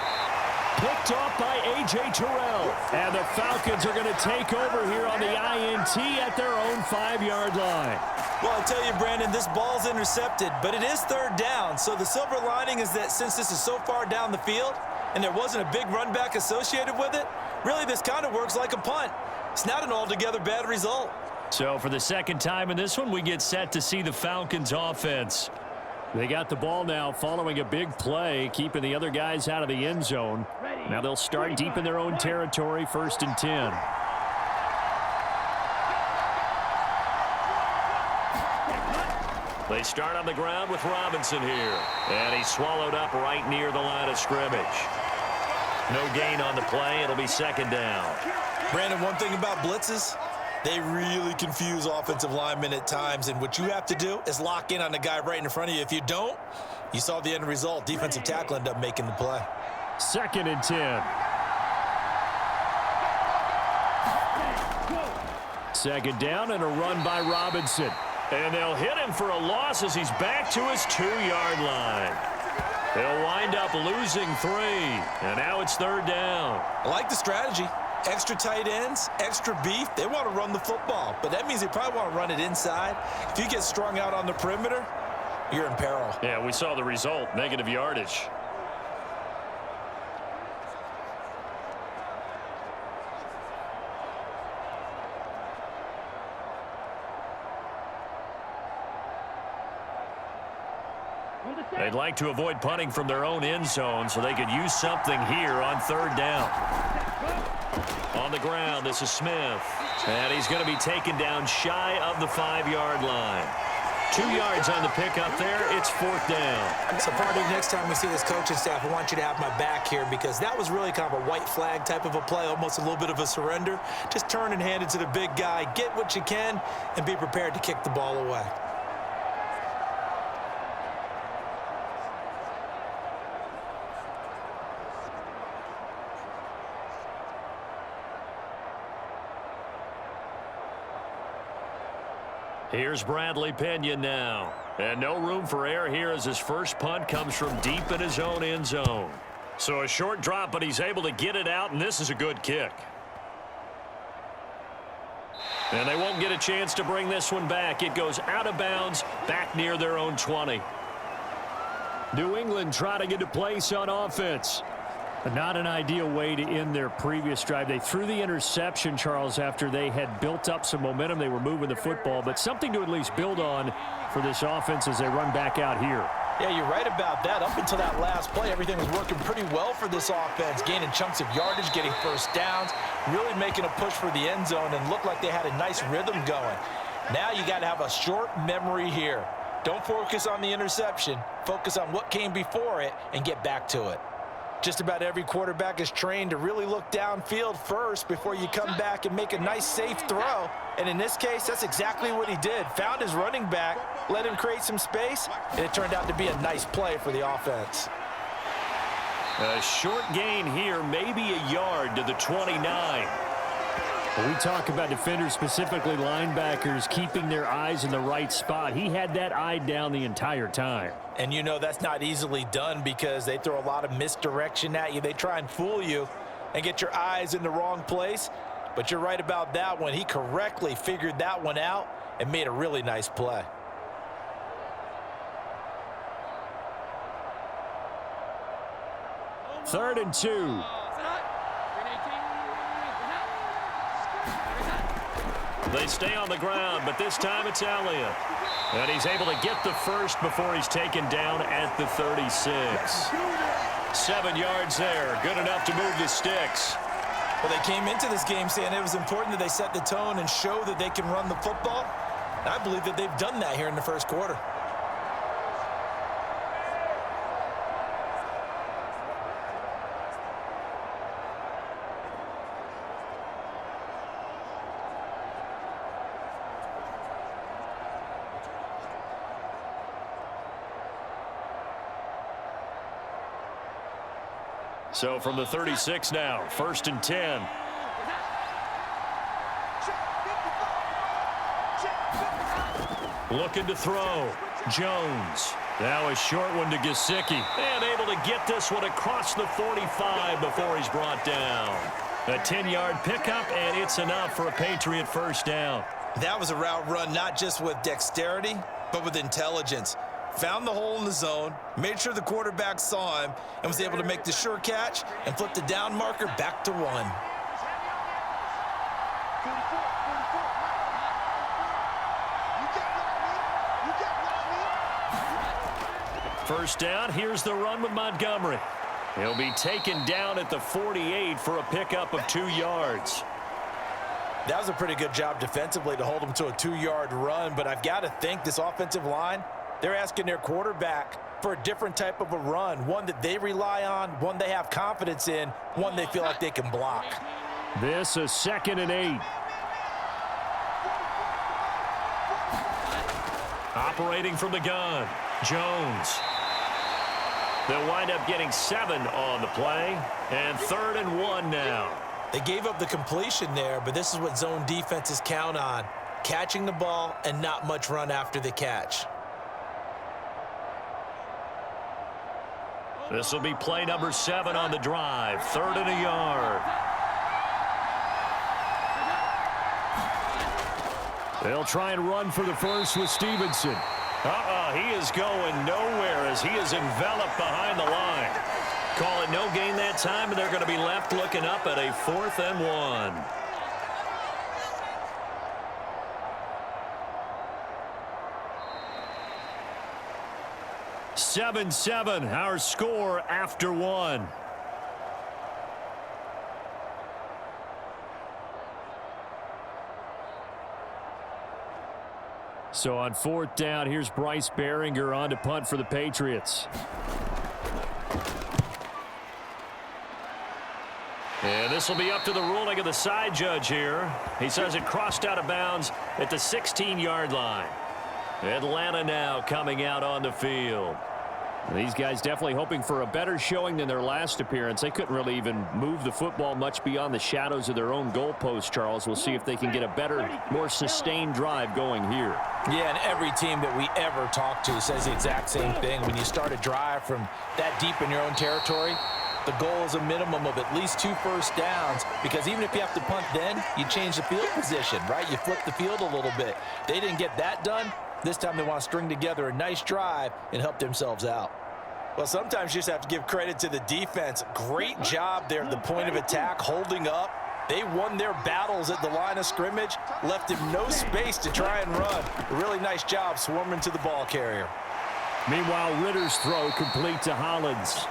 Picked off by A.J. Terrell. And the Falcons are going to take over here on the INT at their own 5-yard line. Well, I tell you, Brandon, this ball's intercepted, but it is 3rd down. So the silver lining is that since this is so far down the field and there wasn't a big run back associated with it, really this kind of works like a punt. It's not an altogether bad result. So for the second time in this one, we get set to see the Falcons offense. They got the ball now following a big play, keeping the other guys out of the end zone. Now they'll start deep in their own territory, 1st and 10. They start on the ground with Robinson here. And he's swallowed up right near the line of scrimmage. No gain on the play. It'll be 2nd down. Brandon, one thing about blitzes, they really confuse offensive linemen at times, and what you have to do is lock in on the guy right in front of you. If you don't, you saw the end result. Defensive tackle ended up making the play. 2nd and 10. 2nd down and a run by Robinson. And they'll hit him for a loss as he's back to his 2-yard line. They'll wind up losing 3. And now it's 3rd down. I like the strategy. Extra tight ends, extra beef. They want to run the football, but that means they probably want to run it inside. If you get strung out on the perimeter, you're in peril. Yeah, we saw the result, negative yardage. They'd like to avoid punting from their own end zone so they could use something here on 3rd down. On the ground, this is Smith. And he's going to be taken down shy of the 5-yard line. 2 yards on the pickup there. It's 4th down. So, Party, next time we see this coaching staff, I want you to have my back here because that was really kind of a white flag type of a play, almost a little bit of a surrender. Just turn and hand it to the big guy, get what you can, and be prepared to kick the ball away. Here's Bradley Pinion now. And no room for error here as his first punt comes from deep in his own end zone. So a short drop, but he's able to get it out, and this is a good kick. And they won't get a chance to bring this one back. It goes out of bounds, back near their own 20. New England trying to get a place on offense. Not an ideal way to end their previous drive. They threw the interception, Charles, after they had built up some momentum. They were moving the football, but something to at least build on for this offense as they run back out here. Yeah, you're right about that. Up until that last play, everything was working pretty well for this offense, gaining chunks of yardage, getting first downs, really making a push for the end zone, and looked like they had a nice rhythm going. Now you got to have a short memory here. Don't focus on the interception. Focus on what came before it and get back to it. Just about every quarterback is trained to really look downfield first before you come back and make a nice, safe throw. And in this case, that's exactly what he did. Found his running back, let him create some space, and it turned out to be a nice play for the offense. A short gain here, maybe a yard to the 29. When we talk about defenders, specifically linebackers, keeping their eyes in the right spot, he had that eye down the entire time. And you know that's not easily done because they throw a lot of misdirection at you. They try and fool you and get your eyes in the wrong place. But you're right about that one. He correctly figured that one out and made a really nice play. Third and 2. They stay on the ground, but this time it's Elliott. And he's able to get the first before he's taken down at the 36. 7 yards there. Good enough to move the sticks. Well, they came into this game saying it was important that they set the tone and show that they can run the football. And I believe that they've done that here in the first quarter. So from the 36 now, 1st and 10. Looking to throw. Jones. Now a short one to Gesicki. And able to get this one across the 45 before he's brought down. A 10-yard pickup, and it's enough for a Patriot first down. That was a route run not just with dexterity, but with intelligence. Found the hole in the zone, made sure the quarterback saw him, and was able to make the sure catch and flip the down marker back to 1. First down, here's the run with Montgomery. He'll be taken down at the 48 for a pickup of 2 yards. That was a pretty good job defensively to hold him to a 2-yard run, but I've got to think this offensive line, they're asking their quarterback for a different type of a run, one that they rely on, one they have confidence in, one they feel like they can block. This is 2nd and 8. Operating from the gun, Jones. They'll wind up getting 7 on the play, and 3rd and 1 now. They gave up the completion there, but this is what zone defenses count on, catching the ball and not much run after the catch. This will be play number 7 on the drive, 3rd and a yard. They'll try and run for the first with Stevenson. He is going nowhere as he is enveloped behind the line. Call it no gain that time, and they're going to be left looking up at a 4th and 1. Seven, our score after 1. So on 4th down, here's Bryce Behringer on to punt for the Patriots. And this will be up to the ruling of the side judge here. He says it crossed out of bounds at the 16-yard line. Atlanta now coming out on the field. These guys definitely hoping for a better showing than their last appearance. They couldn't really even move the football much beyond the shadows of their own goalpost, Charles. We'll see if they can get a better, more sustained drive going here. Yeah, and every team that we ever talk to says the exact same thing. When you start a drive from that deep in your own territory, the goal is a minimum of at least 2 first downs, because even if you have to punt then, you change the field position, right? You flip the field a little bit. They didn't get that done. This time they want to string together a nice drive and help themselves out. Well, sometimes you just have to give credit to the defense. Great job there at the point of attack, holding up. They won their battles at the line of scrimmage, left him no space to try and run. A really nice job swarming to the ball carrier. Meanwhile, Ritter's throw complete to Hollins.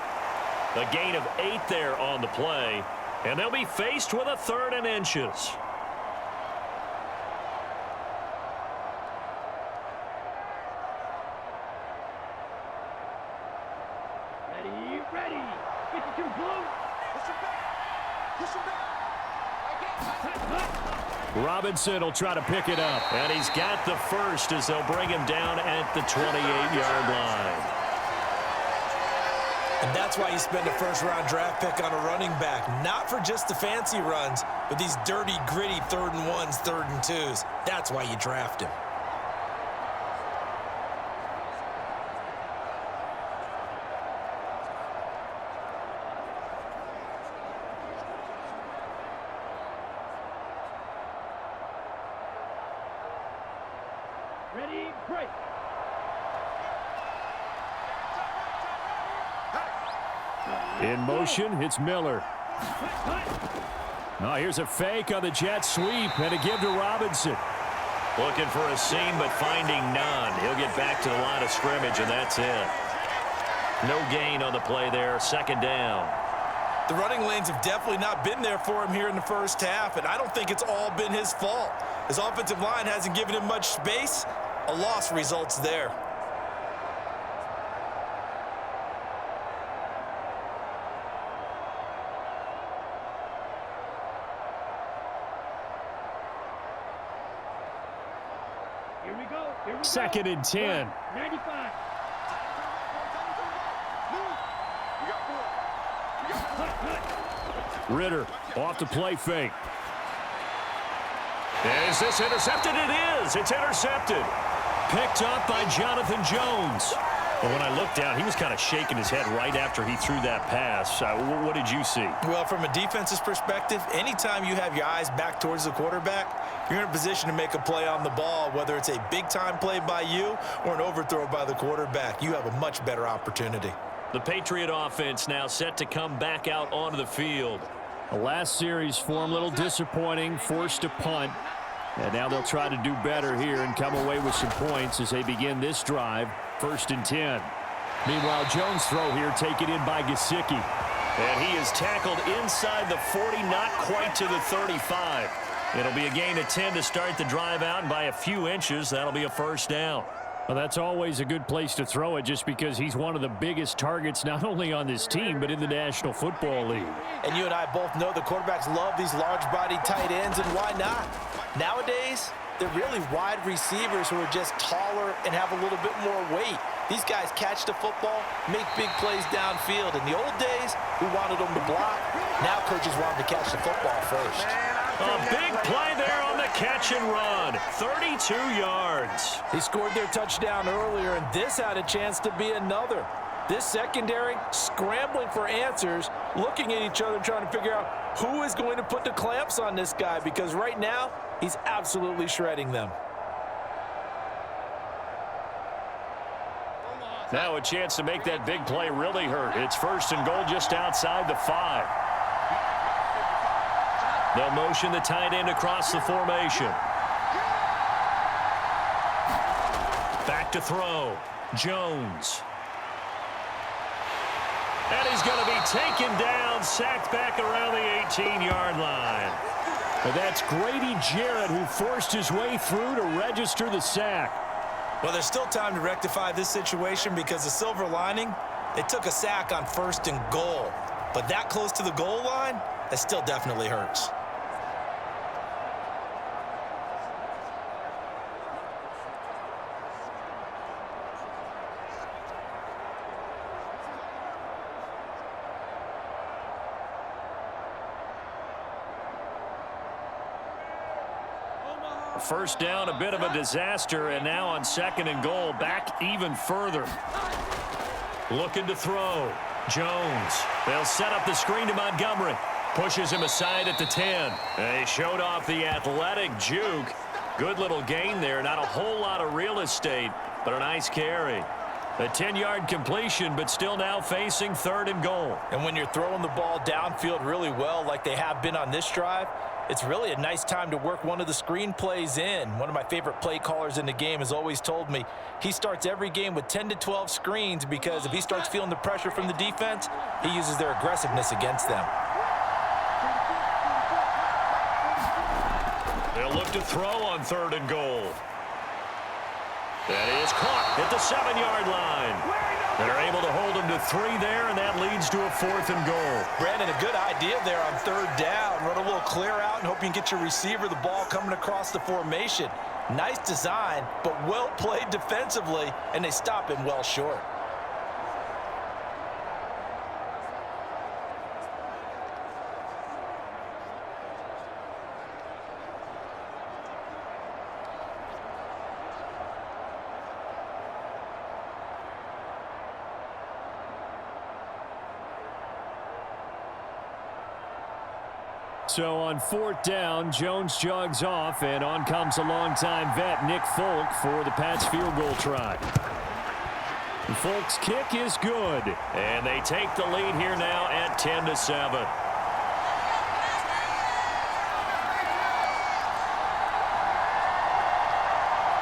A gain of 8 there on the play, and they'll be faced with a 3rd and inches. Ready. 52 blue. Push him back. Robinson will try to pick it up. And he's got the first as they'll bring him down at the 28-yard line. And that's why you spend a first-round draft pick on a running back. Not for just the fancy runs, but these dirty, gritty 3rd and 1s, 3rd and 2s. That's why you draft him. Ready, break. In motion, it's Miller. Now here's a fake on the jet sweep and a give to Robinson. Looking for a seam, but finding none. He'll get back to the line of scrimmage, and that's it. No gain on the play there. 2nd down. The running lanes have definitely not been there for him here in the first half, and I don't think it's all been his fault. His offensive line hasn't given him much space. A loss results there. Here we go. 2nd and 10. 95. Ritter off the play fake. Is this intercepted? It is. It's intercepted. Picked up by Jonathan Jones. But when I looked down, he was kind of shaking his head right after he threw that pass. What did you see? Well, from a defense's perspective, anytime you have your eyes back towards the quarterback, you're in a position to make a play on the ball, whether it's a big-time play by you or an overthrow by the quarterback. You have a much better opportunity. The Patriot offense now set to come back out onto the field. The last series form a little disappointing, forced to punt. And now they'll try to do better here and come away with some points as they begin this drive. 1st and 10. Meanwhile, Jones' throw here taken in by Gesicki. And he is tackled inside the 40, not quite to the 35. It'll be a gain of 10 to start the drive out, and by a few inches, that'll be a 1st down. Well, that's always a good place to throw it just because he's one of the biggest targets not only on this team but in the National Football League. And you and I both know the quarterbacks love these large-body tight ends, and why not? Nowadays, they're really wide receivers who are just taller and have a little bit more weight. These guys catch the football, make big plays downfield. In the old days, we wanted them to block. Now coaches want them to catch the football first. A big play there on the catch and run. 32 yards. He scored their touchdown earlier, and this had a chance to be another. This secondary scrambling for answers, looking at each other, trying to figure out who is going to put the clamps on this guy, because right now, he's absolutely shredding them. Now a chance to make that big play really hurt. It's 1st and goal just outside the 5. They'll motion the tight end across the formation. Back to throw. Jones. And he's going to be taken down, sacked back around the 18-yard line. But that's Grady Jarrett who forced his way through to register the sack. Well, there's still time to rectify this situation because the silver lining, they took a sack on 1st and goal. But that close to the goal line, that still definitely hurts. First down, a bit of a disaster, and now on 2nd and goal, back even further. Looking to throw. Jones. They'll set up the screen to Montgomery. Pushes him aside at the 10. They showed off the athletic juke. Good little gain there. Not a whole lot of real estate, but a nice carry. A 10-yard completion, but still now facing 3rd and goal. And when you're throwing the ball downfield really well like they have been on this drive, it's really a nice time to work one of the screen plays in. One of my favorite play callers in the game has always told me he starts every game with 10 to 12 screens because if he starts feeling the pressure from the defense, he uses their aggressiveness against them. They'll look to throw on 3rd and goal. That is caught at the 7-yard line. They're able to hold him to 3 there, and that leads to a 4th and goal. Brandon, a good idea there on 3rd down. Run a little clear out and hope you can get your receiver the ball coming across the formation. Nice design, but well played defensively, and they stop him well short. So on 4th down, Jones jogs off, and on comes a longtime vet, Nick Folk, for the Pats field goal try. And Folk's kick is good. And they take the lead here now at 10-7.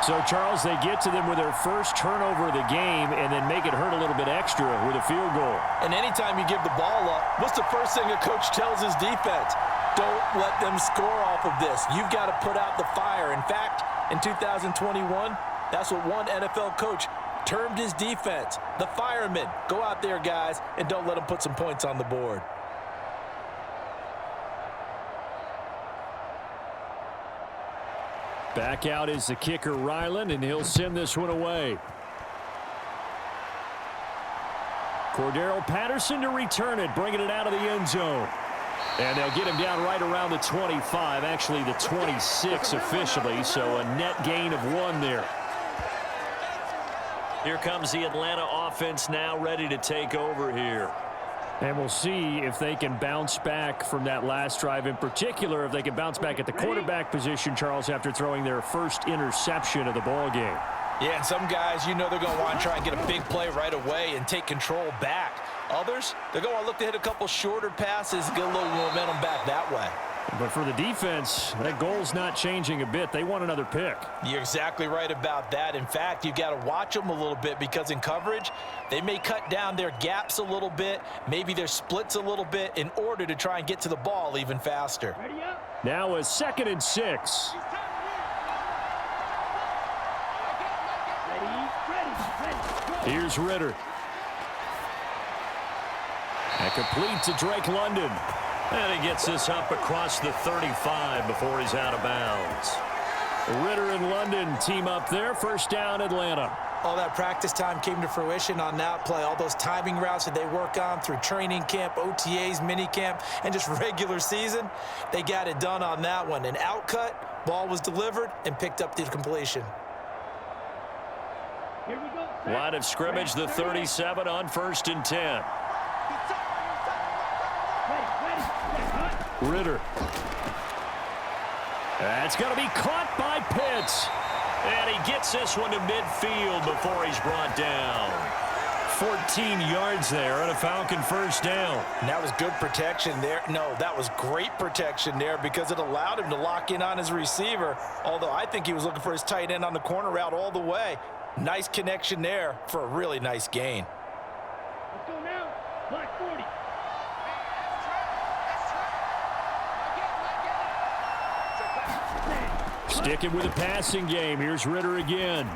So, Charles, they get to them with their first turnover of the game and then make it hurt a little bit extra with a field goal. And anytime you give the ball up, what's the first thing a coach tells his defense? Don't let them score off of this. You've got to put out the fire. In fact, in 2021, that's what one NFL coach termed his defense, the firemen. Go out there, guys, and don't let them put some points on the board. Back out is the kicker, Ryland, and he'll send this one away. Cordero Patterson to return it, bringing it out of the end zone. And they'll get him down right around the 25, actually the 26 officially, so a net gain of 1 there. Here comes the Atlanta offense now ready to take over here. And we'll see if they can bounce back from that last drive, in particular if they can bounce back at the quarterback position, Charles, after throwing their first interception of the ball game. Yeah, and some guys, you know they're going to want to try and get a big play right away and take control back. Others, they're going to look to hit a couple shorter passes, get a little momentum back that way. But for the defense, that goal's not changing a bit. They want another pick. You're exactly right about that. In fact, you've got to watch them a little bit because in coverage, they may cut down their gaps a little bit, maybe their splits a little bit in order to try and get to the ball even faster. Now a 2nd and 6. Here's Ritter. And complete to Drake London. And he gets this up across the 35 before he's out of bounds. Ritter and London team up there. First down, Atlanta. All that practice time came to fruition on that play. All those timing routes that they work on through training camp, OTAs, mini camp, and just regular season, they got it done on that one. An outcut, ball was delivered, and picked up the completion. Here we go. Line of scrimmage, the 37 on 1st and 10. Ritter. That's going to be caught by Pitts. And he gets this one to midfield before he's brought down. 14 yards there and a Falcon first down. And that was good protection there. No, that was great protection there because it allowed him to lock in on his receiver, although I think he was looking for his tight end on the corner route all the way. Nice connection there for a really nice gain. Let's go now. Black 40. Sticking with the passing game. Here's Ritter again.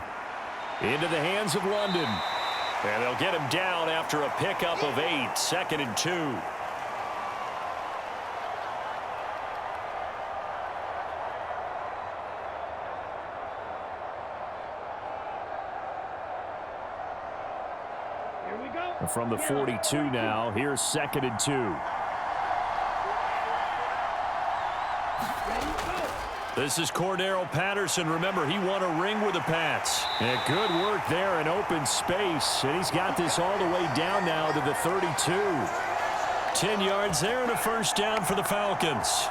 Into the hands of London. And they'll get him down after a pickup of 8, 2nd and 2. Here we go. From the 42 now, here's 2nd and 2. Ready, go. This is Cordero Patterson. Remember, he won a ring with the Pats. And good work there in open space. And he's got this all the way down now to the 32. 10 yards there and a first down for the Falcons.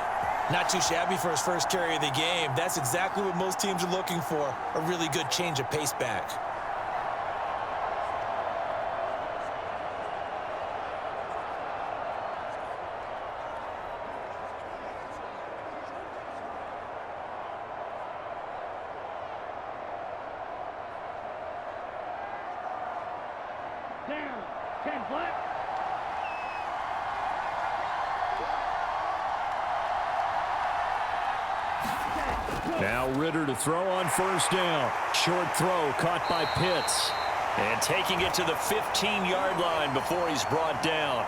Not too shabby for his first carry of the game. That's exactly what most teams are looking for, a really good change of pace back. Down. 10 flat. Now Ritter to throw on first down. Short throw caught by Pitts. And taking it to the 15-yard line before he's brought down.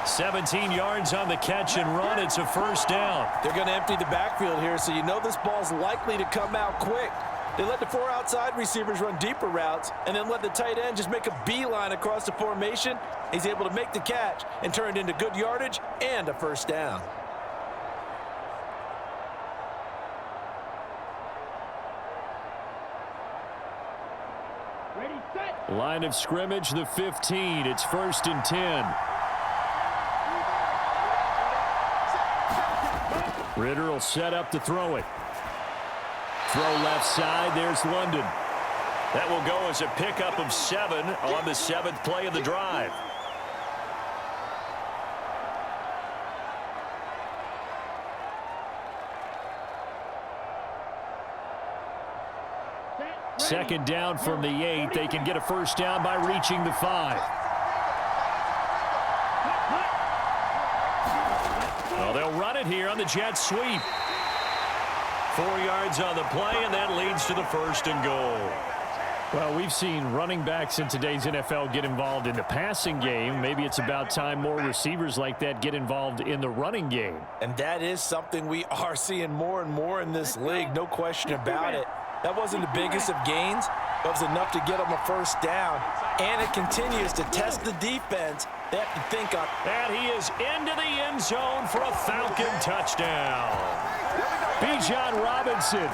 17 yards on the catch and run. It's a first down. They're going to empty the backfield here, so you know this ball's likely to come out quick. They let the 4 outside receivers run deeper routes and then let the tight end just make a beeline across the formation. He's able to make the catch and turn it into good yardage and a first down. Ready, set. Line of scrimmage, the 15. It's 1st and 10. Ritter will set up to throw it. Throw left side. There's London. That will go as a pickup of 7 on the 7th play of the drive. Set. 2nd down from the 8. They can get a first down by reaching the 5. Well, they'll run it here on the jet sweep. 4 yards on the play, and that leads to the 1st and goal. Well, we've seen running backs in today's NFL get involved in the passing game. Maybe it's about time more receivers like that get involved in the running game. And that is something we are seeing more and more in this league, no question about it. That wasn't the biggest of gains, but it was enough to get them a first down. And it continues to test the defense. They have to think on. And he is into the end zone for a Falcon touchdown. Bijan Robinson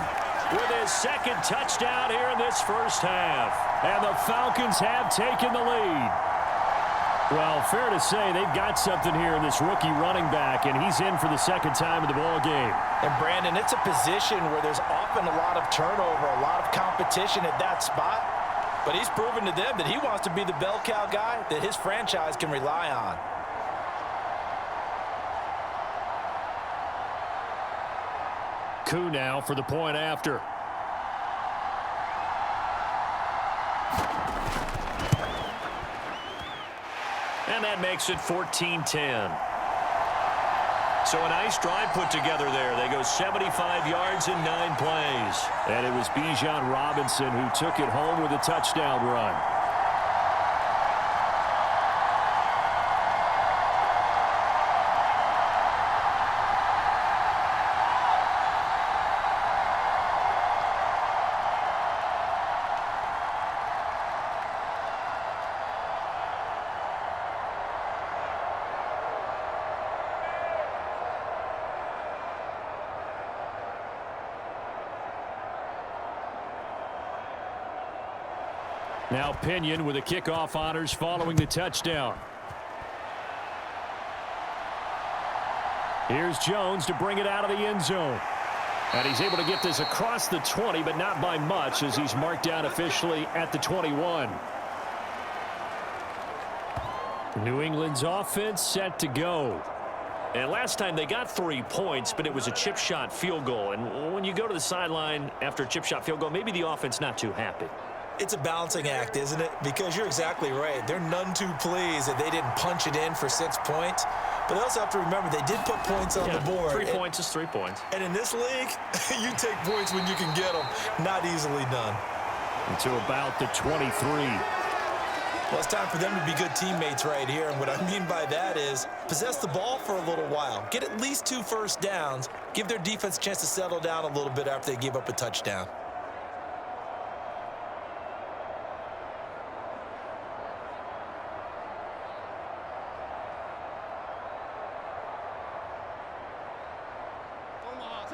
with his 2nd touchdown here in this first half. And the Falcons have taken the lead. Well, fair to say they've got something here in this rookie running back, and he's in for the 2nd time of the ball game. And Brandon, it's a position where there's often a lot of turnover, a lot of competition at that spot. But he's proven to them that he wants to be the bell cow guy that his franchise can rely on. Koo now for the point after. And that makes it 14-10. So a nice drive put together there. They go 75 yards in 9 plays. And it was Bijan Robinson who took it home with a touchdown run. Now Pinion with the kickoff honors following the touchdown. Here's Jones to bring it out of the end zone. And he's able to get this across the 20, but not by much as he's marked down officially at the 21. New England's offense set to go. And last time they got 3 points, but it was a chip shot field goal. And when you go to the sideline after a chip shot field goal, maybe the offense not too happy. It's a balancing act, isn't it? Because you're exactly right. They're none too pleased that they didn't punch it in for 6 points. But they also have to remember they did put points on the board. 3 points is 3 points. And in this league, you take points when you can get them. Not easily done. to about the 23. Well, it's time for them to be good teammates right here, and what I mean by that is possess the ball for a little while, get at least 2 first downs, give their defense a chance to settle down a little bit after they give up a touchdown.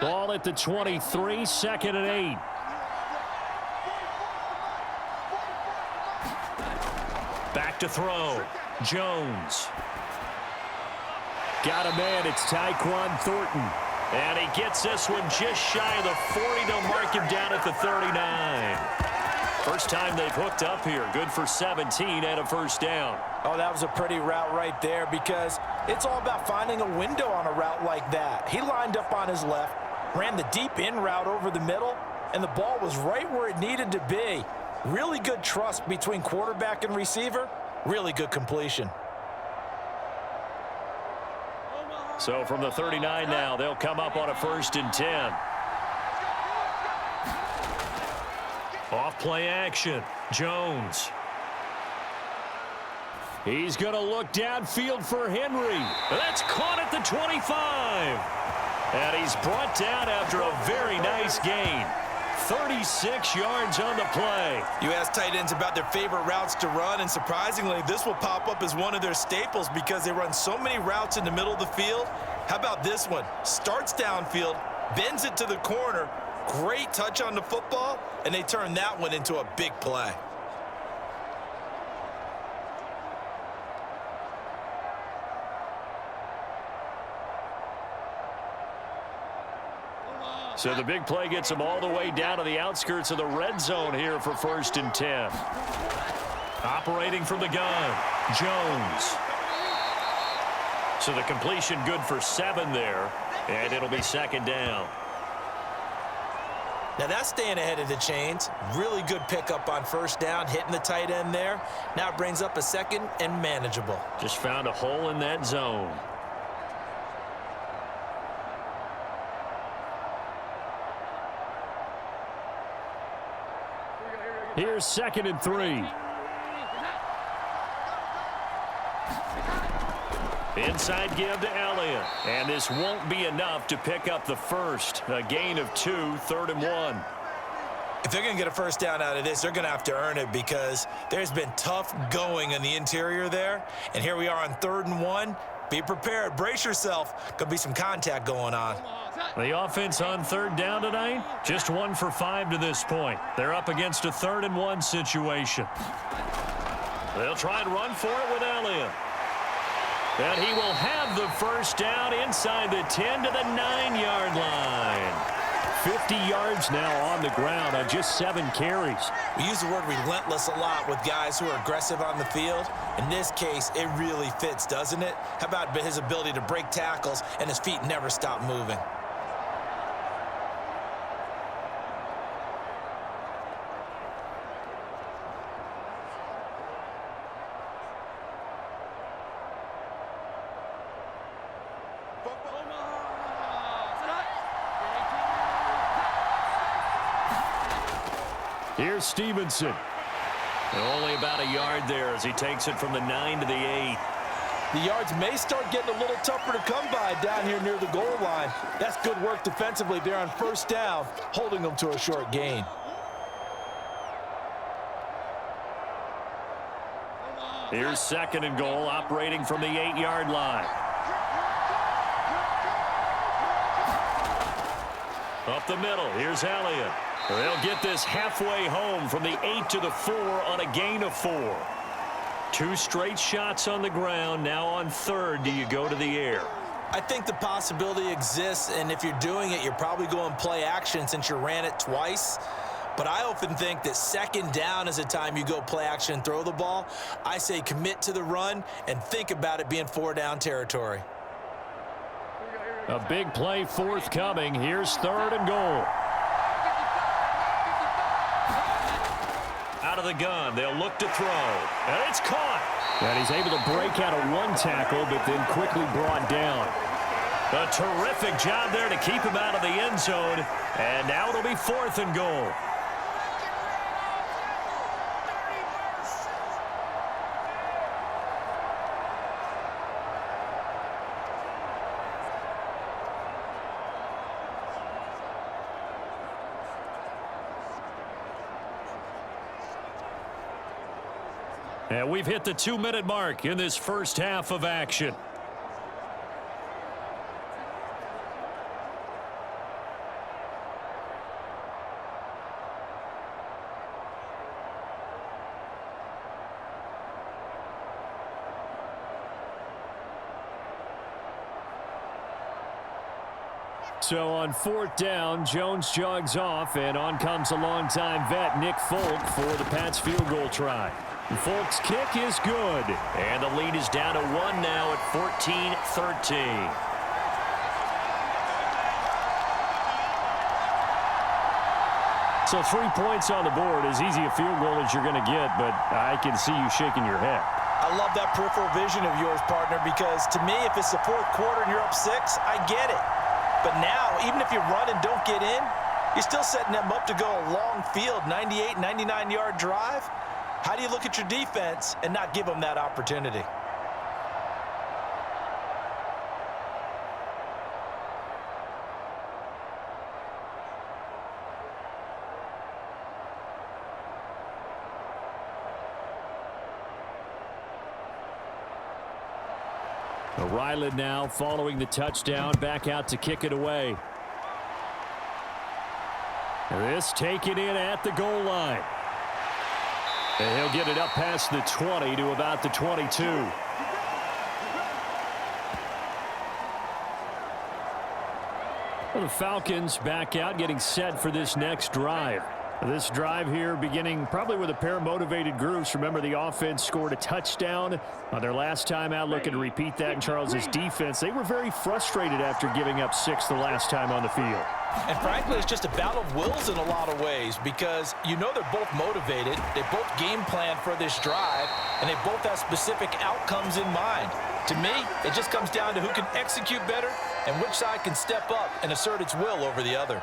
Ball at the 23, 2nd and 8. Back to throw. Jones. Got a man. It's Tyquan Thornton. And he gets this one just shy of the 40. They'll mark him down at the 39. First time they've hooked up here. Good for 17 and a first down. Oh, that was a pretty route right there because it's all about finding a window on a route like that. He lined up on his left, ran the deep in route over the middle, and the ball was right where it needed to be. Really good trust between quarterback and receiver. Really good completion. So from the 39 now, they'll come up on a 1st and 10. Off play action. Jones. He's going to look downfield for Henry. That's caught at the 25. And he's brought down after a very nice gain. 36 yards on the play. You ask tight ends about their favorite routes to run, and surprisingly, this will pop up as one of their staples because they run so many routes in the middle of the field. How about this one? Starts downfield, bends it to the corner, great touch on the football, and they turn that one into a big play. So the big play gets them all the way down to the outskirts of the red zone here for 1st and 10. Operating from the gun, Jones. So the completion good for 7 there, and it'll be 2nd down. Now that's staying ahead of the chains. Really good pickup on 1st down, hitting the tight end there. Now it brings up a 2nd and manageable. Just found a hole in that zone. Here's 2nd and 3. Inside give to Elliott. And this won't be enough to pick up the first. A gain of 2, 3rd and 1. If they're going to get a 1st down out of this, they're going to have to earn it because there's been tough going in the interior there. And here we are on 3rd and 1. Be prepared. Brace yourself. Could be some contact going on. The offense on 3rd down tonight, just 1 for 5 to this point. They're up against a 3rd and 1 situation. They'll try and run for it with Elliott. And he will have the 1st down inside the 10 to the 9-yard line. 50 yards now on the ground on just 7 carries. We use the word relentless a lot with guys who are aggressive on the field. In this case, it really fits, doesn't it? How about his ability to break tackles and his feet never stop moving? Here's Stevenson. And only about a yard there as he takes it from the 9 to the 8. The yards may start getting a little tougher to come by down here near the goal line. That's good work defensively there on 1st down, holding them to a short gain. Here's 2nd and goal, operating from the 8-yard line. Up the middle, here's Elliott. They'll get this halfway home from the 8 to the 4 on a gain of 4. 2 straight shots on the ground. Now on 3rd, do you go to the air? I think the possibility exists, and if you're doing it, you're probably going play action since you ran it twice. But I often think that 2nd down is a time you go play action and throw the ball. I say commit to the run and think about it being 4-down territory. A big play forthcoming. Here's 3rd and goal. Out of the gun, they'll look to throw. And it's caught. And he's able to break out of 1 tackle, but then quickly brought down. A terrific job there to keep him out of the end zone. And now it'll be 4th and goal. And we've hit the 2-minute mark in this first half of action. So on 4th down, Jones jogs off, and on comes a longtime vet, Nick Folk, for the Pats field goal try. Folk's kick is good. And the lead is down to 1 now at 14-13. So 3 points on the board, as easy a field goal as you're going to get, but I can see you shaking your head. I love that peripheral vision of yours, partner, because to me, if it's the 4th quarter and you're up 6, I get it. But now, even if you run and don't get in, you're still setting them up to go a long field, 98, 99-yard drive. How do you look at your defense and not give them that opportunity? Ryland now following the touchdown, back out to kick it away. This taken in at the goal line. And he'll get it up past the 20 to about the 22. Well, the Falcons back out, getting set for this next drive. This drive here beginning probably with a pair of motivated groups. Remember, the offense scored a touchdown on their last time out, looking to repeat that in Charles's defense. They were very frustrated after giving up 6 the last time on the field. And frankly, it's just a battle of wills in a lot of ways, because you know they're both motivated, they both game plan for this drive, and they both have specific outcomes in mind. To me, it just comes down to who can execute better and which side can step up and assert its will over the other.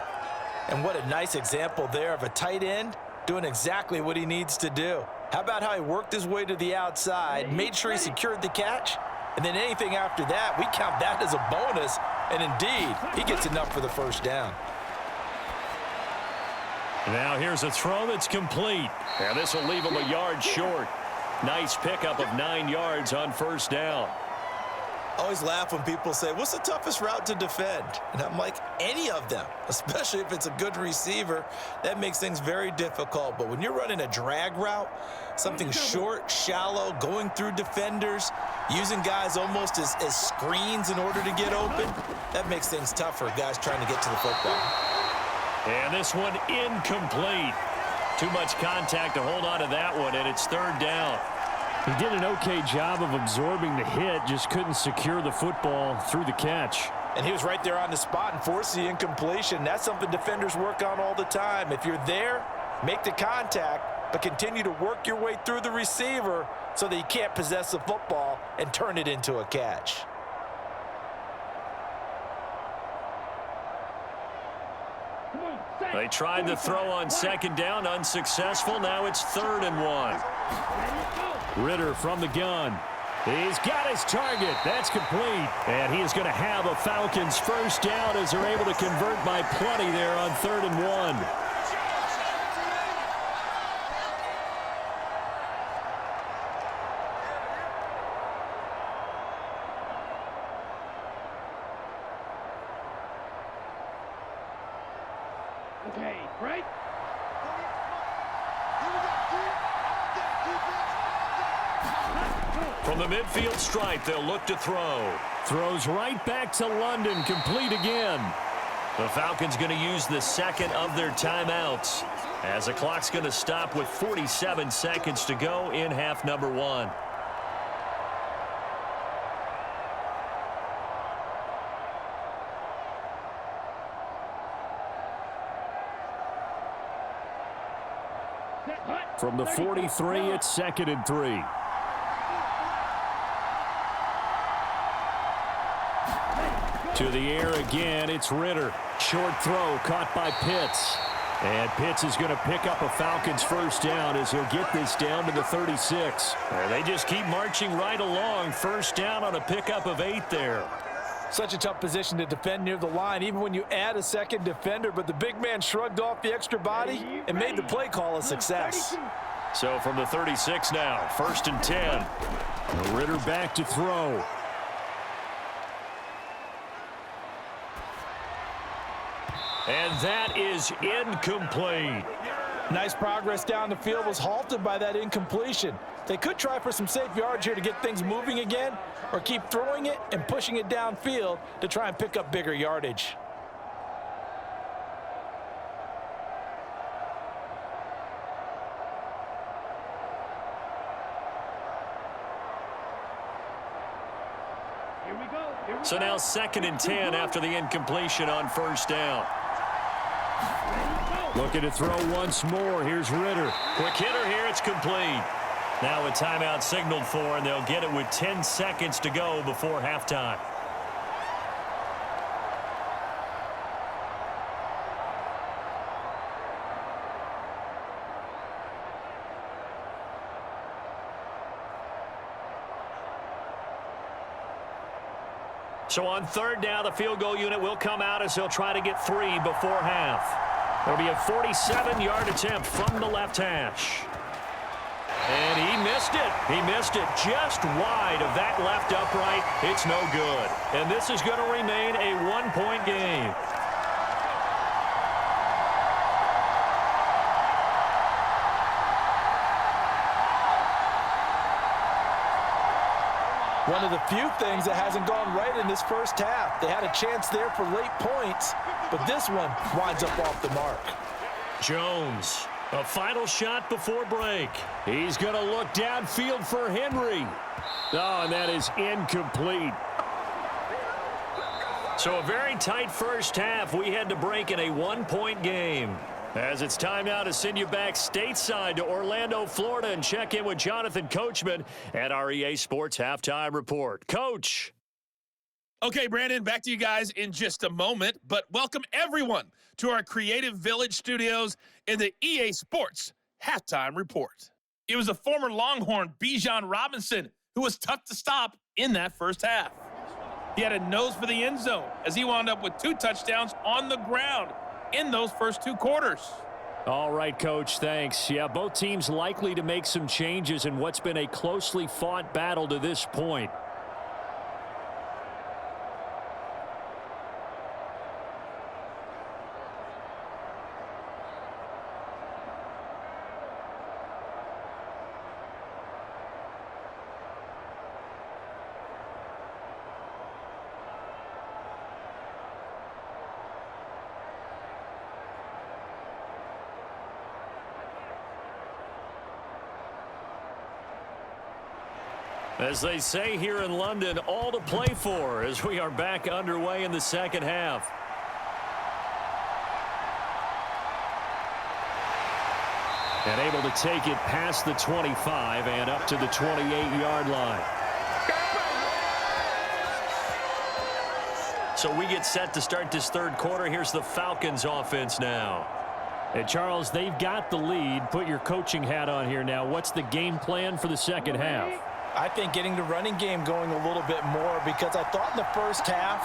And what a nice example there of a tight end doing exactly what he needs to do. How about how he worked his way to the outside, made sure he secured the catch, and then anything after that, we count that as a bonus. And indeed, he gets enough for the first down. Now here's a throw that's complete. And this will leave him a yard short. Nice pickup of 9 yards on first down. I always laugh when people say, what's the toughest route to defend? And I'm like, any of them, especially if it's a good receiver. That makes things very difficult. But when you're running a drag route, something short, shallow, going through defenders, using guys almost as screens in order to get open, that makes things tough for guys trying to get to the football. And this one incomplete. Too much contact to hold on to that one, and it's 3rd down. He did an okay job of absorbing the hit, just couldn't secure the football through the catch. And he was right there on the spot and forced the incompletion. That's something defenders work on all the time. If you're there, make the contact, but continue to work your way through the receiver so that you can't possess the football and turn it into a catch. They tried the throw on 2nd down, unsuccessful. Now it's 3rd and 1. Ritter from the gun. He's got his target. That's complete. And he is going to have a Falcons first down as they're able to convert by plenty there on 3rd and 1. Okay, break. From the midfield stripe, they'll look to throw. Throws right back to London, complete again. The Falcons going to use the 2nd of their timeouts, as the clock's going to stop with 47 seconds to go in half number 1. From the 43, it's 2nd and 3. To the air again, it's Ritter. Short throw caught by Pitts. And Pitts is going to pick up a Falcons first down as he'll get this down to the 36. And they just keep marching right along. First down on a pickup of 8 there. Such a tough position to defend near the line, even when you add a 2nd defender, but the big man shrugged off the extra body and made the play call a success. So from the 36 now, 1st and 10. Ritter back to throw. And that is incomplete. Nice progress down the field was halted by that incompletion. They could try for some safe yards here to get things moving again, or keep throwing it and pushing it downfield to try and pick up bigger yardage. Here we go. Here we So go. now 2nd and 10 after the incompletion on 1st down. Looking to throw once more. Here's Ritter. Quick hitter here, it's complete. Now a timeout signaled for, and they'll get it with 10 seconds to go before halftime. So on 3rd down, the field goal unit will come out as they'll try to get 3 before half. It'll be a 47-yard attempt from the left hash. And he missed it. He missed it just wide of that left upright. It's no good. And this is going to remain a 1-point game. One of the few things that hasn't gone right in this first half. They had a chance there for late points, but this one winds up off the mark. Jones, a final shot before break. He's going to look downfield for Henry. Oh, and that is incomplete. So a very tight first half. We had to break in a 1-point game. As it's time now to send you back stateside to Orlando, Florida, and check in with Jonathan Coachman at our EA Sports Halftime Report. Coach. Okay, Brandon, back to you guys in just a moment, but welcome everyone to our Creative Village studios in the EA Sports Halftime Report. It was the former Longhorn Bijan Robinson who was tough to stop in that first half. He had a nose for the end zone as he wound up with 2 touchdowns on the ground in those first 2 quarters. All right, Coach, thanks. Yeah, both teams likely to make some changes in what's been a closely fought battle to this point. As they say here in London, all to play for as we are back underway in the second half. And able to take it past the 25 and up to the 28-yard line. So we get set to start this third quarter. Here's the Falcons offense now. And Charles, they've got the lead. Put your coaching hat on here now. What's the game plan for the second half? I think getting the running game going a little bit more, because I thought in the first half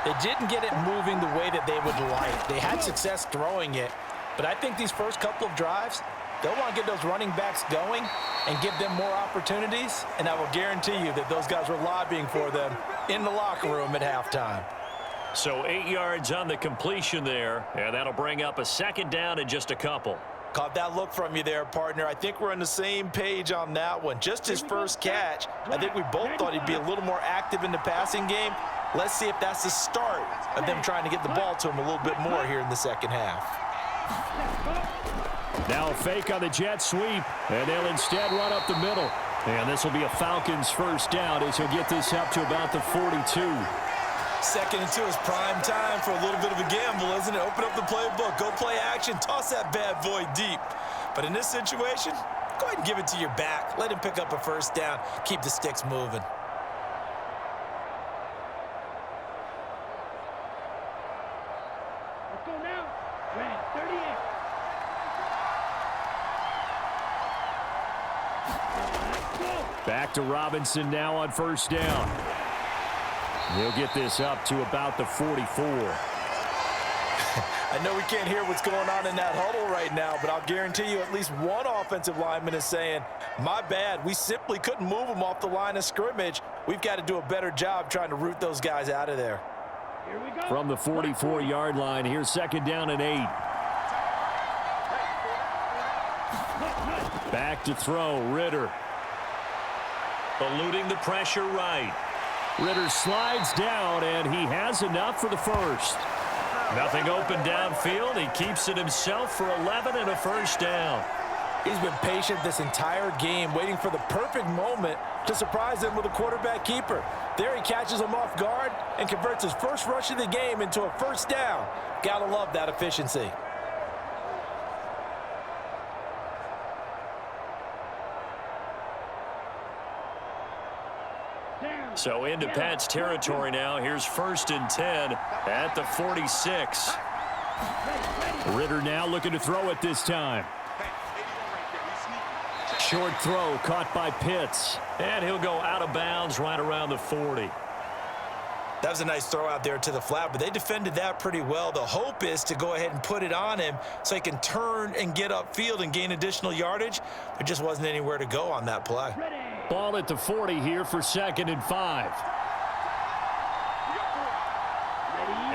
they didn't get it moving the way that they would like. They had success throwing it, but I think these first couple of drives, they'll want to get those running backs going and give them more opportunities, and I will guarantee you that those guys were lobbying for them in the locker room at halftime. So 8 yards on the completion there, and that'll bring up a 2nd down and just a couple. Caught that look from you there, partner. I think we're on the same page on that one. Just his first catch, I think we both thought he'd be a little more active in the passing game. Let's see if that's the start of them trying to get the ball to him a little bit more here in the second half. Now a fake on the jet sweep, and they'll instead run up the middle. And this will be a Falcons first down as he'll get this up to about the 42. 2nd and 2 is prime time for a little bit of a gamble, isn't it? Open up the playbook, go play action, toss that bad boy deep. But in this situation, go ahead and give it to your back. Let him pick up a first down. Keep the sticks moving. Let's go now. Red 38. Let's go. Back to Robinson now on first down. He'll get this up to about the 44. I know we can't hear what's going on in that huddle right now, but I'll guarantee you at least one offensive lineman is saying, my bad, we simply couldn't move them off the line of scrimmage. We've got to do a better job trying to root those guys out of there. Here we go. From the 44-yard line, here's 2nd down and 8. Back to throw, Ritter. Eluding the pressure right. Ritter slides down, and he has enough for the first. Nothing open downfield. He keeps it himself for 11 and a first down. He's been patient this entire game, waiting for the perfect moment to surprise them with a quarterback keeper. There he catches him off guard and converts his first rush of the game into a first down. Gotta love that efficiency. So into Pat's territory now. Here's 1st and 10 at the 46. Ritter now looking to throw it this time. Short throw caught by Pitts. And he'll go out of bounds right around the 40. That was a nice throw out there to the flat, but they defended that pretty well. The hope is to go ahead and put it on him so he can turn and get upfield and gain additional yardage. There just wasn't anywhere to go on that play. Ball at the 40 here for 2nd and 5.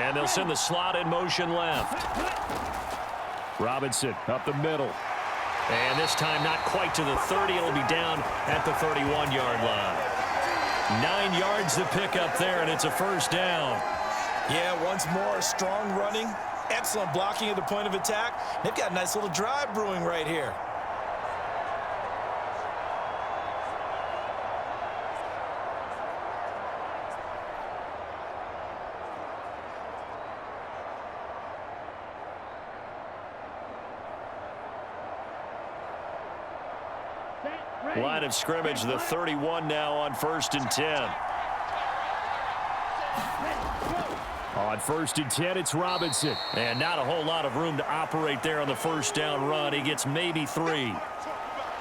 And they'll send the slot in motion left. Robinson up the middle. And this time not quite to the 30. It'll be down at the 31-yard line. 9 yards to pick up there, and it's a first down. Yeah, once more, strong running, excellent blocking at the point of attack. They've got a nice little drive brewing right here. Line of scrimmage, the 31 now on 1st and 10. On 1st and 10, it's Robinson. And not a whole lot of room to operate there on the first down run. He gets maybe 3.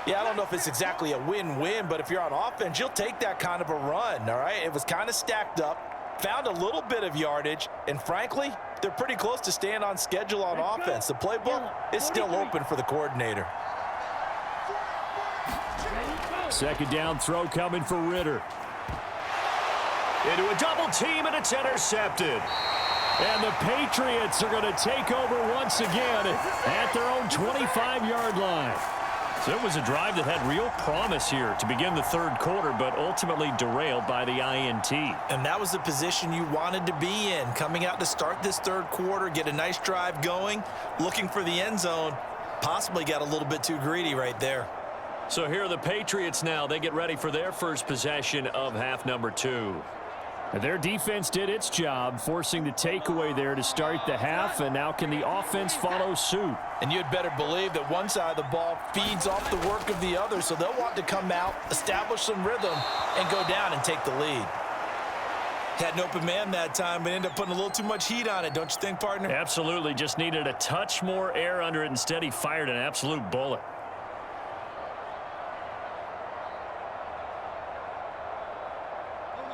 Yeah, I don't know if it's exactly a win-win, but if you're on offense, you'll take that kind of a run, all right? It was kind of stacked up, found a little bit of yardage, and frankly, they're pretty close to staying on schedule on offense. The playbook is still open for the coordinator. 2nd down throw coming for Ritter. Into a double team, and it's intercepted. And the Patriots are going to take over once again at their own 25-yard line. So it was a drive that had real promise here to begin the 3rd quarter, but ultimately derailed by the INT. And that was the position you wanted to be in, coming out to start this 3rd quarter, get a nice drive going, looking for the end zone. Possibly got a little bit too greedy right there. So here are the Patriots now. They get ready for their first possession of half number 2. Their defense did its job, forcing the takeaway there to start the half, and now can the offense follow suit? And you'd better believe that one side of the ball feeds off the work of the other, so they'll want to come out, establish some rhythm, and go down and take the lead. Had an open man that time, but ended up putting a little too much heat on it, don't you think, partner? Absolutely. Just needed a touch more air under it. Instead, he fired an absolute bullet.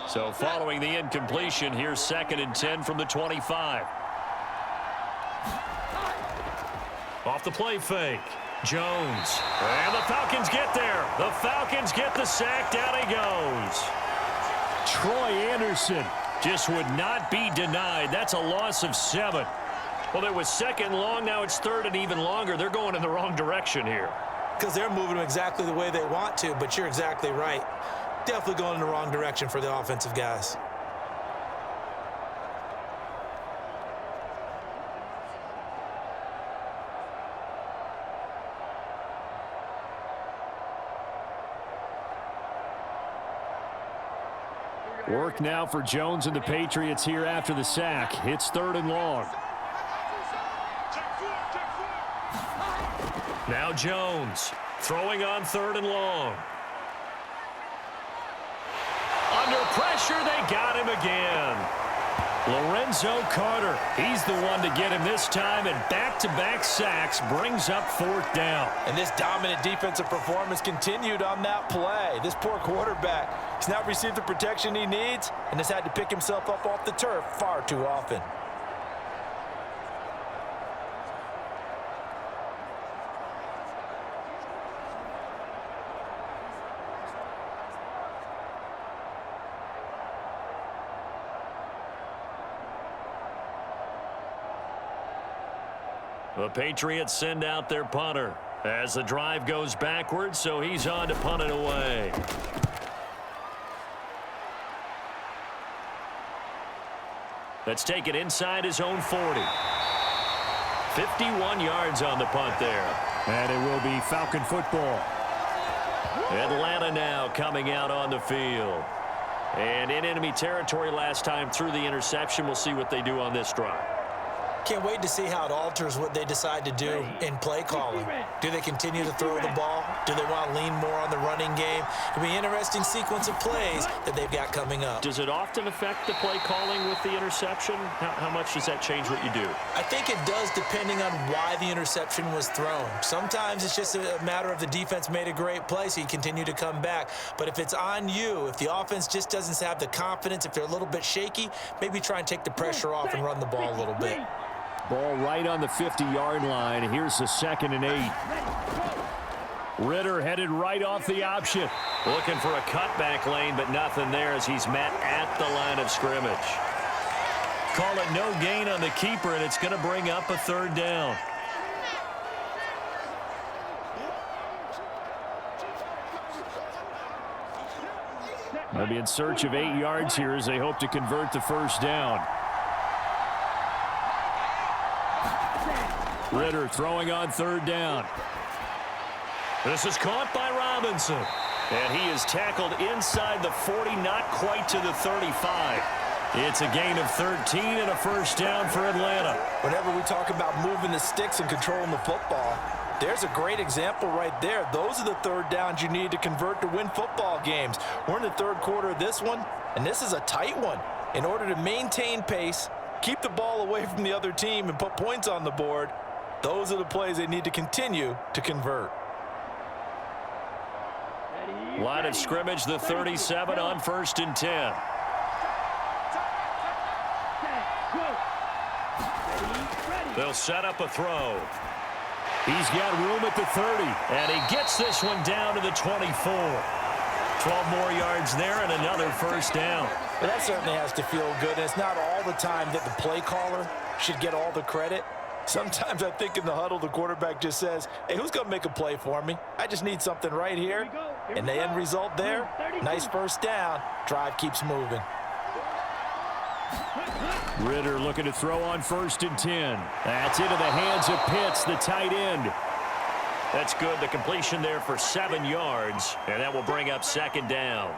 So following the incompletion, here's 2nd and 10 from the 25. Off the play fake. Jones. And the Falcons get there. The Falcons get the sack. Down he goes. Troy Anderson just would not be denied. That's a loss of 7. Well, it was 2nd long. Now it's 3rd and even longer. They're going in the wrong direction here. Because they're moving them exactly the way they want to, but you're exactly right. Definitely going in the wrong direction for the offensive guys. Work now for Jones and the Patriots here after the sack. It's 3rd and long. Now Jones throwing on 3rd and long. Under pressure, they got him again. Lorenzo Carter, he's the one to get him this time, and back-to-back sacks brings up 4th down. And this dominant defensive performance continued on that play. This poor quarterback has not received the protection he needs and has had to pick himself up off the turf far too often. The Patriots send out their punter as the drive goes backwards, so he's on to punt it away. Let's take it inside his own 40. 51 yards on the punt there. And it will be Falcon football. Atlanta now coming out on the field. And in enemy territory last time through the interception. We'll see what they do on this drive. Can't wait to see how it alters what they decide to do in play calling. Do they continue to throw the ball? Do they want to lean more on the running game? It'll be an interesting sequence of plays that they've got coming up. Does it often affect the play calling with the interception? How much does that change what you do? I think it does, depending on why the interception was thrown. Sometimes it's just a matter of the defense made a great play, so you continue to come back. But if it's on you, if the offense just doesn't have the confidence, if they're a little bit shaky, maybe try and take the pressure off and run the ball a little bit. Ball right on the 50-yard line. Here's the 2nd and 8. Ritter headed right off the option. Looking for a cutback lane, but nothing there as he's met at the line of scrimmage. Call it no gain on the keeper, and it's going to bring up a 3rd down. They'll be in search of 8 yards here as they hope to convert the 1st down. Ritter throwing on 3rd down. This is caught by Robinson. And he is tackled inside the 40, not quite to the 35. It's a gain of 13 and a 1st down for Atlanta. Whenever we talk about moving the sticks and controlling the football, there's a great example right there. Those are the 3rd downs you need to convert to win football games. We're in the 3rd quarter of this one, and this is a tight one. In order to maintain pace, keep the ball away from the other team, and put points on the board, those are the plays they need to continue to convert. Line of scrimmage, the 37 on 1st and 10. They'll set up a throw. He's got room at the 30. And he gets this one down to the 24. 12 more yards there and another 1st down. But that certainly has to feel good. And it's not all the time that the play caller should get all the credit. Sometimes I think in the huddle, the quarterback just says, hey, who's going to make a play for me? I just need something right here. And the end result there, nice 1st down. Drive keeps moving. Ritter looking to throw on 1st and 10. That's into the hands of Pitts, the tight end. That's good. The completion there for 7 yards. And that will bring up 2nd down.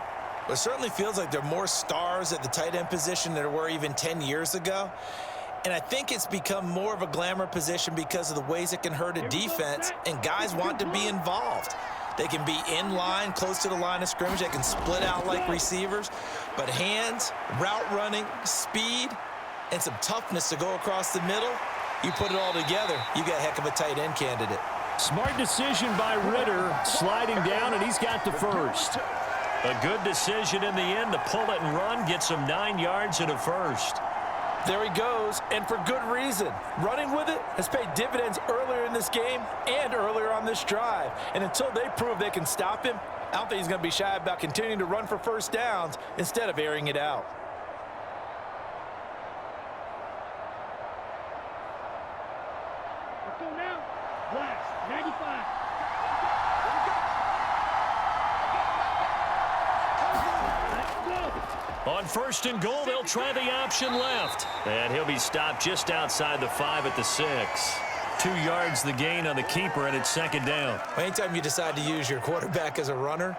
It certainly feels like there are more stars at the tight end position than there were even 10 years ago. And I think it's become more of a glamour position because of the ways it can hurt a defense, and guys want to be involved. They can be in line, close to the line of scrimmage. They can split out like receivers. But hands, route running, speed, and some toughness to go across the middle, you put it all together, you got a heck of a tight end candidate. Smart decision by Ritter, sliding down, and he's got the 1st. A good decision in the end to pull it and run, gets him 9 yards and a 1st. There he goes, and for good reason. Running with it has paid dividends earlier in this game and earlier on this drive. And until they prove they can stop him, I don't think he's going to be shy about continuing to run for 1st downs instead of airing it out. Let's go now. Blast. 95. On 1st and goal, they'll try the option left. And he'll be stopped just outside the 5 at the 6. 2 yards the gain on the keeper, and it's 2nd down. Anytime you decide to use your quarterback as a runner,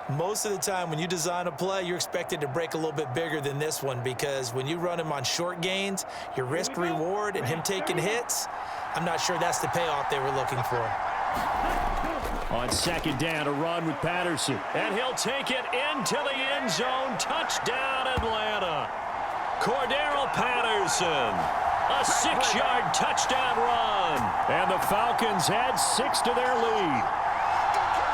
most of the time when you design a play, you're expected to break a little bit bigger than this one, because when you run him on short gains, your risk-reward and him taking hits, I'm not sure that's the payoff they were looking for. On 2nd down, a run with Patterson. And he'll take it into the end zone. Touchdown, Atlanta. Cordero Patterson. A 6-yard touchdown run. And the Falcons add 6 to their lead.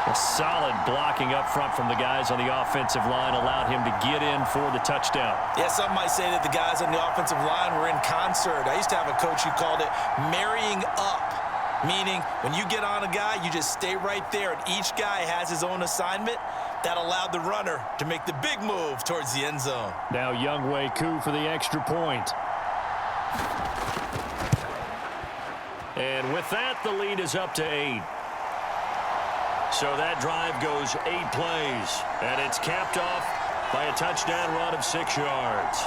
A solid blocking up front from the guys on the offensive line allowed him to get in for the touchdown. Yeah, some might say that the guys on the offensive line were in concert. I used to have a coach who called it marrying up. Meaning, when you get on a guy, you just stay right there, and each guy has his own assignment. That allowed the runner to make the big move towards the end zone. Now Younghoe Koo for the extra point. And with that, the lead is up to 8. So that drive goes 8 plays, and it's capped off by a touchdown run of 6 yards.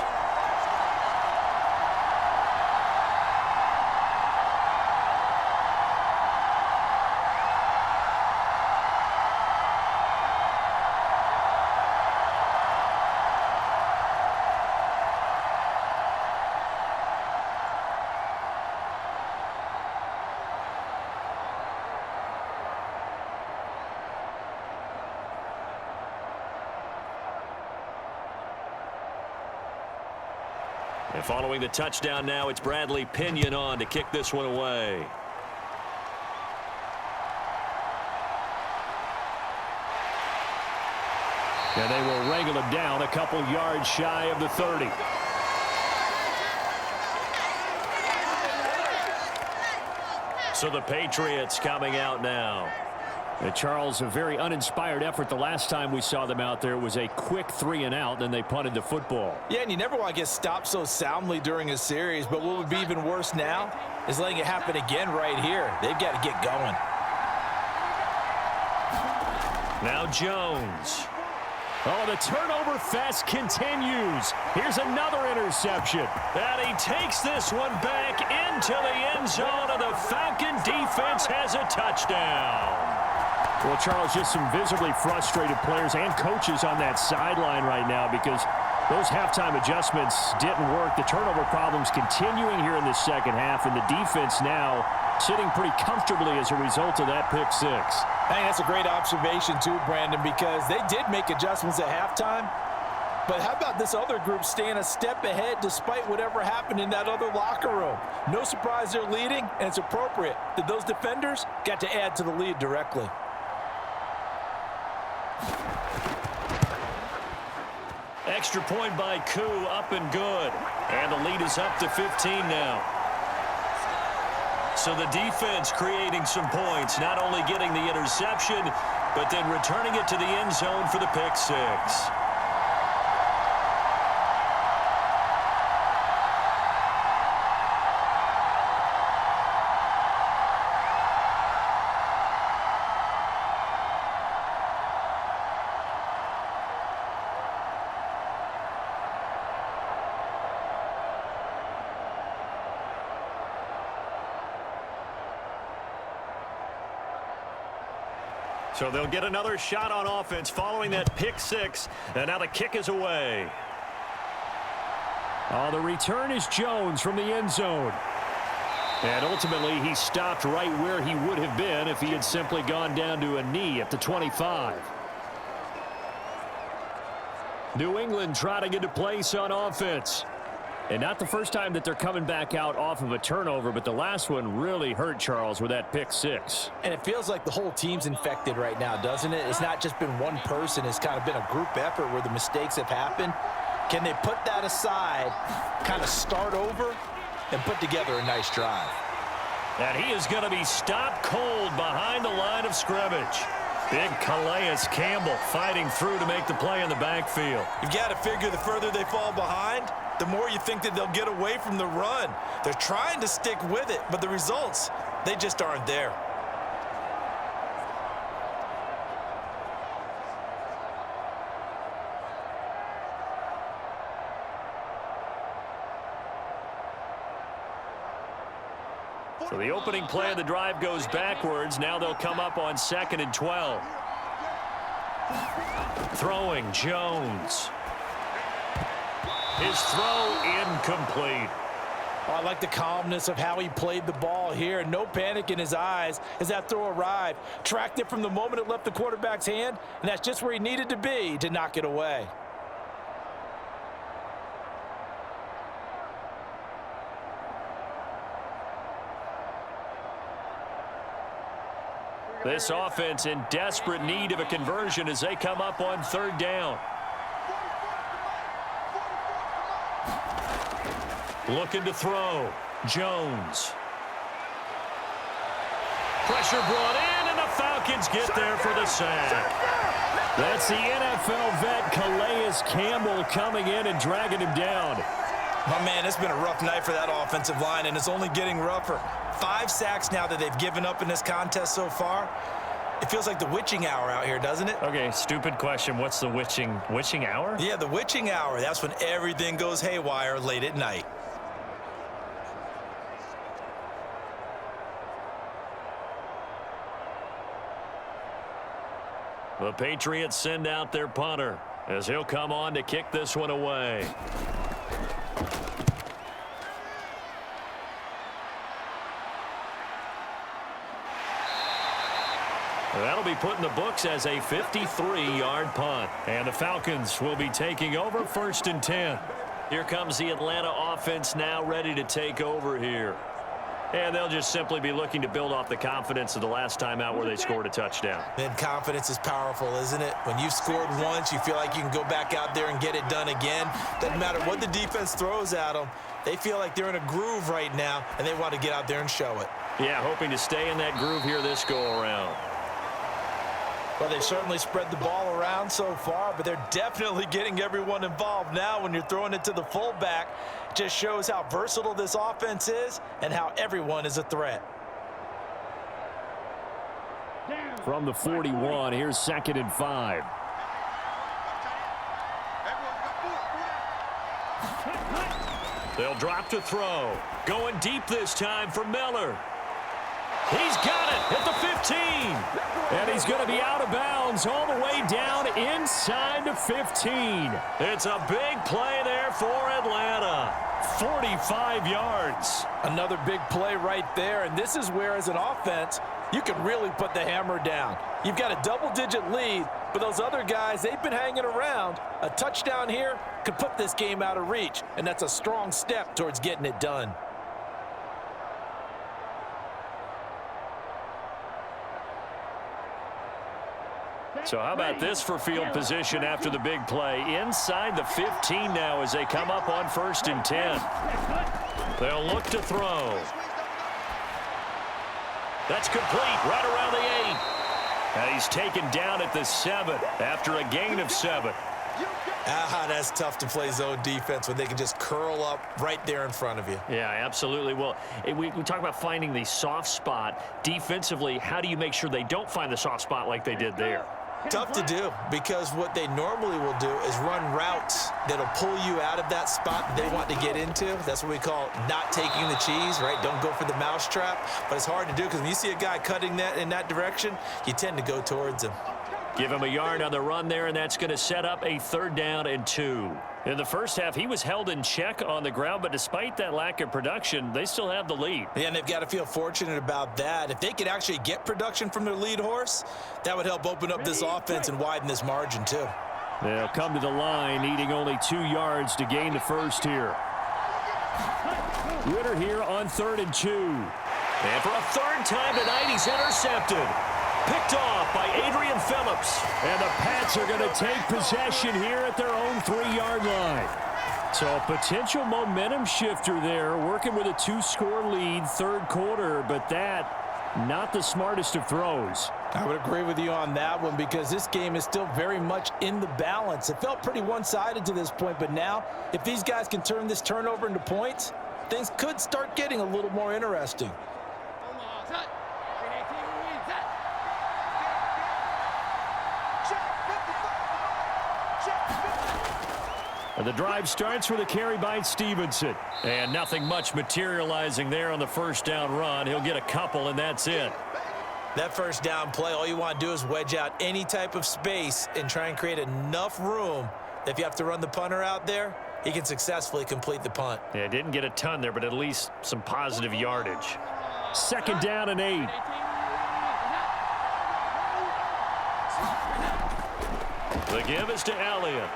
And following the touchdown now, it's Bradley Pinion on to kick this one away. And they will wrangle him down a couple yards shy of the 30. So the Patriots coming out now. And Charles, a very uninspired effort the last time we saw them out there. It was a quick 3-and-out, then they punted the football. Yeah, and you never want to get stopped so soundly during a series, but what would be even worse now is letting it happen again right here. They've got to get going. Now Jones. Oh, the turnover fest continues. Here's another interception. And he takes this one back into the end zone, and the Falcon defense has a touchdown. Well, Charles, just some visibly frustrated players and coaches on that sideline right now because those halftime adjustments didn't work. The turnover problems continuing here in the second half, and the defense now sitting pretty comfortably as a result of that pick 6. I think that's a great observation too, Brandon, because they did make adjustments at halftime. But how about this other group staying a step ahead despite whatever happened in that other locker room? No surprise they're leading, and it's appropriate that those defenders got to add to the lead directly. Extra point by Koo, up and good. And the lead is up to 15 now. So the defense creating some points, not only getting the interception, but then returning it to the end zone for the pick 6. So they'll get another shot on offense following that pick 6, and now the kick is away. Oh, the return is Jones from the end zone. And ultimately, he stopped right where he would have been if he had simply gone down to a knee at the 25. New England trotting into place on offense. And not the first time that they're coming back out off of a turnover, but the last one really hurt Charles with that pick 6. And it feels like the whole team's infected right now, doesn't it? It's not just been one person. It's kind of been a group effort where the mistakes have happened. Can they put that aside, kind of start over, and put together a nice drive? And he is going to be stopped cold behind the line of scrimmage. Big Calais Campbell fighting through to make the play in the backfield. You've got to figure the further they fall behind, the more you think that they'll get away from the run. They're trying to stick with it, but the results, they just aren't there. So the opening play of the drive goes backwards. Now they'll come up on 2nd and 12. Throwing Jones. His throw incomplete. Oh, I like the calmness of how he played the ball here. No panic in his eyes as that throw arrived. Tracked it from the moment it left the quarterback's hand, and that's just where he needed to be to knock it away. This offense in desperate need of a conversion as they come up on 3rd down. Looking to throw. Jones. Pressure brought in, and the Falcons get there for the sack. That's the NFL vet Calais Campbell coming in and dragging him down. My man, it's been a rough night for that offensive line, and it's only getting rougher. 5 sacks now that they've given up in this contest so far. It feels like the witching hour out here, doesn't it? Okay, stupid question. What's the witching hour? Yeah, the witching hour. That's when everything goes haywire late at night. The Patriots send out their punter as he'll come on to kick this one away. That'll be put in the books as a 53-yard punt. And the Falcons will be taking over 1st and 10. Here comes the Atlanta offense now ready to take over here. And they'll just simply be looking to build off the confidence of the last time out where they scored a touchdown. And confidence is powerful, isn't it? When you've scored once, you feel like you can go back out there and get it done again. Doesn't matter what the defense throws at them. They feel like they're in a groove right now, and they want to get out there and show it. Yeah, hoping to stay in that groove here this go-around. Well, they've certainly spread the ball around so far, but they're definitely getting everyone involved now when you're throwing it to the fullback. It just shows how versatile this offense is and how everyone is a threat. From the 41, here's 2nd and 5. They'll drop to throw. Going deep this time for Miller. He's got it at the 15. And he's going to be out of bounds all the way down inside the 15. It's a big play there for Atlanta. 45 yards. Another big play right there, and this is where, as an offense, you can really put the hammer down. You've got a double-digit lead, but those other guys, they've been hanging around. A touchdown here could put this game out of reach, and that's a strong step towards getting it done. So how about this for field position after the big play? Inside the 15 now as they come up on 1st and 10. They'll look to throw. That's complete right around the 8. And he's taken down at the 7 after a gain of 7. That's tough to play zone defense when they can just curl up right there in front of you. Yeah, absolutely. Well, we talk about finding the soft spot. Defensively, how do you make sure they don't find the soft spot like they did there? Tough to do, because what they normally will do is run routes that'll pull you out of that spot that they want to get into. That's what we call not taking the cheese, right? Don't go for the mousetrap. But it's hard to do because when you see a guy cutting that in that direction, you tend to go towards him. Give him a yard on the run there, and that's going to set up a 3rd down and 2. In the first half, he was held in check on the ground, but despite that lack of production, they still have the lead. Yeah, and they've got to feel fortunate about that. If they could actually get production from their lead horse, that would help open up this offense and widen this margin too. They'll come to the line, needing only 2 yards to gain the first here. Ritter here on 3rd and 2. And for a 3rd time tonight, he's intercepted. Picked off by Adrian Phillips. And the Pats are going to take possession here at their own 3-yard line. So a potential momentum shifter there, working with a 2-score lead, 3rd quarter, but that, not the smartest of throws. I would agree with you on that one, because this game is still very much in the balance. It felt pretty one-sided to this point, but now, if these guys can turn this turnover into points, things could start getting a little more interesting. And the drive starts with a carry by Stevenson. And nothing much materializing there on the 1st down run. He'll get a couple, and that's it. That 1st down play, all you want to do is wedge out any type of space and try and create enough room that if you have to run the punter out there, he can successfully complete the punt. Yeah, didn't get a ton there, but at least some positive yardage. 2nd down and 8. The give is to Elliott.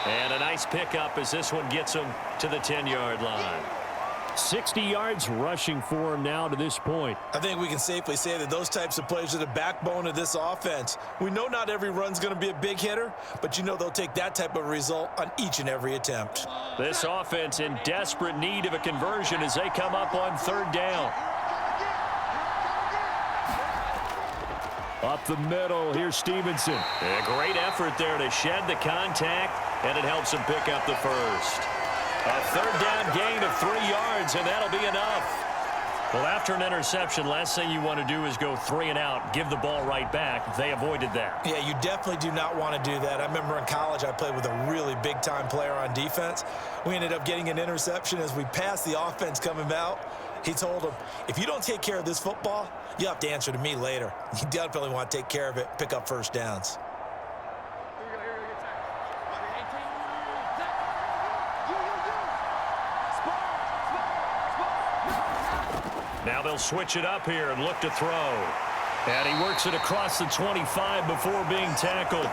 And a nice pickup as this one gets him to the 10-yard line. 60 yards rushing for him now to this point. I think we can safely say that those types of plays are the backbone of this offense. We know not every run's going to be a big hitter, but you know they'll take that type of result on each and every attempt. This offense in desperate need of a conversion as they come up on 3rd down. Up the middle, here's Stevenson. A great effort there to shed the contact, and it helps him pick up the 1st. A third down gain of 3 yards, and that'll be enough. Well, after an interception, last thing you want to do is go 3 and out, give the ball right back. They avoided that. Yeah, you definitely do not want to do that. I remember in college I played with a really big-time player on defense. We ended up getting an interception as we passed the offense coming out. He told him, if you don't take care of this football, you have to answer to me later. You definitely want to take care of it, pick up first downs. Now they'll switch it up here and look to throw. And he works it across the 25 before being tackled.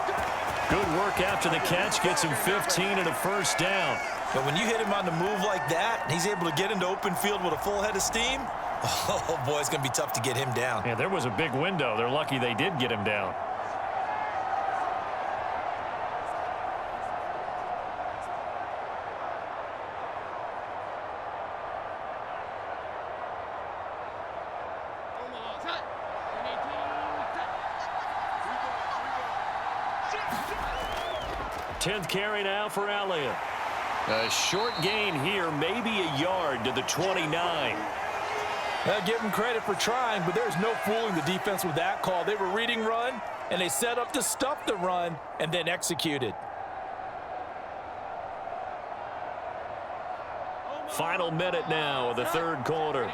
Good work after the catch. Gets him 15 and a first down. But when you hit him on the move like that, and he's able to get into open field with a full head of steam, oh, boy, it's going to be tough to get him down. Yeah, there was a big window. They're lucky they did get him down. Tenth carry now for Elliott. A short gain here, maybe a yard to the 29. Well, give them credit for trying, but there's no fooling the defense with that call. They were reading run, and they set up to stuff the run and then executed. Final minute now of the third quarter.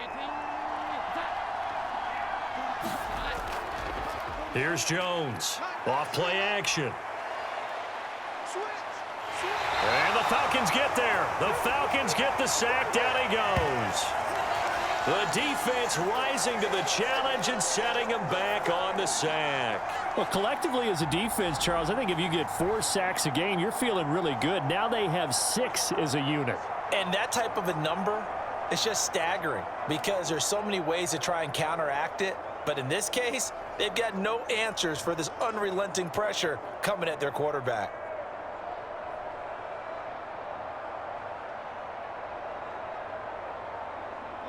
Here's Jones. Off play action. And the Falcons get there. The Falcons get the sack. Down he goes. The defense rising to the challenge and setting him back on the sack. Well, collectively as a defense, Charles, I think if you get 4 sacks a game, you're feeling really good. Now they have 6 as a unit. And that type of a number is just staggering because there's so many ways to try and counteract it. But in this case, they've got no answers for this unrelenting pressure coming at their quarterback.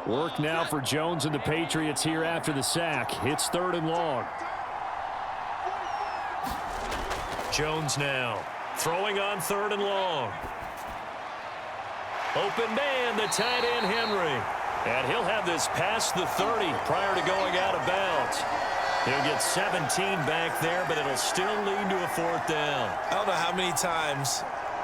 Work now for Jones and the Patriots here after the sack. It's 3rd and long. Jones now throwing on 3rd and long. Open man, the tight end Henry. And he'll have this past the 30 prior to going out of bounds. He'll get 17 back there, but it'll still lead to a 4th down. I don't know how many times,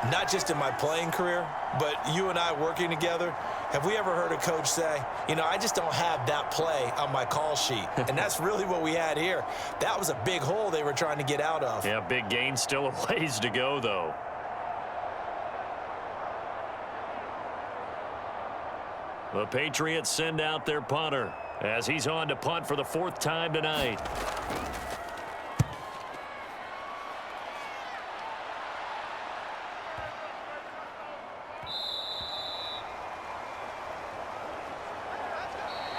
not just in my playing career, but you and I working together, have we ever heard a coach say, you know, I just don't have that play on my call sheet. And that's really what we had here. That was a big hole they were trying to get out of. Yeah, big gain, still a ways to go, though. The Patriots send out their punter as he's on to punt for the 4th time tonight.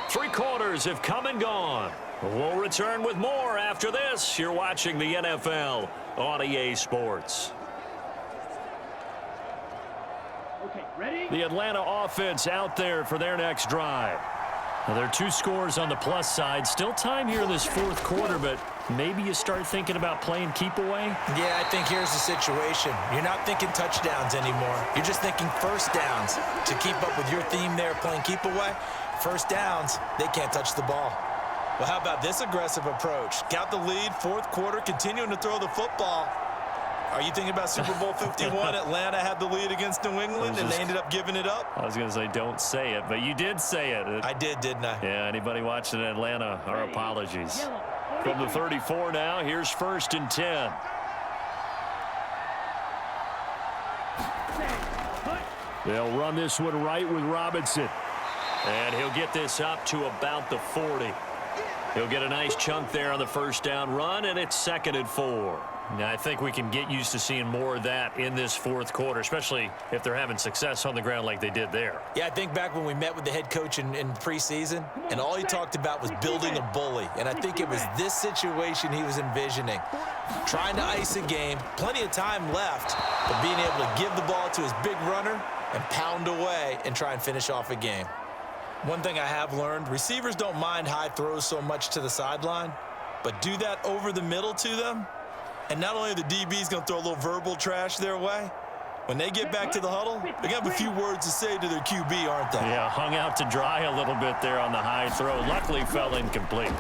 Three quarters have come and gone. We'll return with more after this. You're watching the NFL on EA Sports. Okay, ready? The Atlanta offense out there for their next drive. Now, there are 2 scores on the plus side. Still time here in this 4th quarter, but maybe you start thinking about playing keep away? Yeah, I think here's the situation. You're not thinking touchdowns anymore. You're just thinking first downs. To keep up with your theme there, playing keep away, first downs, they can't touch the ball. Well, how about this aggressive approach? Got the lead, 4th quarter, continuing to throw the football. Are you thinking about Super Bowl 51? Atlanta had the lead against New England, and they ended up giving it up? I was going to say don't say it, but you did say it. I did, didn't I? Yeah, anybody watching Atlanta, our apologies. From the 34 now, here's 1st and 10. They'll run this one right with Robinson. And he'll get this up to about the 40. He'll get a nice chunk there on the 1st down run, and it's 2nd and 4. Now, I think we can get used to seeing more of that in this 4th quarter, especially if they're having success on the ground like they did there. Yeah, I think back when we met with the head coach in preseason, and all he talked about was building a bully. And I think it was this situation he was envisioning. Trying to ice a game, plenty of time left, but being able to give the ball to his big runner and pound away and try and finish off a game. One thing I have learned, receivers don't mind high throws so much to the sideline, but do that over the middle to them, and not only are the DBs going to throw a little verbal trash their way, When they get back to the huddle, they're going to have a few words to say to their QB, aren't they? Yeah, hung out to dry a little bit there on the high throw. Luckily fell incomplete.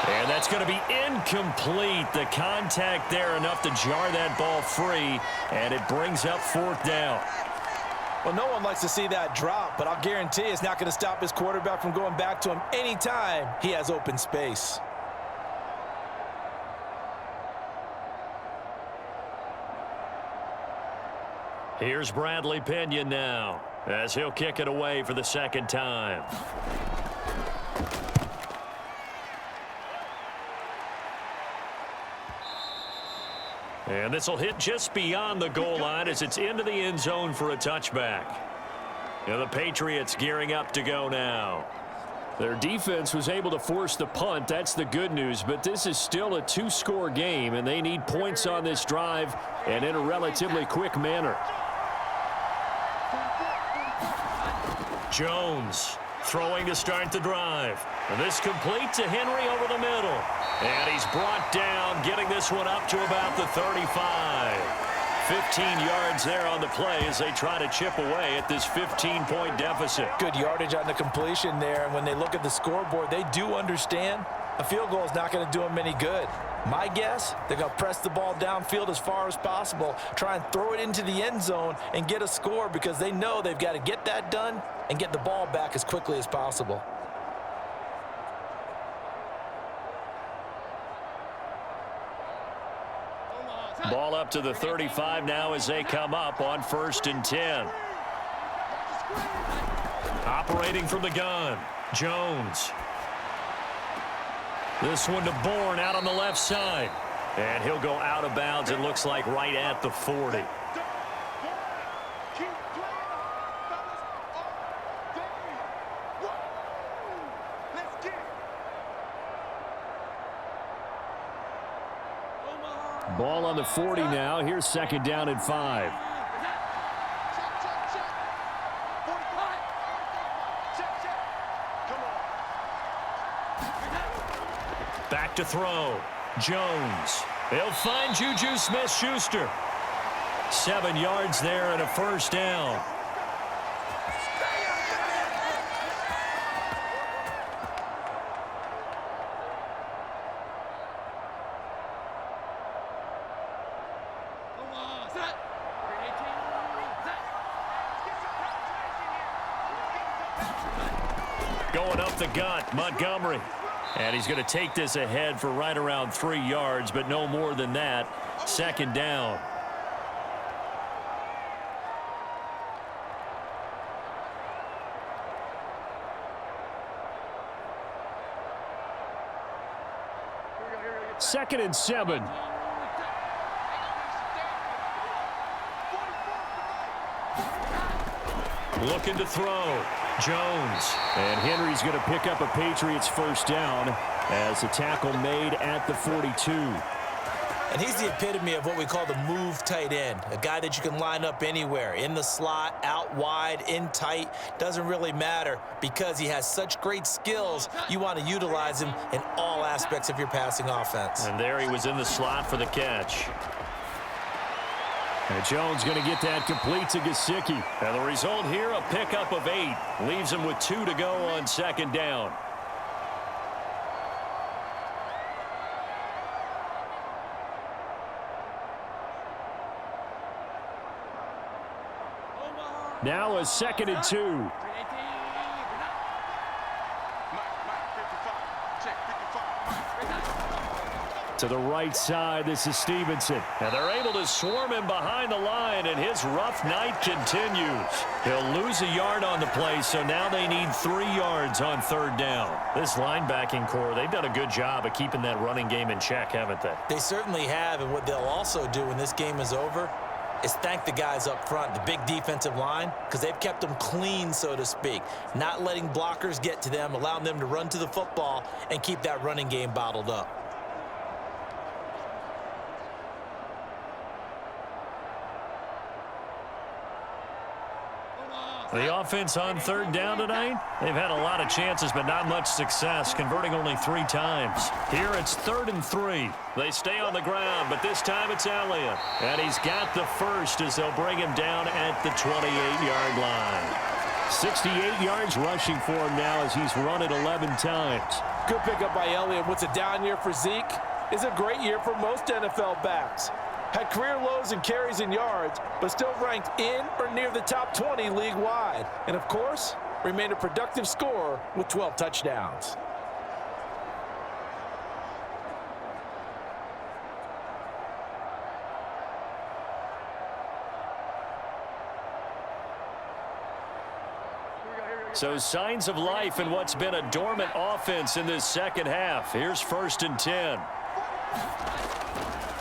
And that's going to be incomplete. The contact there enough to jar that ball free, and it brings up 4th down. Well, no one likes to see that drop, but I'll guarantee it's not going to stop his quarterback from going back to him anytime he has open space. Here's Bradley Pinion now as he'll kick it away for the 2nd time. And this will hit just beyond the goal line as it's into the end zone for a touchback. And the Patriots gearing up to go now. Their defense was able to force the punt. That's the good news. But this is still a 2-score game, and they need points on this drive and in a relatively quick manner. Jones throwing to start the drive. And this complete to Henry over the middle. And he's brought down, getting this one up to about the 35. 15 yards there on the play as they try to chip away at this 15-point deficit. Good yardage on the completion there, and when they look at the scoreboard, they do understand a field goal is not going to do them any good. My guess, they're going to press the ball downfield as far as possible, try and throw it into the end zone and get a score because they know they've got to get that done and get the ball back as quickly as possible. Ball up to the 35 now as they come up on 1st and 10. Operating from the gun, Jones. This one to Bourne out on the left side. And he'll go out of bounds, it looks like, right at the 40. Ball on the 40 now. Here's 2nd down and 5. Back to throw. Jones. They'll find Juju Smith-Schuster. 7 yards there and a 1st down. Going up the gut, Montgomery. And he's going to take this ahead for right around 3 yards, but no more than that. 2nd down. Second and 7. Looking to throw. Jones. And Henry's going to pick up a Patriots 1st down as the tackle made at the 42. And he's the epitome of what we call the move tight end, a guy that you can line up anywhere, in the slot, out wide, in tight, doesn't really matter because he has such great skills. You want to utilize him in all aspects of your passing offense. And there he was in the slot for the catch. And Jones going to get that complete to Gesicki. And the result here, a pickup of 8. Leaves him with 2 to go on 2nd down. Now a 2nd and 2. To the right side, this is Stevenson. And they're able to swarm him behind the line, and his rough night continues. He'll lose a yard on the play, so now they need 3 yards on 3rd down. This linebacking core, they've done a good job of keeping that running game in check, haven't they? They certainly have, and what they'll also do when this game is over is thank the guys up front, the big defensive line, because they've kept them clean, so to speak, not letting blockers get to them, allowing them to run to the football and keep that running game bottled up. The offense on third down tonight, they've had a lot of chances, but not much success, converting only 3 times. Here it's 3rd and 3. They stay on the ground, but this time it's Elliott. And he's got the first as they'll bring him down at the 28-yard line. 68 yards rushing for him now as he's run it 11 times. Good pickup by Elliott. What's a down year for Zeke? Is a great year for most NFL backs. Had career lows in carries and yards, but still ranked in or near the top 20 league-wide. And, of course, remained a productive scorer with 12 touchdowns. So signs of life in what's been a dormant offense in this second half. Here's 1st and 10.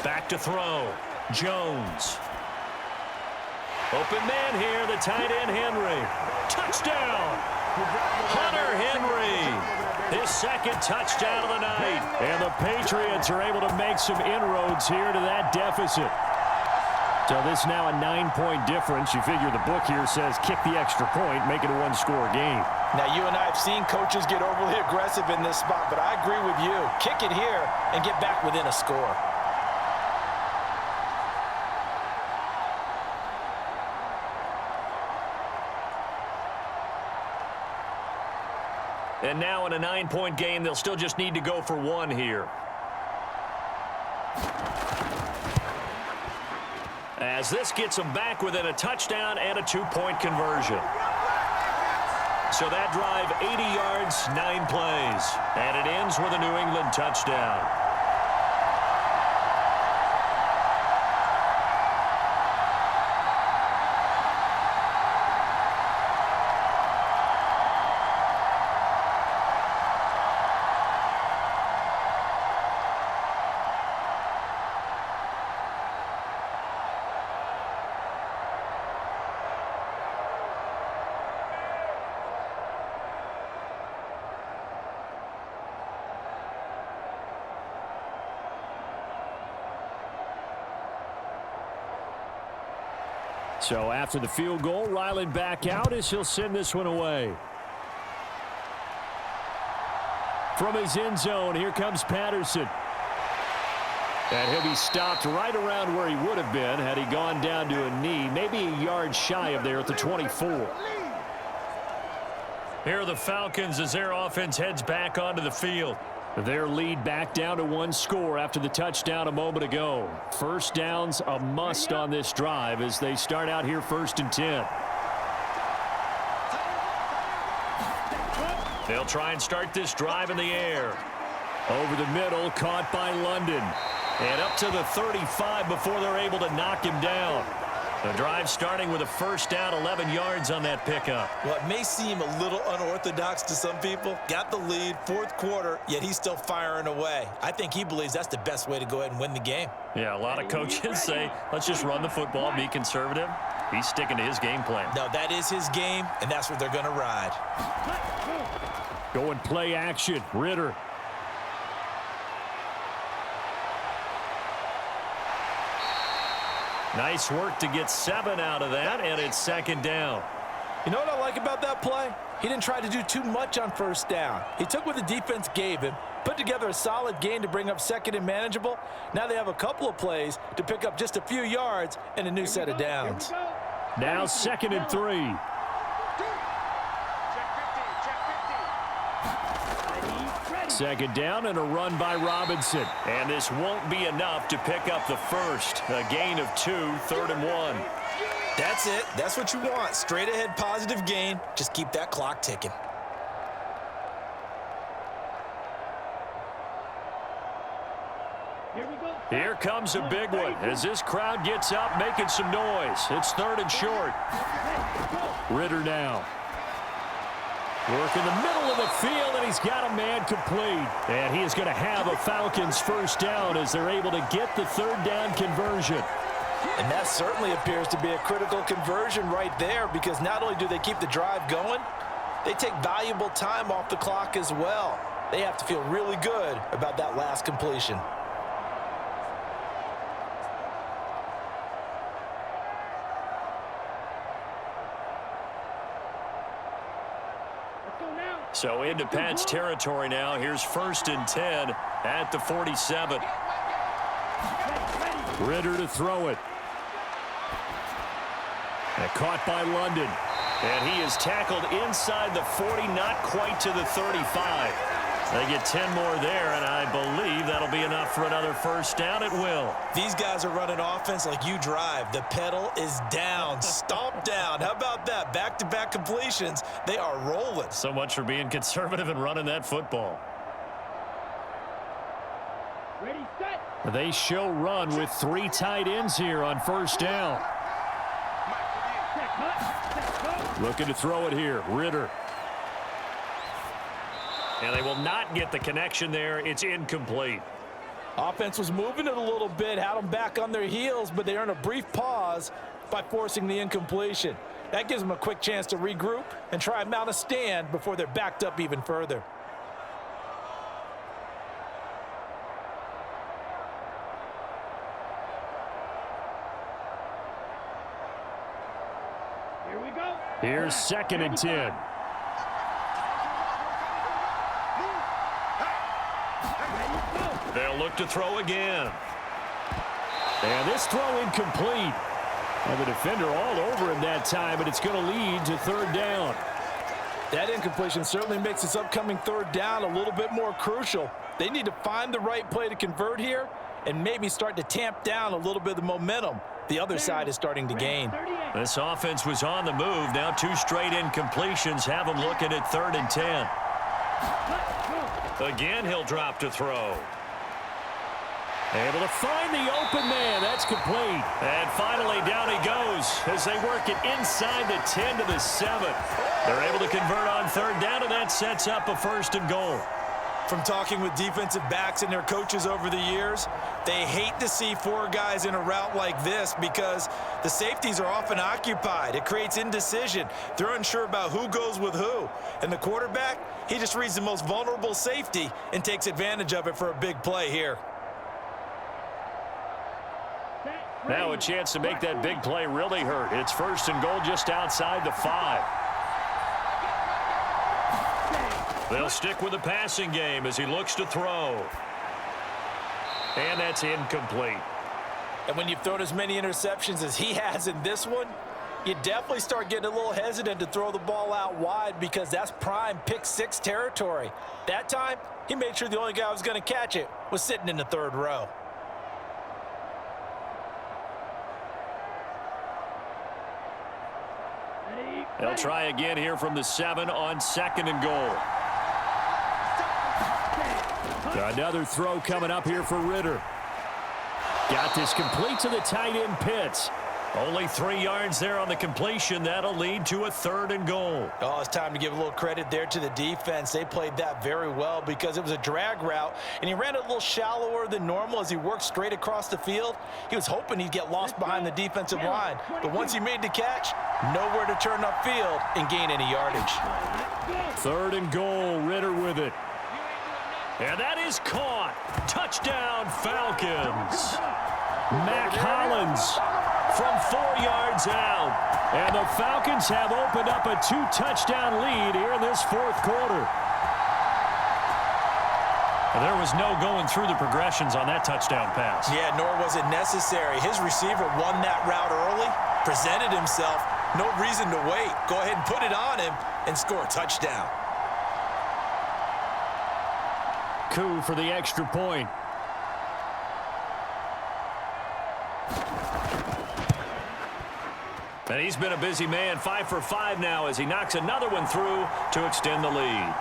Back to throw. Jones. Open man here, the tight end Henry. Touchdown! Hunter Henry. His 2nd touchdown of the night. And the Patriots are able to make some inroads here to that deficit. So this now a 9-point difference. You figure the book here says kick the extra point, make it a 1-score game. Now, you and I have seen coaches get overly aggressive in this spot, but I agree with you. Kick it here and get back within a score. And now in a 9-point game, they'll still just need to go for 1 here. As this gets them back within a touchdown and a 2-point conversion. So that drive, 80 yards, 9 plays. And it ends with a New England touchdown. So after the field goal, Ryland back out as he'll send this one away. From his end zone, here comes Patterson. And he'll be stopped right around where he would have been had he gone down to a knee, maybe a yard shy of there at the 24. Here are the Falcons as their offense heads back onto the field. Their lead back down to 1 score after the touchdown a moment ago. First down's a must on this drive as they start out here 1st and 10. They'll try and start this drive in the air. Over the middle, caught by London. And up to the 35 before they're able to knock him down. The drive starting with a 1st down, 11 yards on that pickup. Well, it may seem a little unorthodox to some people. Got the lead, 4th quarter, yet he's still firing away. I think he believes that's the best way to go ahead and win the game. Yeah, a lot of coaches say, let's just run the football, be conservative. He's sticking to his game plan. No, that is his game, and that's what they're going to ride. Going play action, Ritter. Nice work to get 7 out of that, and it's 2nd down. You know what I like about that play? He didn't try to do too much on 1st down. He took what the defense gave him, put together a solid gain to bring up 2nd and manageable. Now they have a couple of plays to pick up just a few yards and a new set of downs. Now 2nd and 3. Second down and a run by Robinson. And this won't be enough to pick up the first. A gain of 2, 3rd and 1. That's it. That's what you want. Straight ahead positive gain. Just keep that clock ticking. Here comes a big one as this crowd gets up making some noise. It's 3rd and short. Ritter now. Work in the middle of the field, and he's got a man complete. And he is going to have a Falcons 1st down as they're able to get the 3rd down conversion. And that certainly appears to be a critical conversion right there, because not only do they keep the drive going, they take valuable time off the clock as well. They have to feel really good about that last completion. So into Pat's territory now. Here's 1st and 10 at the 47. Ritter to throw it. And caught by London. And he is tackled inside the 40, not quite to the 35. They get 10 more there, and I believe that'll be enough for another first down. It will. These guys are running offense like you drive. The pedal is down, stomp down. How about that? Back-to-back completions. They are rolling. So much for being conservative and running that football. Ready, set. They show run with 3 tight ends here on first down. Set, cut. Set, go. Looking to throw it here. Ritter. And they will not get the connection there. It's incomplete. Offense was moving it a little bit, had them back on their heels, but they earned a brief pause by forcing the incompletion. That gives them a quick chance to regroup and try and mount a stand before they're backed up even further. Here we go. Here's 2nd and 10. They'll look to throw again. And this throw incomplete. And the defender all over him that time, but it's going to lead to 3rd down. That incompletion certainly makes this upcoming 3rd down a little bit more crucial. They need to find the right play to convert here and maybe start to tamp down a little bit of the momentum the other side is starting to gain. This offense was on the move. Now 2 straight incompletions have them looking at 3rd and 10. Again, he'll drop to throw. Able to find the open man. That's complete. And finally, down he goes as they work it inside the 10 to the 7. They're able to convert on 3rd down, and that sets up a 1st and goal. From talking with defensive backs and their coaches over the years, they hate to see 4 guys in a route like this because the safeties are often occupied. It creates indecision. They're unsure about who goes with who. And the quarterback, he just reads the most vulnerable safety and takes advantage of it for a big play here. Now a chance to make that big play really hurt. It's 1st and goal just outside the 5. They'll stick with the passing game as he looks to throw. And that's incomplete. And when you've thrown as many interceptions as he has in this one, you definitely start getting a little hesitant to throw the ball out wide because that's prime pick 6 territory. That time, he made sure the only guy who was going to catch it was sitting in the 3rd row. They'll try again here from the 7 on 2nd and goal. Another throw coming up here for Ritter. Got this complete to the tight end Pitts. Only 3 yards there on the completion. That'll lead to a 3rd and goal. Oh, it's time to give a little credit there to the defense. They played that very well because it was a drag route, and he ran it a little shallower than normal as he worked straight across the field. He was hoping he'd get lost behind the defensive line, but once he made the catch, nowhere to turn upfield and gain any yardage. 3rd and goal, Ritter with it. And that is caught. Touchdown, Falcons. Mac Hollins from 4 yards out. And the Falcons have opened up a 2-touchdown lead here in this 4th quarter. There was no going through the progressions on that touchdown pass. Yeah, nor was it necessary. His receiver won that route early, presented himself. No reason to wait. Go ahead and put it on him and score a touchdown. Coup for the extra point. And he's been a busy man, 5 for 5 now as he knocks another one through to extend the lead.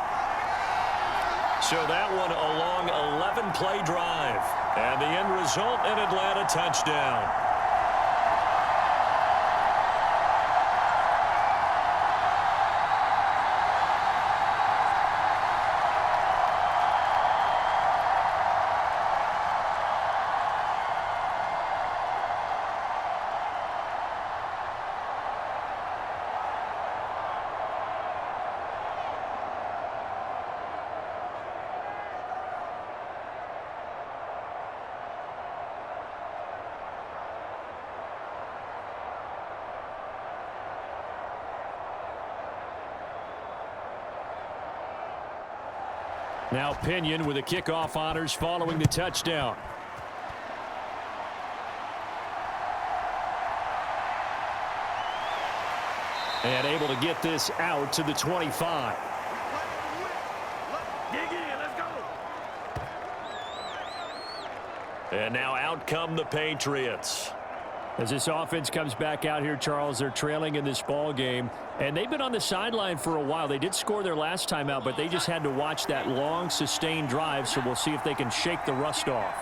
So that one a long 11-play drive. And the end result, an Atlanta touchdown. Now Pinion with the kickoff honors following the touchdown. And able to get this out to the 25. Dig in, let's go. And now out come the Patriots. As this offense comes back out here, Charles, they're trailing in this ball game, and they've been on the sideline for a while. They did score their last time out, but they just had to watch that long, sustained drive, so we'll see if they can shake the rust off.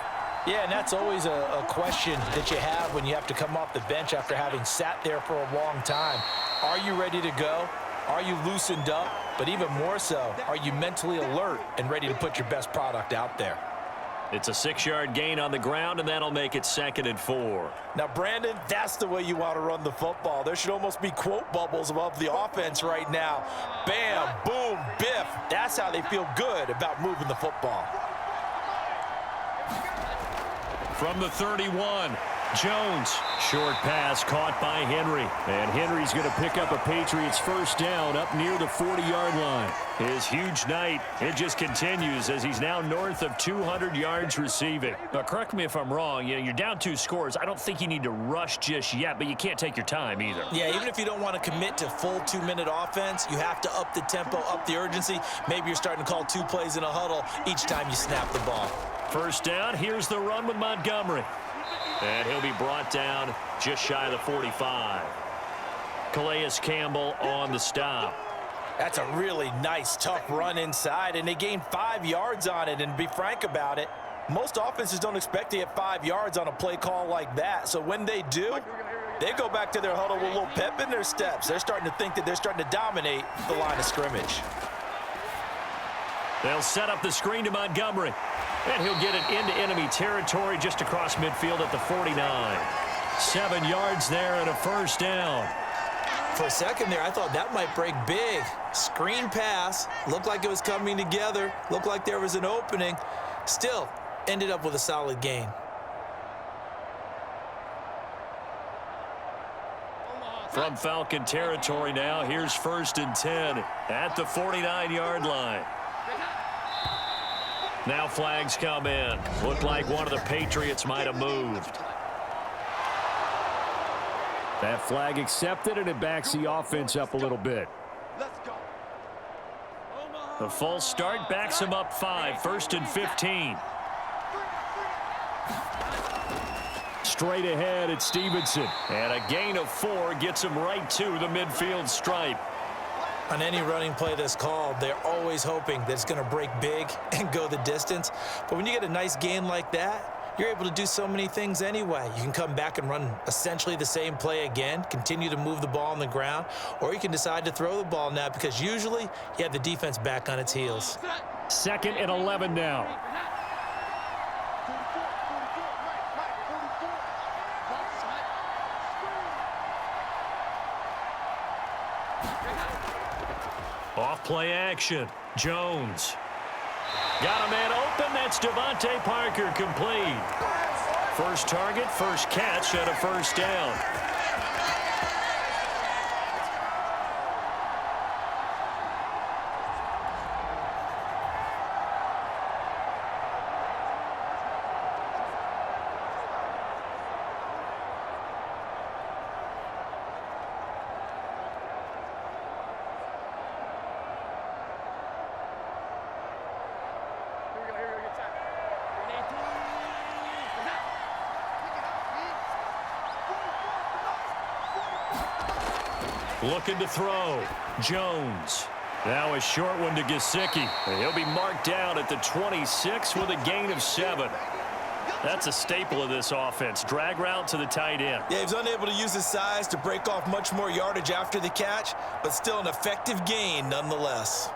Yeah, and that's always a question that you have when you have to come off the bench after having sat there for a long time. Are you ready to go? Are you loosened up? But even more so, are you mentally alert and ready to put your best product out there? It's a 6-yard gain on the ground, and that'll make it 2nd and 4. Now, Brandon, that's the way you want to run the football. There should almost be quote bubbles above the offense right now. Bam, boom, biff. That's how they feel good about moving the football. From the 31, Jones, short pass caught by Henry. And Henry's going to pick up a Patriots first down up near the 40-yard line. his huge night, it just continues as he's now north of 200 yards receiving. Now, correct me if I'm wrong. You're down 2 scores. I don't think you need to rush just yet, but you can't take your time either. Yeah, even if you don't want to commit to full 2-minute offense, you have to up the tempo, up the urgency. Maybe you're starting to call 2 plays in a huddle each time you snap the ball. First down, here's the run with Montgomery. And he'll be brought down just shy of the 45. Calais Campbell on the stop. That's a really nice, tough run inside, and they gained 5 yards on it. And to be frank about it, most offenses don't expect to get 5 yards on a play call like that. So when they do, they go back to their huddle with a little pep in their steps. They're starting to think that they're starting to dominate the line of scrimmage. They'll set up the screen to Montgomery. And he'll get it into enemy territory just across midfield at the 49. 7 yards there and a first down. For a second there, I thought that might break big. Screen pass, looked like it was coming together, looked like there was an opening. Still, ended up with a solid gain. From Falcon territory now, here's 1st and 10 at the 49-yard line. Now flags come in. Looked like one of the Patriots might have moved. That flag accepted, and it backs the offense up a little bit. The false start backs him up 5, 1st and 15. Straight ahead at Stevenson. And a gain of 4 gets him right to the midfield stripe. On any running play that's called, they're always hoping that it's going to break big and go the distance. But when you get a nice gain like that, you're able to do so many things anyway. You can come back and run essentially the same play again, continue to move the ball on the ground, or you can decide to throw the ball now because usually you have the defense back on its heels. 2nd and 11 now. Off play action. Jones. Got a man open. That's Devontae Parker complete. First target, first catch, and a first down. Looking to throw. Jones. Now a short one to Gesicki. He'll be marked down at the 26 with a gain of 7. That's a staple of this offense. Drag route to the tight end. Yeah, he was unable to use his size to break off much more yardage after the catch, but still an effective gain nonetheless.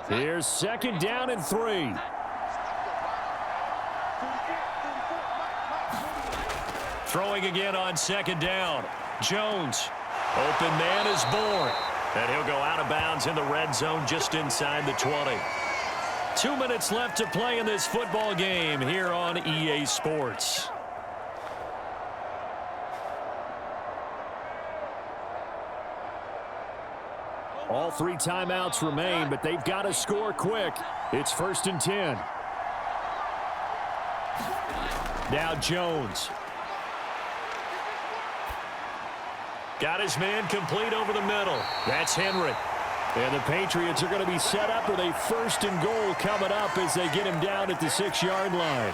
Here's 2nd down and 3. Throwing again on 2nd down. Jones. Open man is born. And he'll go out of bounds in the red zone just inside the 20. 2 minutes left to play in this football game here on EA Sports. All 3 timeouts remain, but they've got to score quick. It's 1st and 10. Now Jones. Got his man complete over the middle. That's Henry. And the Patriots are going to be set up with a 1st and goal coming up as they get him down at the 6-yard line.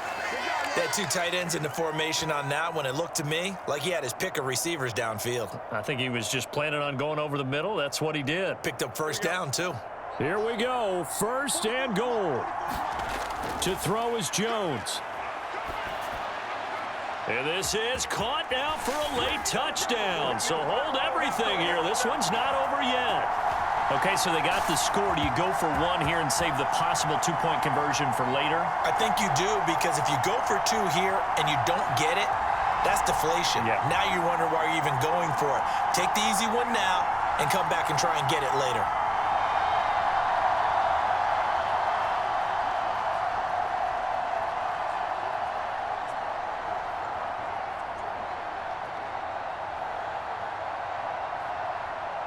They had 2 tight ends in the formation on that one. It looked to me like he had his pick of receivers downfield. I think he was just planning on going over the middle. That's what he did. Picked up 1st down, too. Here we go. 1st and goal. To throw is Jones. And this is caught now for a late touchdown. So hold everything here. This one's not over yet. Okay, so they got the score. Do you go for 1 here and save the possible 2-point conversion for later? I think you do, because if you go for 2 here and you don't get it, that's deflation. Yeah. Now you wonder why you're even going for it. Take the easy one now and come back and try and get it later.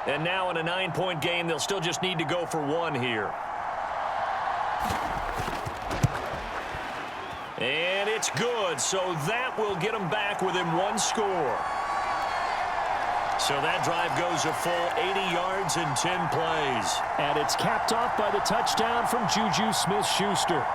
And now in a 9-point game, they'll still just need to go for 1 here. And it's good, so that will get them back within 1 score. So that drive goes a full 80 yards and 10 plays. And it's capped off by the touchdown from Juju Smith-Schuster.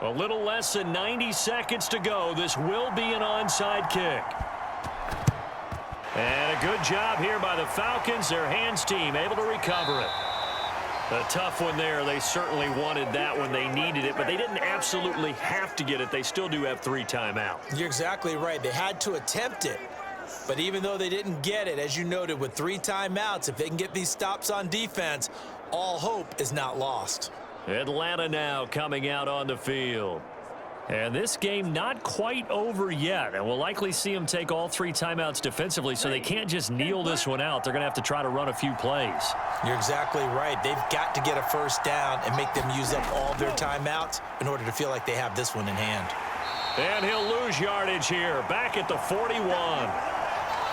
A little less than 90 seconds to go. This will be an onside kick. And a good job here by the Falcons. Their hands team able to recover it. A tough one there. They certainly wanted that when they needed it, but they didn't absolutely have to get it. They still do have 3 timeouts. You're exactly right. They had to attempt it. But even though they didn't get it, as you noted, with 3 timeouts, if they can get these stops on defense, all hope is not lost. Atlanta now coming out on the field. And this game not quite over yet. And we'll likely see them take all 3 timeouts defensively, so they can't just kneel this one out. They're going to have to try to run a few plays. You're exactly right. They've got to get a 1st down and make them use up all their timeouts in order to feel like they have this one in hand. And he'll lose yardage here, back at the 41.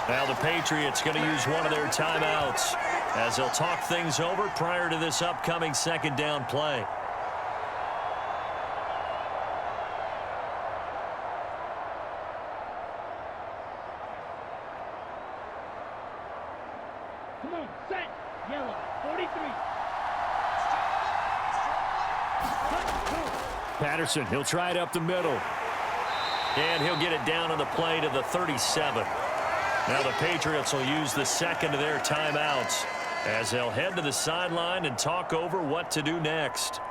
Now the Patriots going to use one of their timeouts as they'll talk things over prior to this upcoming 2nd down play. Come on, set. Yellow, 43. Patterson, he'll try it up the middle. And he'll get it down on the play to the 37. Now the Patriots will use the 2nd of their timeouts as they'll head to the sideline and talk over what to do next.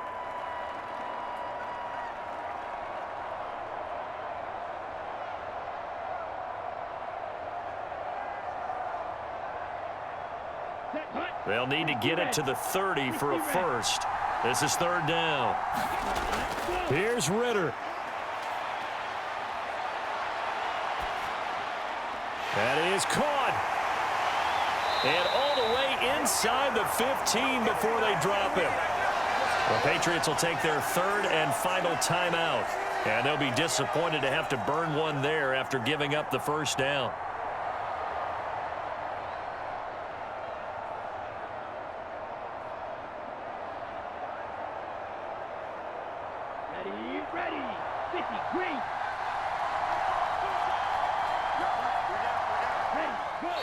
They'll need to get it to the 30 for a 1st. This is 3rd down. Here's Ritter. That is caught. And all the way inside the 15 before they drop it. The Patriots will take their 3rd and final timeout. And they'll be disappointed to have to burn one there after giving up the 1st down. Ready. 50, green.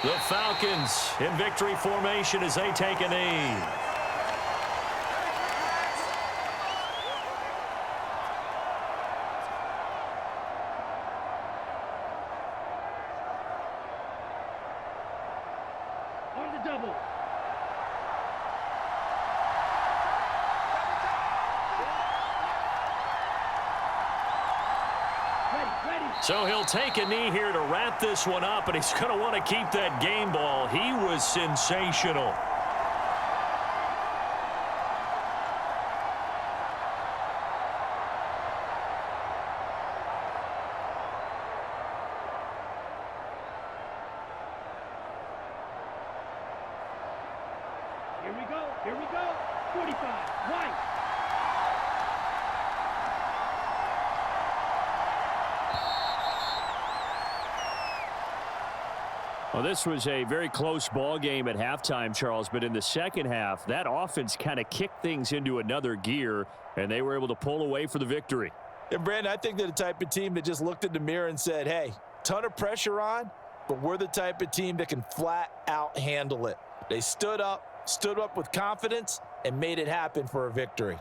The Falcons in victory formation as they take a knee. On the double. So he'll take a knee here to wrap this one up, and he's going to want to keep that game ball. He was sensational. Here we go. 45. White. Well, this was a very close ball game at halftime, Charles, but in the second half, that offense kind of kicked things into another gear, and they were able to pull away for the victory. And, Brandon, I think they're the type of team that just looked in the mirror and said, hey, ton of pressure on, but we're the type of team that can flat out handle it. They stood up with confidence, and made it happen for a victory.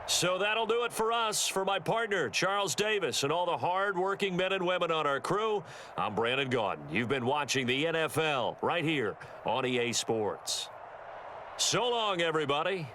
So that'll do it for us. For my partner, Charles Davis, and all the hard-working men and women on our crew, I'm Brandon Gaudin. You've been watching the NFL right here on EA Sports. So long, everybody.